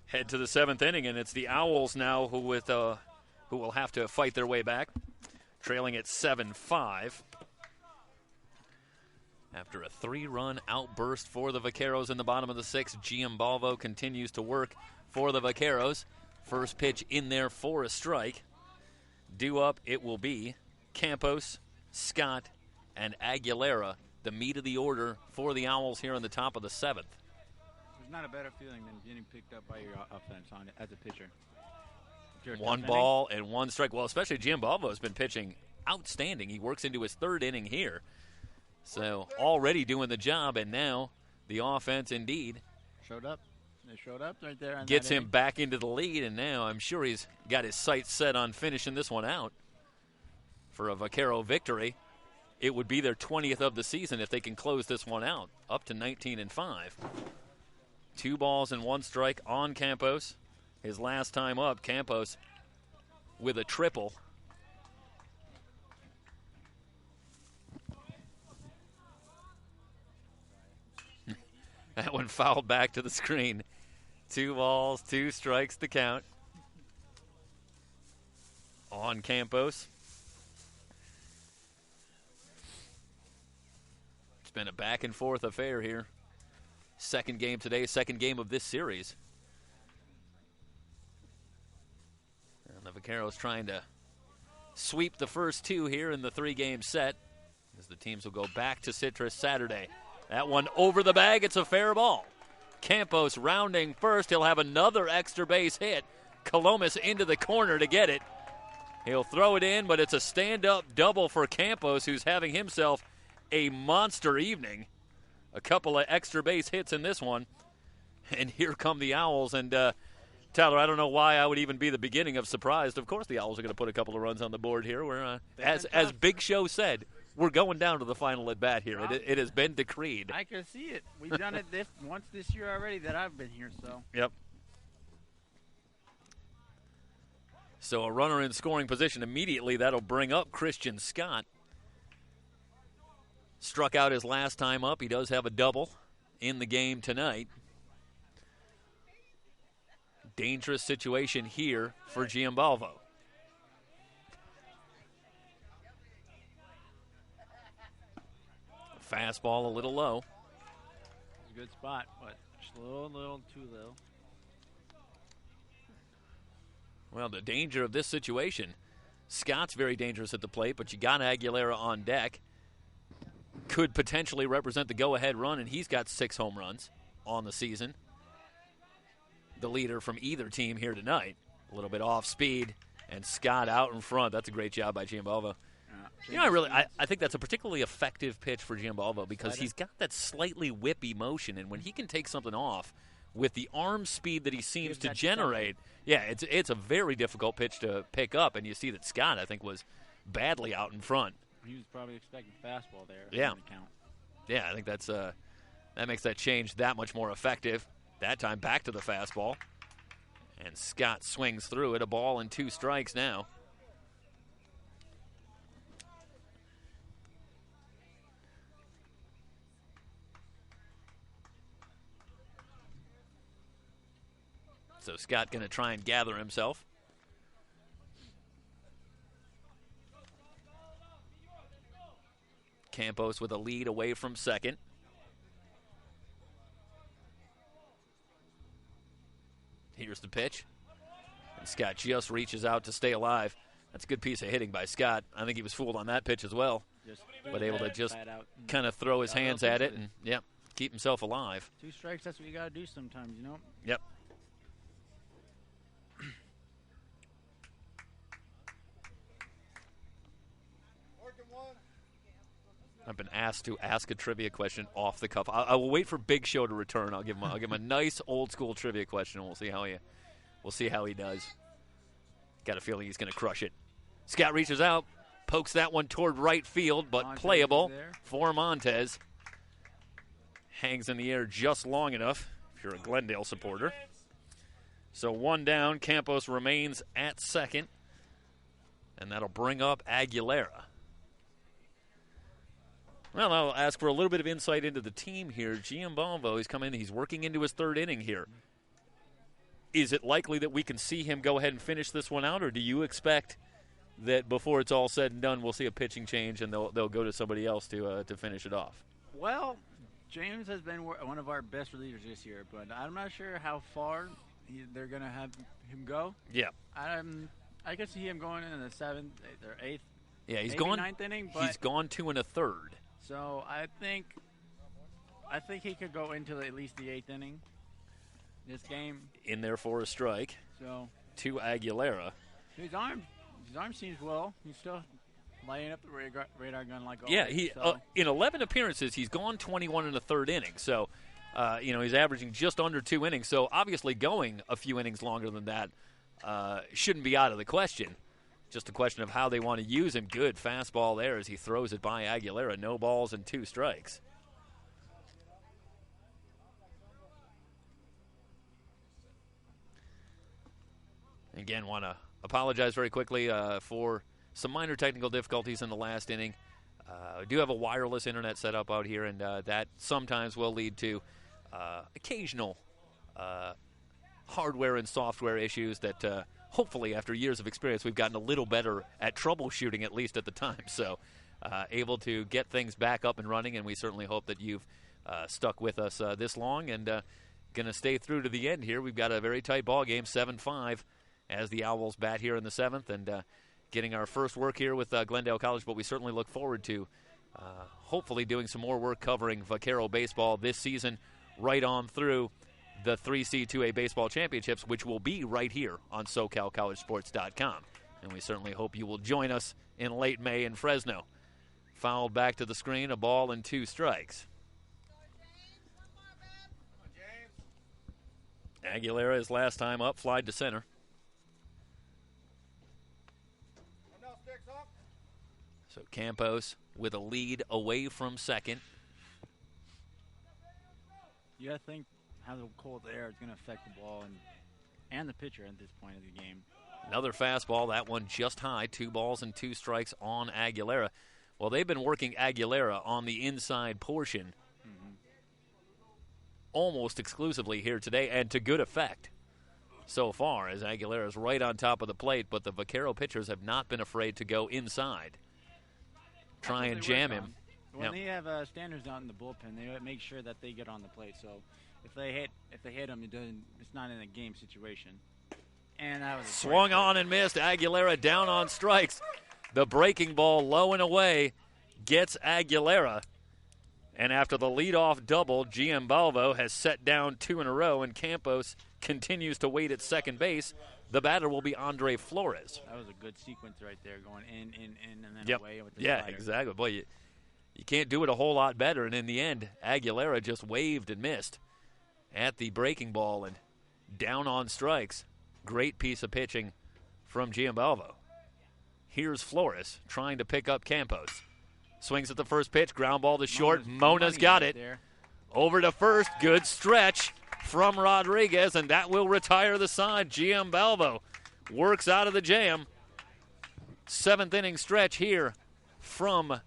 Head to the 7th inning, and it's the Owls now who will have to fight their way back, trailing at 7-5. After a 3-run outburst for the Vaqueros in the bottom of the 6th, Giambalvo continues to work for the Vaqueros. First pitch in there for a strike. Due up, it will be Campos, Scott, and Aguilera, the meat of the order for the Owls here on the top of the 7th. There's not a better feeling than getting picked up by your offense as a pitcher. One ball and 1 strike. Well, especially Giambalvo has been pitching outstanding. He works into his 3rd inning here. So already doing the job, and now the offense indeed showed up. They showed up right there. Gets him back into the lead, and now I'm sure he's got his sights set on finishing this one out for a Vaquero victory. It would be their 20th of the season if they can close this one out, up to 19-5. 2 balls and 1 strike on Campos. His last time up, Campos with a triple. That one fouled back to the screen. 2 balls, 2 strikes to count on Campos. It's been a back-and-forth affair here. Second game today, second game of this series. And the Vaqueros trying to sweep the first 2 here in the 3-game set as the teams will go back to Citrus Saturday. That one over the bag. It's a fair ball. Campos rounding first. He'll have another extra base hit. Colomas into the corner to get it. He'll throw it in, but it's a stand-up double for Campos, who's having himself a monster evening. A couple of extra base hits in this one. And here come the Owls. And, Tyler, I don't know why I would even be the beginning of surprised. Of course the Owls are going to put a couple of runs on the board here. We're, as Big Show said, we're going down to the final at bat here. It has been decreed. I can see it. We've done it once this year already that I've been here. So. Yep. So a runner in scoring position immediately. That'll bring up Christian Scott. Struck out his last time up. He does have a double in the game tonight. Dangerous situation here for Giambalvo. Fastball a little low. It's a good spot, but just a little too low. Well, the danger of this situation, Scott's very dangerous at the plate, but you got Aguilera on deck. could potentially represent the go-ahead run, and he's got 6 home runs on the season. The leader from either team here tonight. A little bit off speed, and Scott out in front. That's a great job by Giambalvo. I think that's a particularly effective pitch for Giambalvo because he's got that slightly whippy motion, and when he can take something off with the arm speed that he seems to generate, it's a very difficult pitch to pick up, and you see that Scott, I think, was badly out in front. He was probably expecting fastball there. Yeah. Yeah, I think that makes that change that much more effective. That time back to the fastball. And Scott swings through it. A ball and 2 strikes now. So Scott going to try and gather himself. Campos with a lead away from second. Here's the pitch. And Scott just reaches out to stay alive. That's a good piece of hitting by Scott. I think he was fooled on that pitch as well. But able to just kind of throw his hands at it and, keep himself alive. 2 strikes, that's what you got to do sometimes, you know? Yep. I've been asked to ask a trivia question off the cuff. I will wait for Big Show to return. I'll give him a nice old school trivia question, and we'll see how he does. Got a feeling he's going to crush it. Scott reaches out, pokes that one toward right field, but Montez playable for Montez. Hangs in the air just long enough if you're a Glendale supporter. So 1 down. Campos remains at second, and that'll bring up Aguilera. Well, I'll ask for a little bit of insight into the team here. Giambalvo, he's come in, he's working into his 3rd inning here. Is it likely that we can see him go ahead and finish this one out, or do you expect that before it's all said and done, we'll see a pitching change and they'll go to somebody else to finish it off? Well, James has been one of our best relievers this year, but I'm not sure how far they're going to have him go. Yeah. I could see him going in the 7th or 8th. Yeah, he's maybe gone 9th inning, but he's gone 2 1/3. So I think he could go into at least the 8th inning this game. In there for a strike. So to Aguilera. His arm seems well. He's still lighting up the radar gun like always. Yeah, in 11 appearances, he's gone 21 1/3 innings. So, he's averaging just under 2 innings. So obviously going a few innings longer than that shouldn't be out of the question. Just a question of how they want to use him. Good fastball there as he throws it by Aguilera. No balls and 2 strikes. Again, want to apologize very quickly for some minor technical difficulties in the last inning. We do have a wireless internet set up out here, and that sometimes will lead to occasional hardware and software issues that hopefully, after years of experience, we've gotten a little better at troubleshooting, at least at the time. So, able to get things back up and running, and we certainly hope that you've stuck with us this long and going to stay through to the end here. We've got a very tight ball game, 7-5, as the Owls bat here in the 7th, and getting our first work here with Glendale College, but we certainly look forward to hopefully doing some more work covering Vaquero baseball this season right on through the 3C2A Baseball Championships, which will be right here on SoCalCollegeSports.com. And we certainly hope you will join us in late May in Fresno. Fouled back to the screen, a ball and 2 strikes. Aguilera, his last time up, flied to center. So Campos with a lead away from second. You got to think how the cold air is going to affect the ball and the pitcher at this point of the game. Another fastball, that one just high. 2 balls and 2 strikes on Aguilera. Well, they've been working Aguilera on the inside portion almost exclusively here today, and to good effect so far, as Aguilera is right on top of the plate, but the Vaquero pitchers have not been afraid to go inside. Try and jam him. When they have standers out in the bullpen, they make sure that they get on the plate. So if they hit him, it's not in a game situation. And that was swung on and missed. Aguilera down on strikes. The breaking ball low and away gets Aguilera. And after the leadoff double, Giambalvo has set down 2 in a row, and Campos continues to wait at second base. The batter will be Andre Flores. That was a good sequence right there, going in, and then away with the Yeah, slider. exactly. Boy, you can't do it a whole lot better. And in the end, Aguilera just waved and missed at the breaking ball and down on strikes. Great piece of pitching from Giambalvo. Here's Flores trying to pick up Campos. Swings at the first pitch, ground ball to short. Mona's got it. There. Over to first, good stretch from Rodriguez, and that will retire the side. Giambalvo works out of the jam. 7th inning stretch here from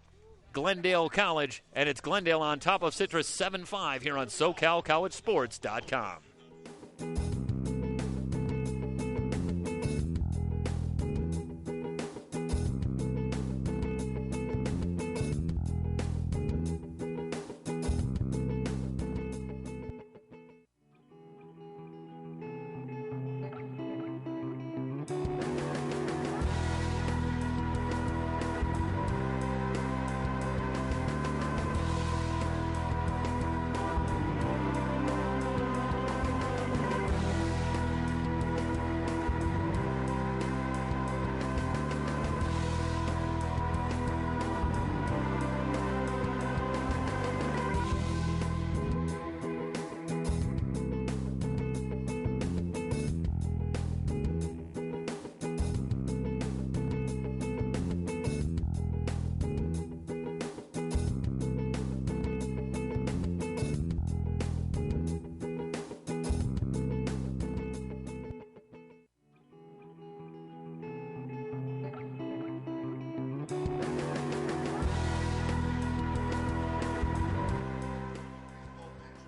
Glendale College, and it's Glendale on top of Citrus 7-5 here on SoCalCollegeSports.com.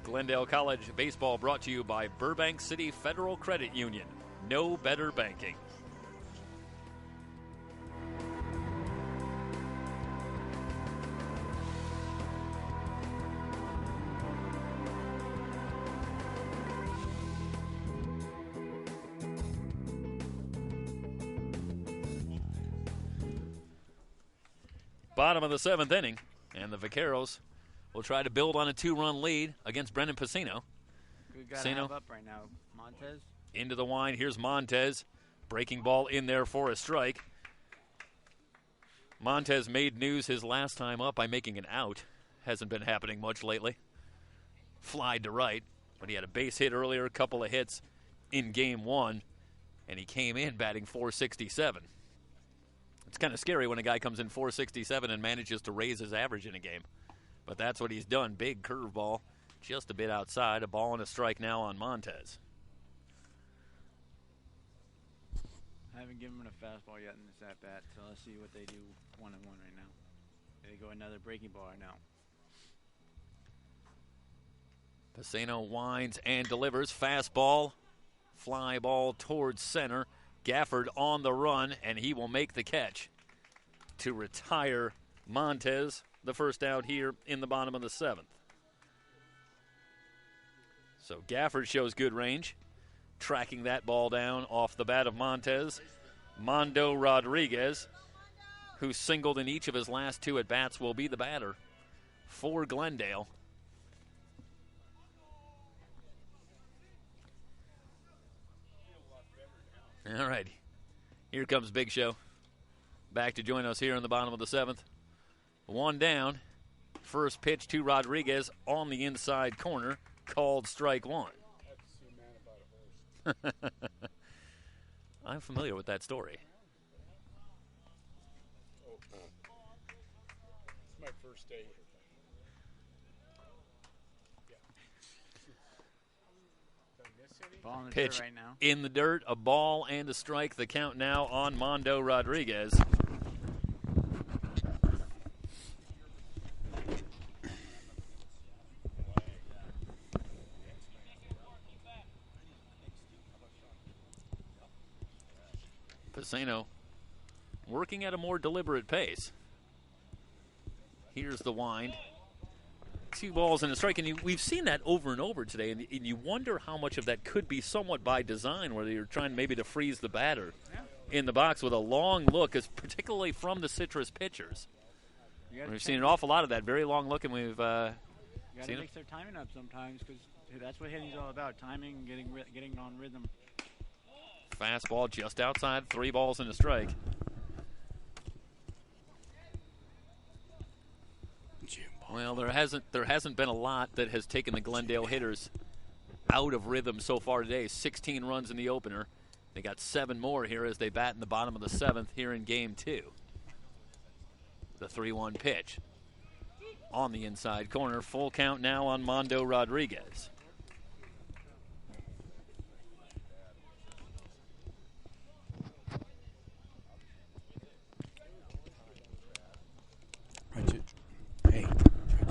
Glendale College baseball brought to you by Burbank City Federal Credit Union. No better banking. Bottom of the 7th inning, and the Vaqueros will try to build on a 2-run lead against Brendan Pacino. Good guy to have up right now. Montez. Into the wind. Here's Montez. Breaking ball in there for a strike. Montez made news his last time up by making an out. Hasn't been happening much lately. Flied to right, but he had a base hit earlier, a couple of hits in game 1, and he came in batting .467. It's kind of scary when a guy comes in .467 and manages to raise his average in a game. But that's what he's done. Big curveball, just a bit outside. A ball and a strike now on Montez. I haven't given him a fastball yet in this at-bat, so let's see what they do 1-1 right now. They go another breaking ball right now. Pacino winds and delivers. Fastball, fly ball towards center. Gafford on the run, and he will make the catch to retire Montez. The first out here in the bottom of the 7th. So Gafford shows good range, tracking that ball down off the bat of Montez. Mondo Rodriguez, who singled in each of his last 2 at-bats, will be the batter for Glendale. All right, here comes Big Show back to join us here in the bottom of the 7th. 1 down. First pitch to Rodriguez on the inside corner, called strike 1. I'm familiar with that story. It's my first day. Ball in the Pitch dirt right now. in the dirt, a ball and a strike. The count now on Mondo Rodriguez. Pacino working at a more deliberate pace. Here's the wind. 2 balls and a strike, and we've seen that over and over today, and you wonder how much of that could be somewhat by design, where you're trying maybe to freeze the batter in the box with a long look, particularly from the Citrus pitchers. We've seen an awful lot of that, very long look, and we've You got to mix their timing up sometimes because that's what hitting's all about: timing, getting on rhythm. Fastball just outside, 3 balls and a strike. Well, there hasn't been a lot that has taken the Glendale hitters out of rhythm so far today. 16 runs in the opener. They got 7 more here as they bat in the bottom of the 7th here in Game 2. The 3-1 pitch on the inside corner. Full count now on Mondo Rodriguez. I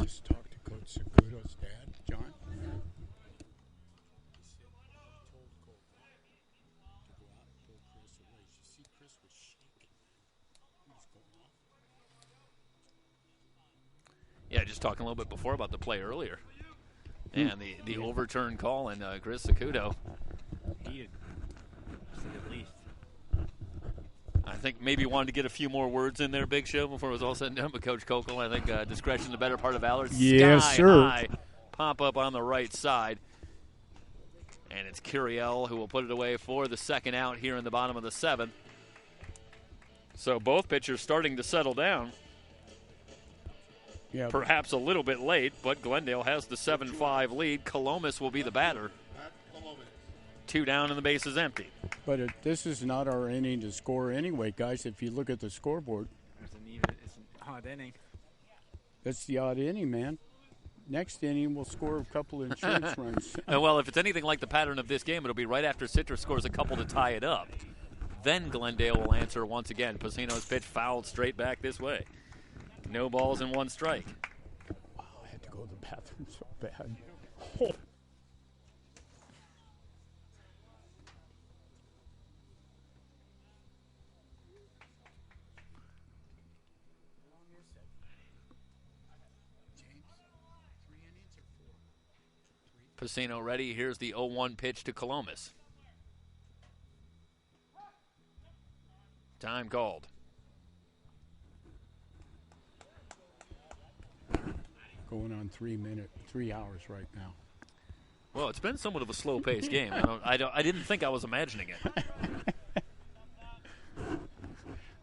just talked to Coach Segudo's dad, John. He said he told Colt to go out and pull Chris away. You see, Chris was shaking. He was going off. Yeah, just talking a little bit before about the play earlier. And the overturned call, and Chris Segudo. Needed, at least. I think maybe wanted to get a few more words in there, Big Show, before it was all said and done. But Coach Kokel, I think discretion the better part of valor. Yes, Sky sir. high pop up on the right side. And it's Curiel who will put it away for the second out here in the bottom of the 7th. So both pitchers starting to settle down. Yeah, Perhaps a little bit late, but Glendale has the 7-5 lead. Colomas will be the batter. 2 down and the base is empty. but this is not our inning to score anyway, guys. If you look at the scoreboard, It's an odd inning. that's the odd inning, man. Next inning, we'll score a couple of insurance runs. Well, if it's anything like the pattern of this game, it'll be right after Citrus scores a couple to tie it up. Then Glendale will answer once again. Pacino's pitch fouled straight back this way. No balls and 1 strike. Wow, I had to go to the bathroom so bad. Oh. Pacino ready. Here's the 0-1 pitch to Colomas. Time called. Going on 3 hours right now. Well, it's been somewhat of a slow-paced game. I didn't think I was imagining it.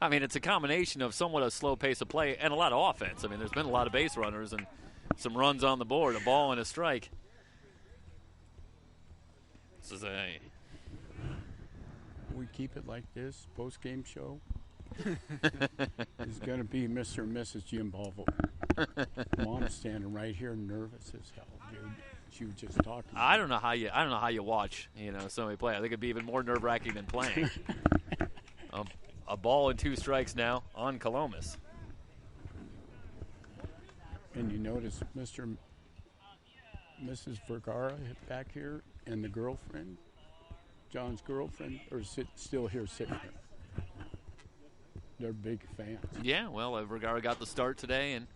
I mean, it's a combination of somewhat a slow pace of play and a lot of offense. I mean, there's been a lot of base runners and some runs on the board, a ball and a strike. This is We keep it like this, post-game show. It's going to be Mr. and Mrs. Jim Balvo. Mom's standing right here, nervous as hell, dude. She was just talking. I don't know how you watch, somebody play. I think it'd be even more nerve-wracking than playing. A ball and 2 strikes now on Colomas. And you notice Mr. and Mrs. Vergara back here, and the girlfriend, John's girlfriend, are still here sitting here. They're big fans. Yeah, well, Vergara got the start today and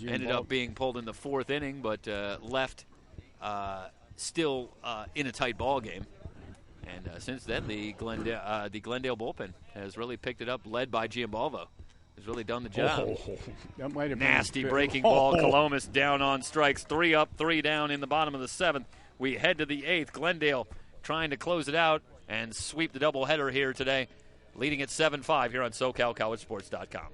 ended up being pulled in the 4th inning, but left still in a tight ball game. And since then, the Glendale bullpen has really picked it up, led by Giambalvo. Has really done the job. That might have Nasty been breaking ball. Colomas down on strikes. 3 up, 3 down in the bottom of the 7th. We head to the 8th. Glendale trying to close it out and sweep the doubleheader here today, leading at 7-5 here on SoCalCollegeSports.com.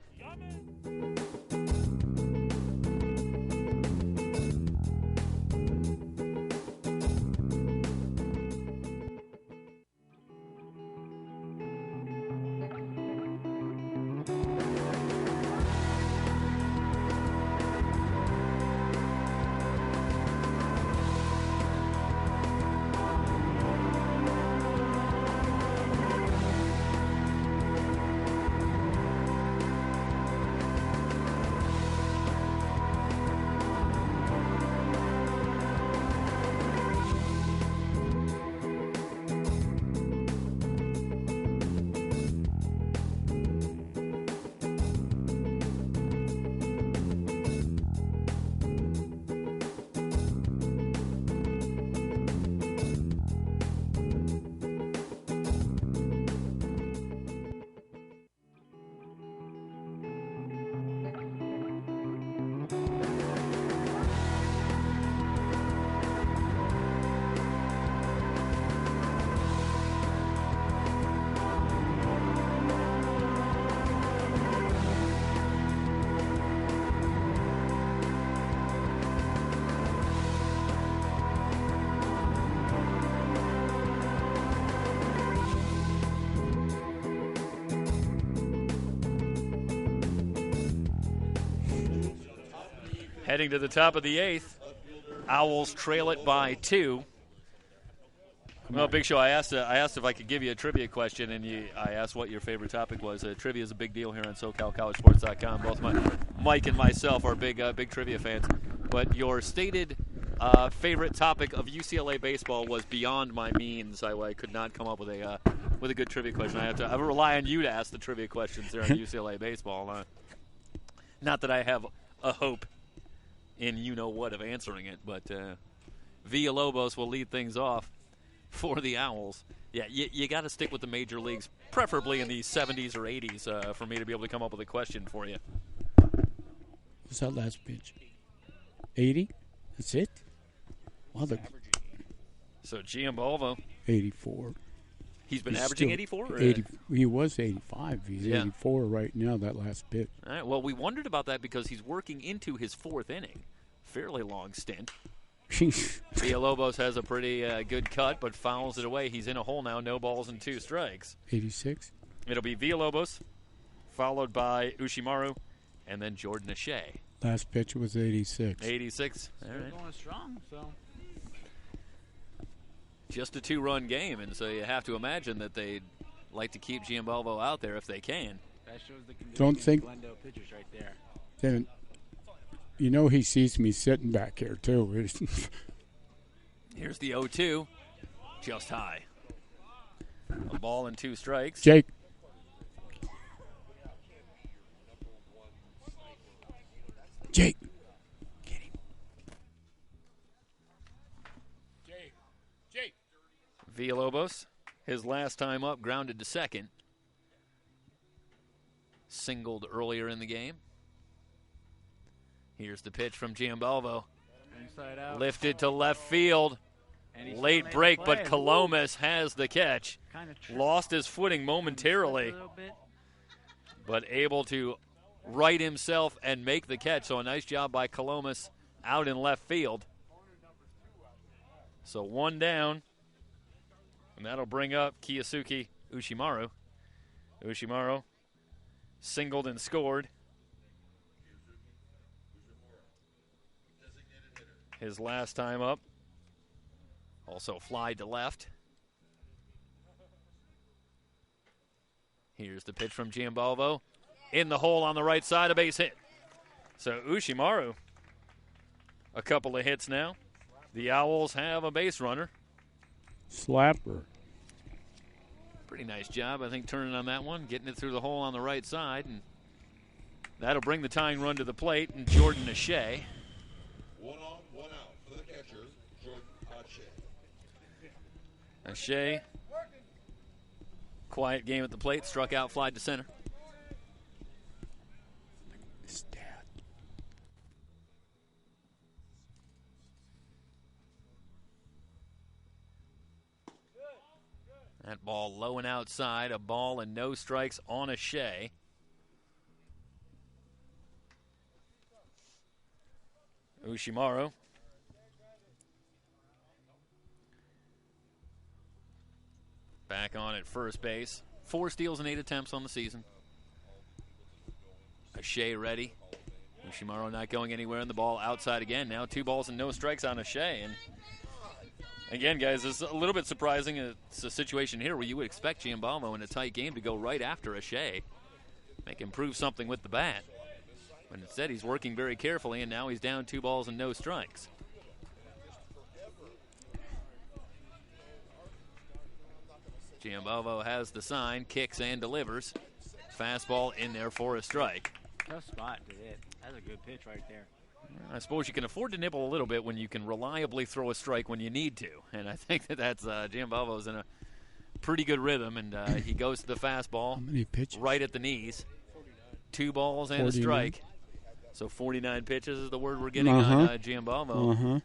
Heading to the top of the 8th. Owls trail it by 2. Well, Big Show, I asked if I could give you a trivia question, and I asked what your favorite topic was. Trivia is a big deal here on SoCalCollegeSports.com. Both Mike and myself are big trivia fans. But your stated favorite topic of UCLA baseball was beyond my means. I could not come up with a good trivia question. I rely on you to ask the trivia questions there on UCLA baseball. Not that I have a hope in you-know-what of answering it, but Villalobos will lead things off for the Owls. Yeah, you got to stick with the major leagues, preferably in the 70s or 80s, for me to be able to come up with a question for you. What's that last pitch? 80? That's it? Wow, So Giambalvo. 84. He's been averaging 84? 80, he was 85. He's Yeah. 84 right now, that last pitch. All right, well, we wondered about that because he's working into his 4th inning. Fairly long stint. Villalobos has a pretty good cut, but fouls it away. He's in a hole now, no balls and 2 strikes. 86. It'll be Villalobos, followed by Ushimaru, and then Jordan O'Shea. Last pitch was 86. 86. All right. Going strong, so. Just a 2-run game, and so you have to imagine that they'd like to keep Giambalvo out there if they can. That shows the condition Don't think- of Glendale pitchers right there. Then, you know he sees me sitting back here, too. Here's the 0-2, just high. A ball and 2 strikes. Jake. Jake. Get him. Jake. Villalobos, his last time up, grounded to second. Singled earlier in the game. Here's the pitch from Giambalvo. Inside out. Lifted to left field. And he's still Late able to break, play but it. Colomas has the catch. Kinda Lost his footing momentarily, a little bit. but able to right himself and make the catch. So a nice job by Colomas out in left field. So 1 down, and that'll bring up Kiyosuke Ushimaru. Ushimaru singled and scored. His last time up. Also fly to left. Here's the pitch from Giambalvo. In the hole on the right side, a base hit. So Ushimaru, a couple of hits now. The Owls have a base runner. Slapper. Pretty nice job, I think, turning on that one, getting it through the hole on the right side. And that'll bring the tying run to the plate, and Jordan O'Shea. 1 on, 1 out for the catcher, Jordan O'Shea. O'Shea, quiet game at the plate, struck out, flied to center. Stat. That ball low and outside, a ball and no strikes on O'Shea. Ushimaru. Back on at first base. 4 steals and 8 attempts on the season. O'Shea ready. Ushimaru not going anywhere, and the ball outside again. Now 2 balls and no strikes on O'Shea. And again, guys, it's a little bit surprising. It's a situation here where you would expect Giambalvo in a tight game to go right after O'Shea. Make him prove something with the bat. But instead, he's working very carefully, and now he's down 2 balls and no strikes. Giambalvo has the sign, kicks and delivers. Fastball in there for a strike. Tough spot to hit. That's a good pitch right there. I suppose you can afford to nibble a little bit when you can reliably throw a strike when you need to. And I think that's Giambalvo's in a pretty good rhythm, and he goes to the fastball. How many pitches? Right at the knees. 2 balls and 49. a strike. So 49 pitches is the word we're getting on Giambalvo.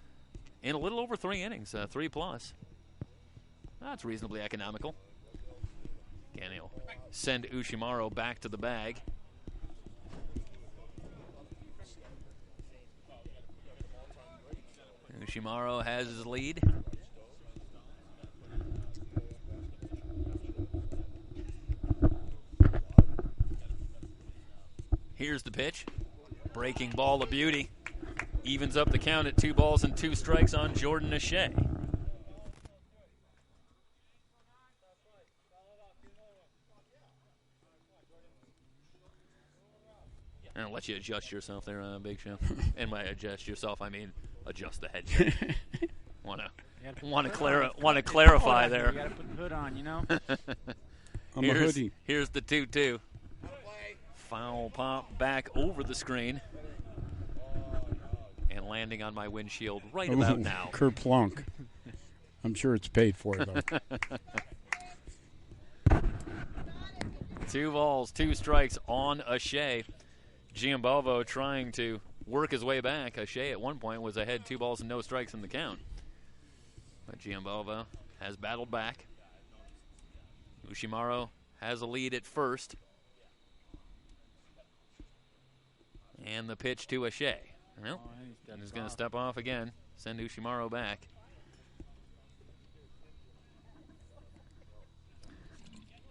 In a little over 3 innings, 3 plus. That's reasonably economical. Again, he'll send Ushimaru back to the bag. Ushimaru has his lead. Here's the pitch. Breaking ball of beauty. evens up the count at 2 balls and 2 strikes on Jordan O'Shea. I'll let you adjust yourself there, Big Show. And by adjust yourself, I mean adjust the headset. Want to clarify there. You got to put the hood on, you know. I'm a hoodie. Here's the 2-2. Foul pop back over the screen. And landing on my windshield right about now. Kerplunk. I'm sure it's paid for, though. 2 balls, 2 strikes on O'Shea. Giambalvo trying to work his way back. O'Shea at one point was ahead 2 balls and no strikes in the count. But Giambalvo has battled back. Ushimaro has a lead at first. And the pitch to O'Shea. Well, he's going to step off again. Send Ushimaro back.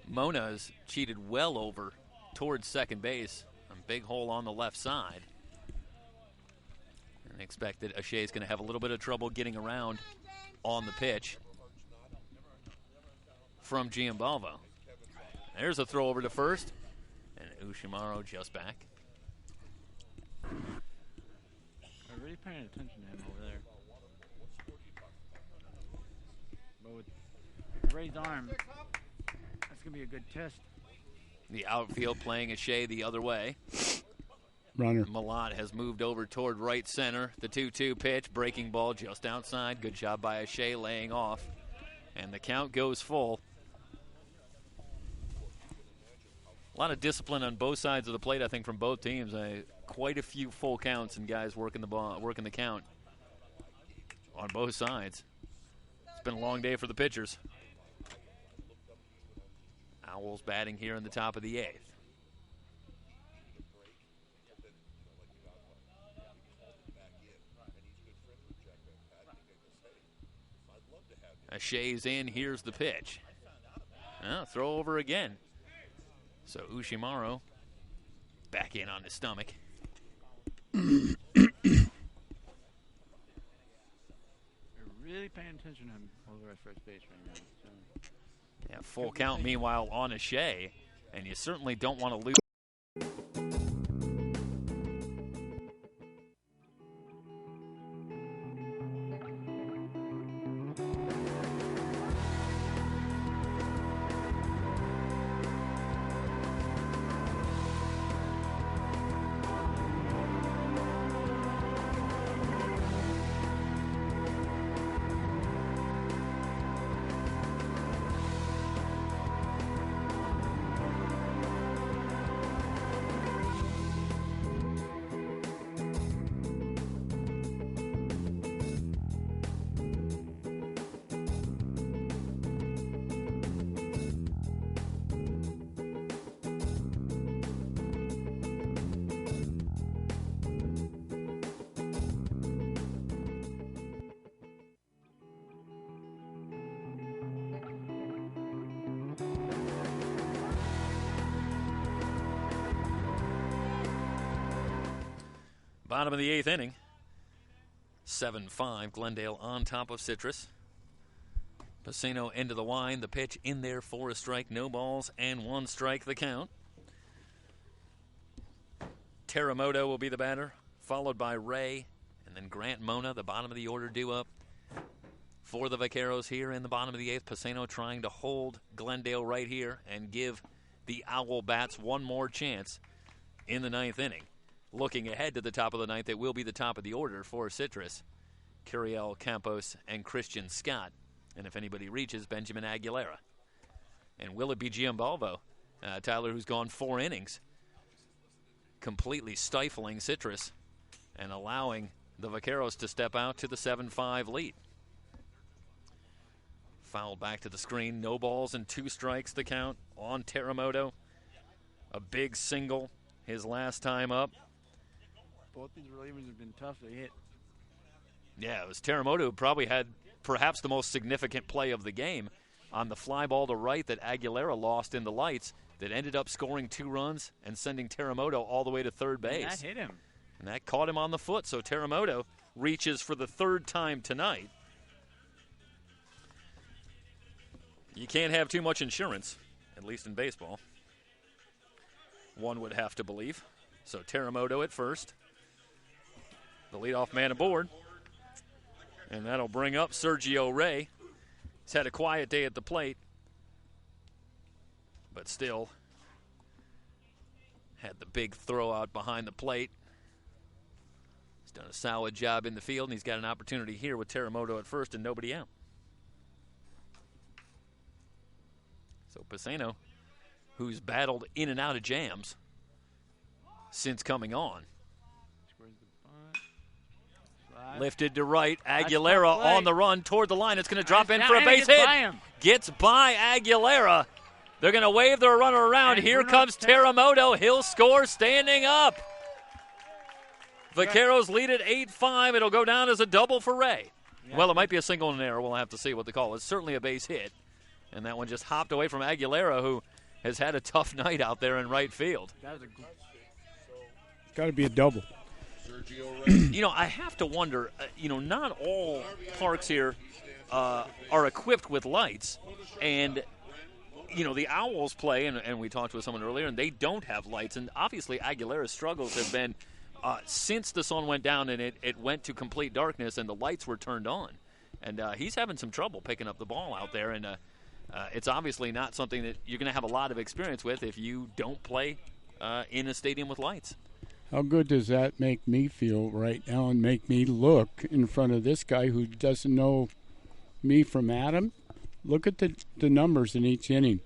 Mona's cheated well over towards second base. A big hole on the left side. And expect that O'Shea's going to have a little bit of trouble getting around on the pitch from Giambalvo. There's a throw over to first. And Ushimaro just back. I'm really paying attention to him over there. But with raised arm, that's going to be a good test. The outfield playing O'Shea the other way. Runner. Malott has moved over toward right center. The 2-2 pitch, breaking ball just outside. Good job by O'Shea laying off. And the count goes full. A lot of discipline on both sides of the plate, I think, from both teams. Quite a few full counts and guys working the count on both sides. It's been a long day for the pitchers. Owls batting here in the top of the 8th. O'Shea's in. Here's the pitch. Throw over again. So Ushimaro back in on his stomach. You're really paying attention to him over at first base right now. So. Yeah, full count meanwhile on O'Shea, and you certainly don't want to lose. Bottom of the 8th inning. 7-5. Glendale on top of Citrus. Pacino into the wind. The pitch in there for a strike. No balls and 1 strike the count. Teramoto will be the batter, followed by Ray, and then Grant Mona, the bottom of the order due up for the Vaqueros here in the bottom of the 8th. Pacino trying to hold Glendale right here and give the Owl Bats one more chance in the 9th inning. Looking ahead to the top of the 9th, it will be the top of the order for Citrus. Curiel Campos and Christian Scott. And if anybody reaches, Benjamin Aguilera. And will it be Giambalvo, Tyler, who's gone 4 innings, completely stifling Citrus and allowing the Vaqueros to step out to the 7-5 lead. Foul back to the screen. No balls and 2 strikes the count on Teramoto. A big single his last time up. Both these relievers have been tough to hit. Yeah, it was Teramoto who probably had perhaps the most significant play of the game on the fly ball to right that Aguilera lost in the lights that ended up scoring 2 runs and sending Teramoto all the way to third base. And that hit him. And that caught him on the foot, so Terremoto reaches for the third time tonight. You can't have too much insurance, at least in baseball. One would have to believe. So Terremoto at first. The leadoff man aboard. And that'll bring up Sergio Ray. He's had a quiet day at the plate, but still had the big throw out behind the plate. He's done a solid job in the field, and he's got an opportunity here with Terremoto at first and nobody out. So Pisano, who's battled in and out of jams since coming on. Lifted to right. Aguilera on the run toward the line. It's going to drop in for a base hit. Gets by Aguilera. They're going to wave their runner around. Here comes Terremoto. He'll score standing up. Vaqueros lead at 8-5. It'll go down as a double for Ray. Well, it might be a single and an error. We'll have to see what the call is. Certainly a base hit. And that one just hopped away from Aguilera, who has had a tough night out there in right field. Got to be a double. You know, I have to wonder, not all parks here are equipped with lights. And, the Owls play, and we talked with someone earlier, and they don't have lights. And obviously Aguilera's struggles have been since the sun went down and it went to complete darkness and the lights were turned on. And he's having some trouble picking up the ball out there. And it's obviously not something that you're going to have a lot of experience with if you don't play in a stadium with lights. How good does that make me feel right now and make me look in front of this guy who doesn't know me from Adam? Look at the numbers in each inning.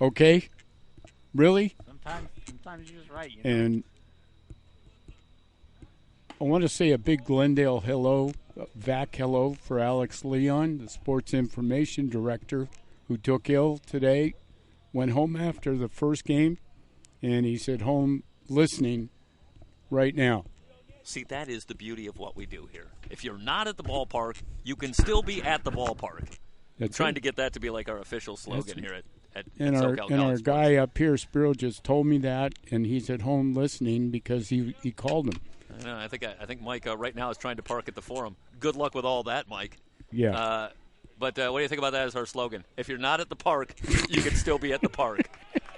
Okay? Really? Sometimes you're just right. And I want to say a big Glendale hello, VAC hello for Alex Leon, the sports information director, who took ill today, went home after the first game, and he's at home listening right now. See, that is the beauty of what we do here. If you're not at the ballpark, you can still be at the ballpark. I'm trying to get that to be like our official slogan here at SoCal and our guy up here, Spiro, just told me that, and he's at home listening because he called him. I know. I think Mike right now is trying to park at the Forum. Good luck with all that, Mike. Yeah. But what do you think about that as our slogan? If you're not at the park, you can still be at the park.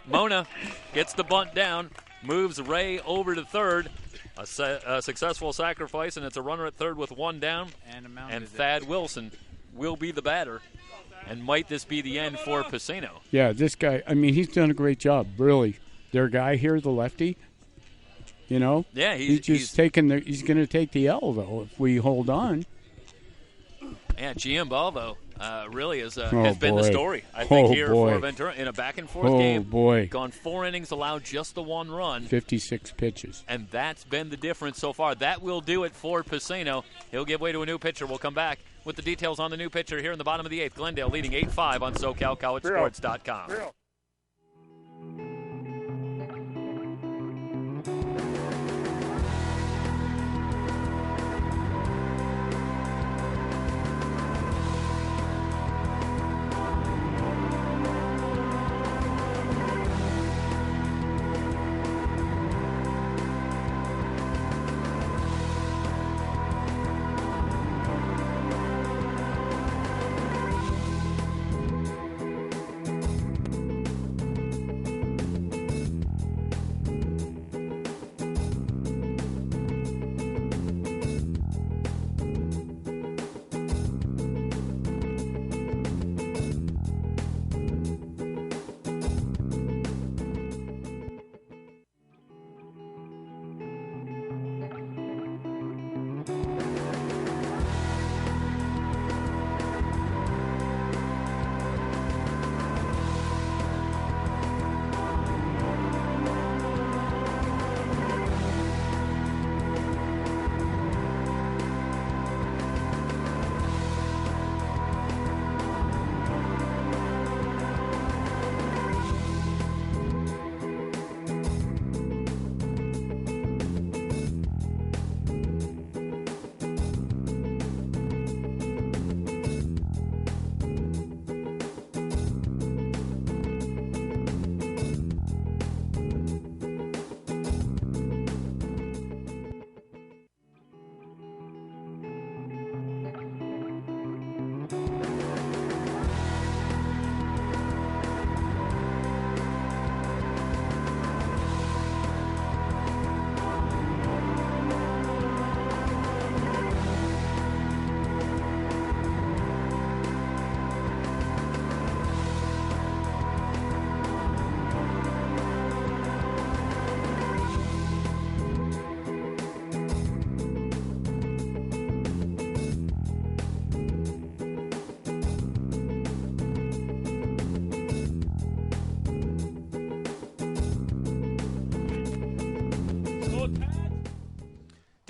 Mona gets the bunt down, moves Ray over to third. A successful sacrifice, and it's a runner at third with one down. And Thad Wilson will be the batter. And might this be the end for Pisano? Yeah, this guy, he's done a great job, really. Their guy here, the lefty, Yeah, he's going to take the L, though, if we hold on. Yeah, Giambalvo really has been the story, I think, for Ventura in a back-and-forth game. Oh, boy. Gone 4 innings, allowed just the one run. 56 pitches. And that's been the difference so far. That will do it for Pisano. He'll give way to a new pitcher. We'll come back with the details on the new pitcher here in the bottom of the 8th. Glendale leading 8-5 on SoCalCollegeSports.com.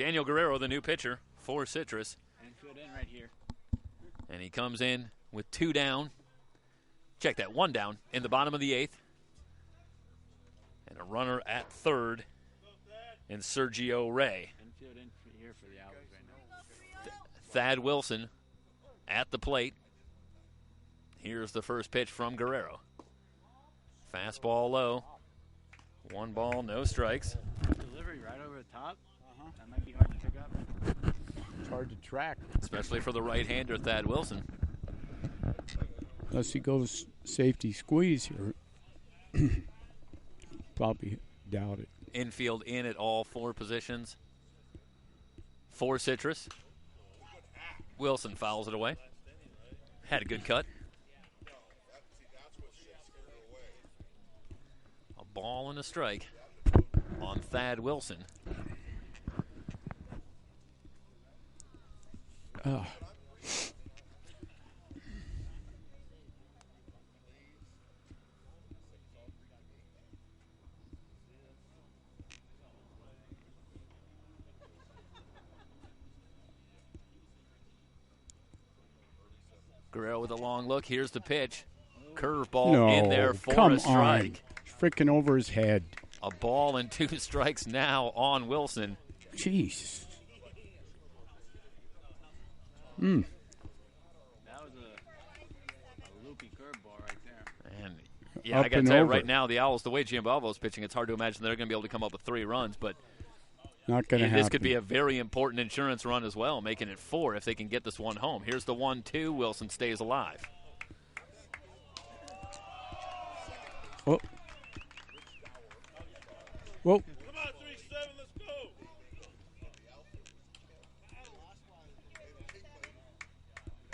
Daniel Guerrero, the new pitcher for Citrus. Infield in right here. And he comes in with 2 down. Check that, 1 down in the bottom of the 8th. And a runner at third in Sergio Ray. Infield in here for the Owls right now. Thad Wilson at the plate. Here's the first pitch from Guerrero. Fastball low. 1 ball, no strikes. Delivery right over the top. That might be hard to pick up. It's hard to track. Especially for the right-hander, Thad Wilson. Unless he goes safety squeeze here. Probably doubt it. Infield in at all 4 positions for Citrus. Wilson fouls it away. Had a good cut. A ball and a strike on Thad Wilson. Guerrero with a long look. Here's the pitch. Curveball in there for a strike. Freaking over his head. A ball and 2 strikes now on Wilson. Jeez. That was a loopy curveball right there. And yeah, I got to tell you right now, the Owls, the way Giambalvo's pitching, it's hard to imagine they're going to be able to come up with 3 runs. But not going to happen. This could be a very important insurance run as well, making it 4 if they can get this one home. Here's the 1-2. Wilson stays alive. Oh. Whoa. Come on, 3-7, let's go.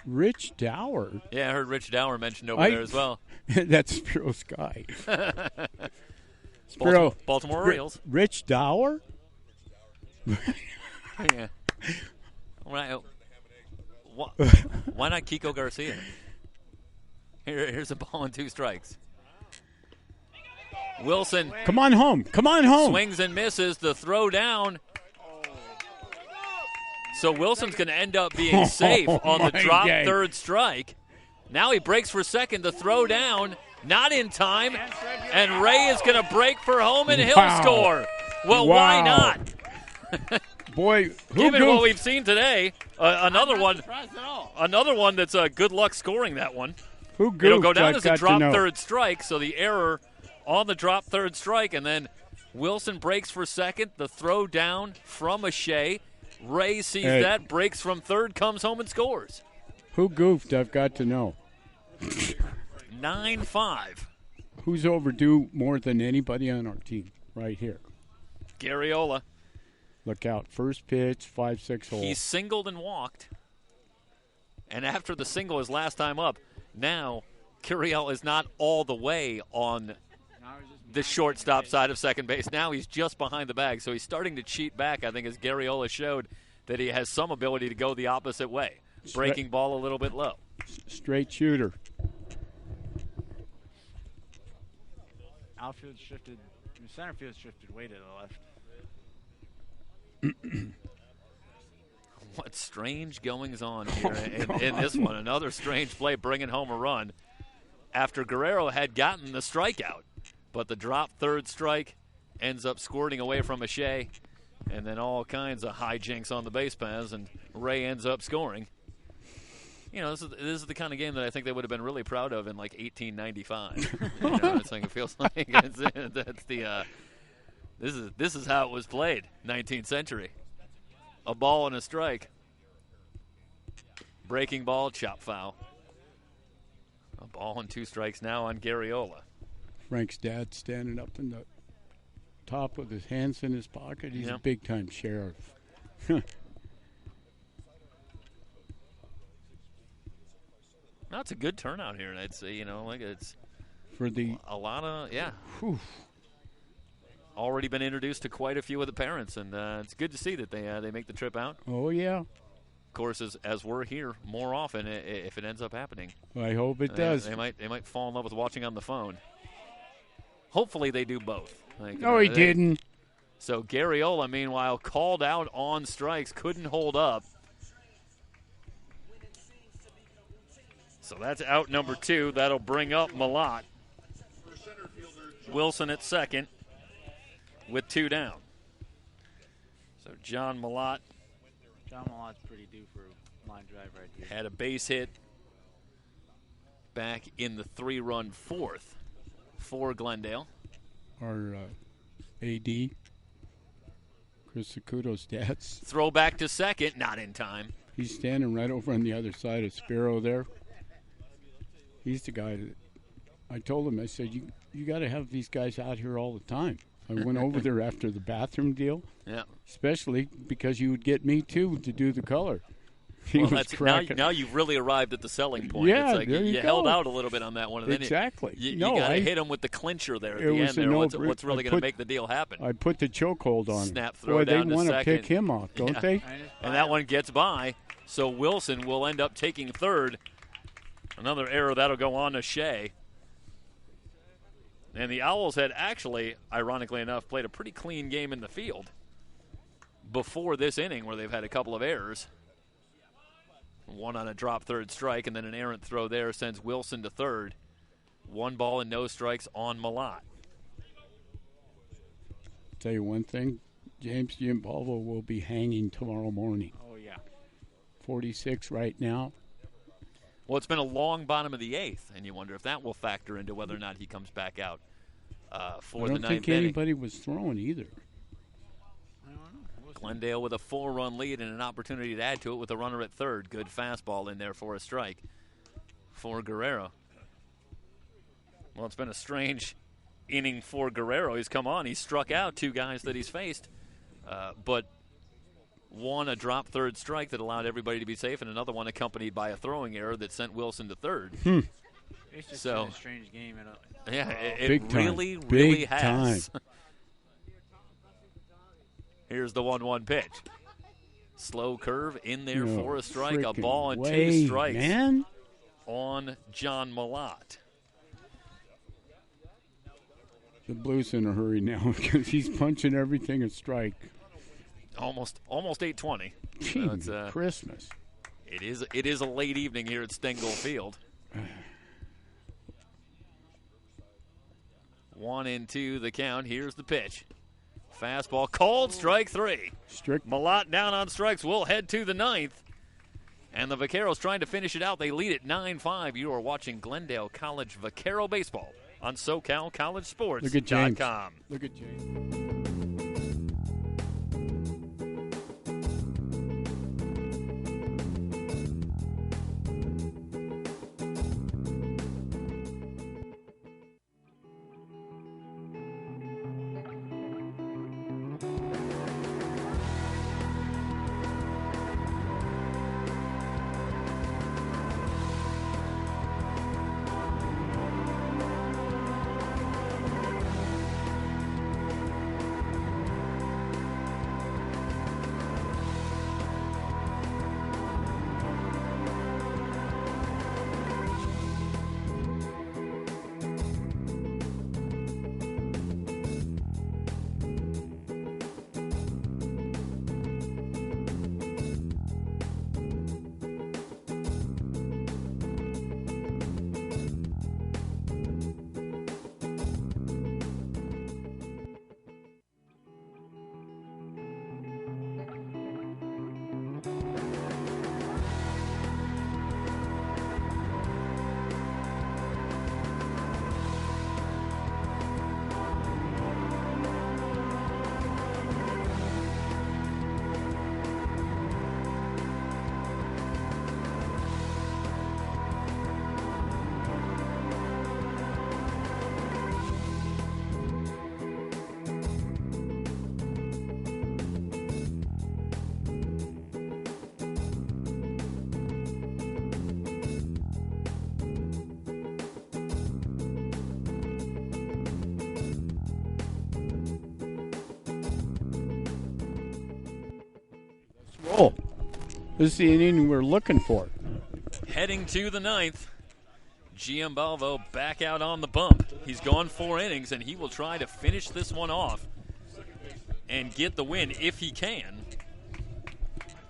Rich Dower. Yeah, I heard Rich Dower mentioned over there as well. That's Spiro Sky. Spiro. Baltimore Orioles. Rich Dower? Yeah. Right. Why not Kiko Garcia? Here's a ball and 2 strikes. Wilson. Come on home. Come on home. Swings and misses. The throw down. So Wilson's going to end up being safe on the drop third strike. Now he breaks for second. The throw down. Not in time. And Ray is going to break for home and he'll score. Well, why not? Boy, given what we've seen today, another one that's good luck scoring that one. Who goofed? It'll go down as a drop third strike, so the error on the drop third strike, and then Wilson breaks for second. The throw down from Shea. Ray sees that, breaks from third, comes home and scores. Who goofed? I've got to know. 9-5. Who's overdue more than anybody on our team right here? Garriola. Look out. First pitch, 5-6 hole. He singled and walked. And after the single his last time up, now Curiel is not all the way on the shortstop side of second base. Now he's just behind the bag, so he's starting to cheat back, I think, as Garriola showed that he has some ability to go the opposite way. Breaking ball a little bit low. Straight shooter. Outfield shifted, center field shifted way to the left. What strange goings on here in this one. Another strange play bringing home a run after Guerrero had gotten the strikeout. But the drop third strike ends up squirting away from Shea, and then all kinds of hijinks on the base paths, and Ray ends up scoring. You know, this is the kind of game that I think they would have been really proud of in like 1895. You know, it's like it feels like that's the this is how it was played, 19th century. A ball and a strike. Breaking ball, chop foul. A ball and 2 strikes now on Garriola. Frank's dad standing up in the top with his hands in his pocket. He's a big-time sheriff. No, it's a good turnout here. I'd say, it's for a lot of Whew. Already been introduced to quite a few of the parents, and it's good to see that they make the trip out. Oh yeah. Of course, as we're here more often, if it ends up happening, I hope it does. They might fall in love with watching on the phone. Hopefully, they do both. No, he didn't. So Garriola, meanwhile, called out on strikes, couldn't hold up. So that's out number 2. That'll bring up Malott. Wilson at second with 2 down. So John Malott's pretty due for a line drive right here. had a base hit back in the 3-run 4th for Glendale. Our AD, Chris Sacuto's dad's. Throw back to second, not in time. He's standing right over on the other side of Spiro there. He's the guy that I told him, I said, you got to have these guys out here all the time. I went over there after the bathroom deal, especially because you would get me, too, to do the color. Now you've really arrived at the selling point. Yeah, it's like there you held go. out a little bit on that one. And Exactly. Then you got to hit him with the clincher there at the end. There, what's really going to make the deal happen? I put the chokehold on him. Snap throw down to second. Boy, they want to pick him off, don't they? And that one gets by. So Wilson will end up taking third. Another error that'll go on to Shea. And the Owls had actually, ironically enough, played a pretty clean game in the field before this inning where they've had a couple of errors. One on a drop third strike, and then an errant throw there sends Wilson to third. 1 ball and no strikes on Malott. Tell you one thing, James Giampaolo will be hanging tomorrow morning. Oh, yeah. 46 right now. Well, it's been a long bottom of the 8th, and you wonder if that will factor into whether or not he comes back out for the 9th inning. I don't think anybody was throwing either. Glendale with a 4-run lead and an opportunity to add to it with a runner at third. Good fastball in there for a strike for Guerrero. Well, it's been a strange inning for Guerrero. He's come on. He's struck out 2 guys that he's faced, but one a drop third strike that allowed everybody to be safe, and another one accompanied by a throwing error that sent Wilson to third. It's just been a strange game. It really has. Here's the 1-1 pitch. Slow curve in there for a strike. A ball and 2 strikes on John Malott. The Blues in a hurry now because he's punching everything a strike. Almost 8:20. So Christmas. It is a late evening here at Stengel Field. 1-2 the count. Here's the pitch. Fastball called, strike 3. Malott down on strikes. We'll head to the 9th. And the Vaqueros trying to finish it out. They lead at 9-5. You are watching Glendale College Vaquero Baseball on SoCalCollegeSports.com. Look at James. Look at James. Oh, this is the inning we're looking for. Heading to the 9th. Giambalvo back out on the bump. He's gone 4 innings, and he will try to finish this one off. and get the win if he can.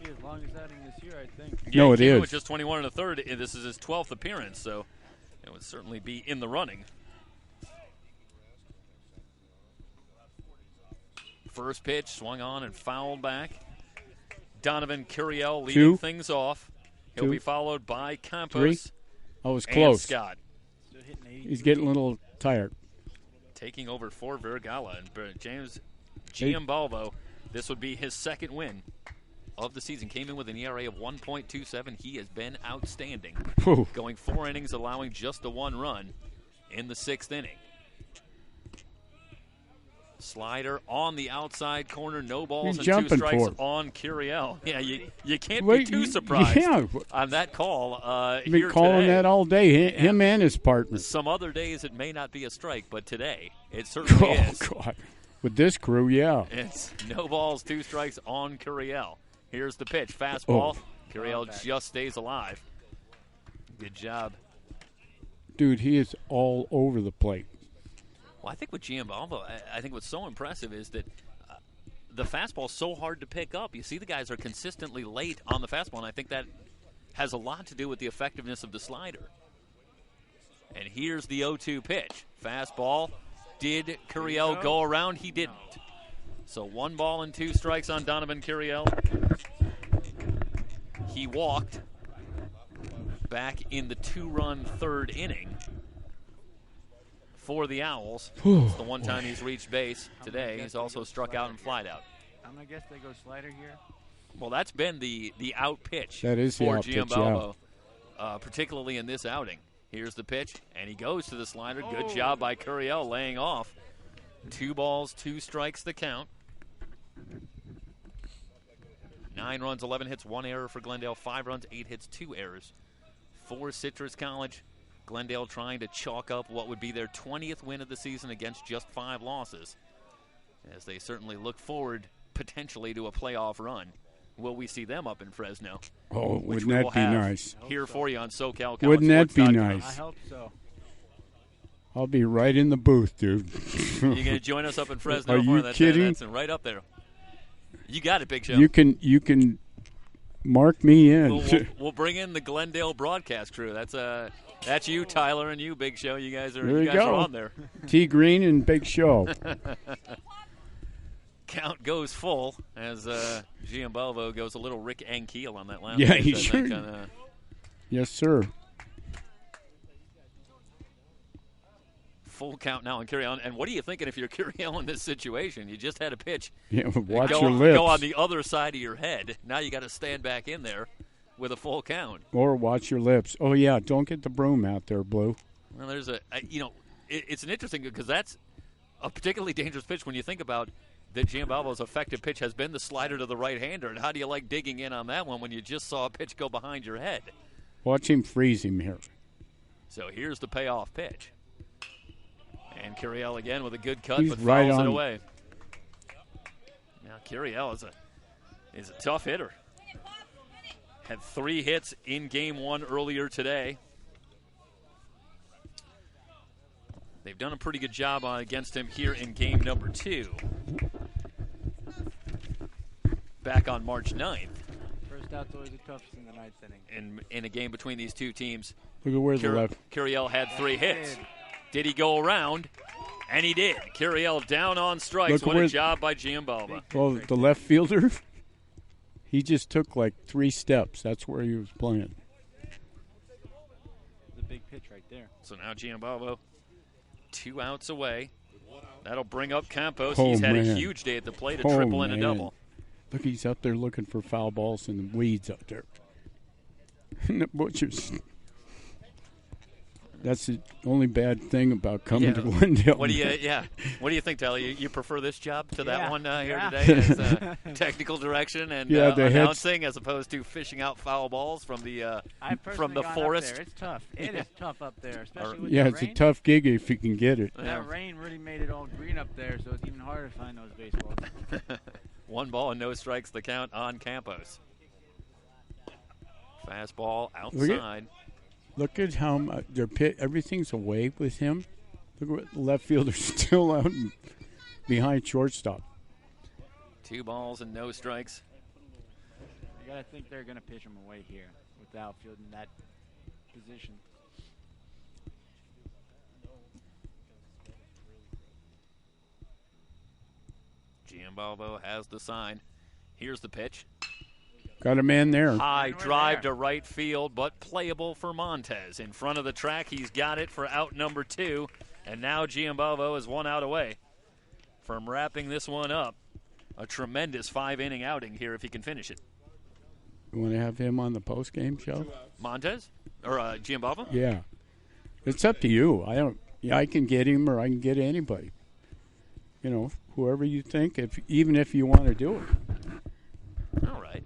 Be his longest outing this year, I think. Yeah, No, he it came in is. with just 21 and a third. This is his 12th appearance, so it would certainly be in the running. First pitch swung on and fouled back. Donovan Curiel leading Two. things off. He'll Two. be followed by Campos Three. Oh, it was and close. Scott. Still hitting 80. He's getting a little tired. Taking over for Vergala. And James Giambalvo, this would be his second win of the season. Came in with an ERA of 1.27. He has been outstanding. Whew. Going 4 innings, allowing just the 1 run in the 6th inning. Slider on the outside corner, no balls He's and 2 jumping strikes for it. on Curiel. Yeah, you can't be Wait, too surprised yeah. on that call Been here calling today. that all day. Him and his partner. Some other days it may not be a strike, but today it certainly Oh, is. God. With this crew, yeah. It's no balls, 2 strikes on Curiel. Here's the pitch, fastball. Oh. Curiel just stays alive. Good job. Dude, he is all over the plate. Well, I think with Giambalvo, I think what's so impressive is that the fastball's so hard to pick up. You see the guys are consistently late on the fastball, and I think that has a lot to do with the effectiveness of the slider. And here's the 0-2 pitch. Fastball. Did Curiel go around? He didn't. So 1 ball and 2 strikes on Donovan Curiel. He walked back in the 2-run 3rd inning for the Owls. It's the one time he's reached base today. He's also struck out and flied out. I'm going to guess they go slider here. Well, that's been the out pitch That is the for out pitch, Giambalvo, particularly in this outing. Here's the pitch, and he goes to the slider. Good job by Curiel laying off. 2 balls, 2 strikes the count. 9 runs, 11 hits, 1 error for Glendale. 5 runs, 8 hits, 2 errors for Citrus College. Glendale trying to chalk up what would be their 20th win of the season against just 5 losses, as they certainly look forward potentially to a playoff run. Will we see them up in Fresno? Oh, Which wouldn't we that will be have nice? here for you on SoCal. Wouldn't that be I nice? hope so. I'll be right in the booth, dude. You going to join us up in Fresno? Are you that's, kidding? That's right up there. You got it, Big Show. You can mark me in. We'll bring in the Glendale broadcast crew. That's you, Tyler, and you, Big Show. You guys are There you are go. on there. T Green and Big Show. Count goes full as Giambalvo goes a little Rick Ankiel on that last Yeah, pitch, he I sure think, Yes, sir. full count now and carry on. And what are you thinking if you're Curiel in this situation? You just had a pitch. Yeah, watch go, your lips. Go on the other side of your head. Now you got to stand back in there with a full count. Or watch your lips. Oh, yeah, don't get the broom out there, Blue. Well, there's it's an interesting, because that's a particularly dangerous pitch when you think about that Giambalvo's effective pitch has been the slider to the right-hander. And how do you like digging in on that one when you just saw a pitch go behind your head? Watch him freeze him here. So here's the payoff pitch. And Curiel again with a good cut, He's but right fouls it on. away. Now Curiel is a tough hitter. Had 3 hits in Game 1 earlier today. They've done a pretty good job against him here in Game number 2. Back on March 9th. First out's always the toughest in the 9th inning. In a game between these two teams, Look at where the left. Curiel had 3 hits. Did he go around? And he did. Curiel down on strikes. Look What a where- job by Giambalvo. Well, the left fielder, he just took like 3 steps. That's where he was playing. The big pitch right there. So now Giambalvo 2 outs away. That'll bring up Campos. Oh, He's had a man. huge day at the plate, a Oh, triple and a man. double. Look, he's up there looking for foul balls in the weeds up there. In the bushes. That's the only bad thing about coming to Glendale. What do you think, Tyler? You prefer this job to that Yeah. one here Yeah. today as technical direction and Yeah, the heads- announcing, as opposed to fishing out foul balls from the I've from personally the gone forest? Up there. It's tough. It is tough up there, especially with Yeah, the it's rain. a tough gig if you can get it. That rain really made it all green up there, so it's even harder to find those baseballs. 1 ball and no strikes, the count on Campos. Fastball outside. Look at how everything's away with him. Look at what the left fielder's still out behind shortstop. 2 balls and no strikes. You got to think they're going to pitch him away here with the outfield in that position. Giambalvo has the sign. Here's the pitch. Got a man there. High drive to right field, but playable for Montez. In front of the track, he's got it for out number 2. And now Giambalvo is 1 out away from wrapping this one up. A tremendous 5-inning outing here if he can finish it. You want to have him on the post-game show? Montez? Or Giambalvo? Yeah. It's up to you. I can get him or I can get anybody. You know, whoever you think, even if you want to do it. All right.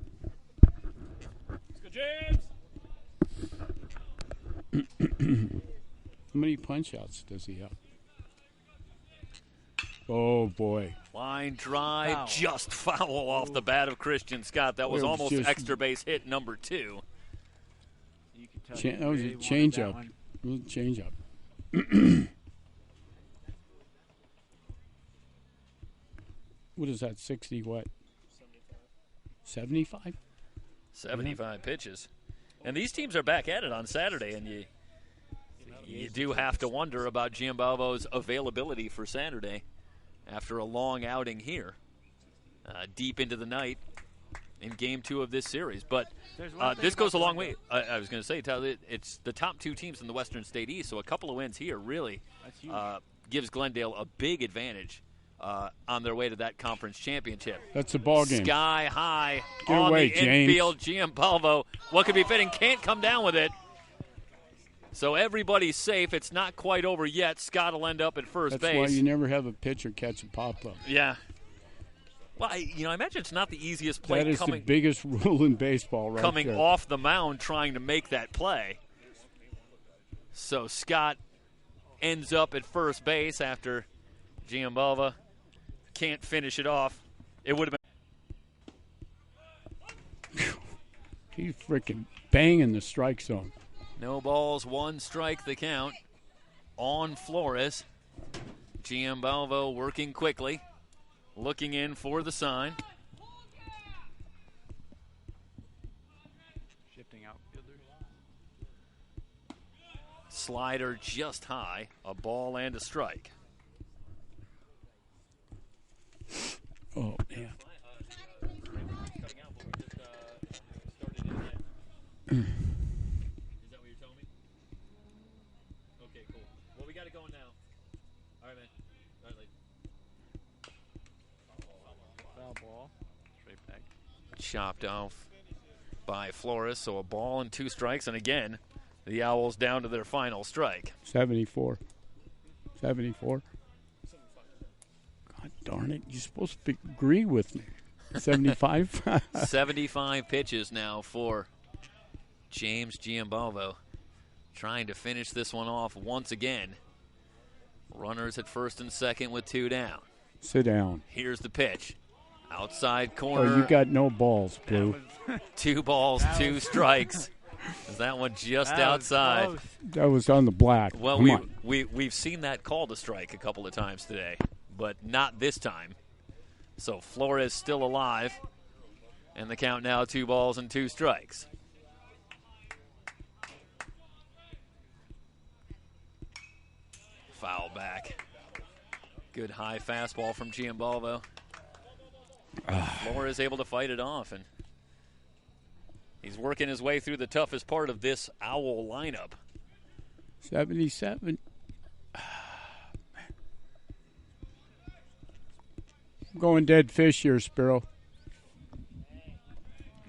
Let's go, James. How many punch-outs does he have? Oh, boy. Line drive, Foul. just foul off the bat of Christian Scott. That was It was almost just- extra base hit number 2. You can tell he That was really a wanted change-up. that one. It was a change-up. What is that, 60 what? 75? 75 pitches. And these teams are back at it on Saturday, and you do have to wonder about Giambalvo's availability for Saturday after a long outing here, deep into the night in Game 2 of this series. But There's one thing this goes a about long way. I was going to say, Tyler, it's the top 2 teams in the Western State East, so a couple of wins here really That's huge. gives Glendale a big advantage on their way to that conference championship. That's a ball game. Sky high Get on away, the James. infield. Giambalvo, what could be fitting, can't come down with it. So everybody's safe. It's not quite over yet. Scott will end up at first That's base. why you never have a pitcher catch a pop-up. Yeah. Well, I imagine it's not the easiest play That is coming the biggest rule in baseball right coming there. off the mound trying to make that play. So Scott ends up at first base after Giambalvo can't finish it off. It would have been He's freaking banging the strike zone. no balls, 1 strike the count on Flores. Giambalvo working quickly, looking in for the sign. Shifting outfielders. Slider just high, a ball and a strike. Oh, man. Is that what you're telling me? Okay, cool. Well, we got it going now. All right, man. All right, Foul ball. Straight back. chopped off by Flores, so a ball and 2 strikes, and again, the Owls down to their final strike. 74. 74. God darn it. You're supposed to agree with me. 75? 75 pitches now for James Giambalvo, trying to finish this one off once again. Runners at first and second with 2 down. Sit down. Here's the pitch. Outside Oh, corner. you got no balls, Blue. 2 balls, 2 strikes. Is that one just outside? That was on the black. Well, Come on. we've seen that called a strike a couple of times today, but not this time. So Flores still alive, and the count now 2 balls and 2 strikes. Foul back. Good high fastball from Giambalvo. Flores able to fight it off, and he's working his way through the toughest part of this Owl lineup. 77. I'm going dead fish here, Spiro.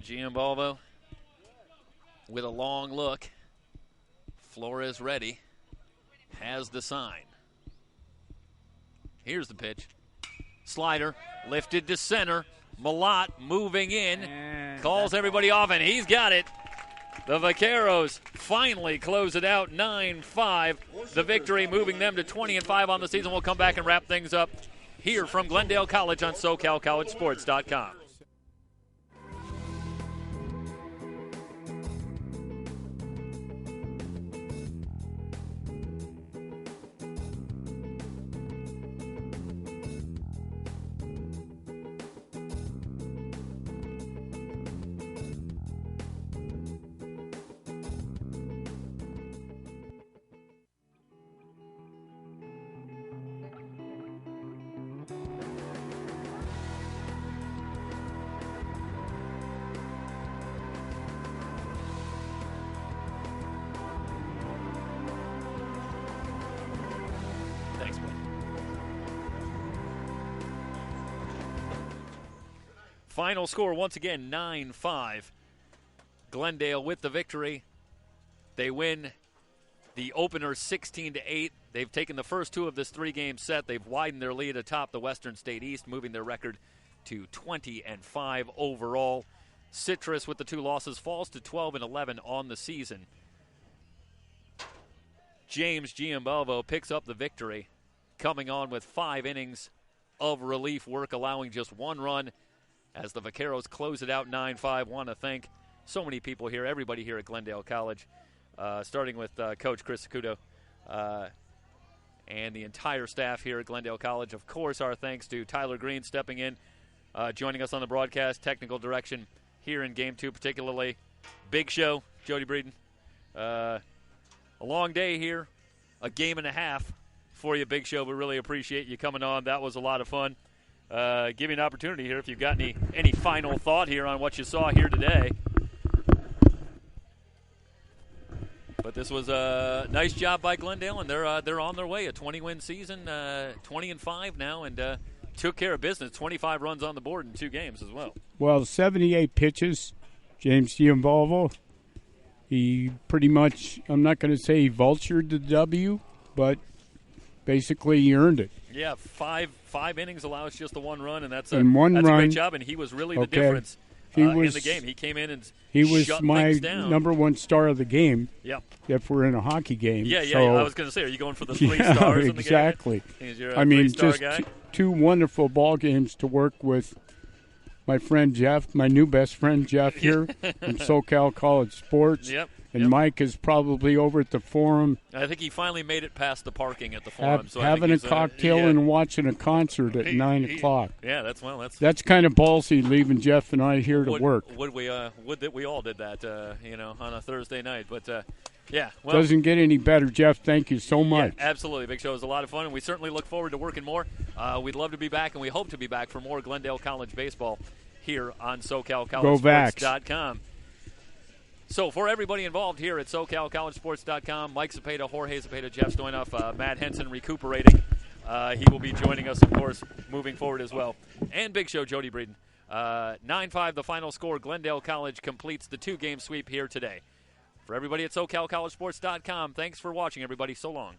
Giambalvo with a long look. Flores ready. Has the sign. Here's the pitch. Slider lifted to center. Malott moving in. And Calls everybody off, and he's got it. The Vaqueros finally close it out 9-5. The victory moving them to 20-5 on the season. We'll come back and wrap things up here from Glendale College on SoCalCollegeSports.com. Final score, once again, 9-5. Glendale with the victory. They win the opener 16-8. They've taken the first two of this three-game set. They've widened their lead atop the Western State East, moving their record to 20-5 overall. Citrus, with the two losses, falls to 12-11 on the season. James Giambalvo picks up the victory, coming on with 5 innings of relief work, allowing just 1 run as the Vaqueros close it out 9-5. Want to thank so many people here, everybody here at Glendale College, starting with Coach Chris Sacudo and the entire staff here at Glendale College. Of course, our thanks to Tyler Green stepping in, joining us on the broadcast, technical direction here in Game 2 particularly. Big show, Jody Breeden. A long day here, a game and a half for you, Big Show. We really appreciate you coming on. That was a lot of fun. Give you an opportunity here if you've got any final thought here on what you saw here today. But this was a nice job by Glendale, and they're on their way. A 20-win season, 20-5 now, and took care of business. 25 runs on the board in 2 games as well. Well, 78 pitches, James Giambalvo. He pretty much, I'm not going to say he vultured the W, but basically he earned it. Yeah, five innings allows just the 1 run, and that's a run, great job, and he was really the difference in the game. He came in and shut my things down. number 1 star of the game. Yep. If we're in a hockey game. Yeah. So, I was going to say, are you going for the 3 stars in the game? Exactly. I mean, just 2 wonderful ball games to work with my friend Jeff, my new best friend Jeff here from SoCal College Sports. Yep. And Mike is probably over at the Forum. I think he finally made it past the parking at the Forum. Having a cocktail and watching a concert at 9 o'clock. Yeah, that's kind of ballsy, leaving Jeff and I here to work. Would that we all did that, on a Thursday night. But, yeah. Well, doesn't get any better, Jeff. Thank you so much. Yeah, absolutely. Big Show was a lot of fun, and we certainly look forward to working more. We'd love to be back, and we hope to be back for more Glendale College baseball here on SoCalCollegeSports.com. So for everybody involved here at SoCalCollegeSports.com, Mike Zepeda, Jorge Zepeda, Jeff Stoynoff, Matt Henson recuperating. He will be joining us, of course, moving forward as well. And Big Show, Jody Breeden. 9-5 the final score. Glendale College completes the 2-game sweep here today. For everybody at SoCalCollegeSports.com, thanks for watching, everybody. So long.